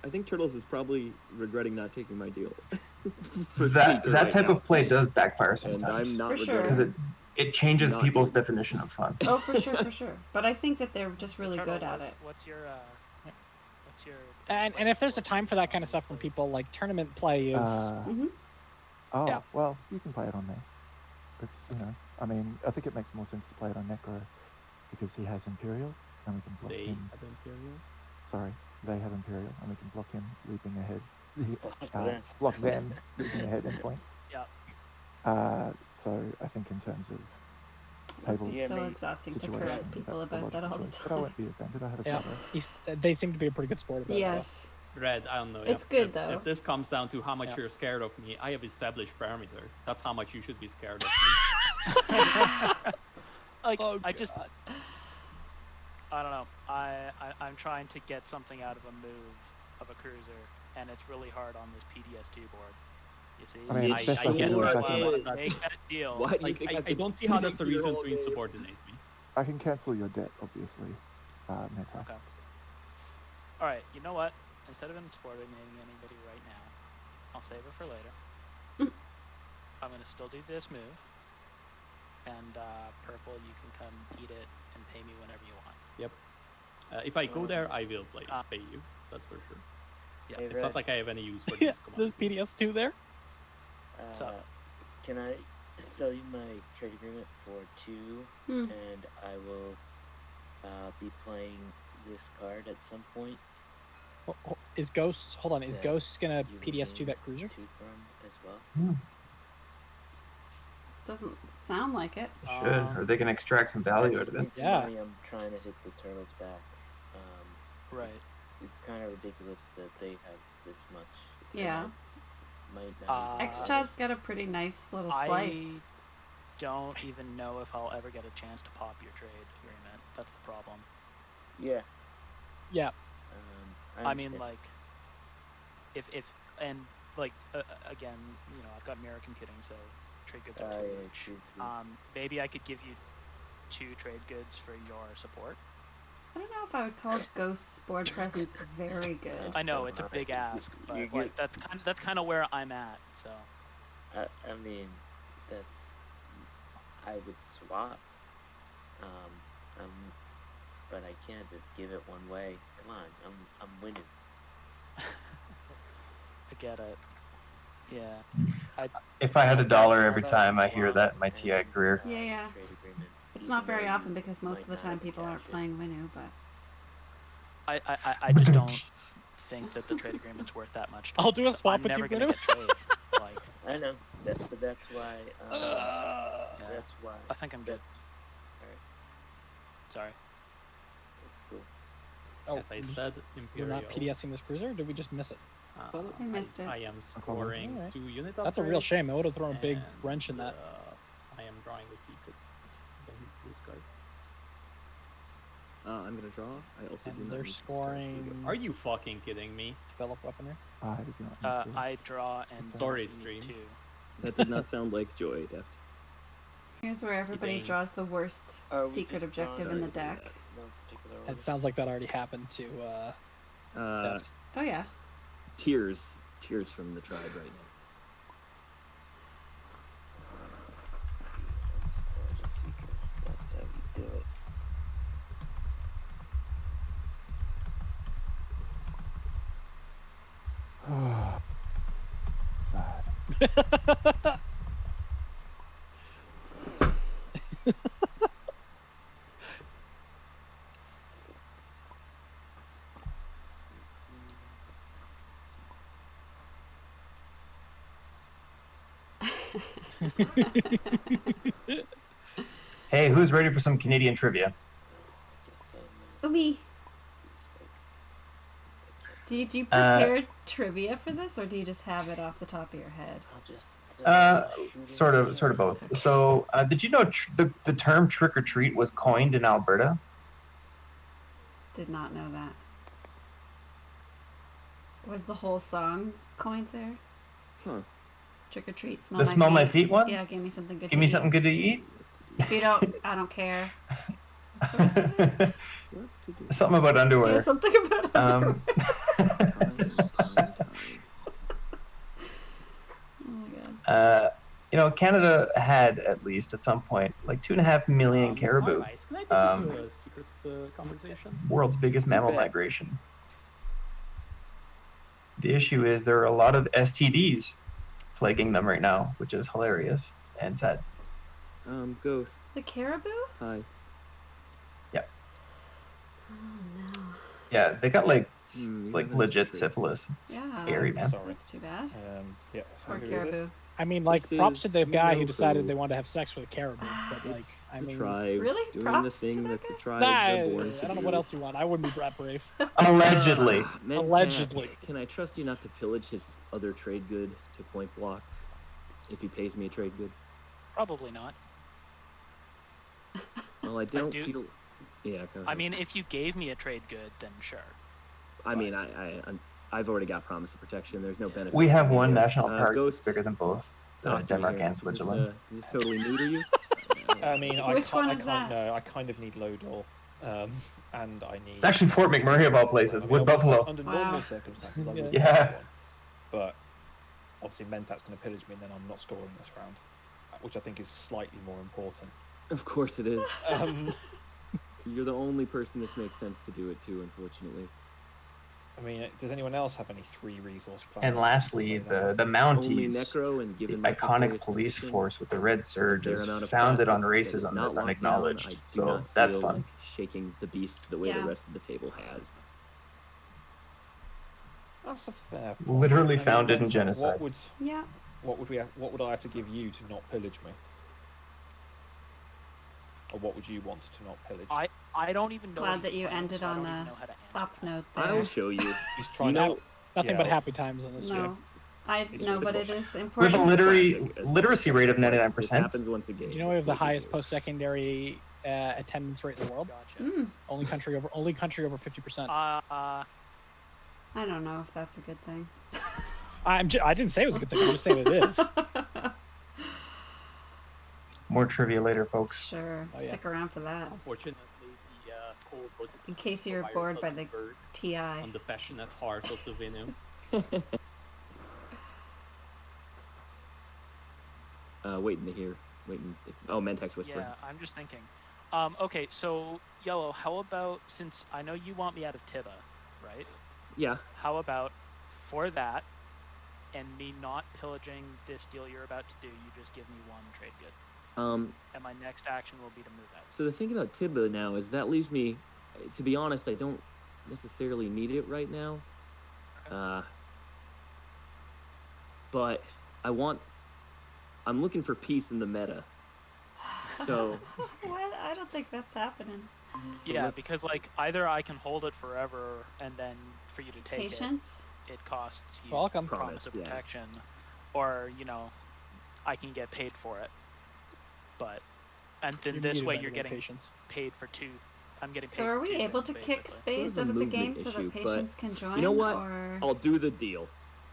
I think Turtles is probably regretting not taking my deal. For That Speaker that right type now. of play does backfire And sometimes. I'm not For sure. Because it changes not people's doing it. definition of fun. Oh, for sure, for sure. But I think that they're just really Turtle, good at it. What's your what's your And if there's a time for that kind of stuff from people, like tournament play is. Mm-hmm. Oh, Yeah. well, you can play it on there. It's, you know, I mean, I think it makes more sense to play it on Necro because he has Imperial and we can block They him. have Imperial. Sorry, they have Imperial and we can block him leaping ahead. them. Block them leaping ahead in points. Yeah. So I think in terms of It must be tables Yeah, so mate. exhausting to situation, correct people that's the about that logical all the choice. But I time. won't be offended. I have a Yeah, server. they seem to be a pretty good sport about it. Yes. Red, I don't know. It's if- good, if, though. If this comes down to how much Yeah. you're scared of me, I have established parameter. That's how much you should be scared of me. like? Oh, I just God. I don't know. I'm trying to get something out of a move of a cruiser, and it's really hard on this PDS2 board. You see? I mean, I it's best get I can do it. is I Well, can, make that deal. Why do you Like, think I I've been don't see how that's a sitting here reason all to day? insubordinate me. I can cancel your debt, obviously, Meta. Okay. All right. You know what? Instead of insubordinating anybody right now, I'll save it for later. I'm gonna still do this move, and purple, you can come eat it and pay me whenever you want. Yep. If I go there, I will pay you. That's for sure. Yeah. Hey, It's not Red, like I have any use for Yeah, these there's commands. PDS2 there. So- can I sell you my trade agreement for 2, Hmm. and I will be playing this card at some point. Is Ghost? Hold on. Is Yeah. Ghost gonna You PDS2 regain that cruiser? 2 from as well. Doesn't sound like it. Should, or they can extract some value I out just of it. need some Yeah. money. I'm trying to hit the turtles back. Right. It's kind of ridiculous that they have this much. Yeah. Might not. Extra's got a pretty nice little slice. I don't even know if I'll ever get a chance to pop your trade agreement. That's the problem. Yeah. Yeah. I mean, understand. like, if and like again, you know, I've got mirror computing, so trade goods are too yeah, much. true, true. Maybe I could give you 2 trade goods for your support. I don't know if I would call Ghost's board presence very good. I know it's a big ask, but You like that's kind of where I'm at. So I mean, I would swap. But I can't just give it one way. Come on, I'm winning. I get it. Yeah. If I had $1 every time I hear that in my TI career. Yeah, yeah. Trade agreement. It's not very Even though often you because most of the might time not people aren't cash it. playing Winu, but I just don't think that the trade agreement's worth that much. I'll do a swap I'm with you, never gonna Bruno. get trade. Like, I know, but that's why. yeah. That's why. I think I'm good. That's alright. Sorry. That's cool. Oh, As I said, you're Imperial. not PDSing this cruiser? Or did we just miss it? We missed it. I am scoring Alright. 2 unit That's a real upgrades, shame. I would have thrown a big and, wrench in that. I am drawing the secret. Don't hit this card. I'm gonna draw. I also And do not they're need to discard. scoring. Are you fucking kidding me? Develop weaponry. I do not need to. I draw and Story you need stream. 2. That did not sound like joy, Deft. here's where everybody dang. draws the worst Are we secret just objective drawing in the no deck. particular It order? sounds like that already happened to Uh, Oh yeah. tears from the tribe right now. Unspoil the secrets. That's how you do it. Sad. Hey, who's ready for some Canadian trivia? Oh, me. Do you prepare trivia for this, or do you just have it off the top of your head? I'll just Sort of both. Okay. So, did you know the term trick or treat was coined in Alberta? Did not know that. Was the whole song coined there? Huh. Trick or treat, smell The my smell feet. my feet one? Yeah, give me something good. Give me something good to eat. If you don't, I don't care. What's the rest of it? Something about underwear. Yeah, something about underwear. Oh my god. You know, Canada had at least at some point like 2.5 million caribou. Alright, can I take you to a secret conversation? World's biggest mammal bet. migration. The issue is there are a lot of STDs plaguing them right now, which is hilarious and sad. Ghost. The caribou? Hi. Yep. Oh no. Yeah, they got like that's legit true. syphilis. It's Yeah. scary, man. Sorry. That's too bad. Yeah. Poor Who is this? caribou. I mean, like, This props to is the guy who decided Miyoko. they wanted to have sex with a caribou. But, like, It's I the mean, tribes Really? doing Props the to thing that that the guy? tribes nah, are born I to don't know do. what else you want. I wouldn't be that brave. Allegedly. Mentak, Allegedly. Can I trust you not to pillage his other trade good to point block if he pays me a trade good? Probably not. Well, I don't do- feel. Yeah, go ahead. I mean, if you gave me a trade good, then sure. I mean, I've already got promise of protection. There's no benefit. We for have me one here. national park that's Ghost, bigger than both talk to me Denmark here. and Is Switzerland. this totally new to you? I mean, Which one is that? No, I kind of need Lodor, and I need. It's actually Fort McMurray of all places, I mean, Wood Buffalo. Under Wow. normal circumstances, I would Yeah. have one, but obviously Mentak's going to pillage me, and then I'm not scoring this round, which I think is slightly more important. Of course it is. Um, You're the only person this makes sense to do it to, unfortunately. I mean, does anyone else have any 3 resource plans? And lastly, the Only Mounties, Necro, and the given my iconic precarious police position, force with the Red Surge, their is amount of founded on plastic that is racism not that's locked down, unacknowledged. I do So not that's feel fun. like shaking the beast the way Yeah. the rest of the table has. That's a fair point. Literally I mean, founded in Mentak, genocide. Yeah. What would I have to give you to not pillage me? Or what would you want to not pillage? I don't even know. Glad what that he's you playing, ended so I on don't even a know how to answer up that. note I'll there. show you. He's trying know, to. Nothing Yeah. but happy times on this No. one. I It's know, the but it bush. is We have a important. literacy rate of It's like, 99%. This happens once a game. Do you know we That's have the what we highest do. post-secondary attendance rate in the world? Gotcha. Mm, Only country over 50%. I don't know if that's a good thing. I didn't say it was a good thing. I'm just saying it is. More trivia later, folks. Sure. Oh, yeah. Stick around for that. Unfortunately, the cold In case you're virus bored by doesn't the work TI. on the passionate heart of the Venu. Waiting to hear. Oh, Mentak's whispering. Yeah, I'm just thinking. Okay, so Yellow, how about, since I know you want me out of Tiba, right? Yeah. How about for that, and me not pillaging this deal you're about to do, you just give me one trade good. And my next action will be to move out. So the thing about Tiba now is that leaves me, to be honest, I don't necessarily need it right now. Okay. But I'm looking for peace in the meta. So What? I don't think that's happening. Yeah, because like either I can hold it forever and then for you to take Patience. it costs you Welcome. promise of Promise, yeah. protection, or I can get paid for it. But and then You're this needed way by you're the getting patience. paid for two. I'm getting paid. So are for we two able things, to kick basically. spades Sort out of a of the game movement so issue, that but patience can join? you know what? Or... I'll do the deal.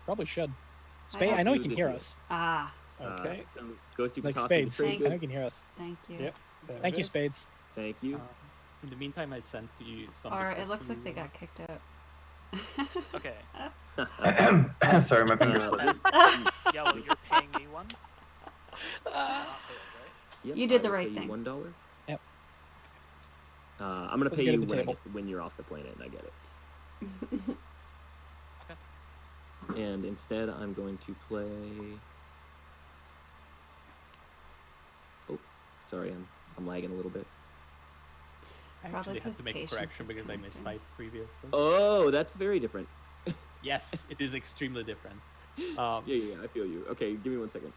Probably should. I Spade, I have know to he can do hear the us. Ah, Okay. So Ghost, you can Like toss me the Spades. trade I know good. he can hear us. thank you. Yep. There Thank it you, is. Spades. Thank you. In the meantime, I sent to you some. Or it business looks to, like they got kicked out. Okay. Sorry, my fingers slipped. Yellow, you're paying me one. Not paid, right? Yep, You did I the will right pay you thing. $1. Yep. I'm gonna Let's pay get you at the table. when you're off the planet and I get it. Okay. And instead, I'm going to play. Oh, sorry, I'm lagging a little bit. I Probably actually had 'cause to make a patience correction is because I connecting. mistyped previously. Oh, that's very different. Yes, it is extremely different. Yeah, I feel you. Okay, give me 1 second.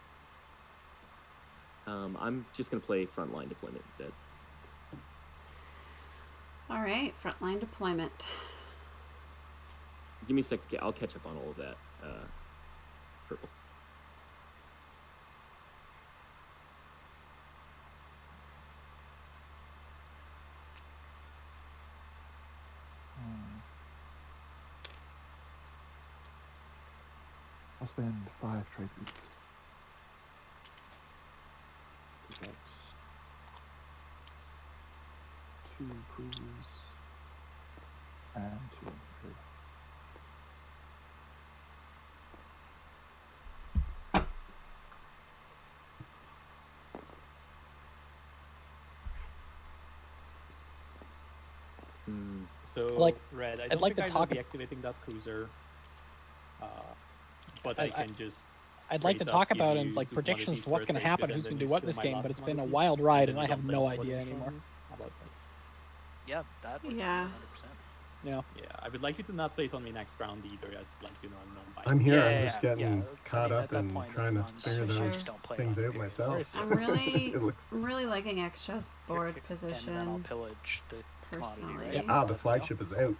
I'm just gonna play frontline deployment instead. All right, frontline deployment. Give me a sec. I'll catch up on all of that. Purple. I'll spend 5 trade goods. 2 bucks. 2 crews. And 2 infantry. So, Like, Red, I I'd don't like think to I will talk be activating that cruiser. But I can just. I'd like to trade talk up, about give and you like 2 predictions commodities for what's for a going to trade happen, good, who's and going to then do what you in this steal my game, but last it's been a commodity, wild and ride then and I you have don't no waste idea commodities anymore. from me. How about that? Yeah, that works. Yeah. 100%. Yeah. Yeah, I would like you to not play it on me next round either, as like I'm known by. I'm here. Yeah, I'm yeah, just yeah, getting yeah. caught I mean, up at that and point, it's trying to non- figure Sure. those Don't play things on, out period. myself. I'm really, It looks... I'm really liking Extra's board And then I'll position. pillage the commodity, Personally. right? Ah, the That's the deal? flagship is out. Yep.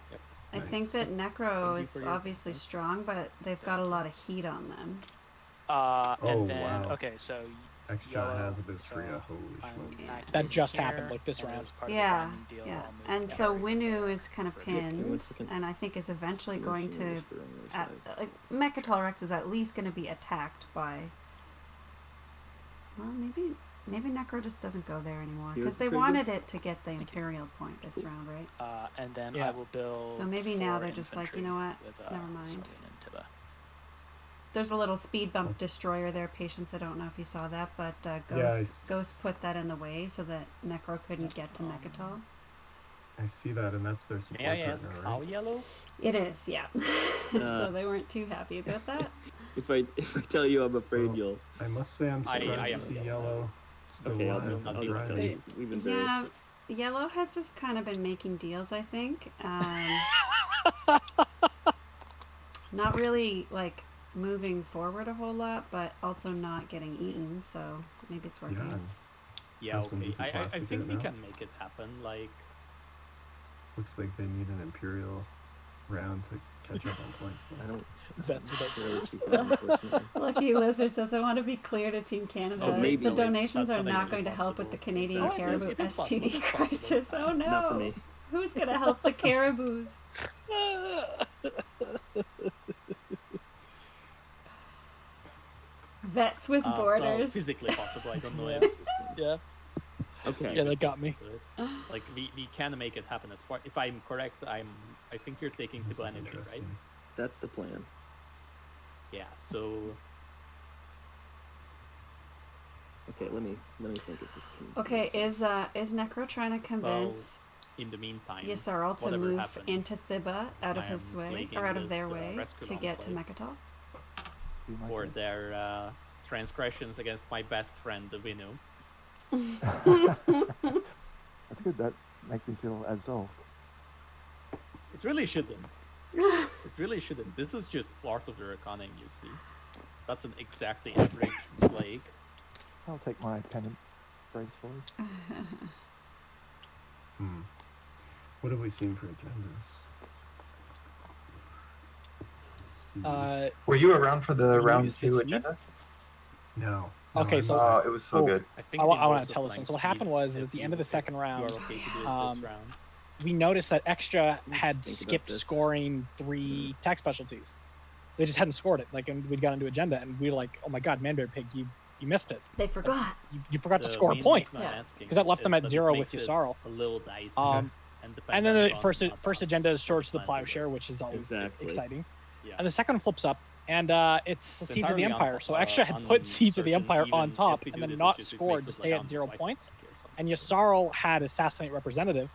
I Nice. think that Necro Thank you is for your obviously consent. strong, but they've got a lot of heat on them. Oh, And then, wow. okay, so Extra yellow, has a bit so Holy I'm smoke. Yeah. That activating just here, happened, like, this and round. as part Yeah, of the binding deal, yeah. I'll move And the so carry Winu is kind of for- Yeah, give me 1 pinned, second. and I think is eventually going to. Whisper on the other side. Like Mechatol Rex is at least going to be attacked by. Well, maybe Necro just doesn't go there anymore Here's because the they trigger. wanted it to get the Imperial point this round, right? and then Yeah. I will build. So maybe now 4 they're just like, you know what? with, Never mind. zooming into the- There's a little speed bump destroyer there, Patience. I don't know if you saw that, but Ghost put that in the way so that Necro couldn't get to Mechatol. I see that, and that's their support May I ask partner, how right? yellow? It is, yeah. So they weren't too happy about that. If I tell you, I'm afraid Well, you'll. I must say I'm I surprised am to see still yellow still Okay, I'll alive. just Right. tell you. We've been very. Yeah, Yellow has just kind of been making deals, I think. Not really like moving forward a whole lot, but also not getting eaten. So maybe it's working. Yeah, Has some okay. decent I plastic think in it we now. can make it happen. Like, Looks like they need an Imperial round to catch up on points. I don't. That's what that's really see that, unfortunately. Lucky Lizard says, I want to be clear to Team Canada. Oh, maybe. The No, wait, donations that's are not not actually going to help with the possible. Canadian Exactly. caribou It is possible, STD it's possible. crisis. Oh no. Not for me. Who's going to help the caribous? Vets with well, borders. physically possible. I don't know Yeah. if Yeah. Okay. Yeah, they got me. like we can make it happen as far. If I'm correct, I think you're taking This is Tibuan anyway, right? interesting. That's the plan. Yeah. So Okay, let me think of this team. Okay, is Necro trying to convince in the meantime, Yisarl to whatever move happens, into Thiba out of I his am way, plaguing or out of this, their way, rescue to on get to place. Mechatol? Be my for guest. their transgressions against my best friend, the Vinu. That's good. That makes me feel absolved. It really shouldn't. It really shouldn't. This is just part of the reckoning, you see. That's an exactly average plague. I'll take my penance gracefully. What have we seen for agendas? Uh, Were you around for the round is 2 this agenda? No. Okay, so Oh, it was so good. I think I in want terms to of tell this playing one. So what speed, happened was if at the you- end of the second you round, are okay to do it this round. we noticed that Extra Let's had think about skipped this. scoring 3 tech specialties. They just hadn't scored it. Like, and we'd got into agenda, and we were like, "Oh my God, Manbear Pig, you missed it. They forgot. You forgot to The score a main point." reason I'm Yeah. asking 'Cause that left them is at that it 0 with makes it Yisarl. a little dicey. Um, And then the dependent first on first us agenda is Swords to the for plan Plowshare, which is always Exactly. exciting. Yeah. And the second flips up, and it's Seeds of the entirely Empire. So Extra had put Seeds of the Empire on top, and then not scored to stay at 0 points. And Yssaril had Assassinate Representative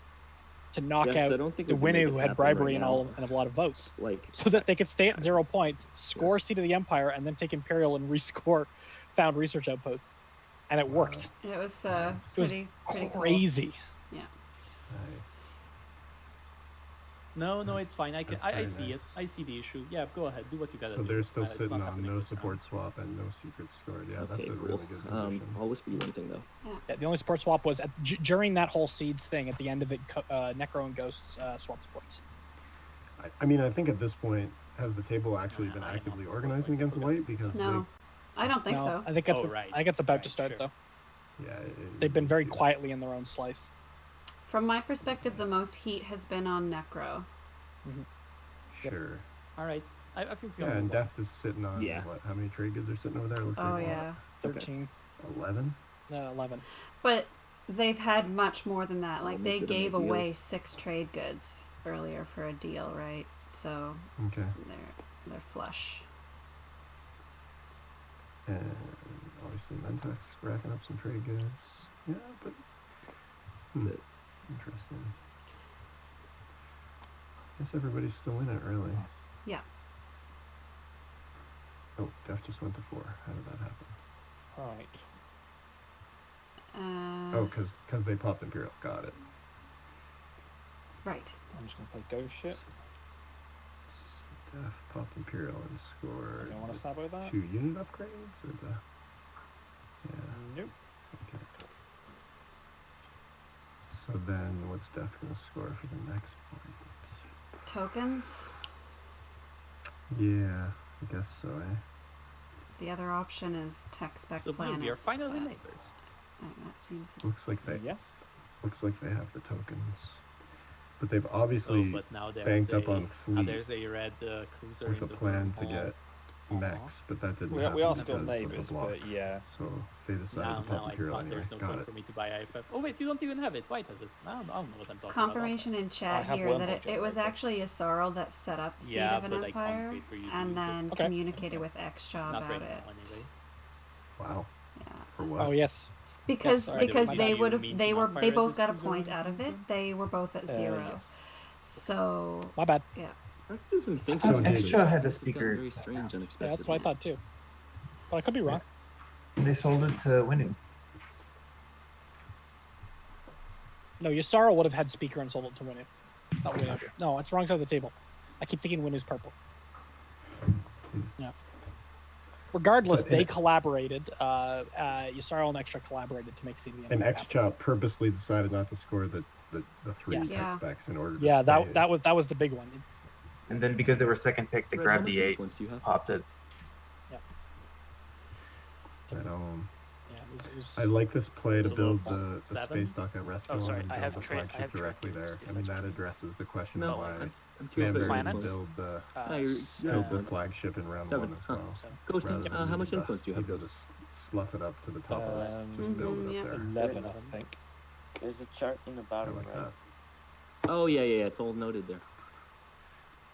to knock Jeff, I out don't think the we can make Winnu, it who had happen bribery right and all now. and a lot of votes, Like, so that they could stay at 0 points, score Seed of the Empire, and then take Imperial and rescore Found Research Outposts. And it worked. It was It was pretty crazy. Cool. Yeah. Nice. No, it's fine. I very see it. nice. I see the issue. Yeah, go ahead. Do what you gotta So do. they're still It's sitting not on happening no this support round. swap and no secrets stored. Yeah, that's okay, a cool. really good position. I'll whisper you one thing though. Yeah, the only support swap was during that whole Seeds thing. At the end of it, Necro and Ghosts swap supports. I mean, I think at this point, has the table actually been actively organizing against white? Because No, I don't think No, so. I think it's right. I think it's about to Right, start sure. though. yeah, They've been very quietly in their own slice. From my perspective, the most heat has been on Necro. sure. All right. I think we Yeah, can and move on. Deft is sitting on Yeah. what? How many trade goods are sitting over there? Looks Oh like yeah, 13, 11. 11. but they've had much more than that. Like Almost they did a gave deal. away 6 trade goods earlier for a deal, right? So Okay. they're flush. And obviously Mentex racking up some trade goods. Yeah, but That's it. interesting. Guess everybody's still in it, really. Yeah. Oh, Def just went to 4. How did that happen? Right. Oh, because they popped Imperial. Got it. Right. I'm just gonna play Ghost Ship. Def popped Imperial and scored. You want to sabo that? 2 unit upgrades or the? Yeah. Nope. Okay. So then, what's Def gonna score for the next point? Tokens. Yeah, I guess so. Eh? The other option is tech spec So planets. we are finally but, neighbors. that seems. Looks like they. Yes. Looks like they have the tokens, but they've obviously Oh, but now there's banked a, up on now fleet there's a red cruiser with in a the plan room. to get mechs, but that didn't We happen are still because of the neighbours, block. but yeah. So they decided Now to pop I Imperial can't. anyway. There's no Got point it. for me to buy IFF. Oh wait, you don't even have it. White has it. I don't know what I'm talking Confirmation about. in chat have here that wormhole it was generator. actually Yssaril that set up Seed Yeah, of an but I can't Empire wait for you to and use it. then Okay. communicated with Extra Not about right it. now, anyway. Wow. Yeah. For what? Oh yes. Because sorry, because my they bad. would You have mean they to were not they fire both this got a cruiser point or out of it. something? They were both at 0. Yes. So My bad. yeah. I didn't think So so. Extra had a This has gotten speaker. very strange, unexpected. Yeah, that's what I thought too. But I could be wrong. They sold it to Winnu. No, Yssaril would have had speaker and sold it to Winnu. Not Winnu. No, it's wrong side of the table. I keep thinking Winnu's purple. Yeah. Regardless, But they it- collaborated. Yssaril and Extra collaborated to make CD the And Empire Extra purposely decided not to score the 3 Yes. Yeah. specs in order to happen. Yeah, stay. that was the big one. And then because they were second pick, they Fred, how grabbed much the 8, influence do you have? popped it. Right on. Yeah, it was I like this play to Those build are the seven? space dock at Respawn Oh, sorry, and I build have the trade- I flagship have trade directly goods, there. if I mean, that's that what you- addresses the question No, of why I'm curious about Manbury planets? didn't build the No, you're build the influence. flagship in round 7, 1 as huh. well. Ghost, rather than how much needing influence do you have, needing to Ghost? slough it up to the top of it. Just build it up yeah. there. 11, I think. There's a chart in the I bottom like right. that. Oh yeah, it's all noted there.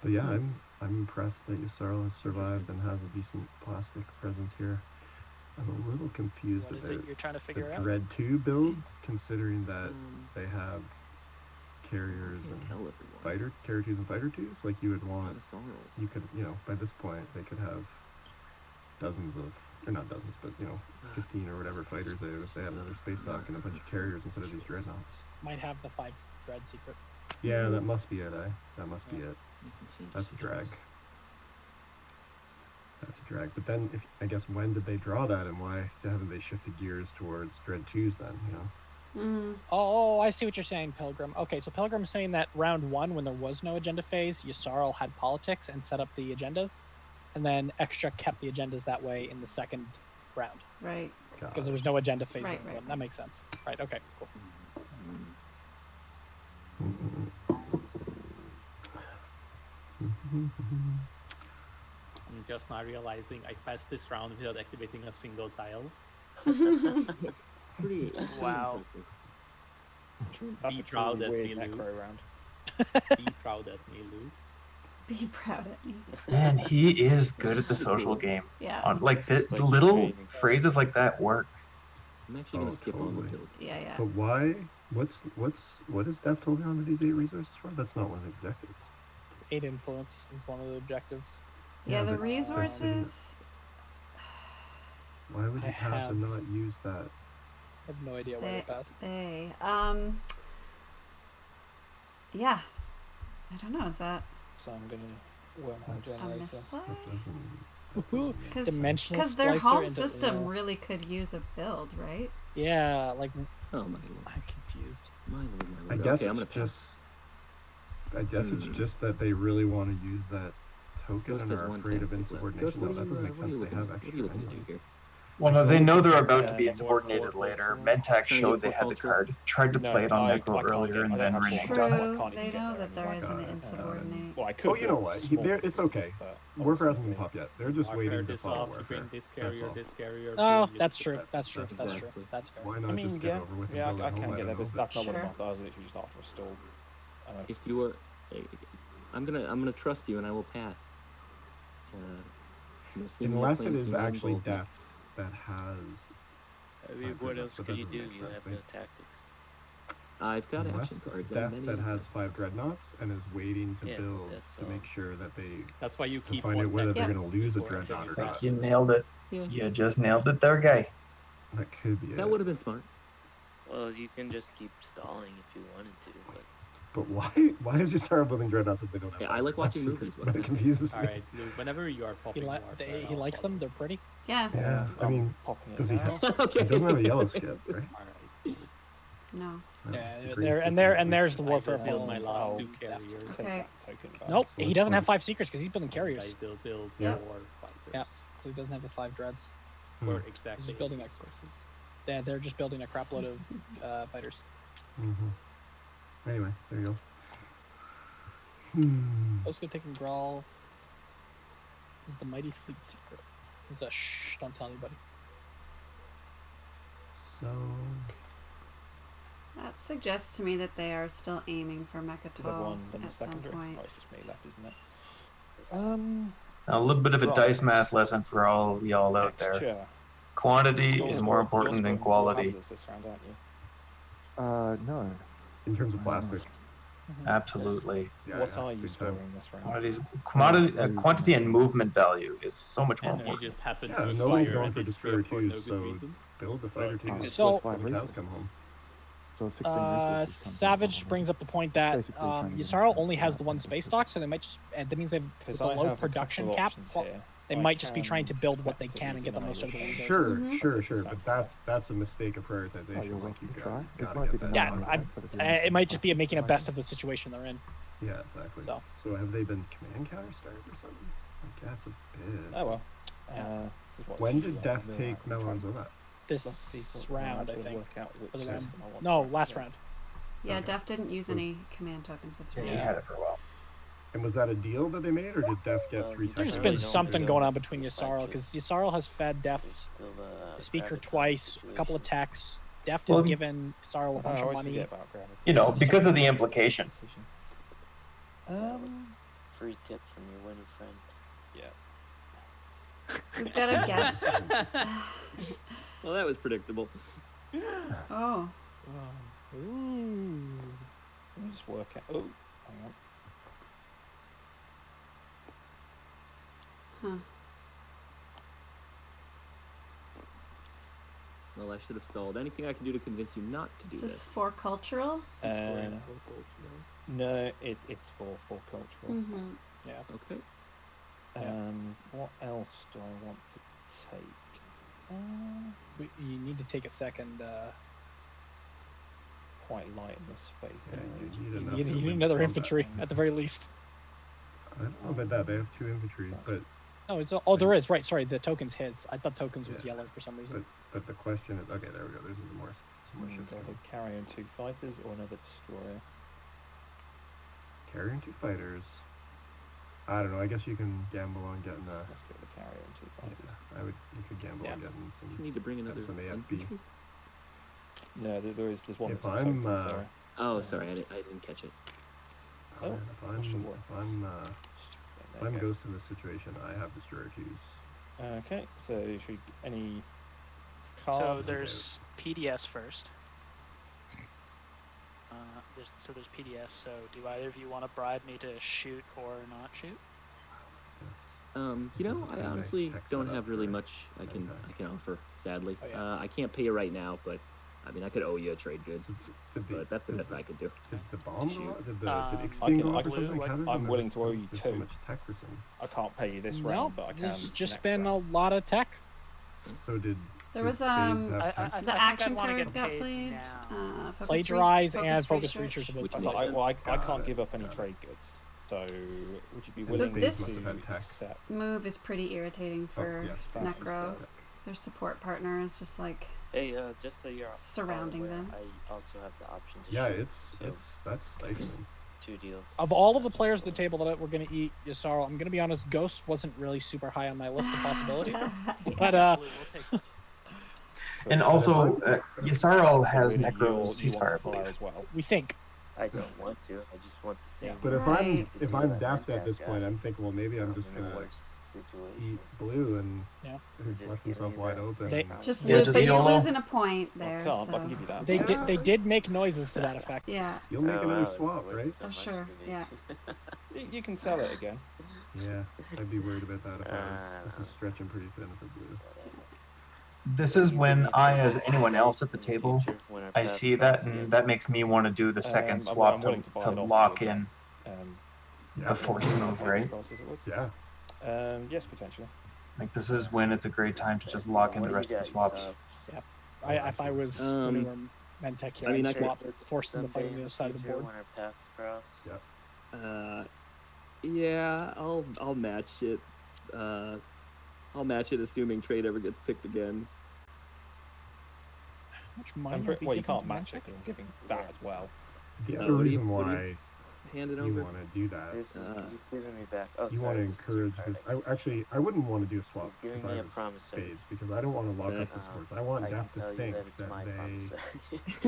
But yeah, I'm impressed that Yssaril has survived and has a decent plastic presence here. I'm a little confused What is about it you're trying to the figure out? Dread 2 build, considering that Um, they have carriers I can't and tell everyone. fighter carrier 2s and fighter 2s. Like you would Not want, a sorrow. you could, by this point, they could have dozens of, or not dozens, but 15 or whatever fighters they would if they had another space dock and a bunch of carriers instead of these dreadnoughts. might have the 5 dread secret. Yeah, that must be it, eh? That must be it. Making some That's a drag. decisions. That's a drag. But then, I guess, when did they draw that, and why haven't they shifted gears towards Dread 2s then? Oh, I see what you're saying, Pilgrim. Okay, so Pilgrim's saying that round 1, when there was no agenda phase, Yssaril had politics and set up the agendas, and then Extra kept the agendas that way in the second round Right. because there was no agenda phase. Right, round right, one. That makes sense. Right. Okay. Cool. I'm just now realizing I passed this round without activating a single tile. Pretty Wow. impressive. That's Be a proud truly at weird me, Lou. necro round. Be proud at me, Lou. Be proud at me. Man, he is good at the social game. Yeah. On like the It's like little training. phrases like that work. I'm actually gonna skip on the build. Yeah, yeah. But why? What is Dev holding on to these 8 resources for? That's not one of the objectives. 8 influence is one of the objectives. Yeah, the but resources. Why would you I pass and have- not use that? I have no idea why they passed. Yeah. I don't know. Is that So I'm gonna wormhole a generator. misplay? Woohoo! Dimensional Because their splicer home into- system yeah. really could use a build, right? Yeah, like Oh my lord. I'm confused. My lord, my lord. I guess Okay, I'm it's gonna pass. just. I guess it's just that they really want to use that token Ghost and has are one afraid of tactic left. insubordination. Ghost, No, what that are doesn't make you sense. They looking have at? extra What are you looking to do anyway. here? Well, no, they know they're about to be more insubordinated for later. cultural. Mentac Trying to showed get they for had the cultural. card, tried to No, play it on I Necro can't earlier, get- and I then don't have reneged full on control. it. True. can't even They get know there that there anymore. is an Got it. insubordinate. Well, I could. Oh, you know build what? small It's fleet, okay. but Warfare hasn't ultimately- been popped yet. They're just Warfare waiting to this follow off, you Warfare. bring this That's carrier, all. this carrier. Oh, boom, you that's just true. set That's true. fucking That's fire. true. Exactly. That's fair. Why I not mean, just get yeah, over with and yeah, build I at home? can I get there, don't know, but but that's not what I'm Sure. after. I was literally just after a stall. If you were, I'm gonna trust you, and I will pass. I'm assuming your unless it plans is do not actually involve me. Death that has. I mean, Five what dreadnoughts, else but could that you doesn't do? make You sense, have mate. the tactics. I've got Unless action cards it's and Death many that of has them. 5 dreadnoughts and is waiting to Yeah, build that's to all. make sure that they That's why you to keep find one out whether they're Yeah. going to lose a before dreadnought or you Like not. pass. you nailed it. Yeah, You just nailed it there, guy. That could be that it. would have been smart. Well, you can just keep stalling if you wanted to, but But why is Yusara building dreadnoughts if they don't have? Yeah, five I like watching dreadnoughts? movies. What That can I say? confuses me. Alright, Lou, whenever you are He, popping warfare, he I'll likes follow them. They're pretty. Yeah. Yeah, I I'm mean, popping it does he now. have? Okay. He doesn't have a yellow skip, right? Alright. No. No, Yeah, it's a green there skip and there at and there's least. the I warfare will build film. my of, last uh, two Take carriers. Okay. that token back. Nope, So he which doesn't have one? 5 secrets because he's building I carriers. will build Yeah. 4 fighters. Yeah, so he doesn't have the 5 dreads. For Hmm. exactly He's just building 8 X resources. Yeah, they're just building a crap load of fighters. Anyway, there you go. Hmm. Let's go taking Brawl. Is the mighty fleet secret? It's a shh. Don't tell anybody. So That suggests to me that they are still aiming for Does Mechatol everyone done the at some secondary? point. Oh, it's just me left, isn't it? A little bit of a Right. dice math lesson for all y'all out there. Extra. Quantity You're is more scoring- important you're than scoring full quality. hazards this round, aren't you? No. in terms of plastic, Absolutely. yeah, What yeah, are you big time. scoring this round? Quantity and movement value is so much more And you important. just happen Yeah, to nobody's inspire going and for destroy destroyer for no twos, good so reason. build the fighter Well, teams. So- when 5 the cows resources. come home. So 16 resources. comes in Savage from brings it. up the point It's that basically trying to get Yusara insurance only for has that the one and space just- stock, so they might just. That means they've with Because the I low have production a couple cap. options well, here. they I might just be trying to can build what they effectively can and get the deny most out of the your resources. Sure, Mhm. sure, Take sure, the but second that's a mistake of Oh, you're prioritization. Like welcome you to try. It gotta might be get that. Yeah, denied, I'm- but if you it might just be want to making a try best it. of the situation they're in. Yeah, exactly. So. So have they been command counter started or something? I guess a bit. Oh well. This is what When this did is Death like, take I'm trying Melons that? This to round, I work think. out which For the round. system I want No, to last activate. round. Yeah, Okay. Def didn't use any command tokens this Yeah, round. he had it for a while. And was that a deal that they made, or did Def get Well, 3 you There's Really been don't something do going that. on between Yusarl because Yusarl has fed there's Deft still the speaker graviton twice, a couple of situation. techs. Deft Well, has given Yusarl a I bunch of always money. forget about gravity. You know, This is because of the Decision. implication. Decision. Free tip from your winning friend. Yeah. We've got a guess. Well, that was predictable. Oh, Ooh. Let me just work out. Oh, hang on. huh. Well, I should have stalled. Anything I can do to convince you not to do Is this this? for cultural? No, it's for cultural. Mm-hmm. Yeah. Okay. What else do I want to take? You need to take a second. Quite light in the space. Yeah, area. you need enough You to need win another combat. infantry at the very least. I don't know about that. They have 2 infantry, but No, it's there is right. Sorry, the token's his. I thought tokens was Yeah. yellow for some reason. but the question is, okay, there we go. There's some more shit. Do I take carrier and 2 fighters or another destroyer? Carrying 2 fighters. I don't know. I guess you can gamble on getting a. Let's go with the carrier and 2 fighters. You could gamble on getting You some. need to bring another some AFB. infantry. No, there's one If that's I'm, token, so. Oh, sorry, I didn't catch it. Oh, if what's your I'm, word? if I'm Ghost in this situation, I have Destroyer 2s. Okay, so should we, any So cards? there's PDS first. There's PDS. So do either of you want to bribe me to shoot or not shoot? You know, I honestly don't have really much I can offer. Sadly, I can't pay you right now, but I mean, I could owe you a trade good, but that's the best I could do. Did the bomb go off? Did X I thing can, go off or something? I'm willing to owe you There's so 2. much tech or something. I can't pay you this No, round, but I can. there's just next been round. a lot of tech. So did There did was Spades have tech? the I action think I'd wanna card get got paid played. now. Plagiarize and focus research. I can't give up any trade goods. So would you be So willing this to accept? move is pretty irritating for Necro. Their support partner is just like Hey, just so you're surrounding aware, them. I also have the option to Yeah, shoot, that's stifling. 2 deals. Of all of the players at the table that we're going to eat, Yasaro, I'm going to be honest, Ghost wasn't really super high on my list of possibilities. But, And also, Yasarl has really Necro you want ceasefire, to I fire believe. as well. we think. I don't want to. I just want the same. But Right. if I'm daft at this point, I'm thinking, well, maybe I'm just in a gonna worse situation. eat blue and Yeah. he's left himself wide open. Just Yeah, lose, just but you're YOLO. losing a point there. I can't. So. I can give you that. They did make noises to that effect. Yeah. You'll make another it's swap, worth right? so Oh much sure. to me. Yeah. You can sell it again. Yeah, I'd be worried about that if I was. This is stretching pretty thin for blue. This is when I, as anyone else at the table, I see that, and that makes me want to do the second I'm swap willing to buy to it off lock you in again. the forced move, right? Across as it would. Yeah. Yes, potentially. Like this is when it's a great time to just lock in the rest of the swaps. Yeah. If I was Blue or Mentech here, I mean, I'd I could- swap, force them to fight on the other side of the board. When our paths cross. Yep. Yeah, I'll match it. I'll match it, assuming trade ever gets picked again. How much money would be Well, you given can't to match it Mentech? because I'm giving that as well. The Oh, other what do you- reason what do why Hand it you over. want to do that, This is he's giving me back. Oh, you sorry, want to this is your encourage card, this. I wouldn't want to do a swap He's giving if me I a was promissory. Spades because I don't want to lock Okay. up the scores. I want I can Def to tell you think that it's my they. promissory.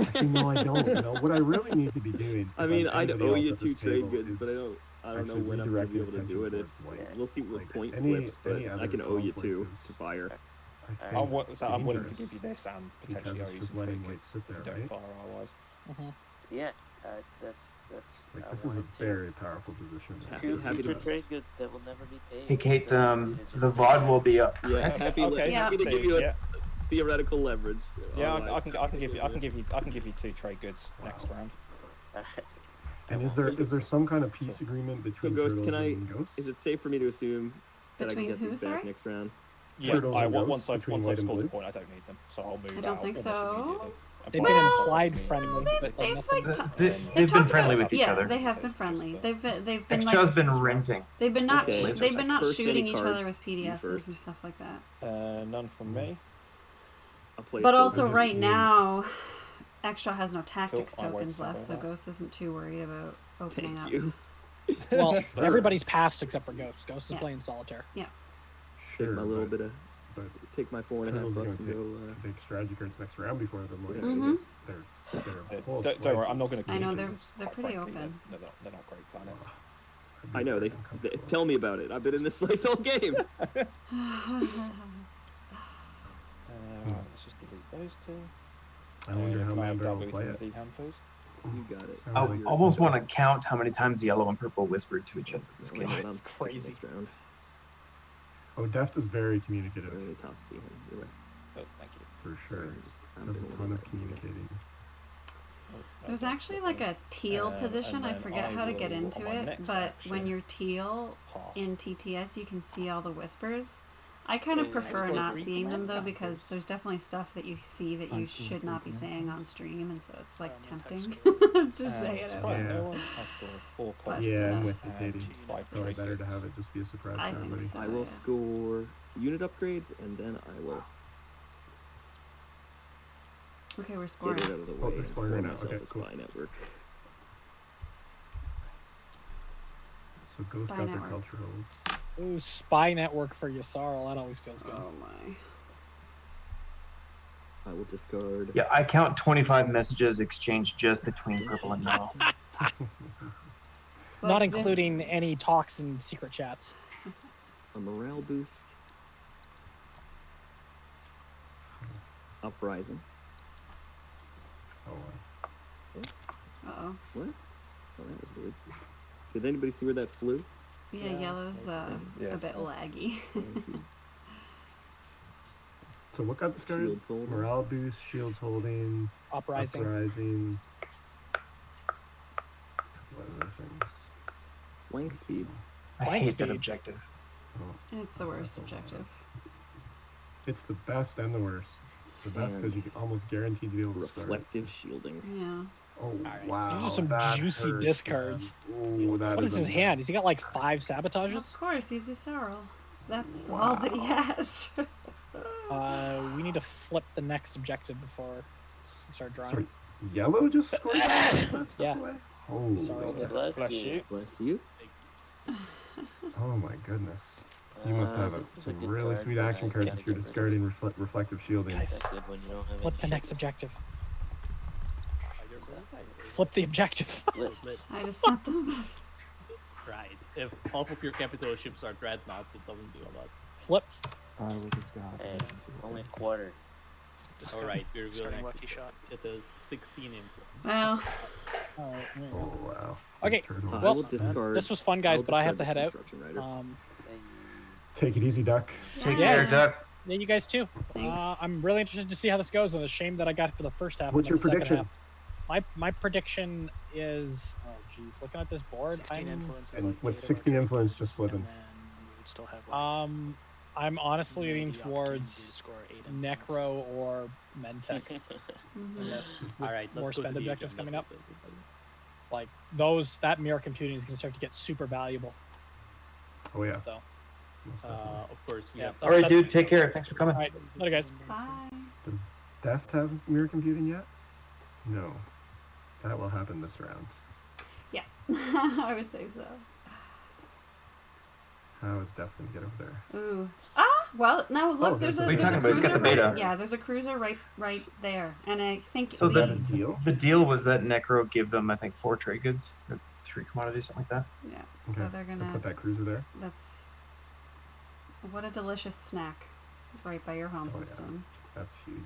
Actually, no, I don't. You know what I really need to be doing. I if mean, I'm I'd anybody owe else you at 2 this trade table, goods, is but I don't know actually when I'm gonna be able to redirecting do it. attention towards white. We'll see what Like, point any- flips, but any I other can owe you conflict 2 is- to fire. I I'm think willing to dangerous give you this and potentially because owe you it's some just letting trade white goods sit if you there, don't right? fire otherwise. Yeah, that's. Like I this is a wanted to. very powerful position. Two Happy to- future trade goods that will never be paid. Hey Kate, so the VOD will be up. Yeah, happy to So, give you a yeah. theoretical leverage. Yeah, Alright. I can give you 2 trade goods next round. And is there some kind of peace agreement So between Ghost, Turtles can I? and Ghost? Is it safe for me to assume that I Between can get who, these sorry? back next round? Yeah, Turtles and Ghosts once I've between white and scored the blue? point, I don't need them, so I'll move I don't out think almost so. immediately. They've Well, been implied friendly, but they've nothing. like They've been talked friendly about, with each yeah, other. they have been friendly. They've been Extra's like been renting. they've been not Okay. they've been not First, shooting any each cards, other with you PDSs first. and stuff like that. None from me. I'll play But still. also just right need- now, Extra has no tactics Cool, I won't tokens send left, all so that. Ghost isn't too worried about opening Thank up. you. Well, That's everybody's passed except for Ghost. Ghost is Yeah. playing solitaire. Take Sure, my little but- bit of, but take my $4.5 Turtles are bucks gonna and go. take strategy cards next round before them. Like, Mhm. they're full of Don't worry, I'm not slices. going to I keep know, them they're- because, they're quite pretty frankly, open. They're not great planets. I'd be I know very they uncomfortable. tell me about it. I've been in this place all game. Let's just delete those 2. I wonder how Graham Mandar will Darby play from it. Z-Hand, please. You got it. Sounds I like- almost want to count how many times yellow and purple whispered to each other this Wait, game. hold on. It's crazy. Next round. Oh, Deft is very communicative I'm gonna toss Z-Hand. You're right. Oh, thank you. for Sorry, sure. I'm Does a being a ton little of bit- communicating. Oh, no, There's that's actually the like thing. a teal position. and I then forget I how to get will, into on my it, next but action, when you're teal pass. in TTS, you can see all the whispers. I kind of Yeah, prefer nice not work. seeing them though, because there's definitely stuff that you see that you should not be saying on stream, and so it's like tempting to say it. out Surprise Yeah. no one. I scored 4 But, cards. Yeah, I'm uh, with you, and Katie. 5 Probably trade better to goods. have it just be a surprise I for think everybody. so. I will yeah. score unit upgrades and then I will Okay, we're get scoring. it out of the Oh, way they're and scoring form right now. myself Okay, a cool. spy network. So Ghost Spy got their Network. culturals. Ooh, spy network for Yasarl. That always feels good. Oh my. I will discard. Yeah, I count 25 messages exchanged just between purple and yellow. Not including any talks and secret chats. A morale boost. Uprising. Uh-oh. What? Oh, that was weird. Did anybody see where that flew? Yeah, yellow's a bit laggy. So what got discarded? Shields holding. Morale boost, shields holding, Uprising. What other things? Flank speed. I hate that objective. It's the worst objective. It's the best and the worst. It's the best because you can almost guaranteed to be able to reflective shielding. Yeah. Oh, right. wow. These are some juicy hurts, discards. Ooh, What is his hand? Has he got like 5 sabotages? Of course, he's a Sorrel. That's all that he has. We need to flip the next objective before we start drawing. Sorry, yellow just scored that? Yeah. Holy Sorry. Bless you. Bless you. Oh my goodness. You must have some really sweet action cards if you're discarding reflective shielding. Guys, flip the next objective. Flip the objective. I just sent them. Right. If half of your capital ships are dreadnoughts, it doesn't do a lot. Flip. I will discard. And it's only a quarter. All right, we're revealing Starting next lucky shot. It is 16 influence. Well. Oh wow. Okay. I Well, will discard. this was fun, guys, I'll but I have to discard head this out. Construction Rider. Take it easy, Duck. Take care, Duck. Yeah, you guys too. Thanks. I'm really interested to see how this goes, and a shame that I got it for the first half. What's and your not the second prediction? half. My prediction is, oh geez, looking at this board, 16 influence is And like with 8 of 16 our influence, characters, just flipping. and then we would still have like, I'm honestly maybe leaning the opportunity to towards score 8 influence. Necro or Mentech. Yes, All right, more let's go spend to the objectives agenda. coming up. Like that mirror computing is going to start to get super valuable. Oh yeah. So, Of course, we yeah. have. All right, dude. Take care. Thanks for coming. All right, later, guys. Bye. Does Deft have mirror computing yet? No. That will happen this round. Yeah, I would say so. How is Deft gonna get over there? Ooh. Well, no, look, there's a What are you there's a talking about? He's cruiser got the beta. right, yeah, there's a cruiser right there, and I think So Is that a deal? the deal was that Necro gave them, I think, 4 trade goods, or 3 commodities, something like that. yeah, Okay. so they're gonna. put that cruiser there. That's what a delicious snack, right by your home Oh, yeah. system. That's huge.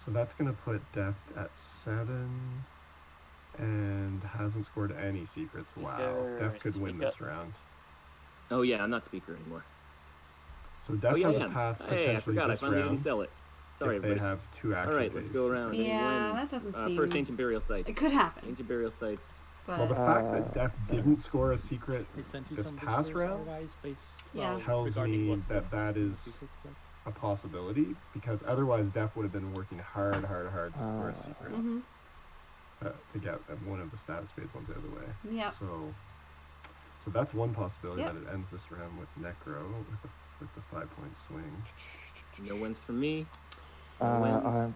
So that's gonna put Deft at 7, and hasn't scored any secrets. Wow, Speaker, Deft could win speak this up. round. Oh yeah, I'm not speaker anymore. So Deft Oh yeah, I has a am. path Hey, I potentially forgot. I this finally round didn't sell it. Sorry, if they everybody. have 2 action All right, let's phase. go around. Any Yeah, wins? that doesn't seem. First, ancient burial sites. It could happen, Ancient burial sites. but Well, the fact that Deft didn't score a secret I sent you this some past discourse round otherwise, based, Yeah. well, tells regarding me what that was that in the is secret club. a possibility, because otherwise Deft would have been working hard to score a secret hmm to get one of the status phase ones out of the way. Yep. So that's one possibility, Yep. that it ends this round with Necro with the 5-point swing. No wins for me. Oh,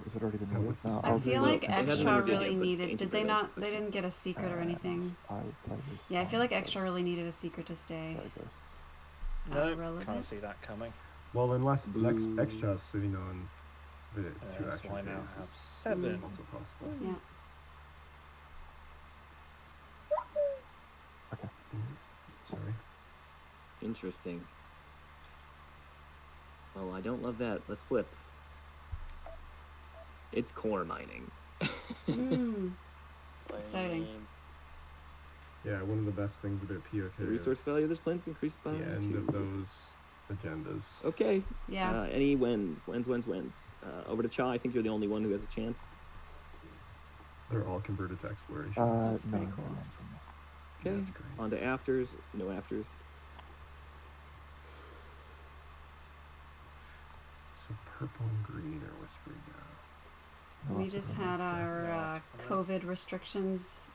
is it already been released? No, I feel like it hasn't Extra been revealed really yet, but needed. ancient Did they burial not? They didn't get a secret or anything. I would play this. Yeah, I feel like Extra really needed a secret to stay Sorry, Ghosts. No, relevant. can't see that coming. Well, unless Boo. Extra is sitting on the 2 So action I now phases. have 7. Also possible. Yeah. Sorry. Interesting. Well, I don't love that. Let's flip. It's core mining. Mm. Exciting. Yeah, one of the best things about POK The is resource value of this plan is increased by the end 2. of those agendas. Okay. Yeah. Any wins? Wins. Over to Cha. I think you're the only one who has a chance. They're all converted to exploration. That's no, pretty cool. no, no, no. Okay. That's great. On to afters. No afters. So purple and green are whispering now. We Lots of just them. had our after for me. COVID restrictions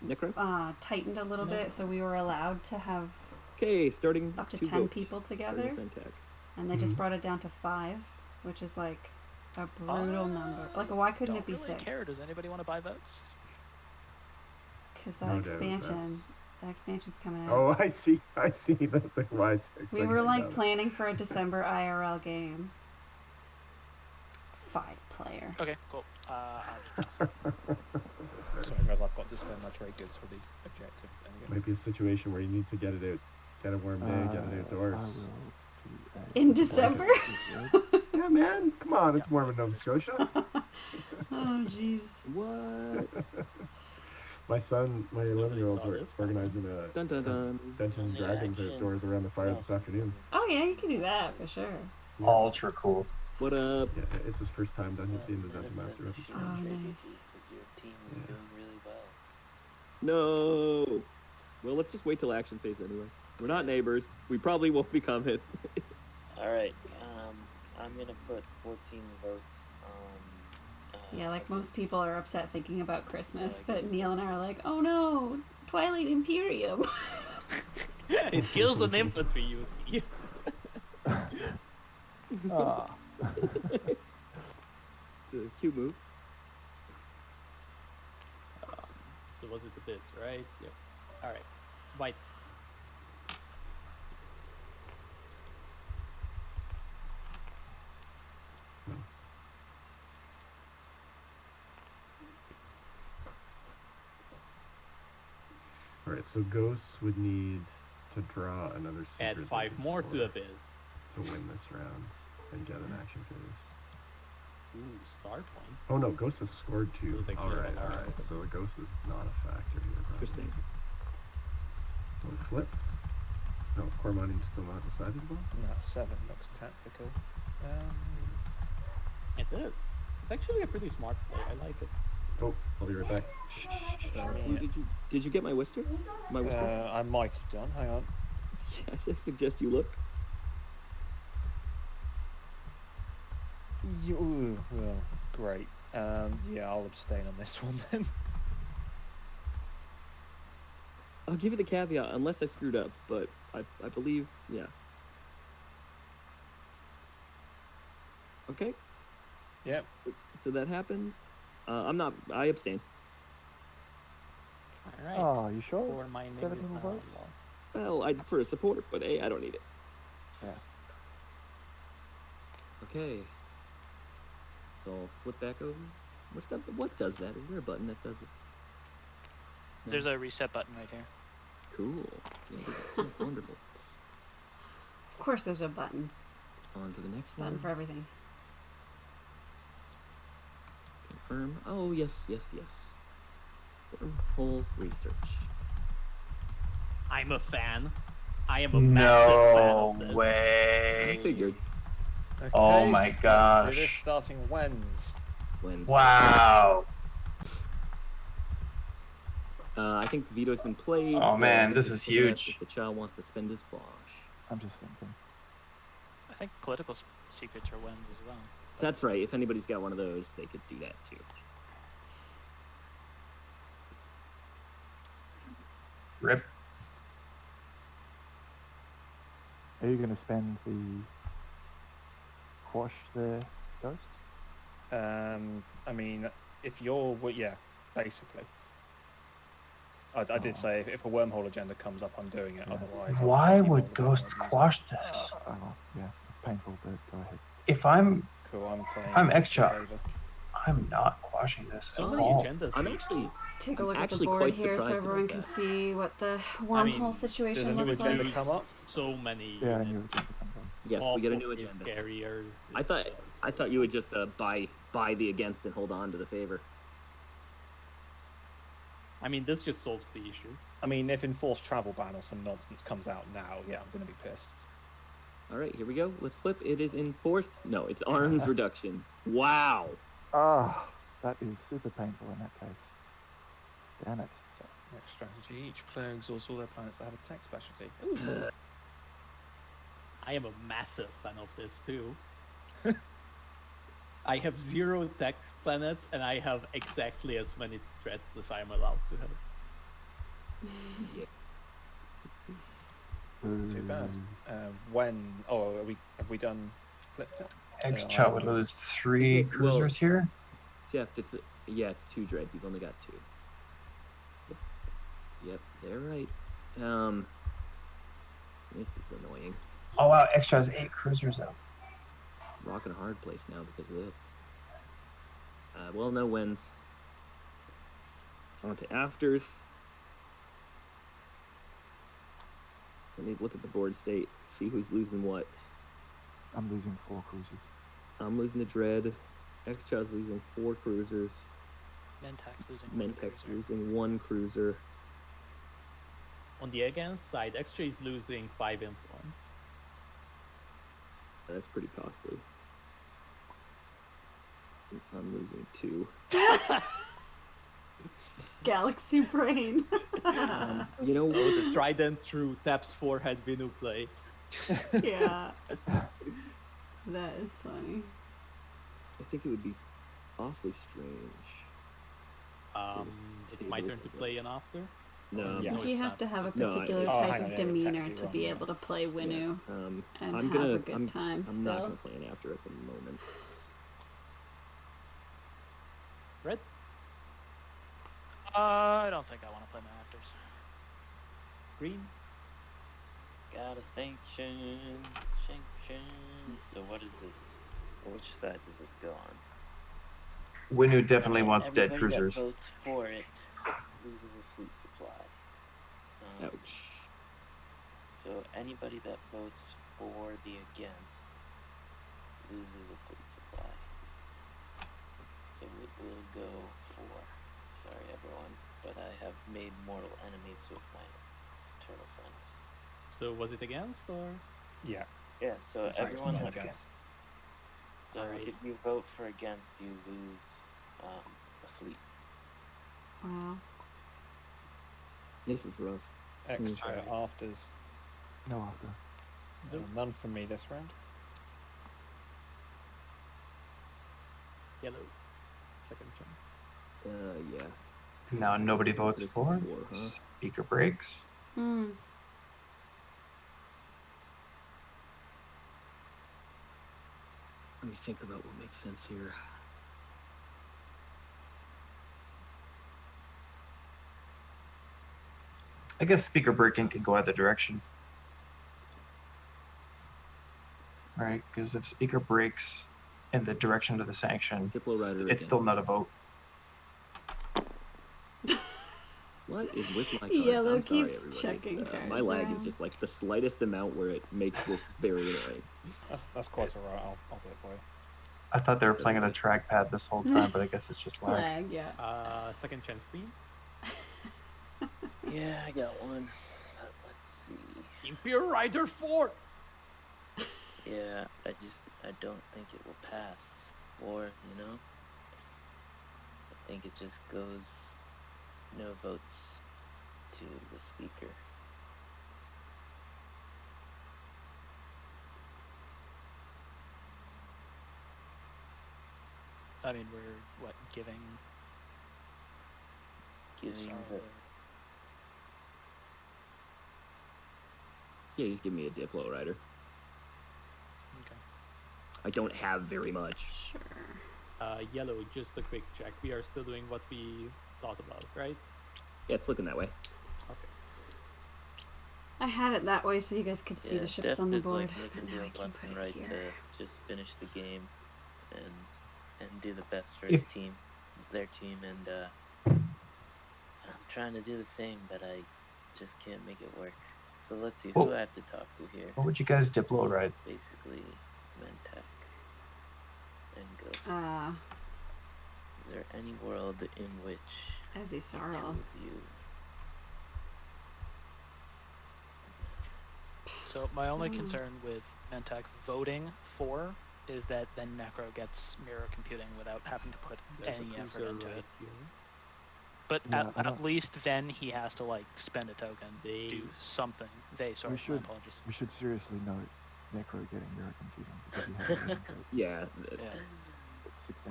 Necro. tightened a little bit, so we were allowed to have Okay, starting up to 2 10 votes. people Starting together, with Fentech. and they just Mhm. brought it down to 5, which is like a brutal number. Like, why couldn't Don't it be really 6? care. Does anybody want to buy votes? Because that No doubt, expansion, that expansion's coming out. Oh, I see the Y6. We were like planning for a December IRL game. 5-player. Okay, cool. I'll just pass. Sorry guys, I've got to spend my trade goods for the objective. Might be a situation where you need to get it out, get a warm day, get it outdoors. I will do In December? Yeah, man, come on, it's warm in Nova Scotia. Oh, jeez. What? My 11-year-olds saw are this organizing a Dun dun dun. Dungeons and Dragons outdoors around the fire this afternoon. Oh, yeah, you can do that for sure. Ultra cool. What up? Yeah, it's his first time being the Dungeon Master of his Oh, nice. Because your team is doing really well. No. Well, let's just wait till action phase anyway. We're not neighbors. We probably won't become it. All right. I'm gonna put 14 votes on. Yeah, like most people are upset thinking about Christmas, but Neil and I are like, oh no, Twilight Imperium. It kills an infantry, you see. Ah. It's a cute move. So was it the bits, right? Yep. All right. White. Alright, so Ghosts would need to draw another secret. Add 5 more to Abyss. To win this round and get an action phase. Ooh, star point. Oh no, Ghost has scored 2. So they clear Alright, one. alright. So the Ghost is not a factor here. Probably. Interesting. Will we flip? No, core mining's still not decided well? That 7 looks tactical. It is. It's actually a pretty smart play. I like it. Oh, I'll be right back. Did you get my Wister? My Wister? I might have done. Hang on. Yeah, I suggest you look. Well, great. Yeah, I'll abstain on this one then. I'll give you the caveat, unless I screwed up, but I believe, yeah. Okay. Yep. So that happens. I abstain. All right. Oh, you sure? For my name 7 is more now votes? Well, I for a supporter, but hey, I don't need it. Yeah. Okay. So I'll flip back over. What's that? What does that? Is there a button that does it? No? There's a reset button right here. Cool. Yeah, wonderful. Of course there's a button. On to the next Button one. for everything. Confirm. Oh, yes. Wormhole research. I'm a fan. I am a massive fan No of this. way. I figured. Okay, Oh my Let's do gosh. this starting when's. Wow. I think the veto's been played. Oh, so man, I this think is we'll do that huge. If the child wants to spend his squash. I'm just thinking. I think political secrets are wins as well. That's right. If anybody's got one of those, they could do that too. Rip. Are you going to spend the quash there, Ghosts? I mean, if you're, well, yeah, basically. I did say if a wormhole agenda comes up, I'm doing it. Otherwise, Why would Ghosts quash this? Oh, yeah, it's painful, but go ahead. If I'm cool, I'm playing. if I'm in extra, favour. I'm not quashing this So at many all. agendas. I'm here. actually Take a look at the actually board quite here so surprised everyone about can that. see what the I wormhole mean, situation Does a new looks agenda like. come up? So many. Yeah, I units. knew it was going to come from. Yes, we get a new Awful agenda. Carriers. I thought you would just buy the against and hold on to the favor. I mean, this just solves the issue. I mean, if enforced travel ban or some nonsense comes out now, yeah, I'm going to be pissed. All right, here we go. Let's flip. It is enforced. No, it's arms reduction. Wow. Ah, that is super painful in that case. Damn it. So, next strategy: each player exhausts all their planets that have a tech specialty. Ooh. I am a massive fan of this too. I have 0 tech planets, and I have exactly as many threats as I am allowed to have. Too bad. When? Oh, have we done flipped it? Extra would lose 3 cruisers here. Jeff, it's 2 dreads. You've only got 2. Yep, they're right. This is annoying. Oh wow, Extra has 8 cruisers out. Rocking a hard place now because of this. Well, no wins. On to afters. Let me look at the board state, see who's losing what. I'm losing 4 cruisers. I'm losing the Dread. X-Chow's losing 4 cruisers. Mentac's losing Mentac's losing 1 cruiser. On the against side, XJ is losing 5 influence. That's pretty costly. I'm losing 2. Galaxy brain. You know, the trident through Tap's forehead Vinu play. Yeah. That is funny. I think it would be awfully strange. It's my turn to play an after? No. You have to have a No, particular I- type of demeanor to be able to play Winu and I'm have a good time I'm still. not going to play an after at the moment. Red? I don't think I want to play my afters. Green? Got a sanction. So what is this? Which side does this go on? Winu definitely wants dead Everybody cruisers. that votes for it loses a fleet supply. Ouch. So anybody that votes for the against loses a fleet supply. So it will go for. Sorry everyone, but I have made mortal enemies with my turtle friends. So was it against or? Yeah. Yeah, so It's everyone actually has against. So if you vote for against, you lose a fleet. Wow. This is rough. Extra afters. No after. None from me this round. Yellow. Second chance. Yeah. Now nobody votes for. 4, huh? Speaker breaks. Hmm. Let me think about what makes sense here. I guess speaker breaking can go either direction. Right, because if speaker breaks in the direction of the sanction, Diplo Rider it's still against. not a vote. What is with my cards? Yellow I'm sorry, keeps everybody. checking My cards lag is around. just like the slightest amount where it makes this very annoying. That's quite alright. I'll do it for you. I thought they were playing on a trackpad this whole time, but I guess it's just lag. Flag, yeah. Second chance green. Yeah, I got one. But let's see. Imperial Rider 4! Yeah, I don't think it will pass. Or, you know? I think it just goes no votes to the speaker. I mean, we're, what, giving The, Yeah, just give me a Diplo Rider. Okay. I don't have very much. Sure. Yellow, just a quick check. We are still doing what we thought about, right? Yeah, it's looking that way. Okay. I had it that way so you guys could see the ships Deft on the is board, like looking but now I to can left put and it right here. to just finish the game and do the best for his team, their team, and I'm trying to do the same, but I just can't make it work. So let's see, who do I have to talk to here? What would you guys Diplo ride? Basically, Mentec and Ghost. Is there any world in which As a Sorrel. two of you... So my only concern with Mentec voting for is that then Necro gets mirror computing without having to put There's any a effort cruiser into right it. here. But Yeah, I at don't- least then he has to like spend a token, do something. Sorry, we my should apologies. we should seriously note Necro getting mirror computing because he has a mirror trait. Yeah. It's 6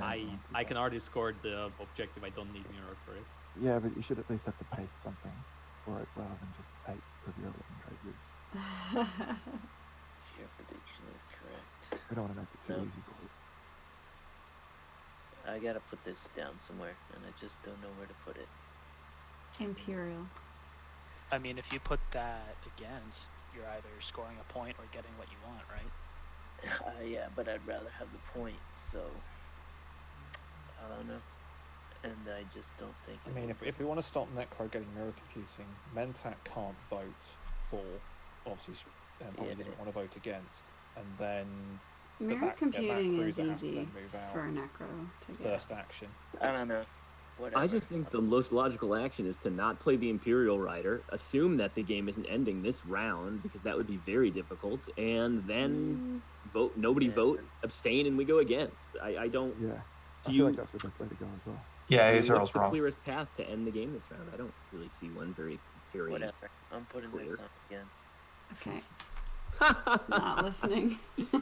I can already score the objective. I don't need mirror for it. Yeah, but you should at least have to pay something for it rather than just 8 of your 11 trade routes. Your prediction is correct. We don't want to make it too No. easy for you. I gotta put this down somewhere, and I just don't know where to put it. Imperial. I mean, if you put that against, you're either scoring a point or getting what you want, right? Yeah, but I'd rather have the point, so... know. And I just don't think. I mean, if we want to stop Necro getting mirror computing, Mentak can't vote for. Obviously, probably doesn't want to vote against, and then Mirror computing is Cruiser has to easy then move out for a Necro to get. first action. I don't know. Whatever. I just think the most logical action is to not play the Imperial Rider, assume that the game isn't ending this round, because that would be very difficult, and then vote. Nobody vote, abstain, and we go against. I don't. Yeah. Do I you? feel like that's the best way to go as well. Yeah, What's Azar's the wrong. clearest path to end the game this round? I don't really see one very Whatever. I'm putting this clear. on against. Okay. Not listening. Big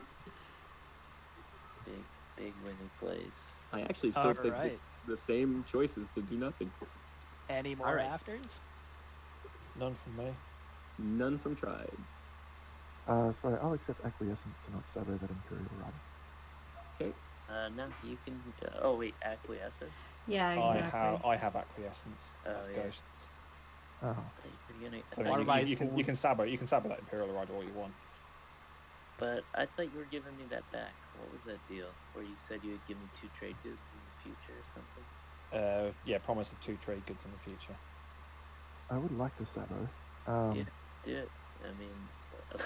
winning plays. I actually still think Alright. the same choices to do nothing. Any more Alright. afters? None from me. None from tribes. Sorry, I'll accept acquiescence to not sabo that Imperial Rider. Okay. No, you can. Oh wait, acquiescence. Yeah, exactly. I have acquiescence. That's yeah. ghosts. Oh. So Otherwise, you can sabo that Imperial Rider all you want. But I thought you were giving me that back. What was that deal? Where you said you would give me 2 trade goods in the future or something? Yeah, promise of 2 trade goods in the future. I would like to sabo. Yeah, do it. I mean,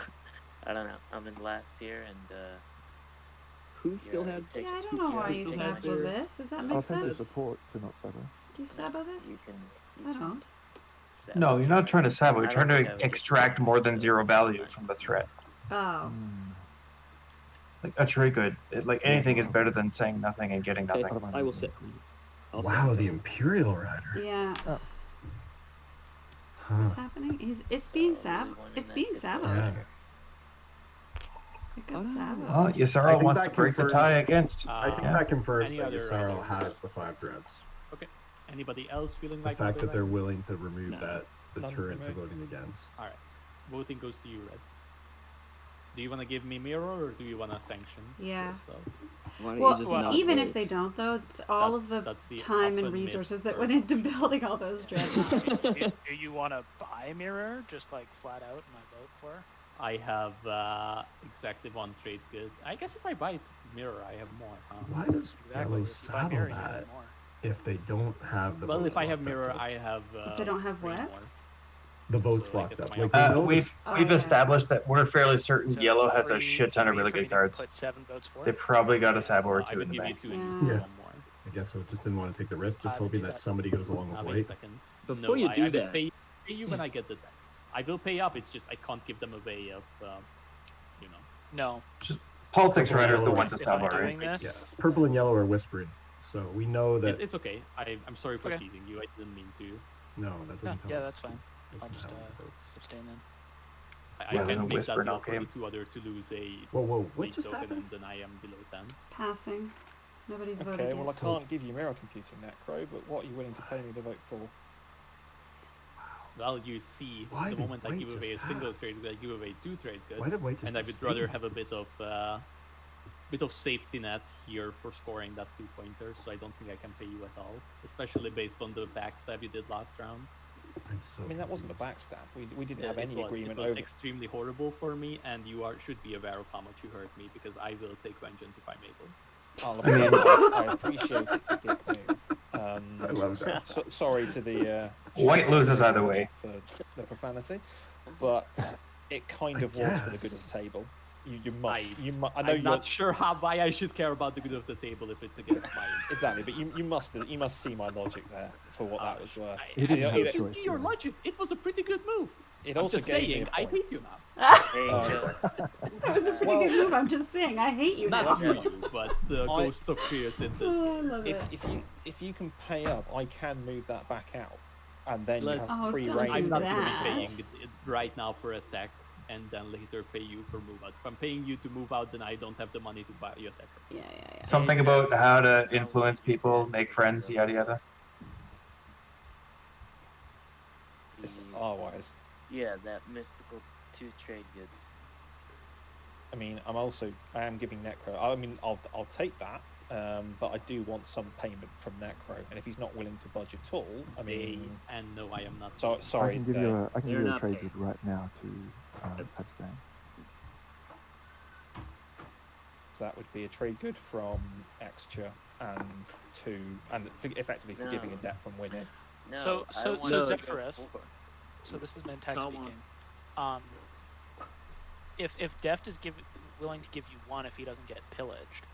I don't know. I'm in last here, and who still has? Yeah, I don't know why you sabo this. Does that make I'll send the sense? support to not sabo. Do you sabo this? I don't. No, you're not trying to sabo. You're trying to extract more than 0 value from the threat. Oh. Like a trade good. Like anything is better than saying nothing and getting Okay, nothing. I will say. Wow, the Imperial Rider. Yeah. Huh. What's happening? It's being It's being saboed. Yeah. It got saboed. Oh, I Yasaro think wants that to break the confirms- tie against. I think that confirms Any that other Yasaro ideas? has the 5 dreads. Okay. Anybody else feeling The like fact that other they're than- willing to remove that None deterrent from to me. voting against. All right. Voting goes to you, Red. Do you want to give me mirror or do you want to sanction? Yeah. yourself? Why don't Well, you just not even vote? if they don't, though, it's all of That's the the time and often resources missed that or- went into building all those dreadnoughts. Do you want to buy mirror, just like flat out, and I vote for? I have exactly 1 trade good. I guess if I buy mirror, I have more. Huh? Why does Exactly. Yellow If you buy sabo mirror, you get that more. if they don't have the Well, votes if I have locked mirror, up? I have. If they don't have 3 what? more. The votes So I locked guess up. my Like, we know We've Oh, we've yeah. established that we're fairly certain So Yellow has a free- shit ton of free really for you good to cards. Put 7 votes for They it. probably got a sabo or I 2 would in the give you bank. 2 and just Yeah. do 1 more. I guess so. Just didn't want to take the risk, just I would hoping do that that. somebody goes along Now with wait a white. second. Before No, you do I will that- pay you when I get the deck. I will pay up. It's just I can't give them away of, you know. No. Politics Purple Rider is the Yellow one to If sabo, I'm right? doing this, Yeah. Purple and yellow are whispering, so we know that. It's okay. I'm sorry for Okay. teasing you. I didn't mean to. No, that doesn't Yeah, tell yeah, us. that's fine. Doesn't I'll just tell us votes. abstain then. I Yeah, can make whisper that no deal for game. the 2 other to lose a Whoa, whoa, what free just token, happened? and then I am below 10. Passing. Nobody's voted Okay, yet. well I can't give you mirror computing Necro, but what are you willing to pay me to vote for? Well, you see, Why the did moment I White give away a just single pass? trade good, I give away 2 trade goods, Why did White just and I would abstain? rather have a bit of safety net here for scoring that 2-pointer, so I don't think I can pay you at all, especially based on the backstab you did last round. I'm so I mean, that wasn't a backstab. We didn't have It any was, agreement It was over. extremely horrible for me, and you should be aware of how much you hurt me, because I will take vengeance if I'm able. I appreciate it's a dick move. I love that. Sorry to the White loses either way. for the profanity, but it kind of was for the good of the table. You must. I know I'm not sure why I should care about the good of the table if it's against mine. Exactly, but you must see my logic there for what that was worth. He didn't have a Just choice, see your really. logic. It was a pretty good move. It I'm also just gave me saying, a I point. hate you now. That was a pretty good move. I'm just saying, I hate you now. Not you, but the ghosts of Prius in this Oh, I game. love it. If you can pay up, I can move that back out, and then you have Oh, free don't reign. do I'm not that. really paying it right now for attack, and then later pay you for move out. If I'm paying you to move out, then I don't have the money to buy your attacker. Yeah. Something about how to influence people, make friends, yada yada. It's R-wise. Yeah, that mystical 2 trade goods. I mean, I am giving Necro. I mean, I'll take that, but I do want some payment from Necro, and if he's not willing to budge at all, I mean, And no, I am not. so, sorry. I can give you a They're trade not good paid. right now to abstain. So that would be a trade good from Extra and 2, and effectively forgiving a debt from winning. No, so Zephyrus. So this is Mentak Shaw speaking. wants- If Deft is willing to give you 1 if he doesn't get pillaged,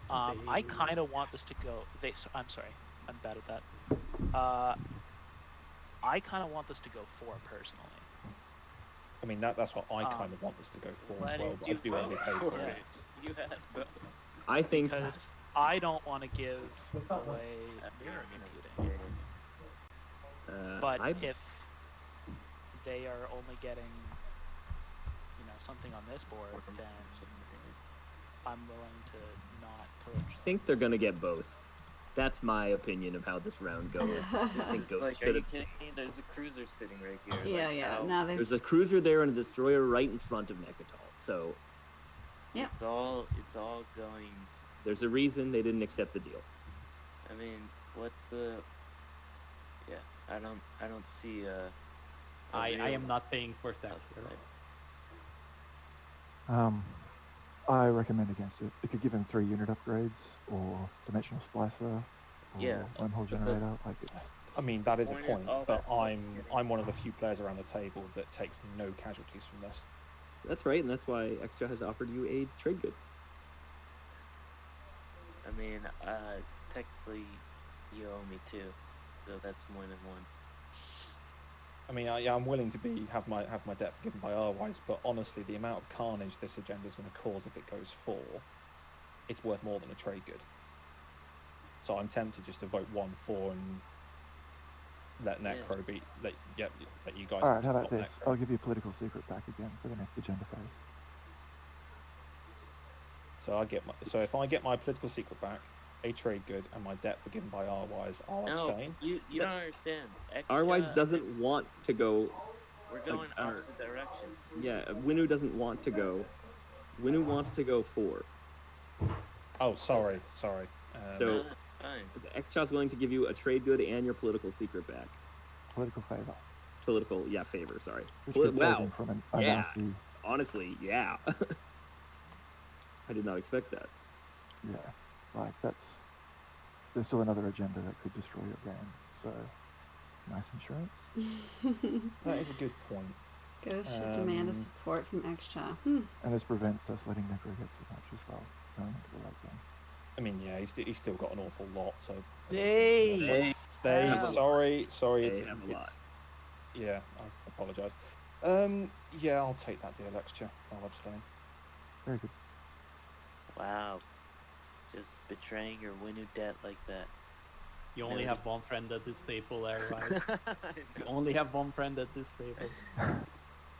I kind of want this to go. I'm sorry, I'm bad at that. I kind of want this to go 4 personally. I mean, that's what I kind of want this to go for as well, but I do want to be paid for it. You had both. I think Because I don't want to give away mirror computing. But if they are only getting, something on this board, then I'm willing to not pillage. I think they're gonna get both. That's my opinion of how this round goes. I think Ghost Like, are should you have. kidding me? There's a cruiser sitting right here. Yeah, like, yeah. how- Now they've. There's a cruiser there and a destroyer right in front of Nekatol. So Yeah. It's all going. there's a reason they didn't accept the deal. I mean, what's the? Yeah, I don't see I real am not paying for that. outplay. I recommend against it. It could give him 3 unit upgrades or dimensional splicer or Yeah, wormhole but- generator. Like it's, I mean, that is a Point point, all but that stuff's I'm getting- one of the few players around the table that takes no casualties from this. That's right, and that's why Extra has offered you a trade good. I mean, technically, you owe me 2, so that's more than 1. I mean, I'm willing to have my debt forgiven by R-wise, but honestly, the amount of carnage this agenda is going to cause if it goes 4, it's worth more than a trade good. So I'm tempted just to vote 1-4 and let Necro be let you guys. all right, how about stop this? Necro. I'll give you political secret back again for the next agenda phase. So if I get my political secret back, a trade good, and my debt forgiven by R-wise, I'll No, abstain. you don't understand. Rwise Extra- doesn't want to go. We're going like, opposite directions. Yeah, Winu doesn't want to go. Winu wants to go 4. Oh, sorry. So No, fine. Extra's willing to give you a trade good and your political secret back. Political favor. Political, favor. Sorry. Which could save Wow. him from a Yeah. nasty. Honestly, yeah. I did not expect that. Yeah, like that's. There's still another agenda that could destroy your game. So it's nice insurance. That is a good point. Ghost should demand a support from Extra. And this prevents us letting Necro get too much as well going into the late game. I mean, yeah, he's still got an awful lot. So Yay! Sorry. They have a lot. Yeah, I apologise. Yeah, I'll take that deal, Extra. I'll abstain. Very good. Wow. Just betraying your Winu debt like that. You only Really? have one friend at this table, Airwise. You only have one friend at this table.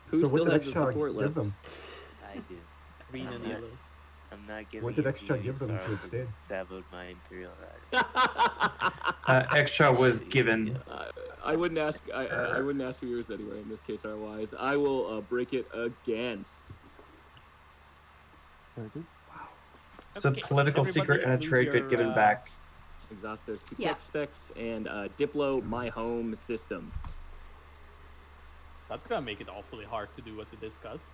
Who So still what did has the Extra support give left? them? I do. Green and yellow. I'm not giving What did it Extra to you, give them to sorry, abstain? Saboed my Imperial Rider. Extra was given. I wouldn't ask. I wouldn't ask for yours anyway. In this case, Rwise, I will break it against. Very good. It's a Okay, political everybody secret and a lose trade your, good given back. Exhaust those protect Yeah. specs and Diplo my home system. That's gonna make it awfully hard to do what we discussed.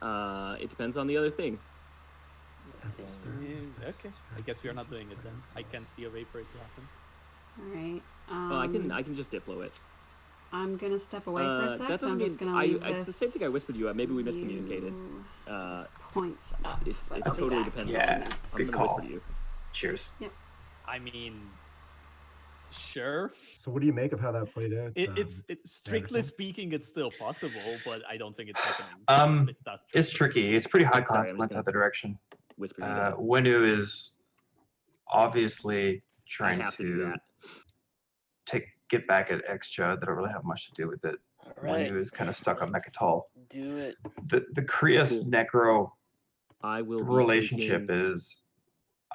It depends on the other thing. Okay. I guess we are not doing it then. I can't see a way for it to happen. All right. Well, I can just Diplo it. I'm gonna step away for a sec. That So doesn't I'm just mean gonna leave it's the same thing I whispered you. Maybe we miscommunicated. Points up. It but I'll be totally back depends. in on 2 you. minutes. I'm Good gonna call. whisper to you. Cheers. I mean, sure. So what do you make of how that played out? It's strictly Anderson? speaking, it's still possible, but I don't think it's happening. with that It's tricky. It's pretty high Sorry, I'm just consequence gonna either direction. Whisper you that. Winu is obviously I trying have to do to that. get back at Extra. They don't really have much to do with it. Alright, Winu is kind of stuck on let's Mechatol. Do it. The Krios Necro I will be relationship taking is,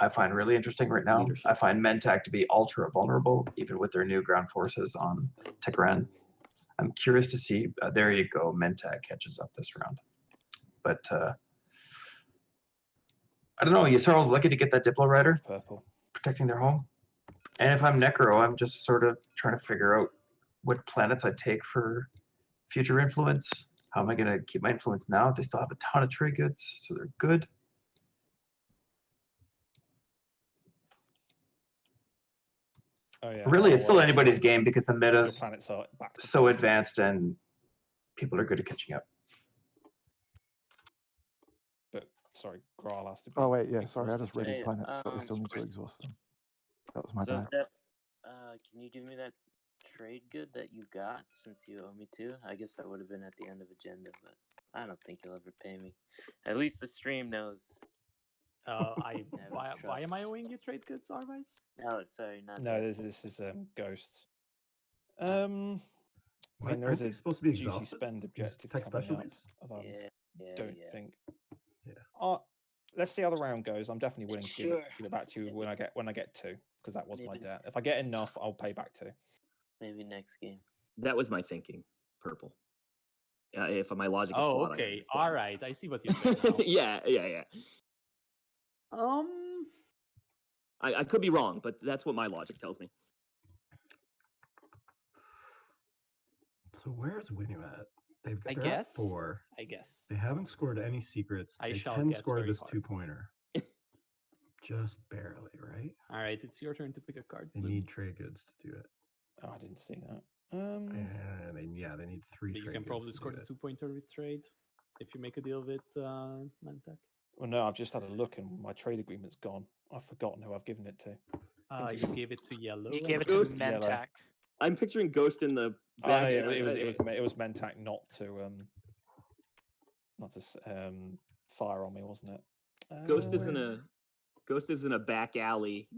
I find really interesting right now. leadership. I find Mentak to be ultra vulnerable, even with their new ground forces on Tehran. I'm curious to see. There you go. Mentak catches up this round, but I don't know. Yisrael's lucky to get that Diplo Rider Purple. protecting their home. And if I'm Necro, I'm just sort of trying to figure out what planets I take for future influence. How am I going to keep my influence now? They still have a ton of trade goods, so they're good. Oh yeah. Really, it's still otherwise, anybody's game because the your meta's planets are back to so advanced and people are good at catching up. But sorry, Graal has to be. Oh wait, yeah, sorry, I just exhausted. read Hey, planets, but we still need to exhaust them. That was my So bad. Steph, can you give me that trade good that you got since you owe me 2? I guess that would have been at the end of agenda, but I don't think you'll ever pay me. At least the stream knows. Why am I owing you trade goods, Arvice? No, sorry, not No, that. this is ghosts. I mean, there Aren't is they a supposed to be juicy exhausted? spend These objective tech coming up. specialties? Although Yeah, I don't yeah. think. Yeah. Let's see how the round goes. I'm definitely willing to Sure. give it back to you when I get 2, because that was my Maybe. debt. If I get enough, I'll pay back 2. Maybe next game. That was my thinking. Purple. If my logic is Oh, flawed, okay. I All right. I see what you're saying now. yeah. I could be wrong, but that's what my logic tells me. So where's Winu at? I They're guess. at 4. I guess. They haven't scored any secrets. I They shall can guess score very this hard. 2-pointer. Just barely, right? All right. It's your turn to pick a card. They need trade goods to do it. Oh, I didn't see that. And they need 3 You trade can goods probably to score do the it. 2-pointer with trade if you make a deal with Mantek. Well, no, I've just had a look and my trade agreement's gone. I've forgotten who I've given it to. You gave it to Yellow. You gave it to Ghost Mentak. I'm picturing Ghost in the Oh, back. yeah, it was Mentak not to fire on me, wasn't it? Ghost is in a back alley.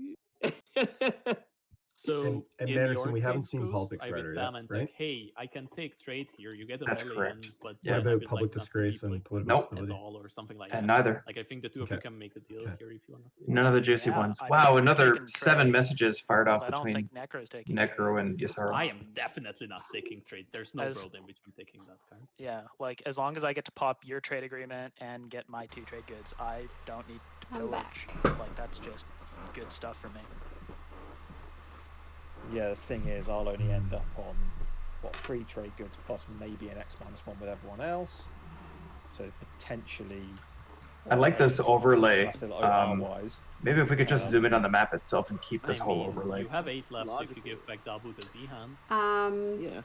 So And in Manderson, your we haven't case, seen Ghost, Politics I would Writer tell yet, Mantek, right? hey, I can take trade here. You get a That's belly, correct. but Yeah, then I about would public like not to disgrace be and political Nope. at stability. all or something like And that. neither. Like I think the two of you Okay. can make a deal Okay. here if you want to. None of the juicy Yeah, ones. I'm Wow, taking another 7 trade, messages fired off I don't between think Necro's taking Necro trade. and Yasara. I am definitely not taking trade. There's no As- world in which I'm taking that card. Yeah, like as long as I get to pop your trade agreement and get my 2 trade goods, I don't need to I'm pillage. Like that's just good stuff for me. Yeah, the thing is, I'll only end up on 3 trade goods plus maybe an X-1 with everyone else. So potentially. I like this overlay. That's still OR-wise. Maybe if we could just zoom in on the map itself and keep this I whole mean, overlay. you have 8 left if you give back Dabu to Zihan. Yeah.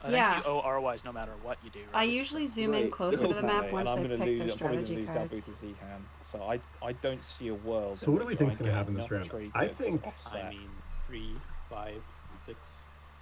I Yeah. think you owe R-wise no matter what you do. I Right? usually zoom in closer to the map once I pick their I'm probably strategy going to lose Dabu cards. to Zihan. So I don't see a world. So in what do we which think's I gonna get happen this enough round? trade I goods to think- offset. I mean, 3, 5, 6.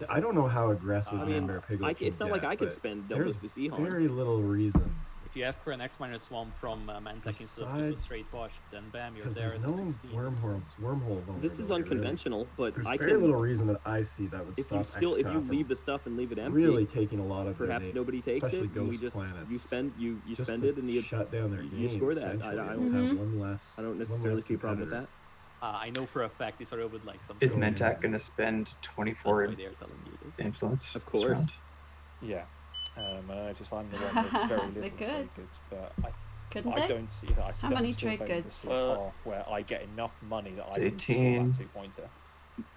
I don't know how aggressive I mean, Manbear Piglet it's not like I could but spend double there's the Zihan. very little reason. If you ask for an X-1 from Mantek instead of just a Besides- straight wash, then bam, you're Because there there's at the no 16. wormhole. This is vulnerability, unconventional, but Really. I There's very can. little reason that I see that would If stop you X-Craft from leave the stuff and leave it empty, really taking a lot of the perhaps innate- nobody takes especially it. And we Ghost just planets, you spend just spend to it and you shut down their you game, score that. I essentially. don't You'll have one less. I don't one necessarily less see a problem with competitor. that. I know for a fact these are with like some. Is code. Mentak going to spend 24 That's why they're telling you this. influence? Of this course. round? Yeah. I notice I'm the one with very They little could. trade goods, but Couldn't I they? don't see that. I How still, many still trade failing to goods? see a path where I get enough money that It's I can score 18. that 2-pointer.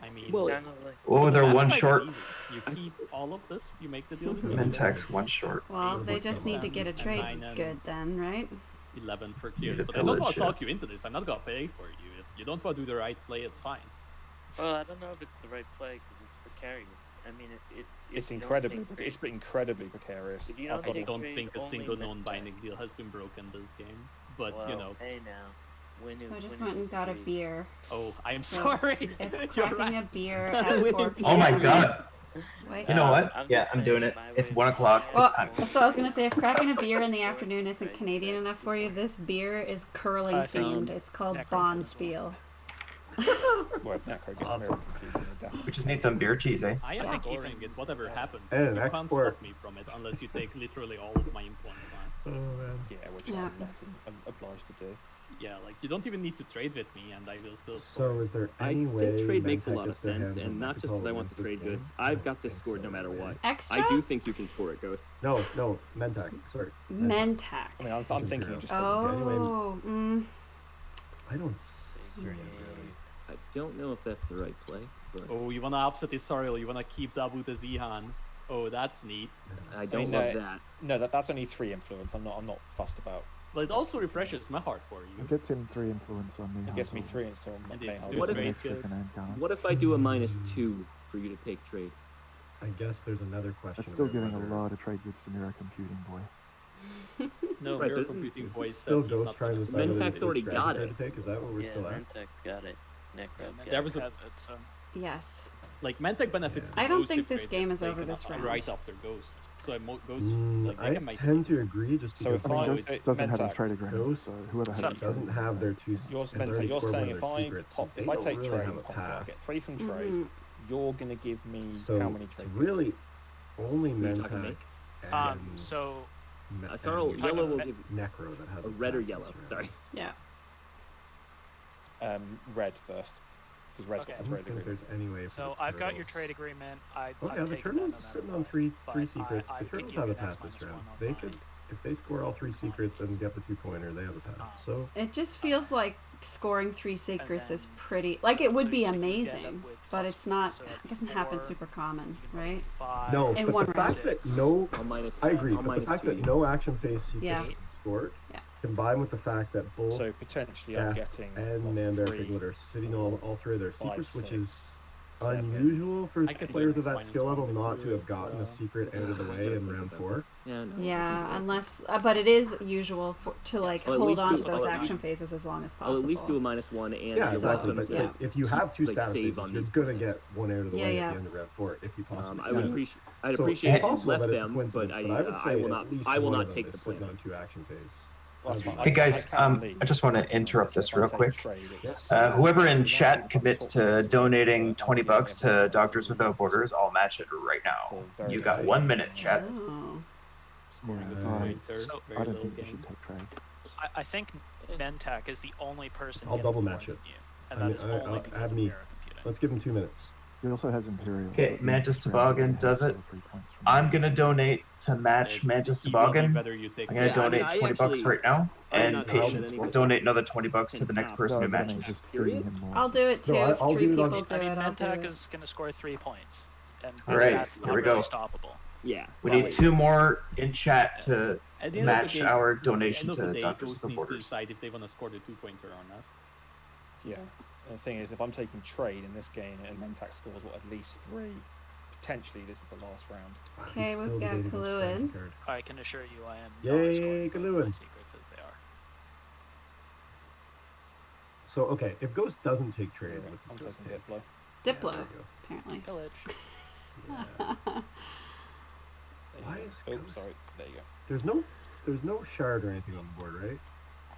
I mean, Well, Kind of like Oh, so they're the one left side short. is easy. You keep all of this. You make the deal with me. Mentak's one short. Well, they just need to get a And trade 9 and good then, right? 11 for Need clears. a But I don't want pillage, to yeah. talk you into this. I'm not gonna pay for you. If you don't want to do the right play, it's fine. Well, I don't know if it's the right play because it's precarious. I mean, if It's you don't incredibly, take trade- incredibly precarious. If you don't I take don't trade, think a only single Mentak. non-binding deal has been broken this game. But well, you know, hey now, when So I just when went and is got a Greece? beer. oh, I am So sorry. If You're cracking right. a beer at 4 p.m. Oh my god. Wait. You know what? I'm Yeah, just I'm doing saying, it. my It's way 1 of o'clock. looking It's at time. it, So I was gonna say, if cracking a beer in the Short, afternoon isn't right, Canadian that enough for you, people- this beer is curling I think themed. It's called Necro's Bonspiel. Well, if Necro gets Mirror confused, then it definitely. We just need some beer cheese, eh? I am think scoring it, whatever happens. And an You can't export. stop me from it unless you take literally all of my influence points. Oh man. Yeah, which Yeah. I'm not obliged to do. Yeah, like you don't even need to trade with me, and I will still score. So is there I any way think trade makes a Mentak lot of gets their sense, hands on and not just because I want the Mechatroll trade wins goods. this I've game? got this I scored no think so, matter yeah. what. Extra? I do think you can score it, Ghost. No, Mentak. Sorry. Mentak. I mean, I'm thinking you just take it. Oh, I don't. I don't know if that's the right play, but Oh, you wanna upset Isariel, you wanna keep Dabu to Zihan. Oh, that's neat. I don't mean, love that. No, that's only 3 influence. I'm not fussed about But it also refreshes my heart for It you. gets in 3 influence on me. It gets me 3 install. And May it's House. doing What if- great Extra goods. command counter. What if I do a -2 for you to take trade? I guess there's another question. That's still about giving whether- a lot of trade goods to mirror computing, boy. No, Right, Mirror doesn't- Computing Is Boy this said still he's Ghost not trying to gonna decide whether Mentak's it's already strategy got try it. to take? Is that what we're Yeah, still at? Mentak's got it. Necro's got There it. was a- has it, so Yes. Like Mantech benefits. Yeah. I don't Ghost think if this it game gets is over taken this up round. right after Ghost. So Ghost, like I they can make tend to agree just So because if I mean, I- Ghost it- doesn't have his Mentak. trade agreement, Ghost so whoever has his doesn't trade have their agreement, two. Yours, has Mentak, already you're scored saying one of if their I secrets, pop, they if I don't take really trade have a and pop it, I path. get 3 from trade. Mhm. You're gonna give me So how many it's trade? really only Are you talking Mentak me? and so Sorrow, and yellow will Me- give Necro that has a a red or path yellow. this round. Sorry. Yeah. Red first, because red's Okay. I got the don't trade think agreement. there's any way. For So the I've got your turtles. trade agreement. Oh I'm yeah, the taking that no turtles matter sitting on what, three but secrets. I The could turtles give have you a an path this X-1 round. on They mine. could, if they score all 3 secrets and get the 2-pointer, they have a path. So It just feels like scoring 3 secrets is then- pretty. Like it would so be you end up amazing, with but plus- it's not. so that'd It be doesn't happen 4, super common, you can right? 5, no, In but one the round. fact that no, I'll minus. I agree, I'll but the minus fact 2 that you. no action phase secrets Yeah. have been scored, Yeah. combined with the fact that both So potentially I'm Death getting and well, Manbear 3, Piglet are sitting 4, all 3 of their 5, secrets, which is 6, 7. unusual for I could do players an of that X-1 skill level with not to you have if, gotten a secret out of the I way gotta in think round about 4. this. Yeah, no, I Yeah, think unless, but it is usual to like Well, at hold least on do- to those I'll at action phases as long as I'll possible. at least do a -1 and Yeah, you're exactly. welcome But, to but if you have 2 like, status save phases, on you're these gonna points. get one out of the Yeah, way yeah. at the end of round 4 if you possibly I can. would appreciate. I'd So appreciate it's if you possible left that it's a them, coincidence, but I would say I will at not. least I will one not of them take is the sitting on points. 2 action phase. That's fine. Hey guys, I just want to interrupt this real quick. Whoever in chat commits to donating $20 to Doctors Without Borders, I'll match it right now. You got 1 minute, chat. Oh. Scoring a Nice. pointer, So- very I don't little think you game. should take trade. I think Mentak is the only person I'll getting double more match than it. you, and I that mean, is only add because of me. mirror computing. Let's give him 2 minutes. He also has Imperial. Okay, so Mantis each round Toboggan he has does it. 2 or 3 points from I'm me. gonna donate to match Mantis He will be Toboggan. better you take I'm gonna Yeah, I mean, donate I $20 actually- right now, I'm and not saying that Patience any will of us donate another $20 to can the next stop. person No, who but I mean, matches. just feeding him more. I'll do it too. No, If I'll 3 do it on- people do I mean, it, I'll do Mentak it. is going to score 3 points, and All right, that's here not we really go. stoppable. Yeah. We that need way. 2 more in chat to At the end of the match game- our at the donation end of the to day, Doctors Ghost Without needs to Borders. decide if they want to score the 2-pointer or not. Yeah. And the thing is, if I'm taking trade in this game and Mentak scores at least 3, potentially this is the last round. Okay, He's we've still got debating which strategy Kaluan. card. I can assure you, I am Yay, not scoring both Kaluan. my secrets as they are. So okay, if Ghost doesn't take trade, what I'm does Ghost taking take? Diplo. Diplo, there you go. apparently. Pillage. Yeah. There you Why go. is Oh, Ghost- sorry. There you go. There's no shard or anything on the board, right?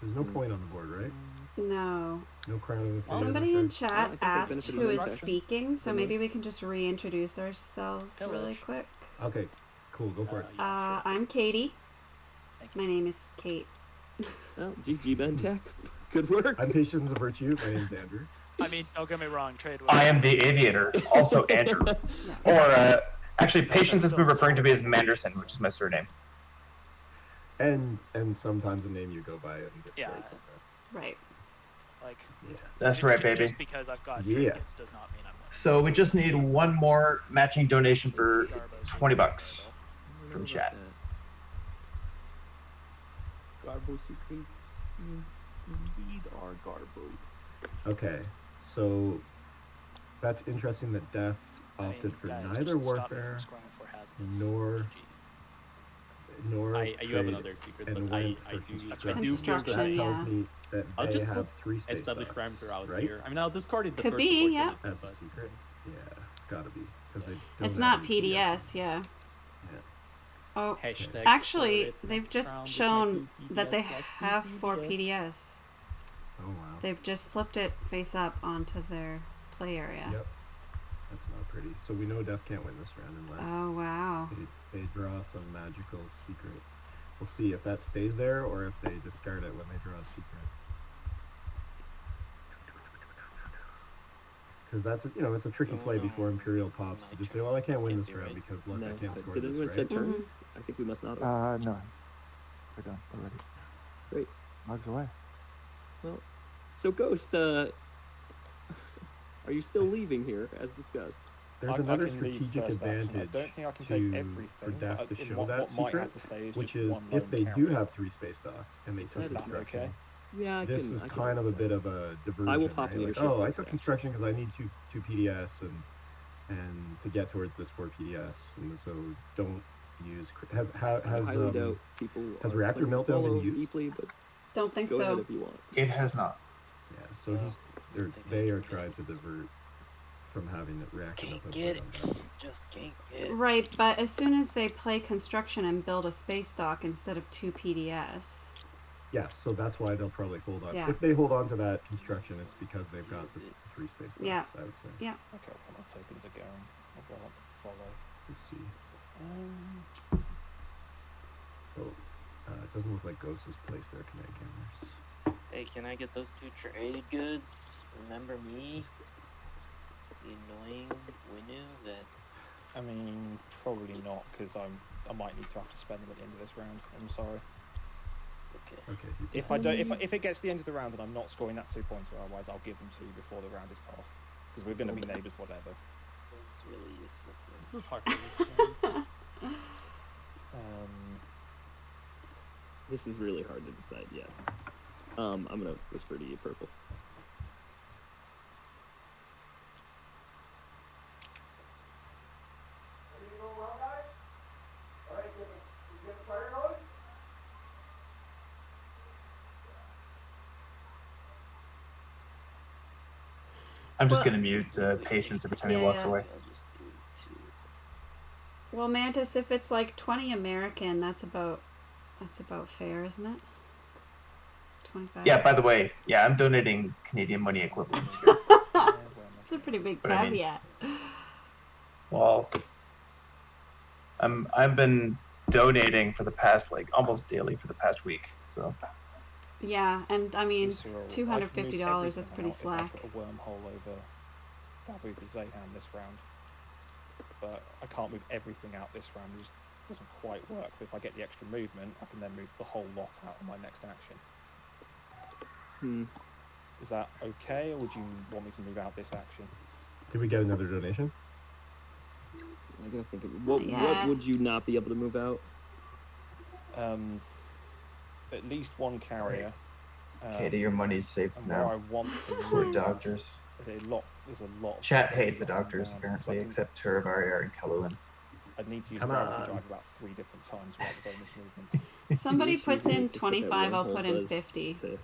There's no point on the board, right? No. No crown of the Somebody in I chat think they asked benefited who from is this action. speaking, so The maybe most. we can just reintroduce ourselves really Pillage. quick. Okay, cool, go for it. Yeah, sure. I'm Katie. Thank you. My name is Kate. Well, GG Mentak. Good work. I'm Patience of Virtue. My name's Andrew. I mean, don't get me wrong, trade was... I am the Aviator, also Andrew. Or, actually, Patience has been referring to me as Manderson, which is my surname. And sometimes a name you go by in Discord. Yeah. Sometimes. Right. Like, Yeah. That's ju- right, ju- baby. Just because I've got Yeah. trinkets does not mean I'm winning. So we just need 1 more matching donation for Garbo's $20 Garbo. from chat. Garbo secrets indeed are Garbo. Okay, so that's interesting that Deft I mean, opted for guys, neither just stop me warfare from scoring 4 hazards. nor You have trade another secret, and but I went for do construction. Construction, That yeah. tells me that I'll they just have put 3 space established dots, parameter out right? here. I mean, I'll discard it the Could first be, yeah. opportunity, As a but secret? Yeah, it's gotta be. 'Cause they don't It's have not any PDS, yeah. Yeah. Oh, hashtag actually, score it they've next just round with my shown 2 that they PDS plus 2 have 4 PDS. PDS. Oh wow. They've just flipped it face up onto their play area. Yep. That's not pretty. So we know Def can't win this round unless Oh, wow. they draw some magical secret. We'll see if that stays there or if they discard it when they draw a secret. Because that's it's a tricky play before Imperial pops. You just say, well, I can't win this round because look, No, I can't but score did this, anyone right? set turns? I think we must not have. No. We're done already. Great. Mugs away. Well, so Ghost, are you still leaving here as discussed? there's I another can leave strategic first action. I advantage don't think I can to take for everything. Death But to in show what that might have secret, to stay is which just is one if lone they carrier. do have 3 space docks and they Is took that construction. okay? Yeah, I This can. is I can kind of a work bit that. of a diversion. I will pop right? Like, leadership oh, I first took action. construction because I need two PDS and to get towards this 4 PDS, and so don't use. Has I highly doubt people has are reactor claiming to meltdown been follow used? deeply, but Don't think go so. ahead if you want. It has not. Yeah, so they are trying to divert from having the reactor meltdown Get on it. Death. Just can't get it. Right, but as soon as they play construction and build a space dock instead of 2 PDS. Yes, so that's why they'll probably hold on. Yeah. If they hold on to that construction, it's because they've got the 3 space docks, Yeah. I would say. Yeah. Okay, well, my tokens are going. What do I want to follow? Let's see. It doesn't look like Ghost has placed their command cameras. Hey, can I get those 2 trade goods? Remember me? The annoying Winu that... I mean, probably not, because I might need to have to spend them at the end of this round. I'm sorry. Okay. If I don't, if it gets to the end of the round and I'm not scoring that 2 points, otherwise I'll give them to you before the round is passed, because we're going to be neighbours, whatever. That's really useful. This is hard for This is really hard to decide. Yes. I'm gonna whisper to you, purple. I'm just gonna mute Patience every time he walks away. Well, Mantis, if it's like 20 American, that's about fair, isn't it? 25. Yeah. By the way, yeah, I'm donating Canadian money equivalents here. It's a pretty big But I mean- caveat. Well, I've been donating for the past almost daily for the past week. So Yeah, and I mean, So I can move $250, that's everything pretty out slack. If I put a wormhole over Dabu for Zayhan this round, but I can't move everything out this round. It just doesn't quite work. But if I get the extra movement, I can then move the whole lot out on my next action. Is that okay, or would you want me to move out this action? Did we get another donation? I gotta think of what would you not be able to move out? At least one carrier. Katie, your money's safe and now. where I want to We're move, doctors. There's a lot. Of Chat stuff hates the up and doctors down, apparently, so I can- except Turavari and Kellowin. I'd need to use Come gravity on. drive about 3 different times without the bonus movement. Somebody The issue puts here in is just what that 25, I'll wormhole put in does 50. to-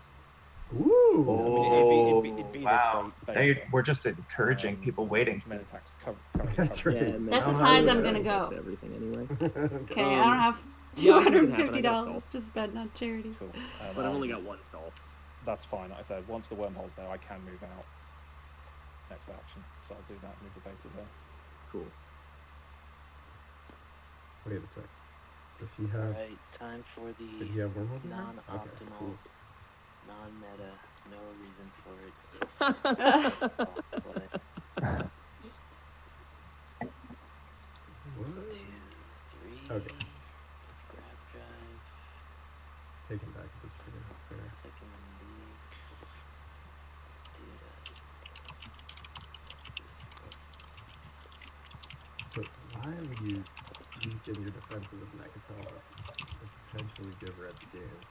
Ooh. Oh, it'd be this wow. beta. Now we're just encouraging people waiting. Which men attacks That's right. Yeah, That's as How high high as is I'm that? gonna access go. to everything anyway. Okay, I don't have yeah, I think it can happen. I got a $250 to spend on charity. Cool. But I've only got 1 stall. That's fine. Like I said, once the wormhole's there, I can move out next action. So I'll do that, move the beta there. Cool. Wait a sec. Does he have? Alright, time for Did he the have wormhole? non-optimal, Okay, cool. non-meta, no reason for it. So, what? What? 2, 3. Okay. Grab drive. Take him back if it's fair. Second leave. Do that. What's this for? But why would you weaken your defenses of Nekatala and potentially give red the game?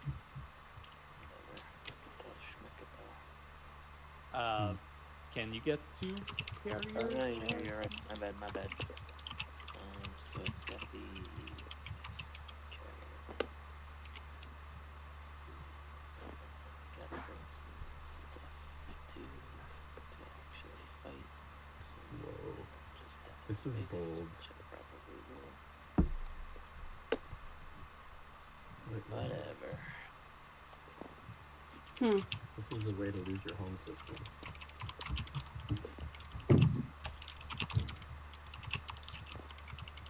Can you get 2 carriers? Oh, no, you're right. My bad. So it's gotta be this carrier. Gotta bring some stuff to actually fight. So Whoa. just that This is space, bold. which I probably will. Wait, Whatever. This is a way to lose your home system.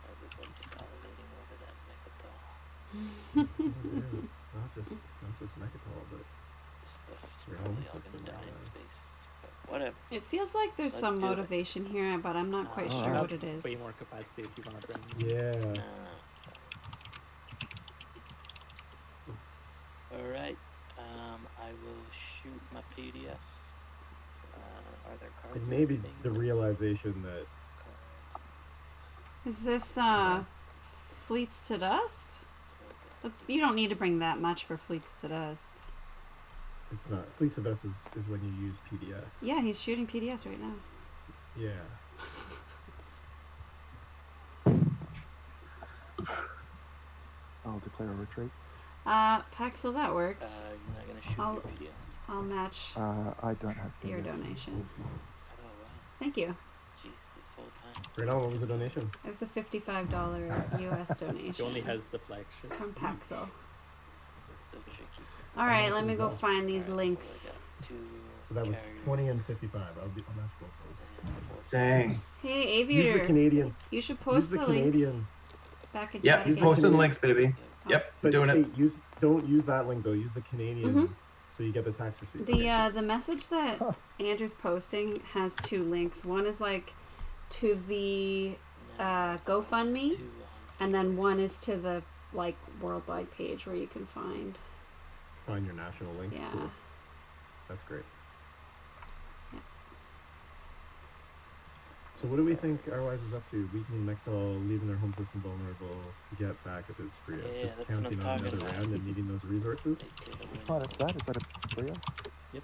Everybody's salivating over that Mechatol. Not just Nekatala, but This stuff's your probably home all system. gonna die in space. But whatever. It feels like there's Let's some do it. motivation here, but I'm not quite Oh, sure I what it is. Way more capacity if you want to bring. Yeah. It's fine. Alright. I will shoot my PDS. Are there cards? And or maybe anything? the realization that Is this Fleets to Dust? You don't need to bring that much for Fleets to Dust. It's not. Fleece of Dust is when you use PDS. Yeah, he's shooting PDS right now. Yeah. I'll declare a retreat. Paxel, that works. You're not gonna shoot your PDS. I'll match I don't have your PDS. donation. Oh wow. Thank you. Jeez, this whole time. Right on, what was the donation? It was a $55 US donation. He only has the flagship. From Paxel. So tricky. Alright, let me go find these links. So that was 20 and 55. I'll match both of those. Dang. Hey, Aviator. Use the Canadian. You should post the links back in Yep, chat again. posting links, baby. Yep, But doing it. Don't use that link though. Use the Canadian, so you get the tax receipt. The message that Andrew's posting has 2 links. One is like to the GoFundMe, and then one is to the like worldwide page where you can find your national link. Yeah. Cool. That's great. Yeah. So what do we think Arwise is up to? Weakening Mectal, leaving their home system vulnerable to get back at his Freya. Yeah, Just that's what I'm counting on talking another about. round and needing those resources. Oh, that's that. Is that a Freya? Yep.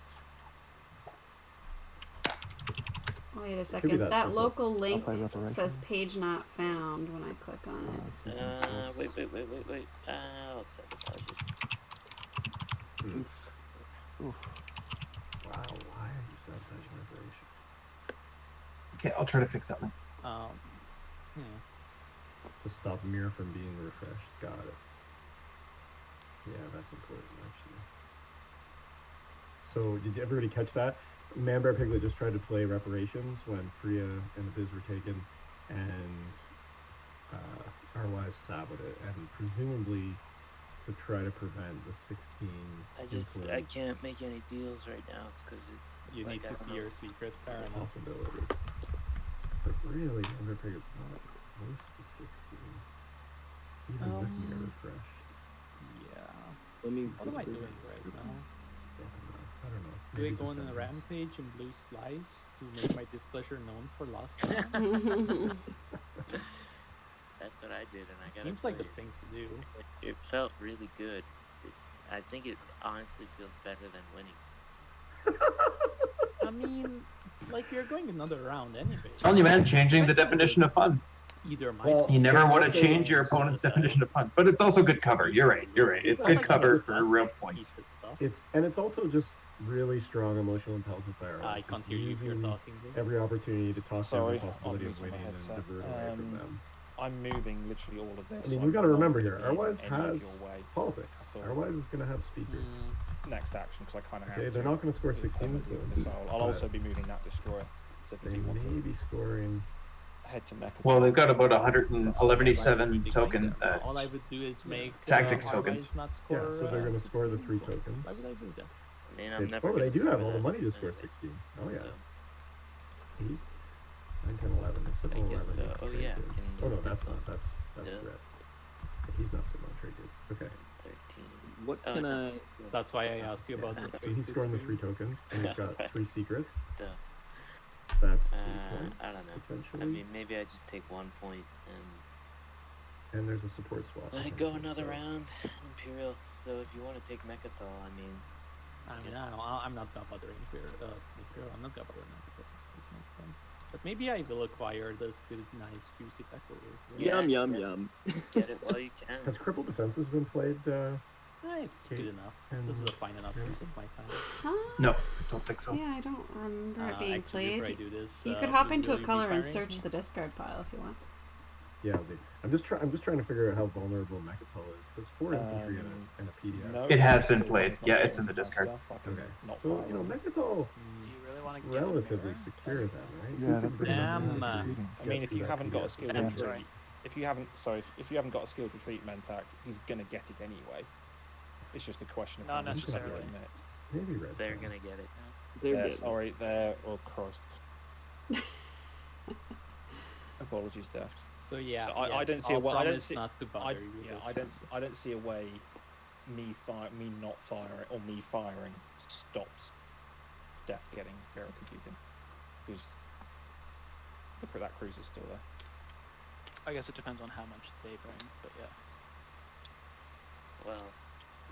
Wait a Could be second. that That simple. local link play reparations. says page not found when I click on it. Wait. I'll sabotage it. Oof. Wow, why are you sabotaging reparation? Okay, I'll try to fix that one. To stop mirror from being refreshed. Got it. Yeah, that's important actually. So did everybody catch that? Manbear Piglet just tried to play reparations when Freya and the Biz were taken, and Arwise saboted it, and presumably to try to prevent the 16. I can't make any deals right now because you need to see your secret. Fair enough. Possibility. But really, Manbear Piglet's not close to 16, even with mirror refresh. Yeah. Let me. What am I doing right now? I don't know. Do I go on a rampage and blue slice to make my displeasure known for last time? That's what I did, and I got. Seems like the thing to do. It felt really good. I think it honestly feels better than winning. I mean, like you're going another round anyway. Telling you, man, changing the definition of fun. Either my You never want to change your opponent's definition of fun, but it's also good cover. You're right. It's good cover for real points. It's also just really strong emotional intelligence there. I can't hear you if you're talking. Every opportunity to toss down the Sorry, possibility I'm of muting my winning and headset. divert away from them. I'm moving literally all of this. I mean, so we've got to I'm not remember gonna here, be in Arwise any of has your way. politics. That's all. Arwise is going to have speaker. Next action, because I kind of have Okay, to. they're not going to score 16 stones. So I'll also be moving that destroyer. So if you They do want may to be scoring. head to Mecca. Well, they've got about 177 token All I would do is make tactics Arwise tokens. not score. Yeah, so they're going to score the 3 16 tokens. Why would I do that? I mean, I'm never. Oh, they gonna do score have all the that money to score anyways, 16. Oh, yeah. so 8, 9, 10, 11. They're sitting I on guess 11. so. Oh trade yeah. goods. Can Oh, no, use that's that not. one. That's Duh. red. He's not sitting on trade goods. Okay. 13. What Oh, can no. I? That's why I asked you about the So he's scoring the 3 tokens, and he's got Right. 3 secrets. Duh. That's 3 points. I don't know. Potentially. I mean, maybe I just take 1 point and And there's a support swap. let it go potentially, another so- round. Imperial. So if you want to take Mechatol, I mean, I'm not bothering Imperial. I'm not bothering Imperial. It's not fun. But maybe I will acquire this good, nice, juicy tackle. Yeah, Yum yeah. yum. get it while you can. Has crippled defenses been played? It's good enough. and- This is a fine enough use of my time. No, don't think so. Yeah, I don't remember it being Actually, before I played. do this, You could hop into a will you be color and firing? search the discard pile if you want. Yeah, I'm just trying to figure out how vulnerable Mechatol is because 4 infantry and a PDS. No, It has it's been still- played. it's not Yeah, going it's in to the my discard. stuff. I can Okay, not so fire you know it. Mechatol Do you really want to get relatively secure is that, right? Yeah, that's pretty Damn. much I mean, if you haven't got a skilled I'm retreat, sorry. if you haven't got a skilled retreat Mentak, he's gonna get it anyway. It's just a question of Not how much time necessarily. it minutes. Maybe red. They're zone. gonna get it. They're There, dead. sorry, there. Oh Christ. Apologies, Deft. So yeah, So I don't see a I'll way. I don't promise see. not to bother you with Yeah, this. I don't see a way. Me not firing, or me firing stops Deft getting mirror computing because that cruise is still there. I guess it depends on how much they bring, but yeah. Well,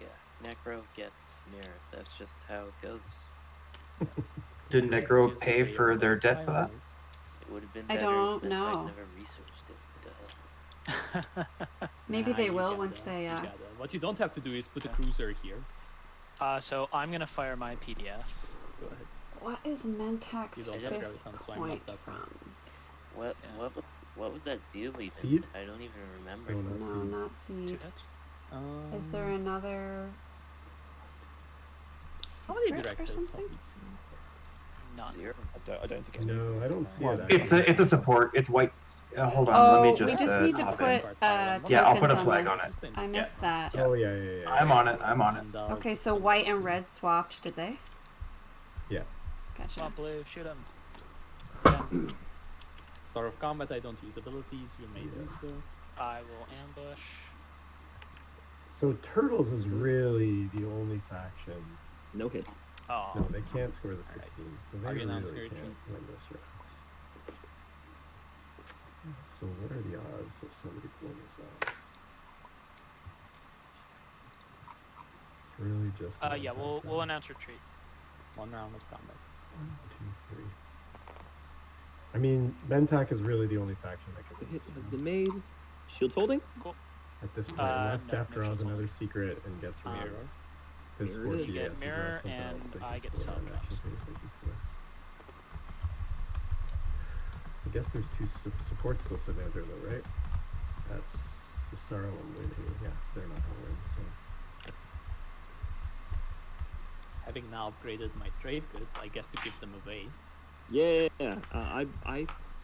yeah, Necro gets mirror. That's just how it goes. Didn't Negro pay for their debt for that? It would have been I better don't if know. I'd never researched it. Duh. Maybe Nah, they you will gotta- once they. you gotta. What you don't have to do is put a cruiser here. So I'm gonna fire my PDS. Go ahead. What is Mentac's You don't have fifth graviton, so I'm point not that from? What was that deal even? Seed? I don't even remember. No, not seed. Is there Um, another How many secret direct or hits something? have we seen? None. Zero. I don't think any. No, I don't see Well, it. It's Actually. a support. It's white. Hold on. Oh, let me we just. just need to hop put in. tokens Yeah, I'll put a on flag this. on it. I missed that. Oh yeah. I'm on it. I'm on it. And, Okay, so white and red swapped, did they? Yeah. Gotcha. Come on, blue, shoot him. Start of combat, I don't use abilities. You may do so. I will ambush. So Turtles is really the only faction. No hits. Oh. No, they can't score the 16, so they Are you really announcing can't your win this round. So what are the odds of somebody pulling this out? It's really just. Yeah, we'll announce retreat. 1 round of combat. 1, 2, 3. I mean, Mentak is really the only faction that can. The hit has been made. Shields holding. Cool. At this point, unless No, Def no draws shields another secret and gets Um, mirror. Because Mirror it for is. GS, You get he mirror draws something and else they I can get score, cell and action drops. phase they can score. I guess there's two supports still sitting out there though, right? That's Cesaro and Winnie. Yeah, they're not gonna win. So Having now upgraded my trade goods, I get to give them away. Yeah, I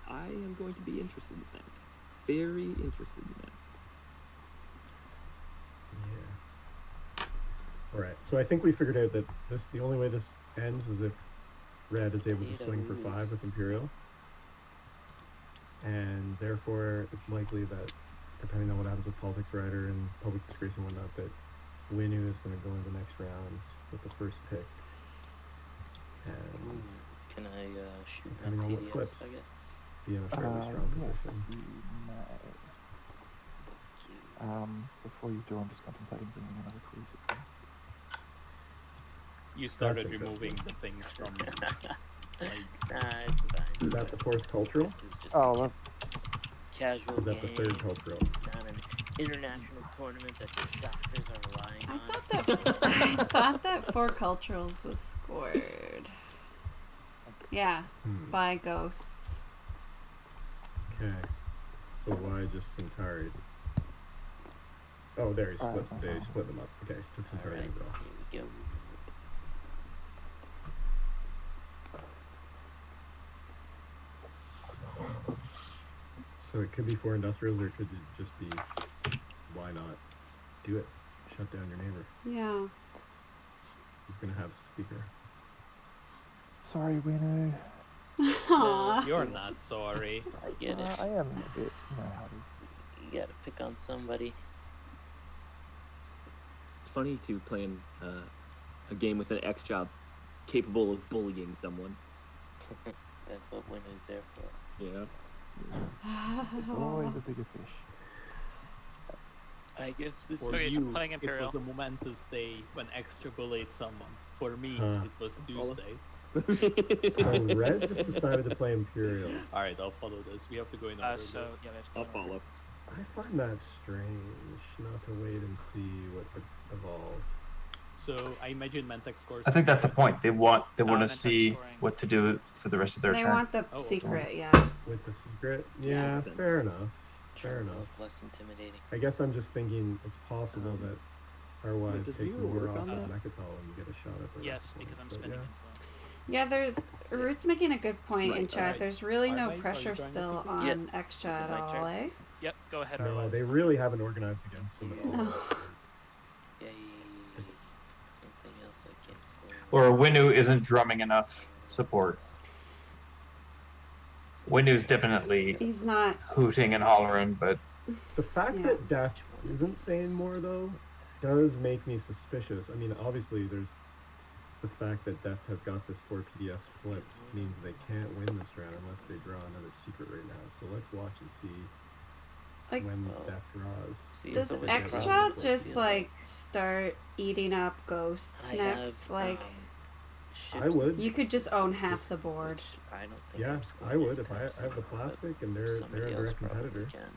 am going to be interested in that. Very interested in that. yeah. All right. So I think we figured out that the only way this ends is if Red is able to swing for 5 with Imperial, and therefore it's likely that, depending on what happens with Politics Rider and Public Disgrace and whatnot, that Winu is going to go into the next round with the first pick. And Can I shoot depending my on what PDS, flips, I guess? be in a fairly strong Yes, position. you may. Before you do, I'm just contemplating bringing another cruiser. You started That's removing the things from like Nah, it's fine. Is that the 4th cultural? This is just Oh, a well, casual Is that the 3rd game, cultural? not an international tournament that the doctors are relying I on. thought that 4 culturals was scored. Yeah, by ghosts. Okay. So why just Centauri? Oh, there he split. They split them up. Okay, took Centauri Alright, and go. here we go. So it could be 4 industrials, or it could just be, why not do it? Shut down your neighbor. Yeah. Who's gonna have speaker? sorry, Winu. You're not sorry. I get it. I am a bit. You know how it is. You gotta pick on somebody. It's funny to playing a game with an X job capable of bullying someone. That's what win is there for. Yeah. It's always a bigger fish. I guess this For Okay, so you, playing it Imperial. was the momentous day when extra bullied someone. For me, Huh. it was Follow. Tuesday. So Red just decided to play Imperial. Alright, I'll follow this. We have to go in order. So yeah, we have to I'll go in order. follow. I find that strange, not to wait and see what could evolve. So I imagine Mentek scores. I think that's the point. They want to Mentek see scoring. what to do for the rest of their They turn. want the Oh, okay. secret, yeah. With the secret? Yeah. Yeah, Makes sense. fair enough. Fair enough. Less intimidating. I guess I'm just thinking it's possible that our wives does takes Miro more work off on of that? Mechatol and you get a shot at the Yes, rest of because them, I'm but spending yeah. influence. Yeah, there's Root's making a good point in Right, chat. alright. There's really no Arvice, are you pressure trying to still secret? on Yes, Extra this is at my all, turn. eh? Yep, go ahead, No, Arvice. they really haven't organized against them at all. No. Yay. It's, Something else I can't score. Or Winu isn't drumming enough support. Winu's definitely He's not. hooting and hollering, but the fact Yeah. that Daft isn't saying more though does make me suspicious. I mean, obviously there's the fact that Deft has got this 4 PDS flip means they can't win this round unless they draw another secret right now. So let's watch and see Like, when Death draws. See, does it's always extra problem with, just you know, like start eating up ghosts I next? have, Like, ships I would. you could just own half the board. which I don't think Yeah, I'm scoring I would if anytime I have soon, the but plastic and they're somebody a else direct probably competitor. can.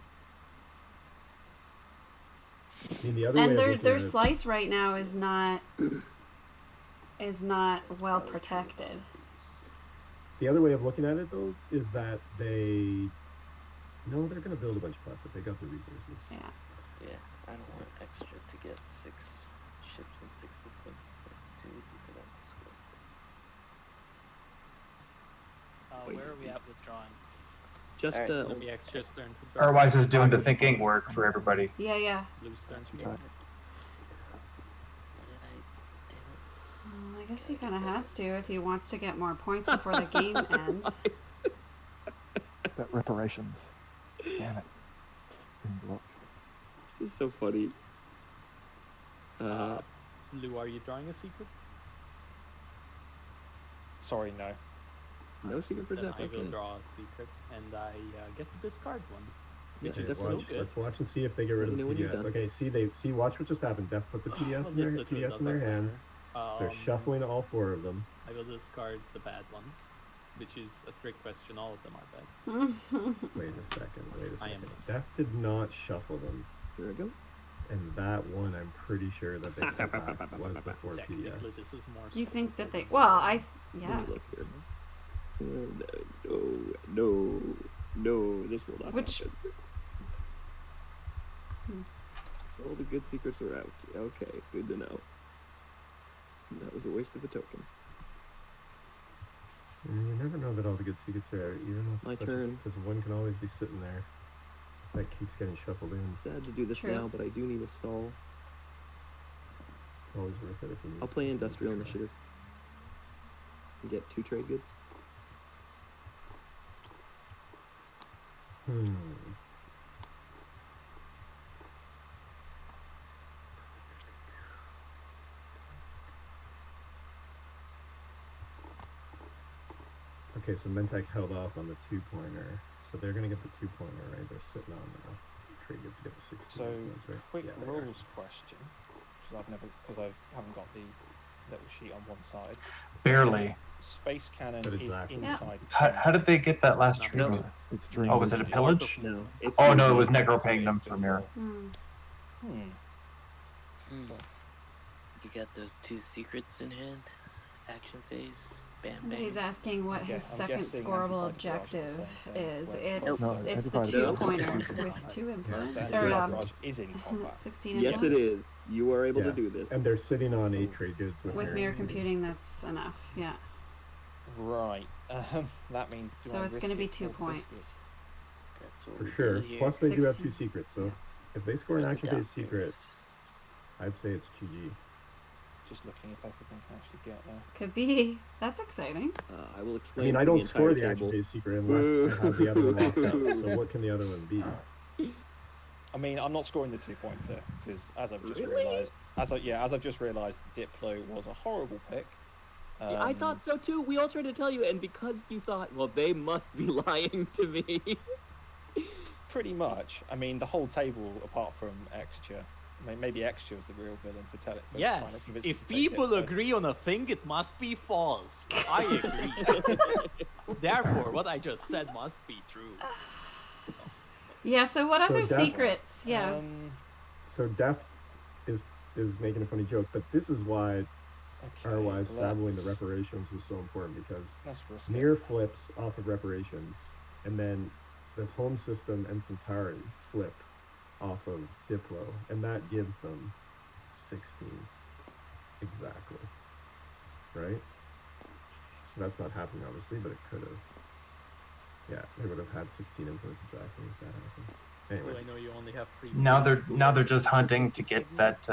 I mean, the other And way of their looking at it, slice right now is not That's well probably true of all protected. of these. the other way of looking at it though is that they're gonna build a bunch of plastic. They got the resources. Yeah. Yeah, I don't want extra to get 6 ships and 6 systems. It's too easy for them to score. Where are we at with drawing? Just Alright, It'll be extra's turn to draw. Otherwise, is doing the thinking work for everybody. Yeah. Blue's turn to Right. draw. What did I? Damn it. I guess he kind of has to if he wants to get more points before the game ends. That reparations. Damn it. Been blocked. This is so funny. Blue, are you drawing a secret? Sorry, no. No secret for Then Zeph. I will Okay. draw a secret, and I get to discard one. Yeah, Which is that's so so good. Let's watch and see if they get rid of Let me the know when you're PDS. done. Okay, watch what just happened. Def put the PDF in their, Literally PDS in their doesn't hands. matter. They're shuffling all 4 of them. I will discard the bad one, which is a trick question. All of them are bad. Wait a second. I am. Def did not shuffle them. Here we go. And that one, I'm pretty sure that they put back was before Technically, PDS. this is more. You think that they? straightforward. Well, Let yeah. me look here. No, this will not Which- happen. So all the good secrets are out. Okay, good to know. That was a waste of a token. You never know that all the good secrets are out, even with My turn. because one can always be sitting there that keeps getting shuffled in. Sad to do this True. now, but I do need a stall. It's always worth it if you need I'll play to Industrial try. Initiative. And get 2 trade goods. Okay, so Mentek held off on the 2-pointer, so they're gonna get the 2-pointer, right? They're sitting on the trade goods to get the 16 So, points, right? quick Yeah, they are. rules question, because I haven't got the little sheet on one side. Barely. Space cannon But is exactly. inside. How did they get that last tree? No. It's dream. Oh, was it a pillage? No. It's Oh no, it usually- was Negro paying them for mirror. Hmm. You got those 2 secrets in hand? Action phase? Bam, Somebody's bam. asking what I'm his guessing second anti-fight scoreable barrage is the objective same thing. is. Wait, It's No, it's the anti-fight barrage 2-pointer is in with combat. 2 influence. So Or anti-fight barrage is in combat. 16 Yes, it influence. is. You are able Yeah. to do this. And they're sitting on 8 trade goods with With mirror computing, that's enough. Yeah. Right. That means. Do So I it's risk going to be it 2 for biscuit? points. That's what For we sure. do here. Plus, they do have 2 16. secrets, so if they score an For the action-based doctor. secret, I'd say it's GG. Just looking if everything can actually get there. Could be. That's exciting. I will I explain. mean, I to don't the score entire the table. action-based secret unless I have the other one locked up. So what can the other one be? I mean, I'm not scoring the 2-pointer because, as I've just Really? realised, as I've just realised, Diplo was a horrible pick. I thought so too. We all tried to tell you, and because you thought, well, they must be lying to me. Pretty much. I mean, the whole table, apart from Extra, I mean, maybe Extra was the real villain for trying to Yes, convince me if to take people Diplo. agree on a thing, it must be false. I agree. Therefore, what I just said must be true. Yeah, so what other Def- secrets? Yeah. So Def is making a funny joke, but this is why Okay, RY's saddling the let's- reparations was so important, because Let's risk it. Mirror flips off of reparations, and then the home system and Centauri flip off of Diplo, and that gives them 16 exactly, right? So that's not happening obviously, but it could have. Yeah, they would have had 16 influence exactly if that happened. Well, Anyway, I know you only have 3. Now they're just hunting to get that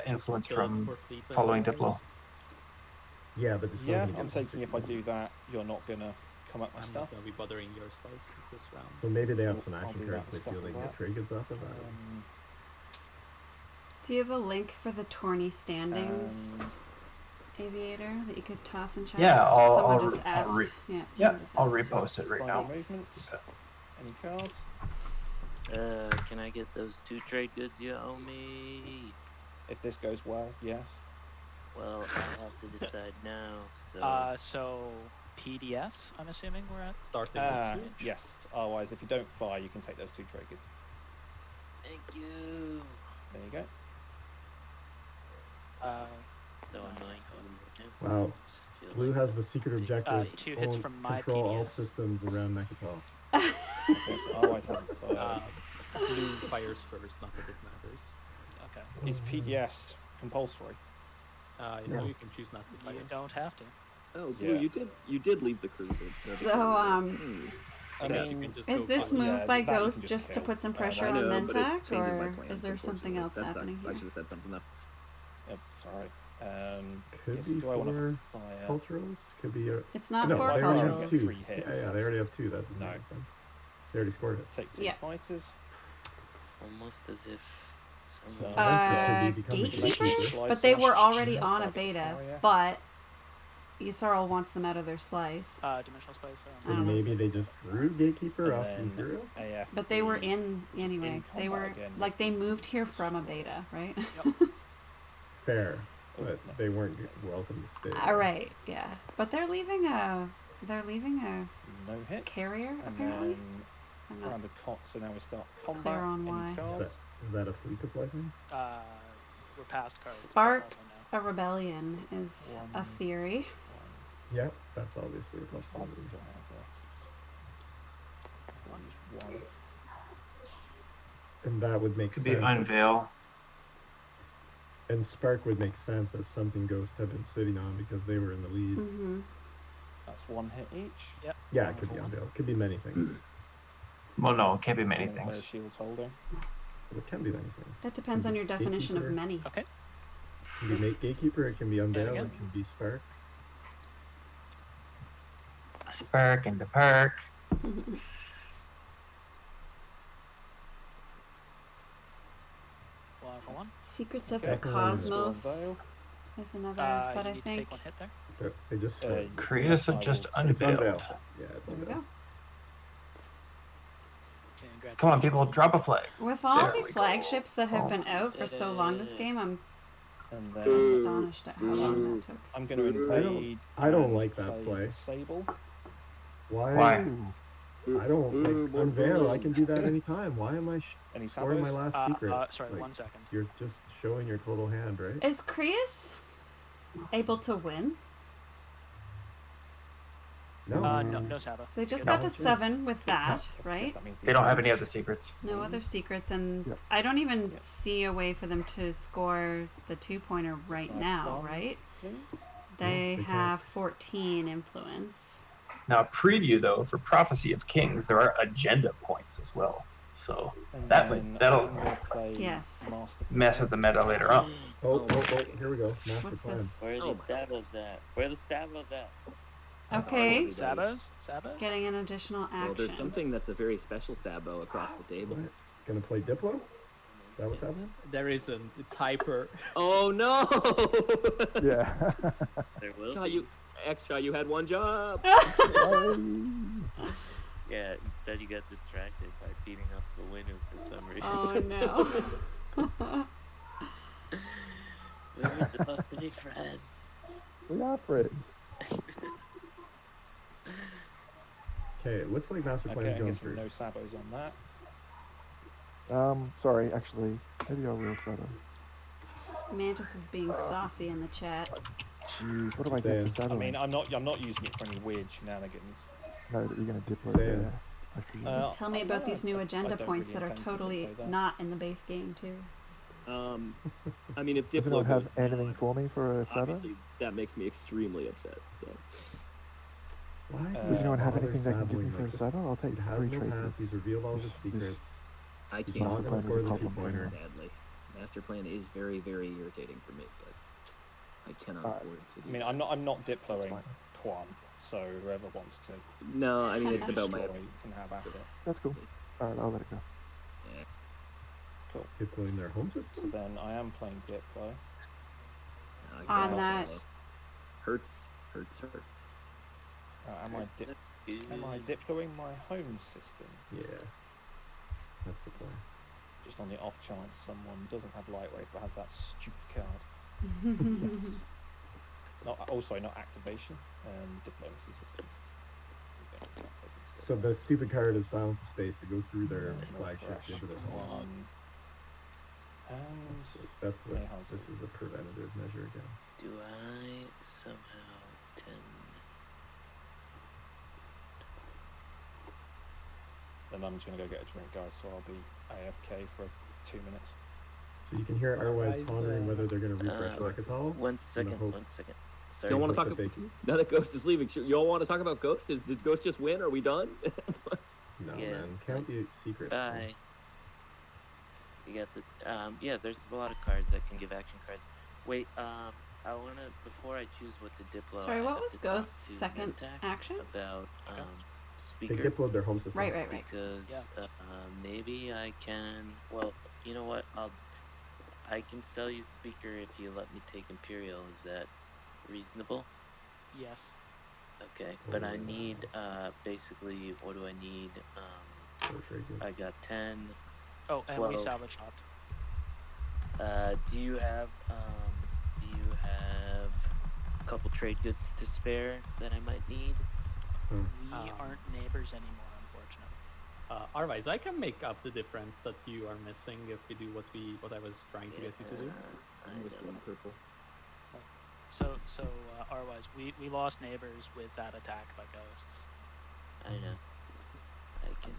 influence from following Diplo. yeah, but it's Yeah, only I'm getting taking if I 16. do that, you're not gonna come up my I'm stuff. not going to be bothering your slice this round. So maybe they have I'll- some I'll action do that cards they and stuff feel they like can get that. trade goods off of that. Do you have a link for the tourney standings, Aviator, that you could toss in chat? Yeah, Someone I'll just asked. Yeah, yeah, someone just I'll asked. repost it right Final now. movements. Any cards? Can I get those 2 trade goods you owe me? If this goes well, yes. Well, I have to decide now. So PDS, I'm assuming we're at. Starting with Yes. Otherwise, if you don't fire, you can take those 2 trade goods. Thank you. There you go. So annoying. Wow. Blue has the secret objective. 2 hits from my control all PDS. systems around Nekatol. Yes, otherwise hasn't fired. Blue fires first, not that it matters. Okay. Is PDS compulsory? No, you can choose not to fire. You don't have to. Oh, Blue, you did leave the cruiser. So, I mean, is this move by Ghost just to put some pressure on Mentak, or is there something else that happening sucks. here? I should have said something though. Sorry. Could yes, be do I want to for fire? culturals. Could be. It's not no, for they already culturals. have 2. Three hits, Yeah, they already have 2. That doesn't make sense. They already scored it. Take 2 Yeah. fighters. Almost as if. So, Gatekeeper? But they were already on a beta, but Yisarl wants them out of their slice. Dimensional Spice. And maybe they just drew Gatekeeper off the Imperial? But they were in anyway. They were like they moved here from a beta, right? Fair, but they weren't welcome to stay. All right, yeah. But they're leaving a no hits. carrier And apparently. then round of so now we start combat. Clear on Any why. cards? Is that a fleet supply thing? We're past cards. Spark a rebellion is a theory. Yeah, that's obviously a What possibility. fighters do I have left? Just one. And that would make Could sense. be Unveil. And Spark would make sense as something Ghost had been sitting on because they were in the lead. Mm-hmm. That's 1 hit each. Yep. Yeah, it could be Unveil. It could be many things. Well, no, it can't be many And then play a things. shields holder. It can be many things. That depends on your definition of Gatekeeper. many. Okay. It can be Gatekeeper, it can be Unveil, again? it can be Spark. A spark in the park. One. Secrets of Okay, the so Cosmos Unveil. is another, You but I need to think take 1 hit there. So they just scored. Creus have just It's Unveil. unveiled. Yeah, it's there we Unveil. go. Okay, Come on, people, drop a flag. With all There the we go. flagships that have been out for so long this game, I'm And then astonished at how long that took. I'm going to invade. I don't and like that play. Sable. Why? I don't like Unveil. I can do that anytime. Why am I Any scoring my sabos? last secret? Sorry, Like, 1 second. You're just showing your total hand, right? Is Creus able to win? No. No Sabbath. So they just No. got to 7 with that, right? That means They don't have any other secrets. No other secrets, and Yep. I don't even see a way for them to score the 2-pointer right now, right? Please. They they have 14 influence. Now, preview though for Prophecy of Kings, there are agenda points as well. So And that then that'll I'm going to play Yes. Master mess with the meta later on. Oh, here we go. Master What's plan. this? Where are Oh these my Sabos at? Where are the Sabos at? Okay, Sabos? getting an additional Well, there's action. something that's a very special Sabo across the table. What? Gonna play Diplo? Is that what's happening? There isn't. It's hyper. Oh no! Yeah. There will Shaw, be. you had one job. Yeah, instead you got distracted by beating up the winners for some reason. Oh no. We were supposed to be friends. We are friends. Okay, it looks like Master Okay, Plan's I'm going guessing through. no sabos on that. Sorry, actually, maybe I'll real Sato. Mantis is being saucy in the chat. Jeez, what do I get for Sato? I mean, I'm not using it for any weird shenanigans. No, but you're gonna dip right Sam. there. I presume. Just tell me about no, these new I agenda don't points really that are intend to totally play that. not in the base game too. I mean, if Does Diplo anyone have goes anything down, for me for a Sato? obviously that makes me extremely upset. So Why? Does anyone have bother anything they can give me saddling for a like this? Sato? I'll take He has 3 no trade path, he's goods. revealed all his This- secrets. I He's can't not Master gonna plan is score a the problem. two-pointer. sadly. Master plan is very, very irritating for me, but I cannot afford to do. I mean, I'm not diploing Quan, so whoever wants to No, I mean it's about my. destroy can have at it. That's cool. Alright, I'll let it go. Cool. Diploing their home So system? then I am playing Diplo. On that, Hurts. Am I Am I deploying my home system? Yeah. That's the plan. Just on the off chance someone doesn't have Lightwave but has that stupid card. Yes. Not activation. Diplomacy system. Okay, can't take it still. So the stupid card is Silence of Space to go through their No flagship fresh. into the home. One. And That's what May Hazard. this is a preventative measure against. Do I somehow 10? Then I'm just gonna go get a drink, guys. So I'll be AFK for 2 minutes. So you can hear Arwise Guys, pondering whether they're going to refresh Rakatol. 1 second. hope- 1 second. You Sorry. don't want to hope talk that about now that Ghost is leaving. You all want to talk about Ghost? Did Ghost just win? Are we done? No, Yeah, man. Count the secrets. Bye. You got the yeah. There's a lot of cards that can give action cards. Wait, I wanna before I choose what to diplo. Sorry, I what have was to talk Ghost's to second Mintac action? About They speaker. diploed their home system. Right. Because maybe I can. Well, you know what? I can sell you speaker if you let me take Imperial. Is that reasonable? Yes. Okay, but I need basically what do I need? I got 10. Oh, and 12. we salvage shot. Do you have a couple trade goods to spare that I might need? We aren't neighbors anymore, unfortunately. Otherwise, I can make up the difference that you are missing if we do what I was trying to get you to do. I'm just going purple. So otherwise, we lost neighbors with that attack by ghosts. I know. I can.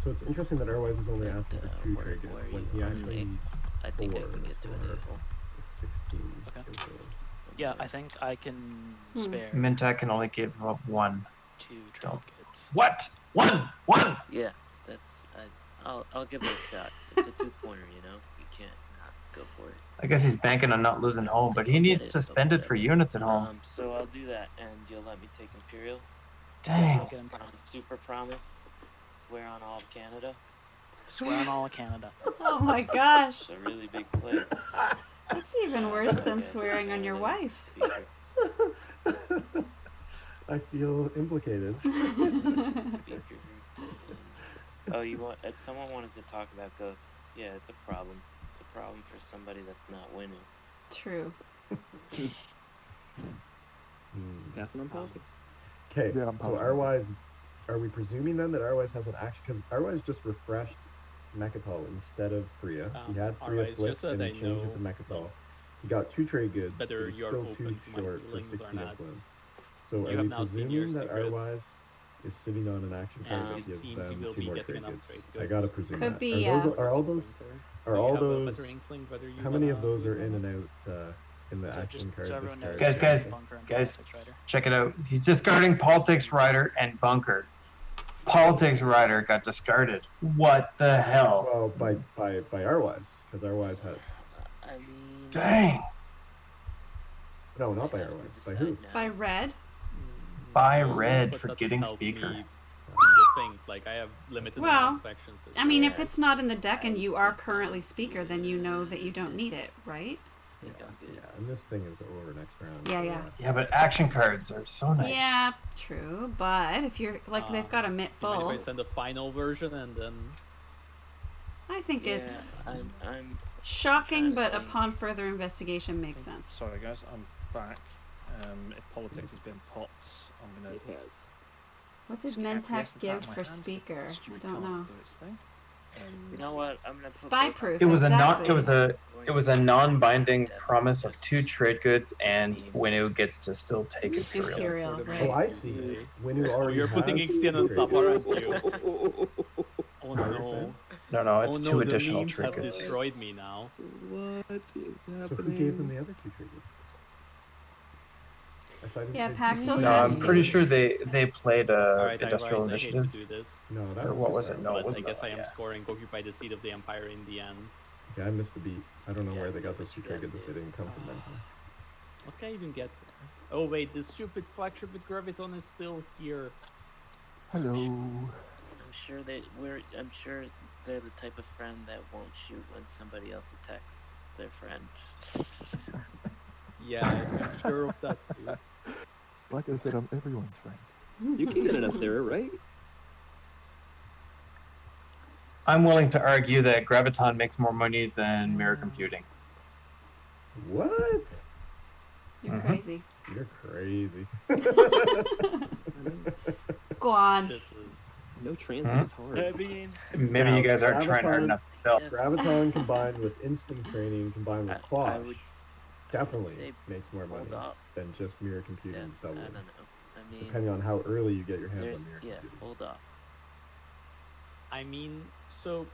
So it's interesting that Arwise is only asking for 2 trade goods where when you he are, actually Nick? needs I think 4 I can get to for enable. the 16 Okay. influence. Yeah, I think I can spare Mintac can only give up 1. 2 trade Don't. goods. What? 1! 1! Yeah, that's. I'll give it a shot. It's a 2-pointer, you know. You can't not go for it. I guess he's banking on not losing home, but he needs to spend it for units at home. So I'll do that, and you'll let me take Imperial. Dang. Super promise. Swear on all of Canada. Swear on all of Canada. Oh my gosh. It's a really big place. That's even worse than swearing on your wife. I feel implicated. Speaker. Oh, you want? Someone wanted to talk about ghosts. Yeah, it's a problem. It's a problem for somebody that's not winning. True. Passing on politics. Okay, Yeah, I'm so positive. Arwise, are we presuming then that Arwise has an action? Because Arwise just refreshed Mechatol instead of Freya. He had Freya Arwise, flip just so and they he changed it to know Mechatol. He got 2 trade goods, but whether he's you're still too open to my short for feelings or 16 not. influence. So You are have we now seen your presuming that secret. Arwise is sitting on an action card And that it gives seems them you will 2 be more getting trade enough goods? trade I goods. gotta presume Could that. be, Are all those? Do Are you all have a those? better inkling whether you How many of wanna those are do in that? and out in the So action just card so everyone knows, discard? Guys, Bunker and guys, Politics Rider. check it out. He's discarding Politics Rider and Bunker. Politics Rider got discarded. What the hell? Well, by Arwise, because Arwise had. I mean. Dang. No, not by I have to Arwise. By decide who? now. By Red. Buy No, red but for that would getting help speaker. me do the things. Like I have limited Well, amount of actions this I mean, way. if it's not in the deck and you are currently speaker, then you know that you don't need it, right? I think I'm good. Yeah, and this thing is over next round. Yeah. Yeah, but action cards are so nice. Yeah, true. But if you're like they've got a mitt You mind if full, I send the final version and then I think Yeah, it's I'm shocking, trying to but think. upon further investigation makes sense. Sorry, guys, I'm back. If politics has been popped, I'm gonna. It has. What did just get Mentak acquiescence out give of my for hand. speaker? I Stupid don't card know. do its thing. You know what? I'm gonna put Spy both proof. It was exactly. it was a non-binding promise of 2 trade goods, and Winu gets to still take Imperial. Imperial, Oh, right? I see. Winu already you're putting has Ixtian on trade top, goods. aren't you? Oh What no. you're No, it's Oh 2 no, the additional memes trade have goods. destroyed me now. What is happening? So who gave them the other 2 trade goods? I thought Yeah, they- Paxos No, I'm asking. pretty sure they played Alright, Industrial I hate to Initiative. do this, No, that Or was what just was it? Arwise. No, it but I wasn't guess that I am one, yeah. scoring Occupy the Seat of the Empire in the end. Okay, I missed the beat. I don't know Yeah, where they got but those 2 you trade got goods if the- they didn't come from them. What can I even get there? Oh wait, the stupid flagship with Graviton is still here. Hello. I'm sure they're the type of friend that won't shoot when somebody else attacks their friend. Yeah, I'm sure of that too. Like I said, I'm everyone's friend. You can get enough there, right? I'm willing to argue that Graviton makes more money than Mirror Computing. What? You're crazy. You're crazy. Go on. This is no transit is hard. Maybe you guys aren't trying hard enough to tell. Graviton combined with instant training combined with Quash definitely makes more money than just Mirror Computing doubling. I don't know. I mean, depending on how early you get your hands on Mirror Computing. Hold off. I mean, so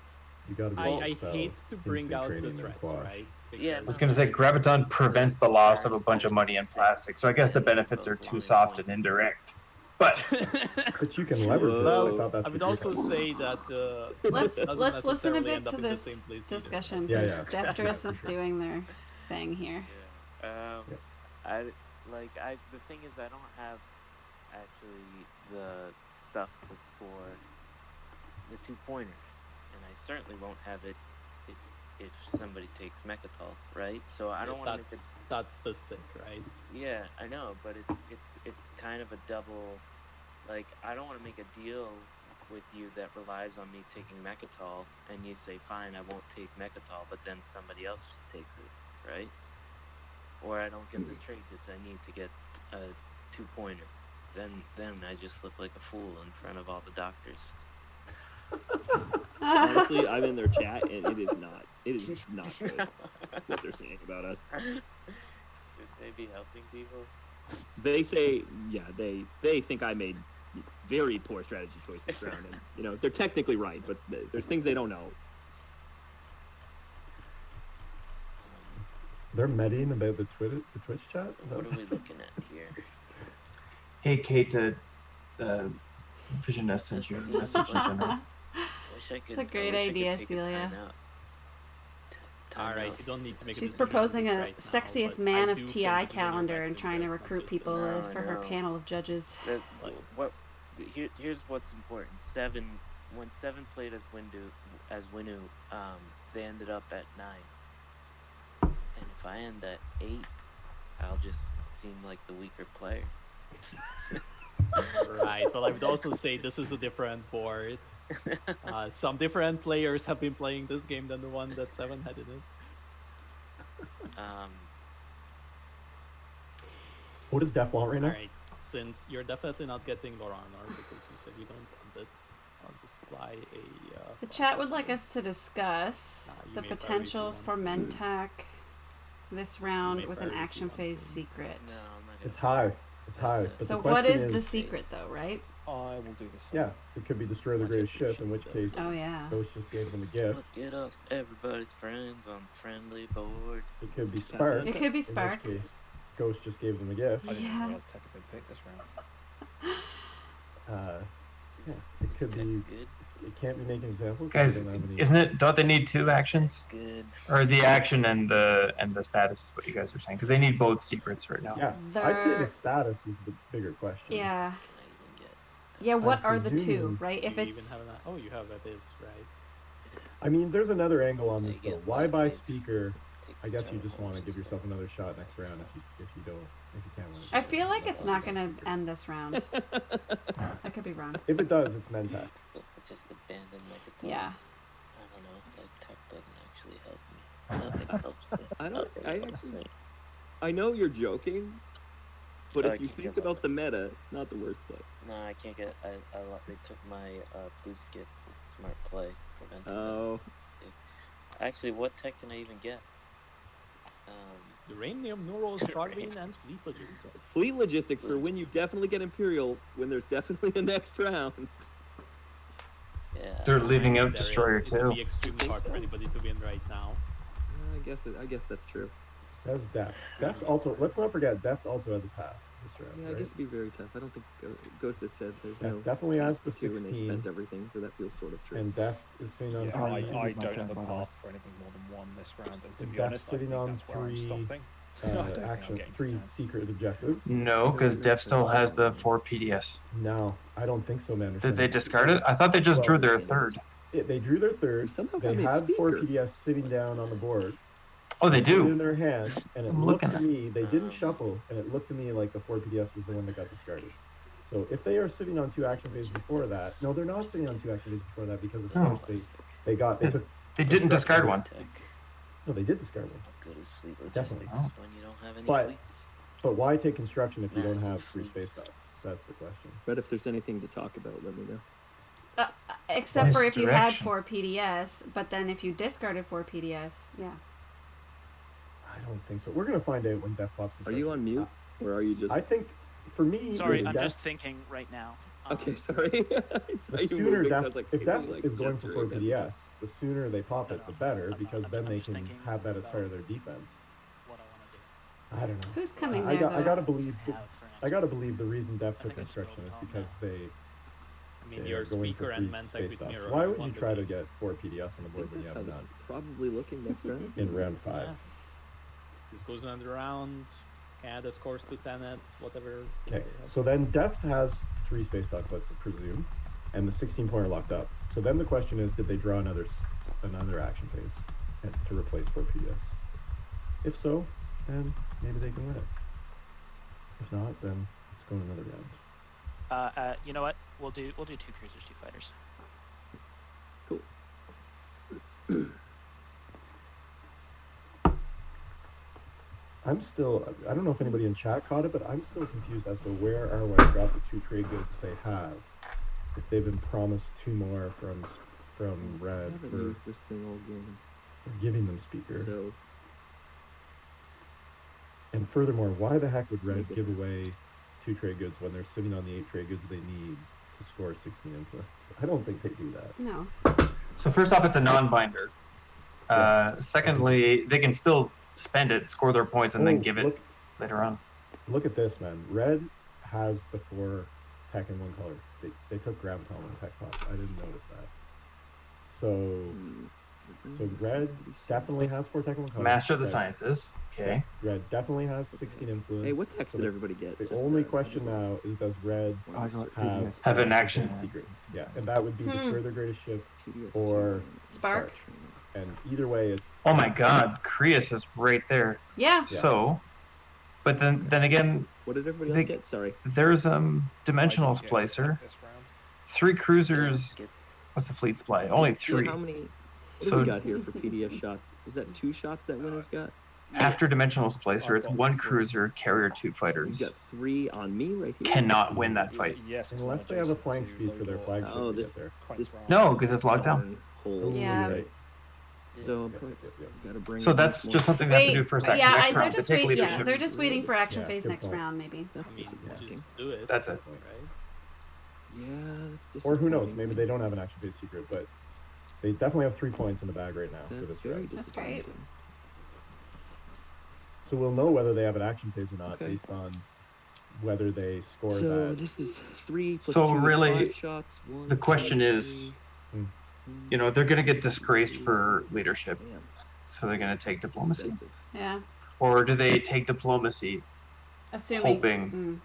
You gotta be I able to sell hate to bring instant out the training and threats, Quash. right? Yeah, I was going to say Graviton prevents the loss of a bunch of money in plastic, so I guess the benefits are too soft and indirect. But you can leverage it. Well, I thought that's I would what you also said. say that Let's listen a necessarily bit end up to in the this same place discussion Yeah, because yeah. Depterus is doing their thing here. The thing is, I don't have actually the stuff to score the 2-pointers, and I certainly won't have it if somebody takes Mechatol, right? So I don't want to make it. That's the stick, right? Yeah, I know, but it's kind of a double. Like, I don't want to make a deal with you that relies on me taking Mechatol, and you say, fine, I won't take Mechatol, but then somebody else just takes it, right? Or I don't get the trade goods I need to get a 2-pointer. Then I just look like a fool in front of all the doctors. Honestly, I'm in their chat, and it is not good what they're saying about us. Should they be helping people? They say, yeah, they think I made very poor strategy choice this round, and they're technically right, but there's things they don't know. They're medding about the Twitch chat. So what are we looking at here? hey, Kate, Vision S sent you a message in general. It's a great idea, Celia. All right, you don't need to make. She's a proposing a right sexiest now, man I of do TI think it's in your calendar best and trying to interest, recruit not people No, for her no. panel of judges. Here's what's important. When seven played as Winu, they ended up at 9. And if I end at 8, I'll just seem like the weaker player. Right, but I would also say this is a different board. Some different players have been playing this game than the one that Seven had in it. What does Def want right now? Alright, since you're definitely not getting Loranar because you said you don't want it, I'll just fly a... The chat would like us to discuss you the may fire if you potential want. for Mentac this round may with fire an if you action want phase to. secret. No, I'm not It's high. It's high. But So the what question is the secret though, right? I will do this. Yeah, it could be Destroy the Greatest Ship, in which case Oh yeah. Ghost just gave them a gift. Look at us, everybody's friends on friendly board. It could be Spark. It could be in Spark. which case Ghost just gave them a gift. I didn't Yeah. realize Tech had been picked this round. Yeah, it could be. Good. It can't be making examples. Guys, isn't it? Don't they need 2 actions? Good. Or the action and the status is what you guys are saying? Because they need both secrets right now. Yeah, I'd say the They're- status is the bigger question. Yeah. Can I even get? Yeah, what I'm are the two, presuming- right? If You even it's have an... Oh, you have that is, right. I mean, there's another angle on this I though. get Why one buy with- speaker? Take I the guess you just tower want to holes give and yourself another shot next round if you can't win. I feel like it's not gonna end this round. I could be wrong. If it does, it's Mentac. stuff. Just abandon Megaton. Yeah. I don't know. That tech doesn't actually help me. Nothing helps me. I don't. Nothing I helps actually. me. I know you're joking, but I if you can't think give up. about the meta, it's not the worst play. No, I can't get. They took my blue skip smart play. Prevented Oh. that. Actually, what tech can I even get? Uranium, Neural, Sardine, and Fleet Logistics. Fleet logistics for when you definitely get Imperial, when there's definitely a next round. Yeah. They're leaving out There Destroyer is. It would too. be extremely hard for anybody to win right now. I guess that's true. Says Deft. Deft also. Let's not forget Deft also has a path this round. Yeah, I right? guess it'd be very tough. I don't think Ghost has said there's Deft no definitely has path to the 2 and they 16, spent everything, so that feels sort of true. and Deft is sitting on Yeah, Oh, I you 3. can don't beat my have turn, a by the way. path for anything more than 1 this round, and to And be Deft's honest, I sitting think on that's where I'm 3 stopping. I don't think I'm action, getting to 3 10. secret objectives. No, because Def still has the 4 PDS. No, I don't think so, man. Did they discard it? I thought they just drew their third. They drew their third. Somehow They got made had 4 speaker. PDS sitting down on the board. Oh, they put it in do. their hand, and it I'm looked looking to at me. They didn't shuffle, and it looked to me like the 4 PDS was the one that got discarded. So if they are sitting on 2 action phases before that, no, they're not sitting on 2 action phases before that because of No. course they took. They didn't discard construction. one. No, they did discard one. What good is fleet Definitely. logistics when you don't have any But fleets? but why take construction if you don't Massive have 3 space fleets. docks? That's the question. But if there's anything to talk about, let me know. Except for if you had Misdirection. 4 PDS, but then if you discarded 4 PDS, yeah. I don't think so. We're gonna find out when Def pops. Are you on mute, or are you just? I think for me, Sorry, with I'm Def- just thinking right now. Okay, sorry. the sooner Def, if Def is going for 4 PDS, the sooner they pop it, the better, because then they can have that as part of their defense. What I want to do. I don't know. Who's coming I there, I though? gotta believe. Have for next I gotta believe the reason Def I took think I just construction is wrote it because down they. I mean, they your are going speaker for and 3 Mantech space with docks. me are Why would on you the try to lead. get 4 PDS on the I board think when you that's have how this none is probably looking next round. in round 5? Yeah. This goes another round. Canada scores to 10 at whatever. Okay, so then Deft has 3 space dock, let's presume, and the 16-pointer locked up. So then the question is, did they draw another action phase to replace 4 PDS? If so, then maybe they can win it. If not, then let's go another round. You know what? We'll do 2 cruisers, 2 fighters. Cool. I'm still, I don't know if anybody in chat caught it, but I'm still confused as to where Arway got the 2 trade goods they have. If they've been promised 2 more from I Red haven't for used this thing all game. giving them speaker. So And furthermore, why the heck would Red Make it- give away 2 trade goods when they're sitting on the 8 trade goods they need to score 16 influence? I don't think they do that. No. So first off, it's a non-binder. Secondly, they can still spend it, score their points, and then give it later on. Look at this, man. Red has the 4 tech in 1 color. They took Graviton and Tech Pop. I didn't notice that. So Red definitely has 4 tech in 1 color. Master of the Red- Sciences. Okay. Red definitely has 16 influence. Hey, what text So did the- everybody get? The Just, only I question just- now is, does Red I got have PDS. Have an action. secret? Yeah, and that would be destroy their greatest ship PDS or Spark. and either way, it's Oh my God, Krius is right there. Yeah. So, but then again, What did everybody they- else get? Sorry. there's I dimensional didn't get splicer, this round. 3 cruisers. Get What's the fleet supply? Only Let's see 3. How many? What do So we got here for PDS shots? Is that 2 shots that winner's got? after dimensional splicer, I've it's got 1 3. cruiser, carrier, 2 You fighters. got 3 on me right here. Cannot win that fight. Yes, it's unless not they have a adjacent flying to speed for their Lodor. flagship Oh, to this- get there. this- No, because it's locked down. Darn hole. Yeah. Right. So I'm Yep, probably yep, yep. gotta bring. So in that's more just something they have to do first action yeah, next they're round to just take wait, yeah, leadership. they're just waiting for action Yeah, phase good next point. round, maybe. That's I mean, disappointing. just do it. That's it. Right? Yeah, that's disappointing. Or who knows? Maybe they don't have an action phase secret, but they definitely have 3 points in the bag right now for That's this very round. That's disappointing. great. So we'll know whether they have an action phase or not Okay. based on whether they score So that. this is 3 plus So 2 is really, 5 shots. 1, the question 2, is, 3. you know, they're going to get disgraced for leadership, Man, so they're going to take that's diplomacy. expensive. Yeah. Or do they take diplomacy, Assuming. hoping?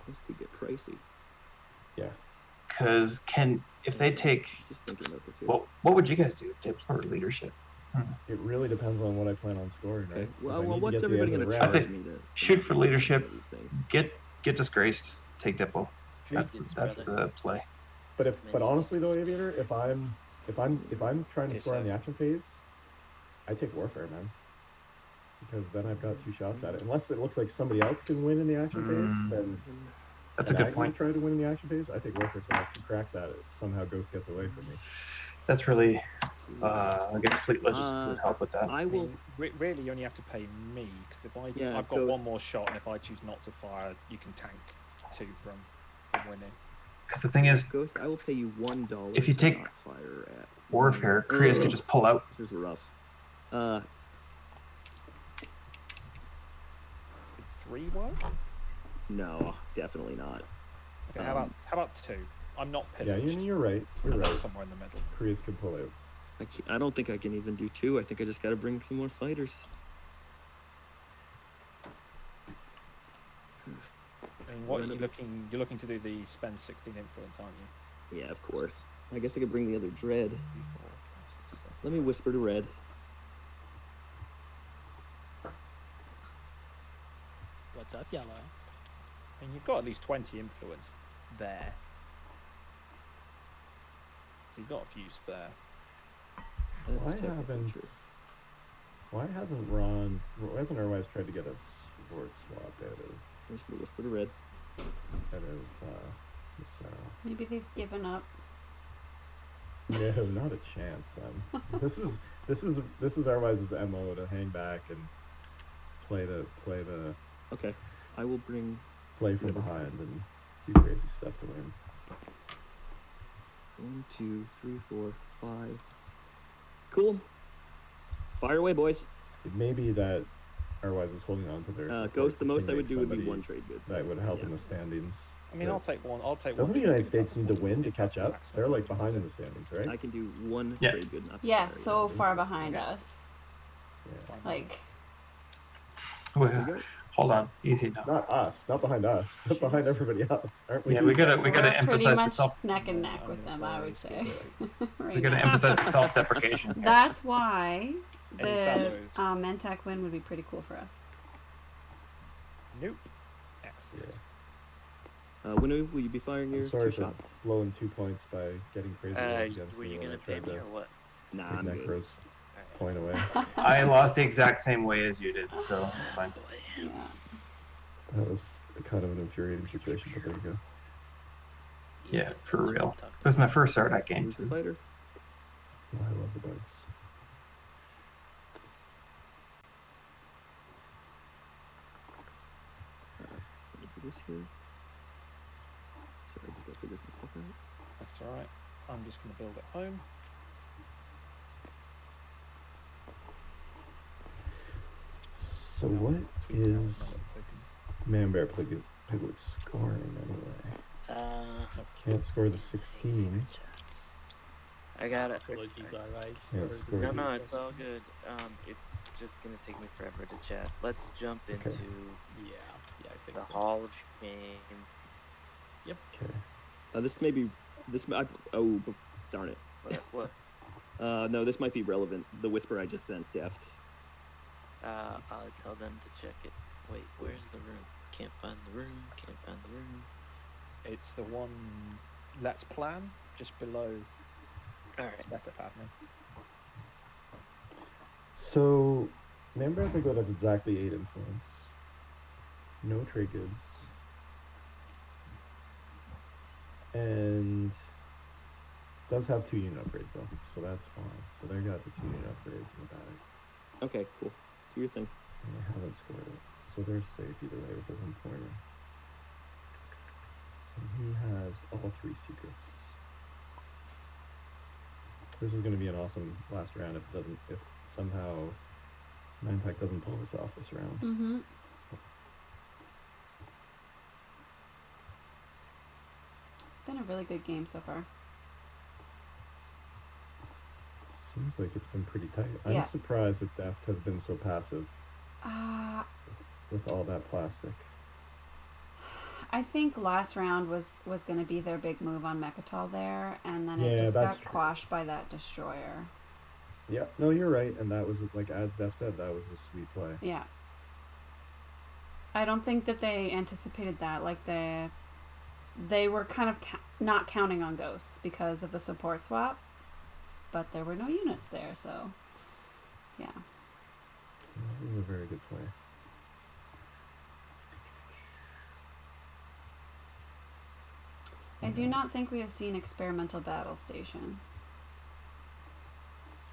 This could get pricey. Yeah. Because if they take, Just thinking about this here. what would you guys do? Dip or leadership? It really depends on what I plan on scoring, Okay. right? If Well, I need well to what's get to the everybody end going of to the I'd charge say round- me to shoot for leadership. these things? Get disgraced, take diplo. That's It's that's rather- the play. But As many as honestly you though, can Aviator, if I'm trying to Yes, score on sir. the action phase, I take warfare, man. Because then I've got 2 shots at it. Unless it looks like somebody else can win in the action phase, then That's a and good I can point. try to win in the action phase. I think warfare, so I have 2 cracks at it. Somehow Ghost gets away from me. That's really, I guess fleet logistics would help with that. I will. Really, you only have to pay me because if Yeah, I've got Ghost. 1 more shot, and if I choose not to fire, you can tank 2 from winning. Because the thing is, Ghost, I will pay you $1 if you to take not fire at warfare, Krius Ugh. can just pull out. This is rough. 3 work? No, definitely not. Okay, how about 2? I'm not Yeah, pillaged. you're right. You're and right. that's somewhere in the middle. Krius could pull out. I don't think I can even do 2. I think I just got to bring some more fighters. I mean, what are you looking? You're looking to do the spend 16 influence, aren't you? Yeah, of course. I guess I could bring the other Dread. 3, 4, 5, 6, 7. Let me whisper to Red. What's up, yellow? I mean, you've got at least 20 influence there. So you've got a few spare. Why hasn't Airwise tried to get a sports swap out of? There's the whisper to red. Out of this, Maybe they've given up. No, not a chance, man. This is Airwise's MO to hang back and play the. Okay, I will bring. Play from behind and do crazy stuff to win. 1, 2, 3, 4, 5. Cool. Fire away, boys. It may be that Airwise is holding on to their. Ghost, the most I would do would be 1 trade good. That would help in the standings. I mean, I'll take one. Doesn't the United States need to win to catch up? They're like behind in the standings, right? I can do 1 trade good. Not Yeah, so far behind us. Yeah. Like. Wait, hold on, easy now. Not us, not behind us, but behind everybody else, aren't we? Yeah, we gotta We're emphasize pretty the much self. neck and neck with them, I would say. We gotta emphasize the self-deprecation. That's why the Any Mentec win would be pretty cool for us. Nope. Excellent. Winnow, will you be firing your Sorry 2 for shots? blowing 2 points by getting crazy against Were me you when gonna I pay tried me to or what? Nah, take I'm good. Necro's point away. I lost the exact same way as you did, so it's fine. Yeah. That was kind of an infuriating situation, but there you go. Yeah, for real. It was my first Sardak game. Who's the fighter? Well, I love the bugs. Let me put this here. Sorry, I just gotta figure some stuff out. That's alright. I'm just going to build at home. So what is Manbear Piglet scoring anyway? Can't score the 16. I got it. Apologies, alright. Can't score No, the- it's all good. It's just gonna take me forever to chat. Let's jump into Yeah, I think the so. Hall of Shame. Yep. Okay. This may be. Oh, darn it. What? No, this might be relevant. The whisper I just sent, Deft. I'll tell them to check it. Wait, where's the room? Can't find the room. Can't find the room. It's the one. Let's plan just below. Alright. Backup admin. So, Manbear Piglet has exactly 8 influence. No trade goods. And does have 2 unit upgrades though, so that's fine. So they got the 2 unit upgrades in the bag. Okay, cool. Do your thing. And they haven't scored it. So they're safe either way with the 1 pointer. And he has all 3 secrets. This is going to be an awesome last round if somehow Mantek doesn't pull this off this round. Mm-hmm. It's been a really good game so far. Seems like it's been pretty tight. Yeah. I'm surprised that Deft has been so passive with all that plastic. I think last round was going to be their big move on Mechatol there, and then Yeah, it just that's got true. quashed by that destroyer. Yeah, no, you're right, and that was like as Deft said, that was a sweet play. Yeah. I don't think that they anticipated that. Like they were kind of not counting on ghosts because of the support swap, but there were no units there, so yeah. That was a very good play. I do not think we have seen experimental battle station.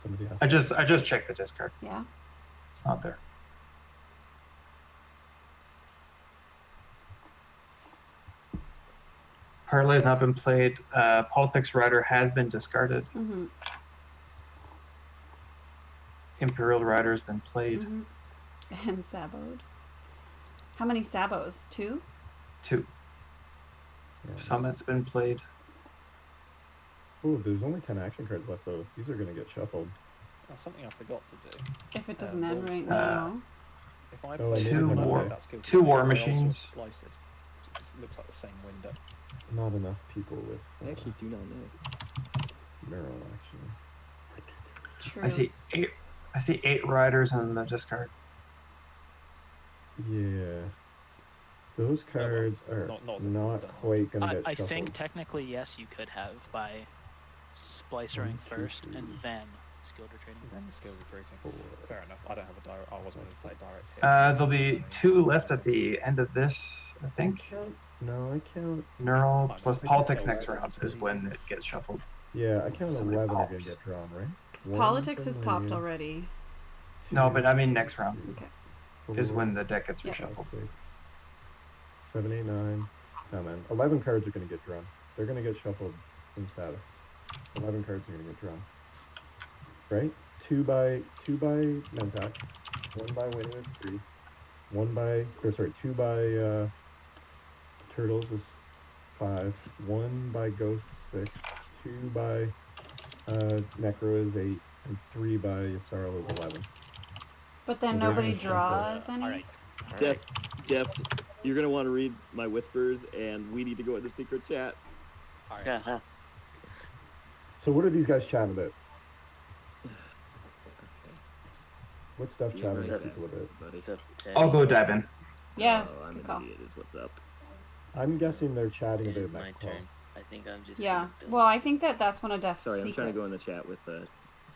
Somebody has I just checked the discard. Yeah. It's not there. Parlay has not been played. Politics Rider has been discarded. Mm-hmm. Imperial Rider has been played. Mm-hmm. And saboed. How many sabos? 2? 2. Summit's been played. Ooh, there's only 10 action cards left though. These are gonna get shuffled. That's something I forgot to do. If it doesn't end right Uh, now. If I Oh, play two when I war- played that skill, two war I also machines. spliced it. Just looks like the same window. Not enough people with I actually do not know. Neural actually. True. I see 8 riders in the discard. Yeah. Those cards are not not, as if we've done quite going to I, get I shuffled. think technically yes, you could have by splicering 1, 2, first 3. and then skilled retreating. Then skill retreating. Fair enough. I don't have a direct. I wasn't going to play direct hit. There'll be 2 left at the end of this, I think. No, I count. Neural Might plus be politics spells, next round is when it gets shuffled. Yeah, I count Somebody 11 are going pops. to get drawn, right? Because One politics from is popped Lee, already. No, but I mean next round Okay. is 4, when the deck gets Yep. reshuffled. 6, 7, 8, 9. No, man. 11 cards are going to get drawn. They're going to get shuffled in status. 11 cards are going to get drawn. Right? 2 by Mentak. 1 by Winning is 3. 2 by Turtles is 5. 1 by Ghost is 6. 2 by Necro is 8. And 3 by Yasarl is 11. But then So they're nobody gonna shuffle. draws any? Deft, you're gonna want to read my whispers, and we need to go in the secret chat. Alright. So what are these guys chatting about? What's stuff Yeah, chatting what's with up, people about? buddy? What's up, I'll go dive in. Yeah, Oh, I'm good an call. idiot is what's up. I'm guessing they're chatting It is about my Metcalf. turn. I think I'm just. Yeah. gonna build Well, I think that's one of Def's Sorry, I'm secrets. trying to go in the chat with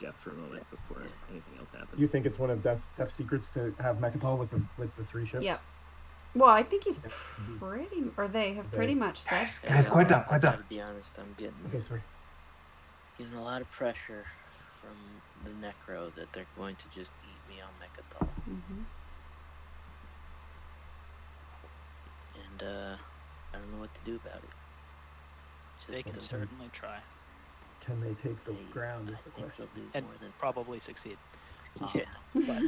Deft for a moment before anything else happens. You think it's one of Def's secrets to have Mechatol with the 3 ships? Yep. Well, I think he's pretty, or they have pretty much said so. Guys, quiet down, I quiet down. gotta be honest. I'm getting Okay, sorry. getting a lot of pressure from the Necro that they're going to just eat me on Mechatol. Mm-hmm. And I don't know what to do about it. They can certainly try. Can they take the They- ground I is the think question. they'll do And more than probably succeed. yeah. But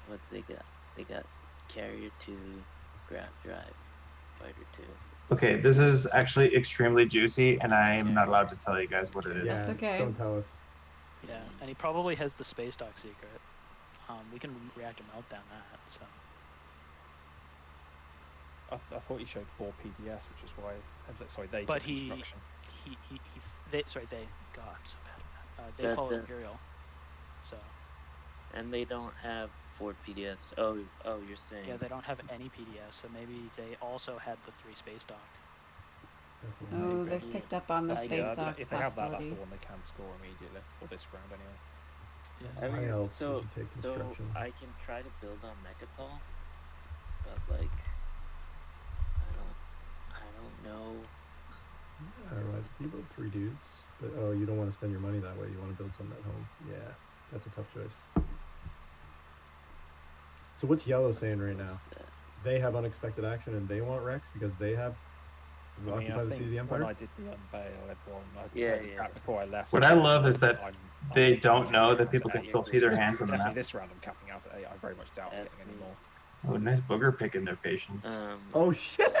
What they got? They got Carrier 2, Grab Drive, Fighter 2. Okay, this is actually extremely juicy, and I'm not allowed to tell you guys what it is. Yeah, That's okay. Don't tell us. yeah, and he probably has the space dock secret. We can reactor meltdown that. So I thought he showed 4 PDS, which is why. Sorry, they But took he- construction. they God, I'm so bad at that. They But follow the- Imperial. So And they don't have 4 PDS. Oh, you're saying. yeah, they don't have any PDS. So maybe they also had the 3 space dock. Oh, they've picked up on the I space guess. dock If they have that, that's possibility. the one they can score immediately, or this round anyway. I Why mean, else so would you take construction? I can try to build on Mechatol, but like, I don't know. Otherwise, if you build 3 dudes, but oh, you don't want to spend your money that way. You want to build something at home. Yeah, that's a tough choice. So what's Yellow saying right now? Suppose, They have unexpected action and they want Rex because they have I mean, I Occupy the Sea think of the when Empire. I did the unveil, everyone, Yeah, heard the yeah. chat before I left. What I love is that I'm they thinking don't I'm know capping that out people at can 8. still see their hands on the Definitely map. this round I'm capping out at 8. I very much doubt Ask getting any me. more. Oh, nice booger picking their patience. Oh shit!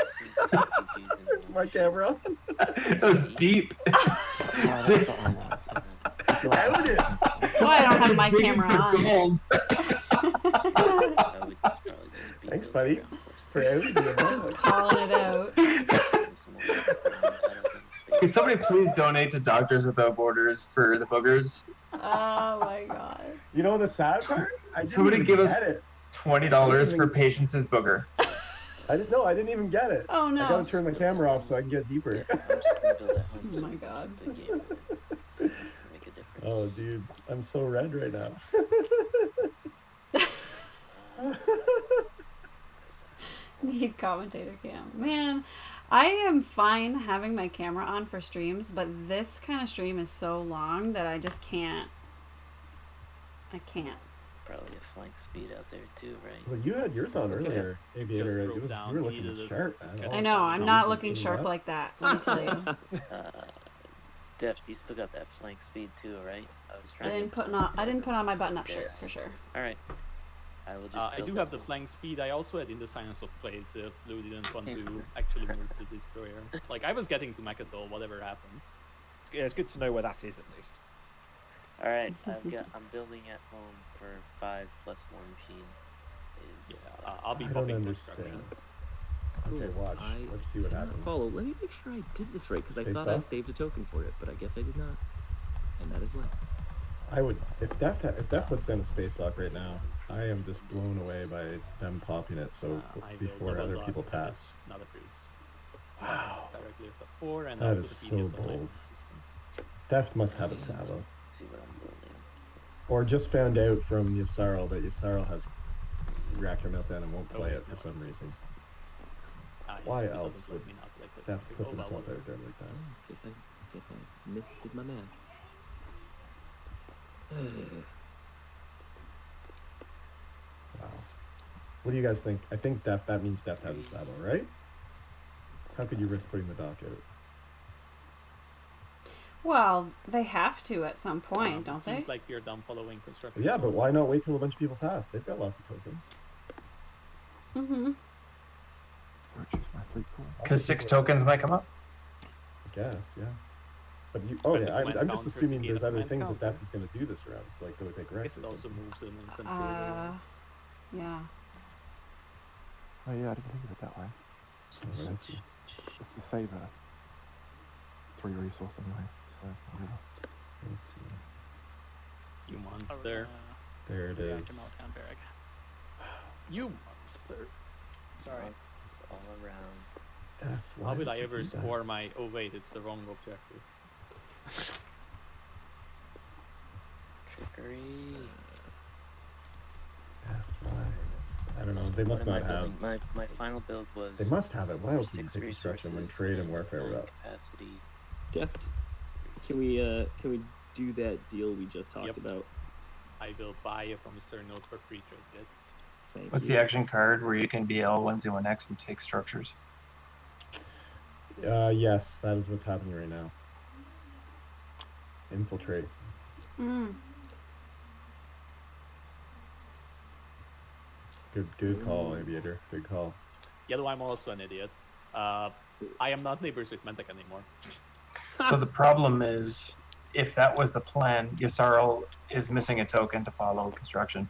My camera. That was deep. Out it. That's why I don't have my Digging camera for on. gold. I would probably just be Thanks, building buddy. ground forces. For out. Just calling it out. Some more ground out of the space. Can somebody please donate to Doctors Without Borders for the boogers? Oh my god. You know the sad part? I didn't Somebody even give us get it. $20 for Patience's booger. I didn't even get it. Oh no. I gotta turn the camera off so I can get deeper. Yeah, I'm just gonna build at home. Oh so my god. the game would make a difference. Oh dude, I'm so red right now. Need commentator cam. Man, I am fine having my camera on for streams, but this kind of stream is so long that I just can't. I can't. Probably a flank speed out there too, right? Well, you had yours on earlier, Aviator. broke You down. were He looking needed a- sharp, man. I know, I'm not looking Looking sharp up. like that, let me tell you. Def, you still got that flank speed too, right? I was I trying. didn't put on my button up shirt for sure. All right. I will just. I build do those have the in. flank speed. I also had in the Silence of Place if Blue didn't want to actually move to Destroyer. Like, I was getting to Mechatol, whatever happened. Yeah, it's good to know where that is at least. All right, I'm building at home for 5 plus 1 machine. Is Yeah, I'll be I don't popping understand. construction. Okay, watch. Let's see what happens. Follow. Let me make sure I did this right because I Based thought I off? saved a token for it, but I guess I did not. And that is left. I would if Def puts down a space lock right now, I am just blown away by them popping it so I will before double other block people if pass. it's not a freeze. Wow. Directly with the 4 and That I'll is put the so PDS on my bold. system. Deft must have a salvo. See what I'm building. Or just found out from Yssaril that Yssaril has reactor meltdown and won't play it for some reason. Why it else doesn't would let me now select it. Deft Something. put Oh, well, themselves whatever. out there like that? Guess I did my math. Wow. What do you guys think? I think that means Deft has a salvo, right? How could you risk putting the dock out? Well, they have to at some point, don't they? Seems like you're done following construction. Yeah, but why not wait till a bunch of people pass? They've got lots of tokens. Mm-hmm. So choose my fleet pool. Because 6 tokens might come up. I guess, yeah. But you, oh yeah, I'm just assuming there's other things that Deft is going to do this round, like go take I Rex. guess it also moves in infantry. Yeah. Oh yeah, I didn't think of it that way. Oh, I see. It's to save a 3 resource anyway, so whatever. Let's see. You monster. There it is. Reactor meltdown barrack. You monster. Sorry. It's all around. Deft, How would did I you ever do that? score my... Oh wait, it's the wrong objective. Trickery. Deft, why? I don't know. They must What am not I have. building? My final build was. They must have it. Why else would you 6 take construction when resources trade and warfare one were up? capacity. Deft, can we do that deal we just talked about? I will buy a promissory note for free trade goods. Thank What's you. the action card where you can BL 101X and take structures? Yes, that is what's happening right now. Infiltrate. Mm. Good call, Aviator. Good call. Yeah, though I'm also an idiot. I am not neighbors with Mentek anymore. So the problem is, if that was the plan, Yssaril is missing a token to follow construction.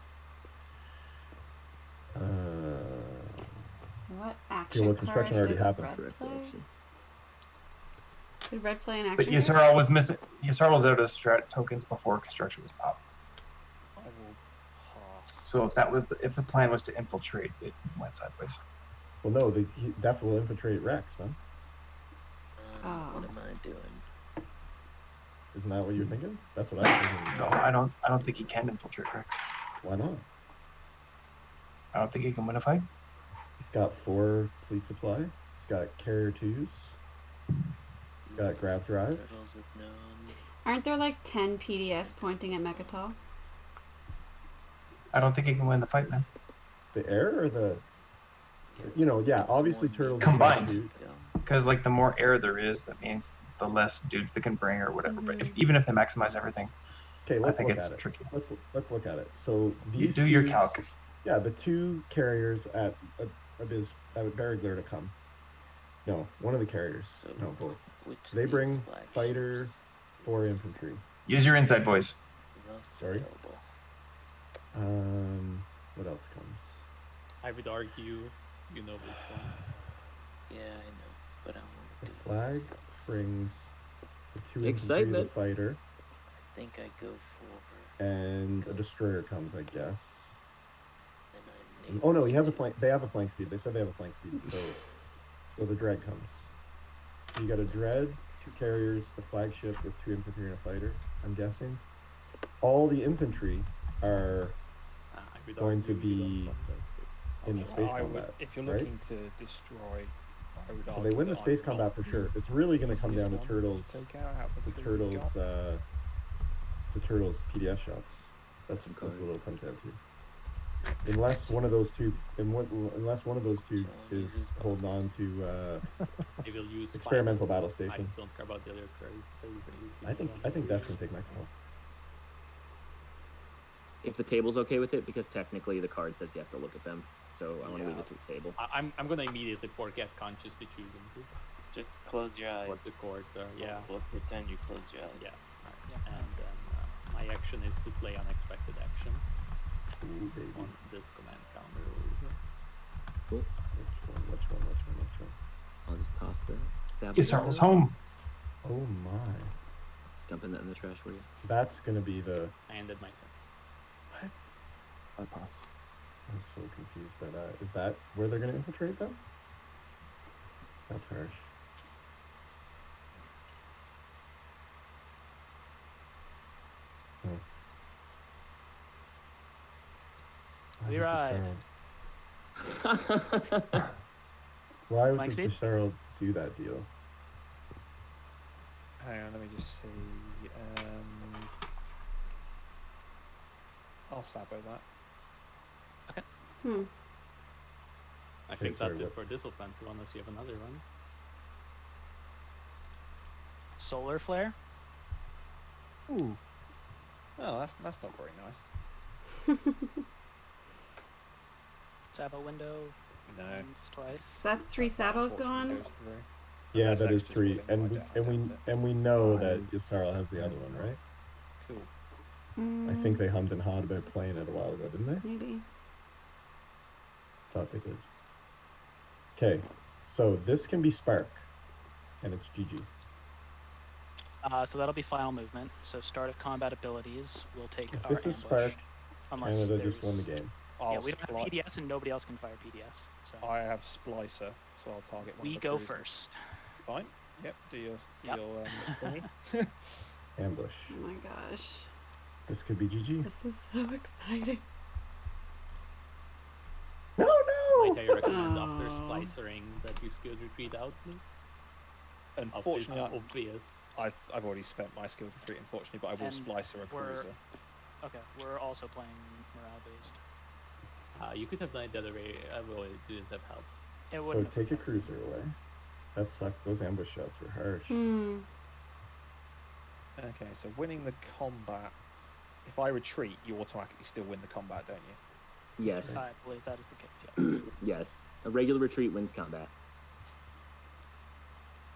What Yeah, action well, card construction already did happened. Red Correct play? action. Did Red play an But action card? Yssaril was missing. Yssaril was out of strat tokens before construction was popped. I will pass. So if that was if the plan was to infiltrate, it went sideways. Well, no, Deft will infiltrate Rex, man. What am I doing? Isn't that what you're thinking? That's what I'm thinking. No, I don't think he can infiltrate Rex. Why not? I don't think he can win a fight. He's got 4 fleet supply. He's got carrier 2s. He's got grab drive. Turtles with gnome. Aren't there like 10 PDS pointing at Mechatol? I don't think he can win the fight, man. The air or the... You know, yeah, obviously turtles... Combined. Because like the more air there is, that means the less dudes they can bring or whatever. But even if they maximize everything, Okay, I let's think look it's at it. tricky. Let's look at it. So You these do your two- calc. Yeah, the 2 carriers at Barragler to come. No, one of the carriers. So no, both. which They of bring these flagships fighter, 4 infantry. Use your inside voice. most Sorry? available? What else comes? I would argue, you know which one. Yeah, I know, but I want The to do flag this. brings the 2 Excitement. infantry, the fighter, I think I go for. and a destroyer comes, I guess. And Oh no, he has a flank. They have a flank speed. They said they have a flank speed, so the dread comes. So you got a dread, 2 carriers, the flagship with 2 infantry and a fighter. I'm guessing. All the infantry are I would going to argue you don't be want that. in the space I would, combat. if you're right? looking to destroy, I would So argue they win the that I space would combat not for be sure. It's really going to come easiest down to one turtles. to take out of The 3 we've turtles. got. The turtles PDS shots. That's Some what cards. it'll come down to. Unless one of those two, unless one of those two is holding on to They will use experimental finals. battle station. I don't care about the other credits. They will use I think that can take my call. If the table's okay with it, because technically the card says you have to look at them, so I want to leave it to the table. I'm gonna immediately forget consciously choosing to. Just close your eyes. What the chords are, yeah. We'll pretend you close your eyes. Yeah. Right. And then my action is to play unexpected action Ooh, baby. on this command counter over here. Cool. Which one? I'll just toss the saboteur. Yssaril home. Oh my. Just dumping that in the trash for you. That's gonna be the. I ended my turn. What? I pass. I'm so confused by that. Is that where they're gonna infiltrate them? That's harsh. We ride. Why would Flank the speed? Cheryl do that deal? Hang on, let me just see. I'll sabo that. I think sorry, that's what? it for this offensive, unless you have another one. Solar flare. Ooh. Oh, that's not very nice. Sabo window. No. Once, twice. So that's 3 sabos Unfortunately gone. goes through. Yeah, Unless that is extra's 3, willing, and I we doubt it. and we know I- that Yisarl has the other one, right? Cool. I think they hummed and hawed about playing it a while ago, didn't they? Maybe. Thought they did. Okay, so this can be Spark, and it's GG. So that'll be final movement. So start of combat abilities will take If our this is ambush. Spark, Unless Canada there's... just won the game. Yeah, we don't have PDS and nobody else can fire PDS. So I have Splicer, so I'll target one we of the go cruisers. first. Fine. Yep. Do your thingy. Ambush. Oh my gosh. This could be GG. This is so exciting. No, no! Might I recommend after Oh. splicering that you skilled retreat out? Unfortunately, obvious. I've already spent my skill retreat, unfortunately, but I will And Splicer a cruiser. Okay, we're also playing morale based. You could have done it the other way. Well, it didn't have helped. It So wouldn't have take a cruiser away. That sucked. Those ambush shots were harsh. Okay, so winning the combat. If I retreat, you automatically still win the combat, don't you? Yes. I believe that is the case. Yeah. Yes. A regular retreat wins combat.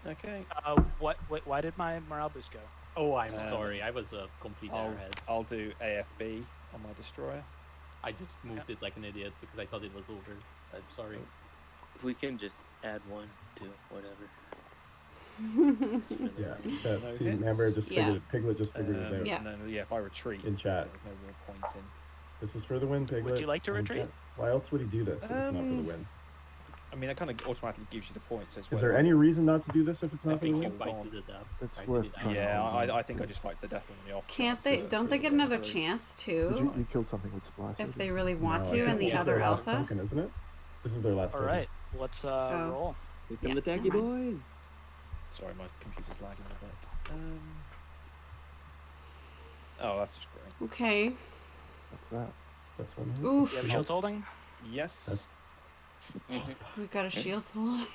Okay. Why did my morale boost go? Oh, I'm sorry. I was a complete airhead. I'll do AFB on my destroyer. I just moved it like an idiot because I thought it was over. I'm sorry. We can just add 1 to whatever. Yeah, that, No see, hits. Amber just figured it. Piglet just figured it out. Yeah. And then, if I retreat, In chat. there's no real point in. This is for the win, Piglet. Would you like to And retreat? why else would he do this if it's not for the win? I mean, it kind of automatically gives you the points as Is well. there any reason not to do this if it's I not for the think you win? fight to the death. It's Fight worth to the trying. death. Yeah, I think I just fight the death on the off. Can't chance they? that- Don't they get another chance Did you, too? you killed something with Splicer? If didn't they you? really want No, to, I and think the this is other their last alpha. token, isn't it? This is their last All token. right, let's Oh. roll. Here come Yeah, the tacky never mind. boys. Sorry, my computer's lagging a bit. Oh, that's just great. Okay. What's that? That's one. You Oof. have shields holding? Yes. We've got a shield to hold.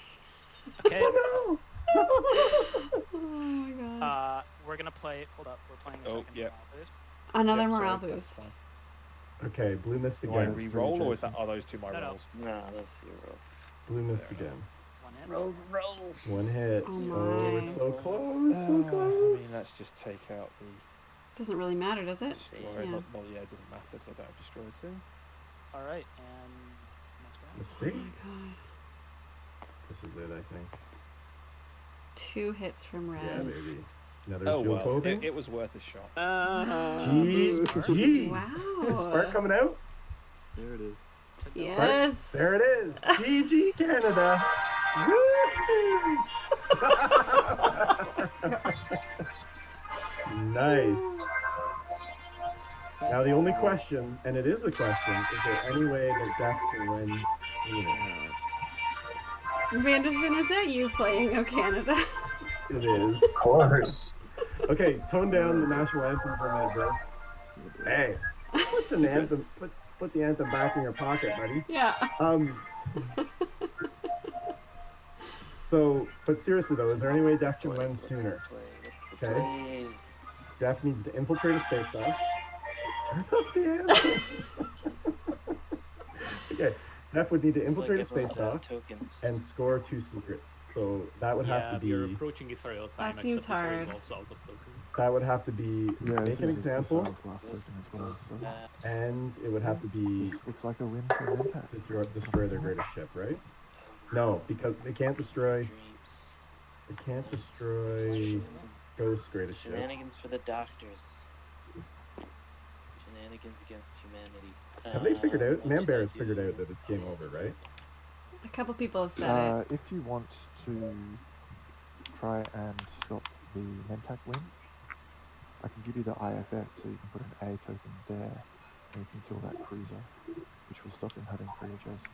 Okay. Oh Oh my god. We're gonna play. Hold up, we're playing a Oh, second yep. morale boost. Another Yep, morale sorry, that's boost. fine. no! Okay, blue missed Do I again. re-roll, or are those two my No, no. rolls? No, that's 0. Blue missed Fair again. 1 hit. Roll. One hit. Oh Oh, my. it's so close, so I mean, close. let's just take out the Doesn't really matter, does it? destroyer. Yeah. Well, yeah, it doesn't matter because I don't have destroyer too. All right, and next round. Mistake. Oh my god. This is it, I think. 2 hits from red. Yeah, baby. Another Oh shield well, holding. it was worth a shot. GG. Wow. Is Spark coming out? There it is. Yes. There it is. GG Canada. Woo! Nice. Now the only question, and it is a question, is there any way that Death can win sooner? Vanderson, is that you playing O Canada? It is. Of course. Okay, tone down the national anthem for a minute, bro. Hey, put the anthem, put the anthem back in your pocket, buddy. Yeah. So, but seriously though, is there any way Def can win sooner? Okay. Play. Def needs to infiltrate a space dock. Turn up the anthem. Okay, Def would need to infiltrate a space dock Tokens. and score 2 secrets. So that would have to be. You're approaching Israel time. That seems except Israel is hard. also out of tokens. That would have to be Yeah, make this an is example, Israel's last token as well. So and it would have to be this looks like a win for Impact. to destroy their greatest ship, right? No, because they can't destroy. Dreams. They can't destroy. Ghost, greatest ship. Shenanigans for the doctors. Shenanigans against humanity. Have they figured out? What should I Manbear's figured do? out that it's game over, right? A couple people have said it. If you want to try and stop the Mentak win, I can give you the IFF so you can put an A token there and you can kill that cruiser, which will stop him heading free adjacent.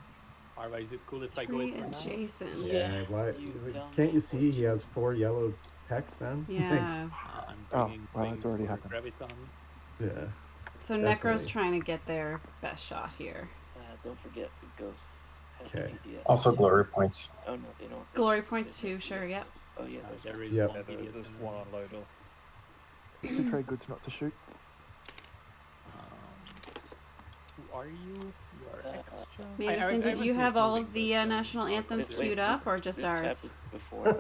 Arva, is it cool if I go Free in for now? adjacent. Yeah. Why? tell Can't me you see he has 4 yellow text, man? Yeah. I'm Oh, bringing well, things it's already for happened. Graviton. Yeah. So Definitely. Necro's trying to get their best shot here. Don't forget the ghosts have Okay. PDS. Also glory points. Oh no, they don't. Glory points too, sure, yep. Oh yeah, there's There is Yep. one PDS There's in one on Lodal. 2 trade goods not to shoot. Who are you? You are extra. Manderson, did you have all of the national anthems Wait, queued up or just this ours? happens before.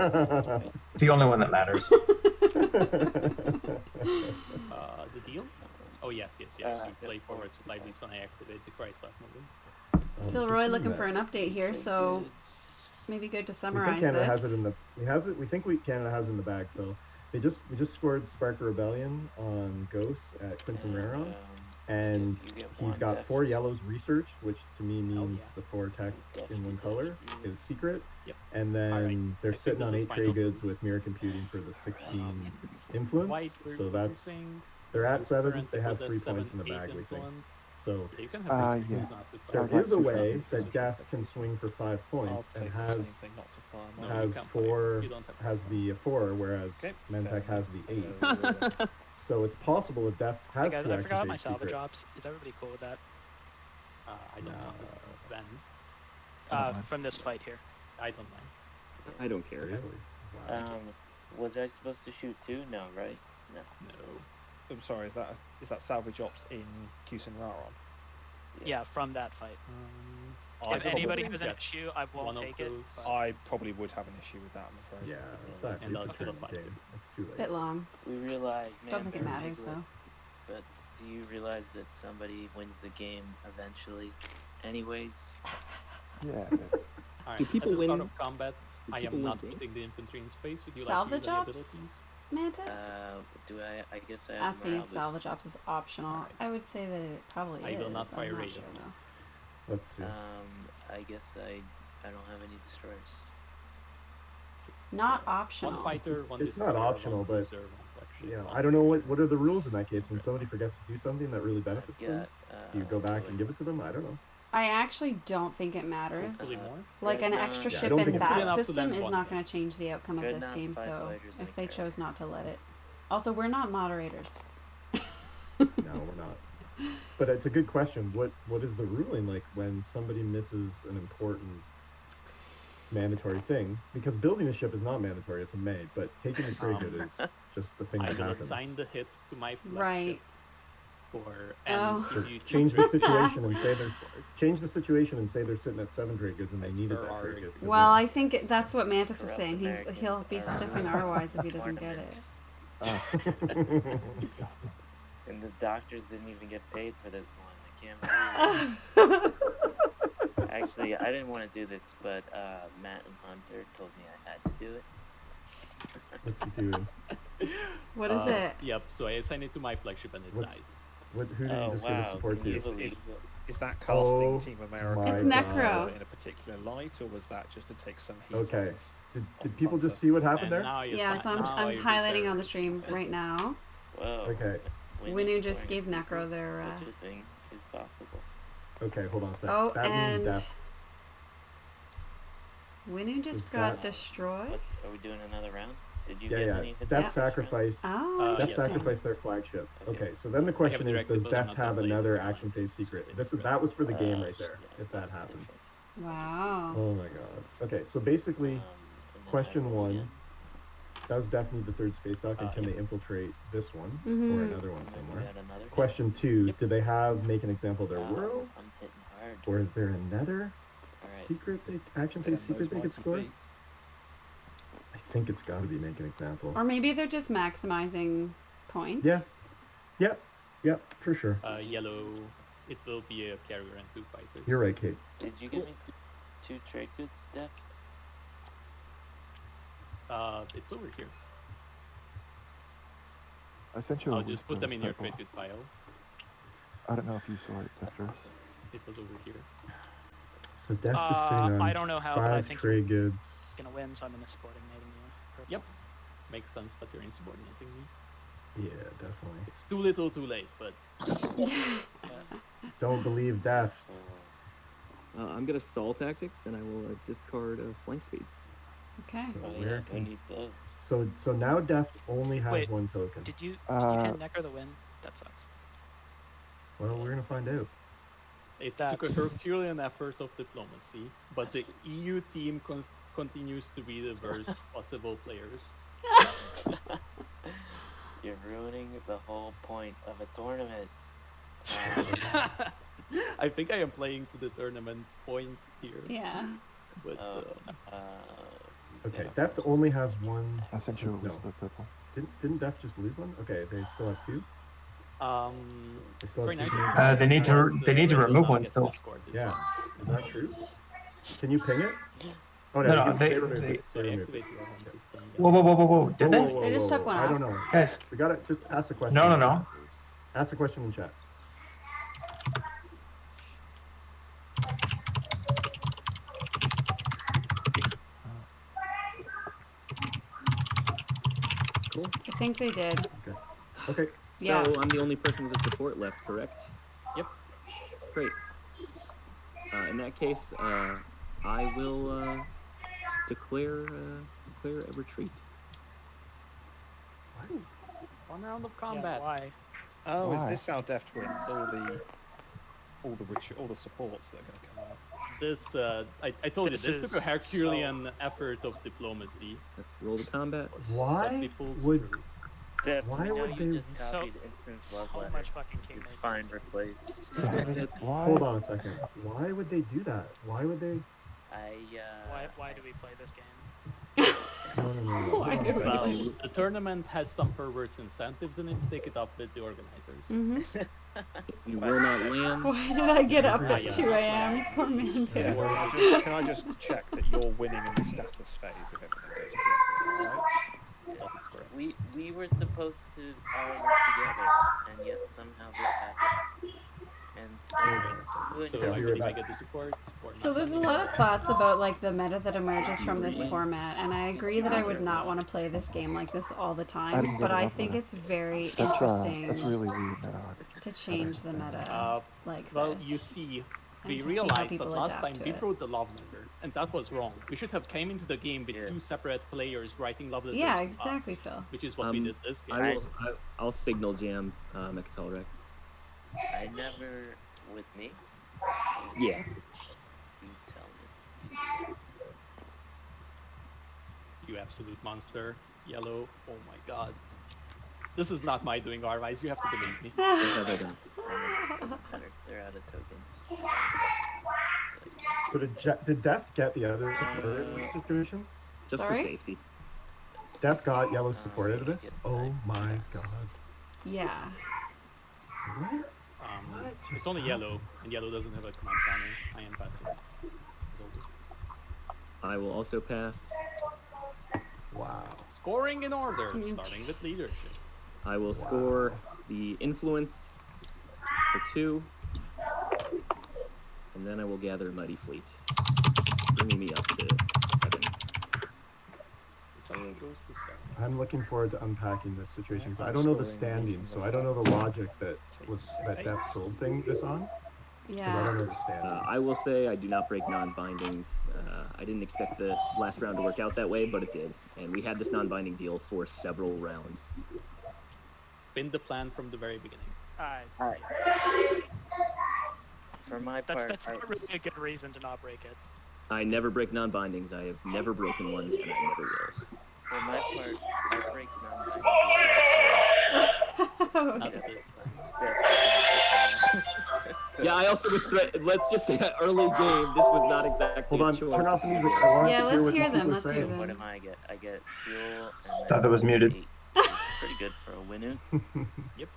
The only one that matters. The deal? Oh yes. You play forward supply these when I activate before I start moving. Phil Roy looking for an update here, so maybe good to We summarize think Canada this. has it in the. We think Canada has it in the bag, Phil. We just scored Spark of Rebellion on Ghosts at Quinton Raron, and he's got 4 yellows researched, which to me means the 4 tech in 1 color is secret. Yep. And then they're think sitting this on is 8 final. trade goods with mirror computing for the 16 influence. White, So that's saying they're at 7. currently They have possess 3 points in the 7, 8 bag, we think. influence. So You can have yeah. it's not too there far. I'd like is a to way try that Death can swing for 5 I'll points and take the has same thing not to fire. No, mine. you has can't fire. 4 You don't have has the 4, whereas Okay, Mentek fair has enough. the 8. So it's possible if Death Hey has guys, to I forgot my activate salvage secrets. ops. Is everybody cool with that? I don't know. Then From this fight here. I don't mind. I don't care. Really? Wow. Was I supposed to shoot 2? No, right? No. No. I'm sorry, is that salvage ops in Kusin Raron? Yeah, from that fight. I If anybody probably- has an issue, I one won't of take it. those. but- I probably would have an issue with that, I'm afraid. Yeah, it's not And I'll it's a kill a turn fighter. game. It's too late. Bit long. We realize, man. Don't think it matters though. But do you realize that somebody wins the game eventually, anyways? Yeah. Alright, Do people at the start win- of combat, I people am win not games? putting the infantry in space. Would you Salvage like to use ops? any abilities? Mantis? Do I guess I It's have asking if morale salvage ops is optional. I would say that it probably I is. will not fire I'm not raid sure on you. though. Let's see. I guess I don't have any destroyers. Not optional. One fighter, one It's not destroyer, optional, one but cruiser, one flagship, Yeah, one- I don't know what are the rules in that case when somebody forgets to do something that really benefits them. got, Do you go back and give it to them? I don't know. I actually don't think it matters. Hopefully more. Like an Dreadnought. extra Yeah, I ship don't in think it's that enough to system land is one. not going to change the outcome of this Dreadnought, game. 5 So fighters, if like they that. chose not to let it, also we're not moderators. No, we're not. But it's a good question. What is the ruling like when somebody misses an important mandatory thing? Because building a ship is not mandatory; it's a may. But taking a trade good is just the thing I that will happens. assign the hit to my flagship Right. for Oh. if you Change the situation and say they're sitting at 7 trade goods and they As needed per that our trade good. Well, I think that's what Mantis is Corrupt saying. He'll be Americans stiffing are our wise if he doesn't get it. Dustin. And the doctors didn't even get paid for this one. I can't believe it. Actually, I didn't want to do this, but Matt and Hunter told me I had to do it. What's he doing? What is it? Yep. So I assign it to my flagship and it What's- dies. Who did you Oh, just give the wow. support Can you to? believe it? Is that casting Oh Team America my It's God. Necro. in a particular light, or was that just to take some heat Okay. off? Did people just see what happened And there? now you Yeah, assign- so I'm now you highlighting prepare- on the stream right now. Whoa. Okay. When Winu you're just scoring gave a Necro secret, their, Such a thing is possible. Okay, hold on a second. Oh, that and means death. Winu just Is got that- destroyed. Are we doing another round? Did you Yeah, get yeah. any hits Death this round? sacrifice. Oh, Death interesting. sacrifice their flagship. Okay. Okay, so then the question is, directed, does but I'm Death not have gonna play another it. action phase secret? Just This is take that was for the game Uh, right there. yeah, If that that's the happens. difference. Wow. Oh my god. Okay, so basically, And then question I roll 1: again. does Death need the 3rd space dock, and can yeah. they infiltrate this one Mhm. or another one And then we somewhere? got another hit. Question 2: Yep. do they have make an example of their world, I'm hitting hard. or is there another Alright. secret action Damn phase secret those they could mighty score? feats. I think it's got to be make an example. Or maybe they're just maximizing points. Yeah. Yep, for sure. Yellow. It will be a carrier and 2 fighters. You're right, Kate. Did you give me 2 trade goods, Steph? It's over here. I sent you a I'll just put whisper, them in your Purple. trade good pile. I don't know if you saw it, Defters. It was over here. So Deft is sitting on I don't know how, but I 5 think trade goods. you're gonna win, so I'm gonna subordinating you. Purple. Yep. Makes sense that you're insubordinating me. Yeah, definitely. It's too little, too late, but Don't believe Deft. I'm gonna stall tactics, and I will discard flank speed. Okay. So Oh where yeah, who can... needs those? So now Deft only has Wait, 1 token. Did you hit Necker the win? That sucks. Well, we're gonna find out. it took a Herculean effort of diplomacy, but the EU team continues to be the worst possible players. You're ruining the whole point of a tournament. I think I am playing to the tournament's point here. Yeah. But Okay, Deft only has 1. I sent you a No. whisper, Purple. Didn't Deft just lose 1? Okay, they still have 2. They still very have nice. 2. They need to remove one still. Yeah, is that true? Can you ping it? Oh, No, they no, removed they- it. They removed activate it. your home system. Whoa! Did they? They just took one I off. don't know. Guys. We gotta just ask the question. No. Ask the question in chat. Cool. I think they did. Okay. So Yeah. I'm the only person with a support left, correct? Yep. Great. In that case, I will declare a retreat. One round of Yeah, combat. why? Oh, is Why? this how Deft wins? All the supports that are going to come out. This, I told you, This this took a is Herculean effort of diplomacy. Let's roll the combat. but Why we pulled would through. Deft, Why we know would you they- just So- copied Instance Love So Letter. much fucking king You making. find replace. Yeah, I mean, why? Hold on a second. Why would they do that? Why would they? Why do we play this game? No. Why do we Well, play this? the tournament has some perverse incentives in it to take it up with the organizers. Mm-hmm. If you will not land, Why did I get up Yeah, at yeah. 2 a.m. for man Yeah, bear? can I just check that you're winning in the status phase if everything goes correctly? All right? That is correct. We were supposed to all work together, and yet somehow this happened. And So Yeah, I we were believe I back. get the support. For So not there's a sending lot it. of thoughts about like the meta that emerges from this format, and I agree that I would not want to play this game like this all the I time, didn't but get I enough think of it's very That's interesting really weird, meta. to change the meta Uh, like well, this. you see, and we to see how realized that people last adapt time to we it. wrote the love letter, and that was wrong. We should have came into the game with Yeah. 2 separate players writing love letters Yeah, to exactly, us, Phil. which is what we did this game. I'll signal jam Mechatol Rex. I never with me. Yeah. You tell me. You absolute monster. Yellow. Oh my god. This is not my doing, Arvise. You have to believe me. They're out of tokens. So did Deft get the other support in this situation? Just Sorry? for safety. Deft got yellow support out of this? Oh my god. Yeah. What? It's only yellow, and yellow doesn't have a command counter. I am passing. I will also pass. Wow. Scoring in order, starting with leadership. I will score the influence for 2. And then I will gather a mighty fleet, bringing me up to 7. So it goes to 7. I'm looking forward to unpacking this situation. 'Cause I I'm don't know the scoring standings, from so the I don't know the front. logic that Deft sold this on. 'Cause I Yeah. don't know the standings. I will say I do not break non-bindings. I didn't expect the last round to work out that way, but it did. And we had this non-binding deal for several rounds. Been the plan from the very beginning. Alright. For my part, That's not really a good reason to not break it. I never break non-bindings. I have never broken one, and I never will. for my part, I break Not this time. Yeah, I also was let's just say early game, this was not exactly Hold on, a choice. turn off the music. I want Yeah, to let's what hear these them, people are let's hear saying. them. What do I get? I get fuel and Thought that was muted. 8. Pretty good for a Winu. Yep.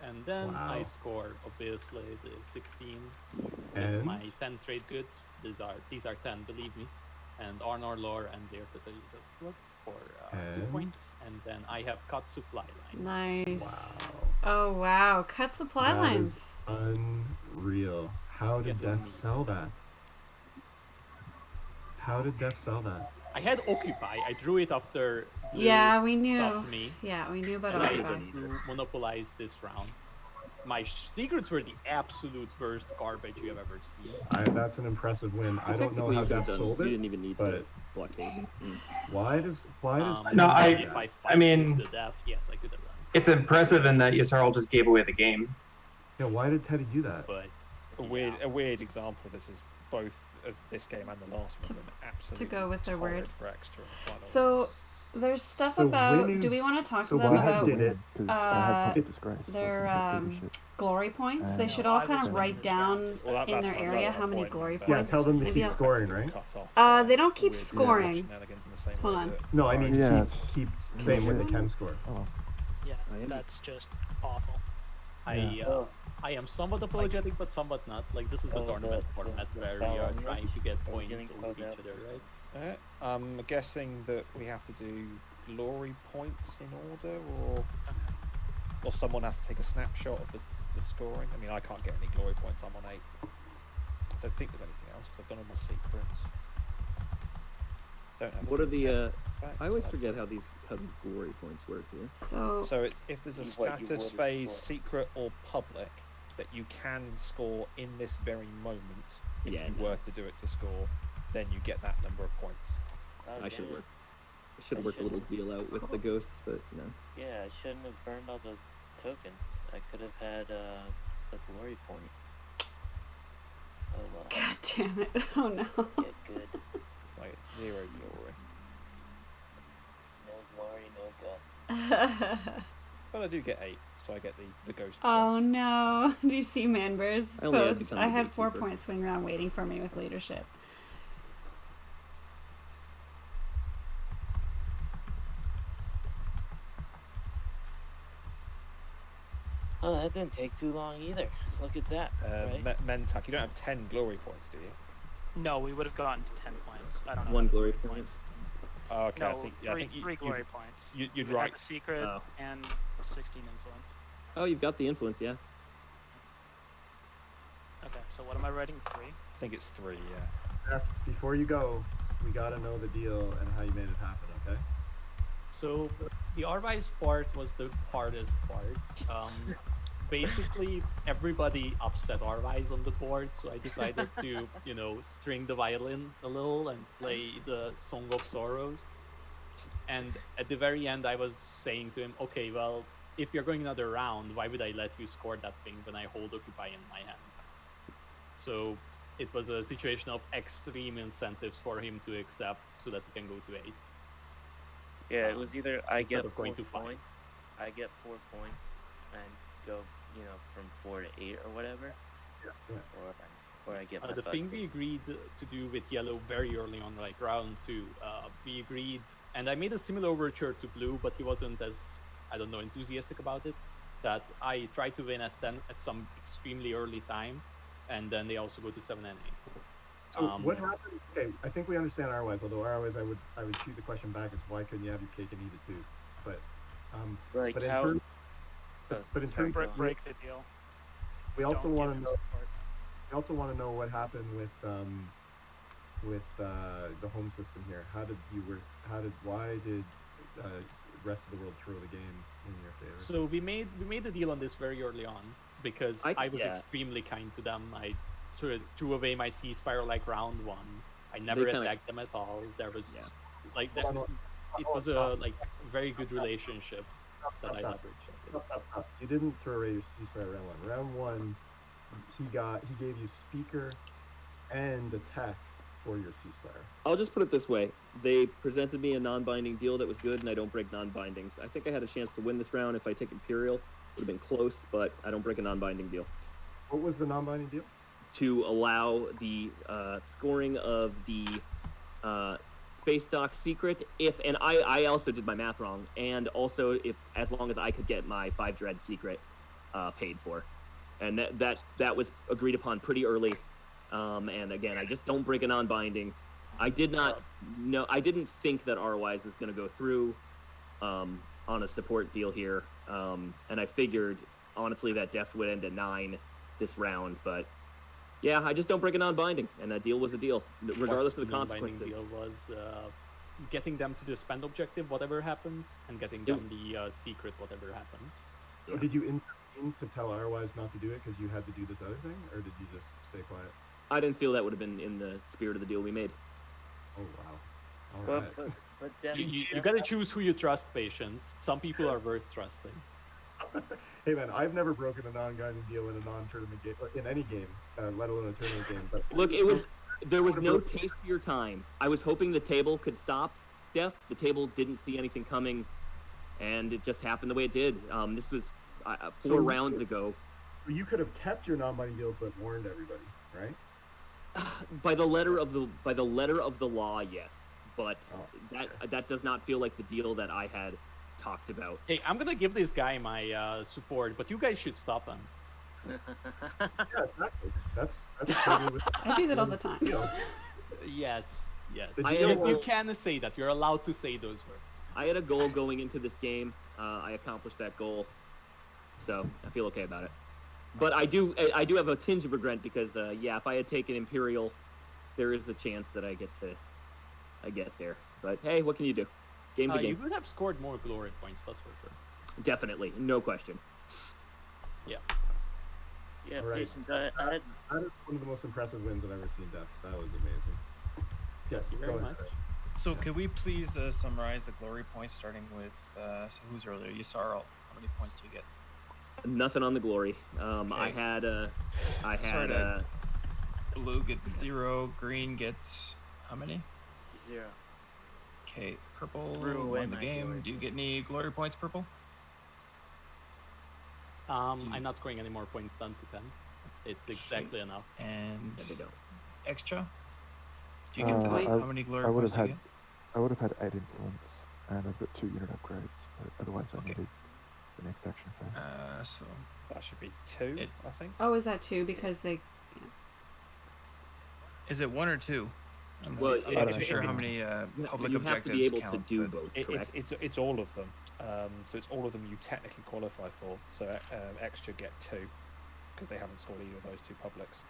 And then Wow. I score, obviously, the 16 with And? my 10 trade goods. These are 10, believe me. And Arnor Lore and Lair that I just looked for 2 And? points. And then I have cut supply lines. Nice. Wow. Oh wow, cut supply That lines. is unreal. How did Get Def sell that? How did Def sell that? I had Occupy. I drew it after Blue Yeah, we knew. stopped me. Yeah, we knew about And I Occupy. to monopolize this round. My secrets were the absolute worst garbage you have ever seen. That's an impressive win. So I don't know technically how you could've Def done- sold you it. didn't even need but to blockade. Why does No, if I fight mean- to the death, yes, I could have done. It's impressive in that Yisarl just gave away the game. Yeah, why did Teddy do that? But a weird example of this is both of this game and the last one. Absolutely go with their word. for extra. So there's stuff So about. winning- Do we want to talk so to them why about did it? Because I had public disgrace. So I was their gonna take leadership. glory points? They And- should No, all I kind was of winning write this round. down Well, in their that's area my how many point, glory man. Yeah, points. tell them to Maybe keep I'll- scoring, right? Cuts off, They don't keep weird scoring. shenanigans in the same Hold way on. that- No, I mean Yeah, keep saying when they can score. Oh, Yeah, I am- that's just awful. I am somewhat apologetic, but somewhat not. Like, this is the tournament format where we are trying to get points over each other, right? I'm guessing that we have to do glory points in order, or someone has to take a snapshot of the scoring. I mean, I can't get any glory points. I'm on 8. I don't think there's anything else because I've done all my secrets. Don't have. What are the? specs, I always forget how these glory points work here. So it's if there's a What you status would phase, score. secret or public that you can score in this very moment. If Yeah, you no. were to do it to score, then you get that number of points. Oh, I should have damn. worked. I should have worked a little deal out with the ghosts, but no. Yeah, I shouldn't have burned all those tokens. I could have had a glory point. Oh well. God damn it! Oh no. Get good. It's like 0 glory. No glory, no guts. But I do get 8, so I get the ghost. Oh points. no! Do you see Manber's I only had to post? become I a had 4 gatekeeper. points swing around waiting for me with leadership. Oh, that didn't take too long either. Look at that. Right? Mentak, you don't have 10 glory points, do you? No, we would have gotten to 10 points. I don't know. One how glory many point. Oh, okay, No, I think three glory points. You'd We had right. the secret Oh. and 16 influence. Oh, you've got the influence, yeah. Okay, so what am I writing? 3? I think it's 3, yeah. Before you go, we gotta know the deal and how you made it happen. Okay. So the Arvise part was the hardest part. Basically, everybody upset Arvise on the board, so I decided to, string the violin a little and play the Song of Sorrows. And at the very end, I was saying to him, okay, well, if you're going another round, why would I let you score that thing when I hold Occupy in my hand? So it was a situation of extreme incentives for him to accept so that he can go to 8. Yeah, it was either I instead get of 4 going to 5. points, I get 4 points and go, from 4 to 8 or whatever, Yeah. or I get my The butt thing kicked. we agreed to do with yellow very early on, like round 2, we agreed, and I made a similar overture to blue, but he wasn't as, enthusiastic about it, that I tried to win at 10 at some extremely early time, and then they also go to 7 and 8. So what happened? Okay, I think we understand ROIs. Although ROIs, I would shoot the question back as why couldn't you have your cake and eat it too? But Like but in how? terms, Oh, but in sorry, terms go of on. Break the deal. we also Don't want give to him know. support. We also want to know what happened with the home system here. Why did rest of the world throw the game in your favor? So we made a deal on this very early on because I was yeah. extremely kind to them. I threw away my ceasefire like round 1. I never kinda- attacked them at all. There was Yeah. like that. It was a very good relationship that I leveraged. at this. Stop. You didn't throw away your ceasefire round 1. Round 1, he gave you speaker and attack for your ceasefire. I'll just put it this way. They presented me a non-binding deal that was good, and I don't break non-bindings. I think I had a chance to win this round if I take Imperial. Would have been close, but I don't break a non-binding deal. What was the non-binding deal? To allow the scoring of the space dock secret and I also did my math wrong, and also as long as I could get my 5 dread secret paid for, and that was agreed upon pretty early. And again, I just don't break a non-binding. I didn't think that ROIs was going to go through, on a support deal here, and I figured honestly that Deft would end at 9 this round, but yeah, I just don't break a non-binding, and a deal was a deal, regardless of the Non-binding consequences. deal was getting them to the spend objective, whatever happens, and getting them the secret, whatever happens. So did you intervene to tell Arwise not to do it because you had to do this other thing, or did you just stay quiet? I didn't feel that would have been in the spirit of the deal we made. Oh wow! All But, right. but Def, You Def- gotta choose who you trust, Patience. Some people are worth trusting. Hey man, I've never broken a non-guiding deal in a non-tournament game, in any game, let alone a tournament game. But Look, there was no tastier time. I was hoping the table could stop Deft. The table didn't see anything coming, and it just happened the way it did. This was 4 rounds ago. You could have kept your non-binding deal, but warned everybody, right? By the letter of the law, yes, but that does not feel like the deal that I had talked about. Hey, I'm gonna give this guy my support, but you guys should stop him. Yeah, exactly. That's totally I do that all the time. Yes. I had a You goal. can say that. You're allowed to say those words. I had a goal going into this game. I accomplished that goal, so I feel okay about it. But I do have a tinge of regret because if I had taken Imperial, there is a chance that I get there. But hey, what can you do? Game's a game. You would have scored more glory points, that's for sure. Definitely, no question. Yeah. Yeah, All right. Patience, I had That is one of the most impressive wins I've ever seen, Def. That was amazing. Yeah, Thank you go very ahead. much. So could we please summarize the glory points, starting with so who's earlier? Yusarl. How many points do you get? Nothing on the glory. Okay. I had Sorry to- Blue gets 0. Green gets how many? 0. Okay, purple Threw away won the my game. glory Do you get any glory points, purple? I'm not scoring any more points than to 10. It's exactly enough. And Yeah, they don't. extra? Do you get I- how many glory I would points have do you had, I would have had 8 influence, and I've got 2 unit upgrades. But otherwise, I needed the next action phase. get? So that should be 2, I think. Oh, is that 2? Because they. is it 1 or 2? I'm Well, not sure how many public you objectives have to be able count, to do but- both. Correct? It's all of them. So it's all of them you technically qualify for. So extra get 2 because they haven't scored either of those 2 publics.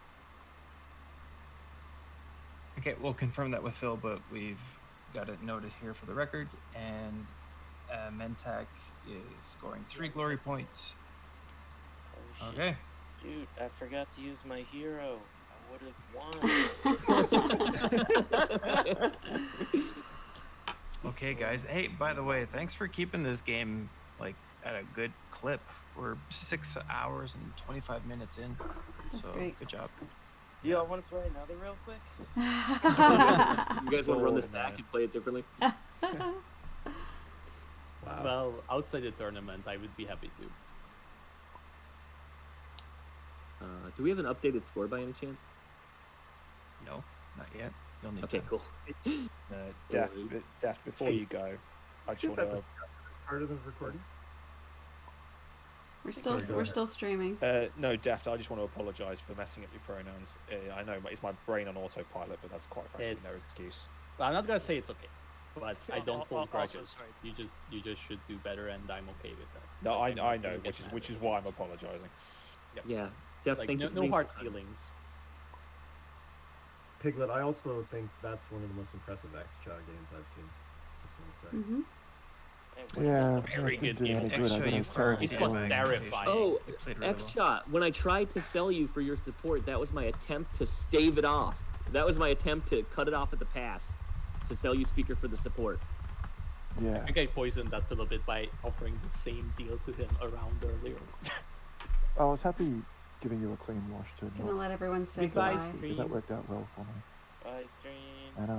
Okay, we'll confirm that with Phil, but we've got it noted here for the record. And Mentak is scoring 3 glory points. Oh, shit. Okay. Dude, I forgot to use my hero. I would have won. Okay, guys. Hey, by the way, thanks for keeping this game like at a good clip. We're 6 hours and 25 minutes in. That's so great. good job. You all want to play another real quick? You guys want to run this back and play it differently? Wow. Well, outside the tournament, I would be happy to. Do we have an updated score by any chance? No, not yet. You'll need Okay, time. cool. Daft, before you go, I just want to. Part of the recording. We're still streaming. No, Daft, I just want to apologise for messing up your pronouns. I know it's my brain on autopilot, but that's quite frankly no It's- excuse. Well, I'm not gonna say it's okay, but I don't hold Also, grudges. sorry. You just should do better, and I'm okay with that. No, Like, I I'm know, gonna get which is mad why I'm apologising. Yep. Yeah, Def, Like, thank you no, for no being hard so kind. feelings. Piglet, I also think that's one of the most impressive X-Chaw games I've seen. Just want to say. Mm-hmm. Yeah, Very I couldn't good do game. any good. I Extra got a you for terrible It was score. terrifying. Oh, You played really X-Shot, when I tried to sell you for your support, that was my attempt to stave it off. That was my attempt to cut it off at the pass, to sell you speaker for the support. Yeah. I think I poisoned that a little bit by offering the same deal to him around earlier. I was happy giving you a clean wash to Gonna not let everyone say Goodbye, goodbye. stream. that worked out well for me. Bye, stream. And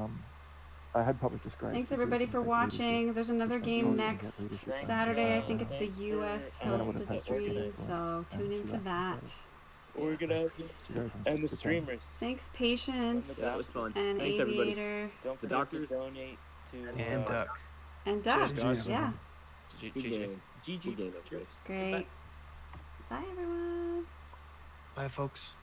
I had public disgrace. Thanks and so everybody it's for gonna take leadership, watching. There's another which I game was gonna get next leadership from. Saturday. I think it's the US And then I would have hosted had stream, influence so tune and in 2 for action that. phase. We're gonna have So go from and 6 the to 10. streamers. Thanks, Patience. That was fun. And Thanks, everybody. Aviator. Don't The forget doctors. to donate to And Duck. And Cheers, Duck. guys. Yeah. Good GG. game. GG. Good game, everybody. Great. Bye everyone. Bye, folks.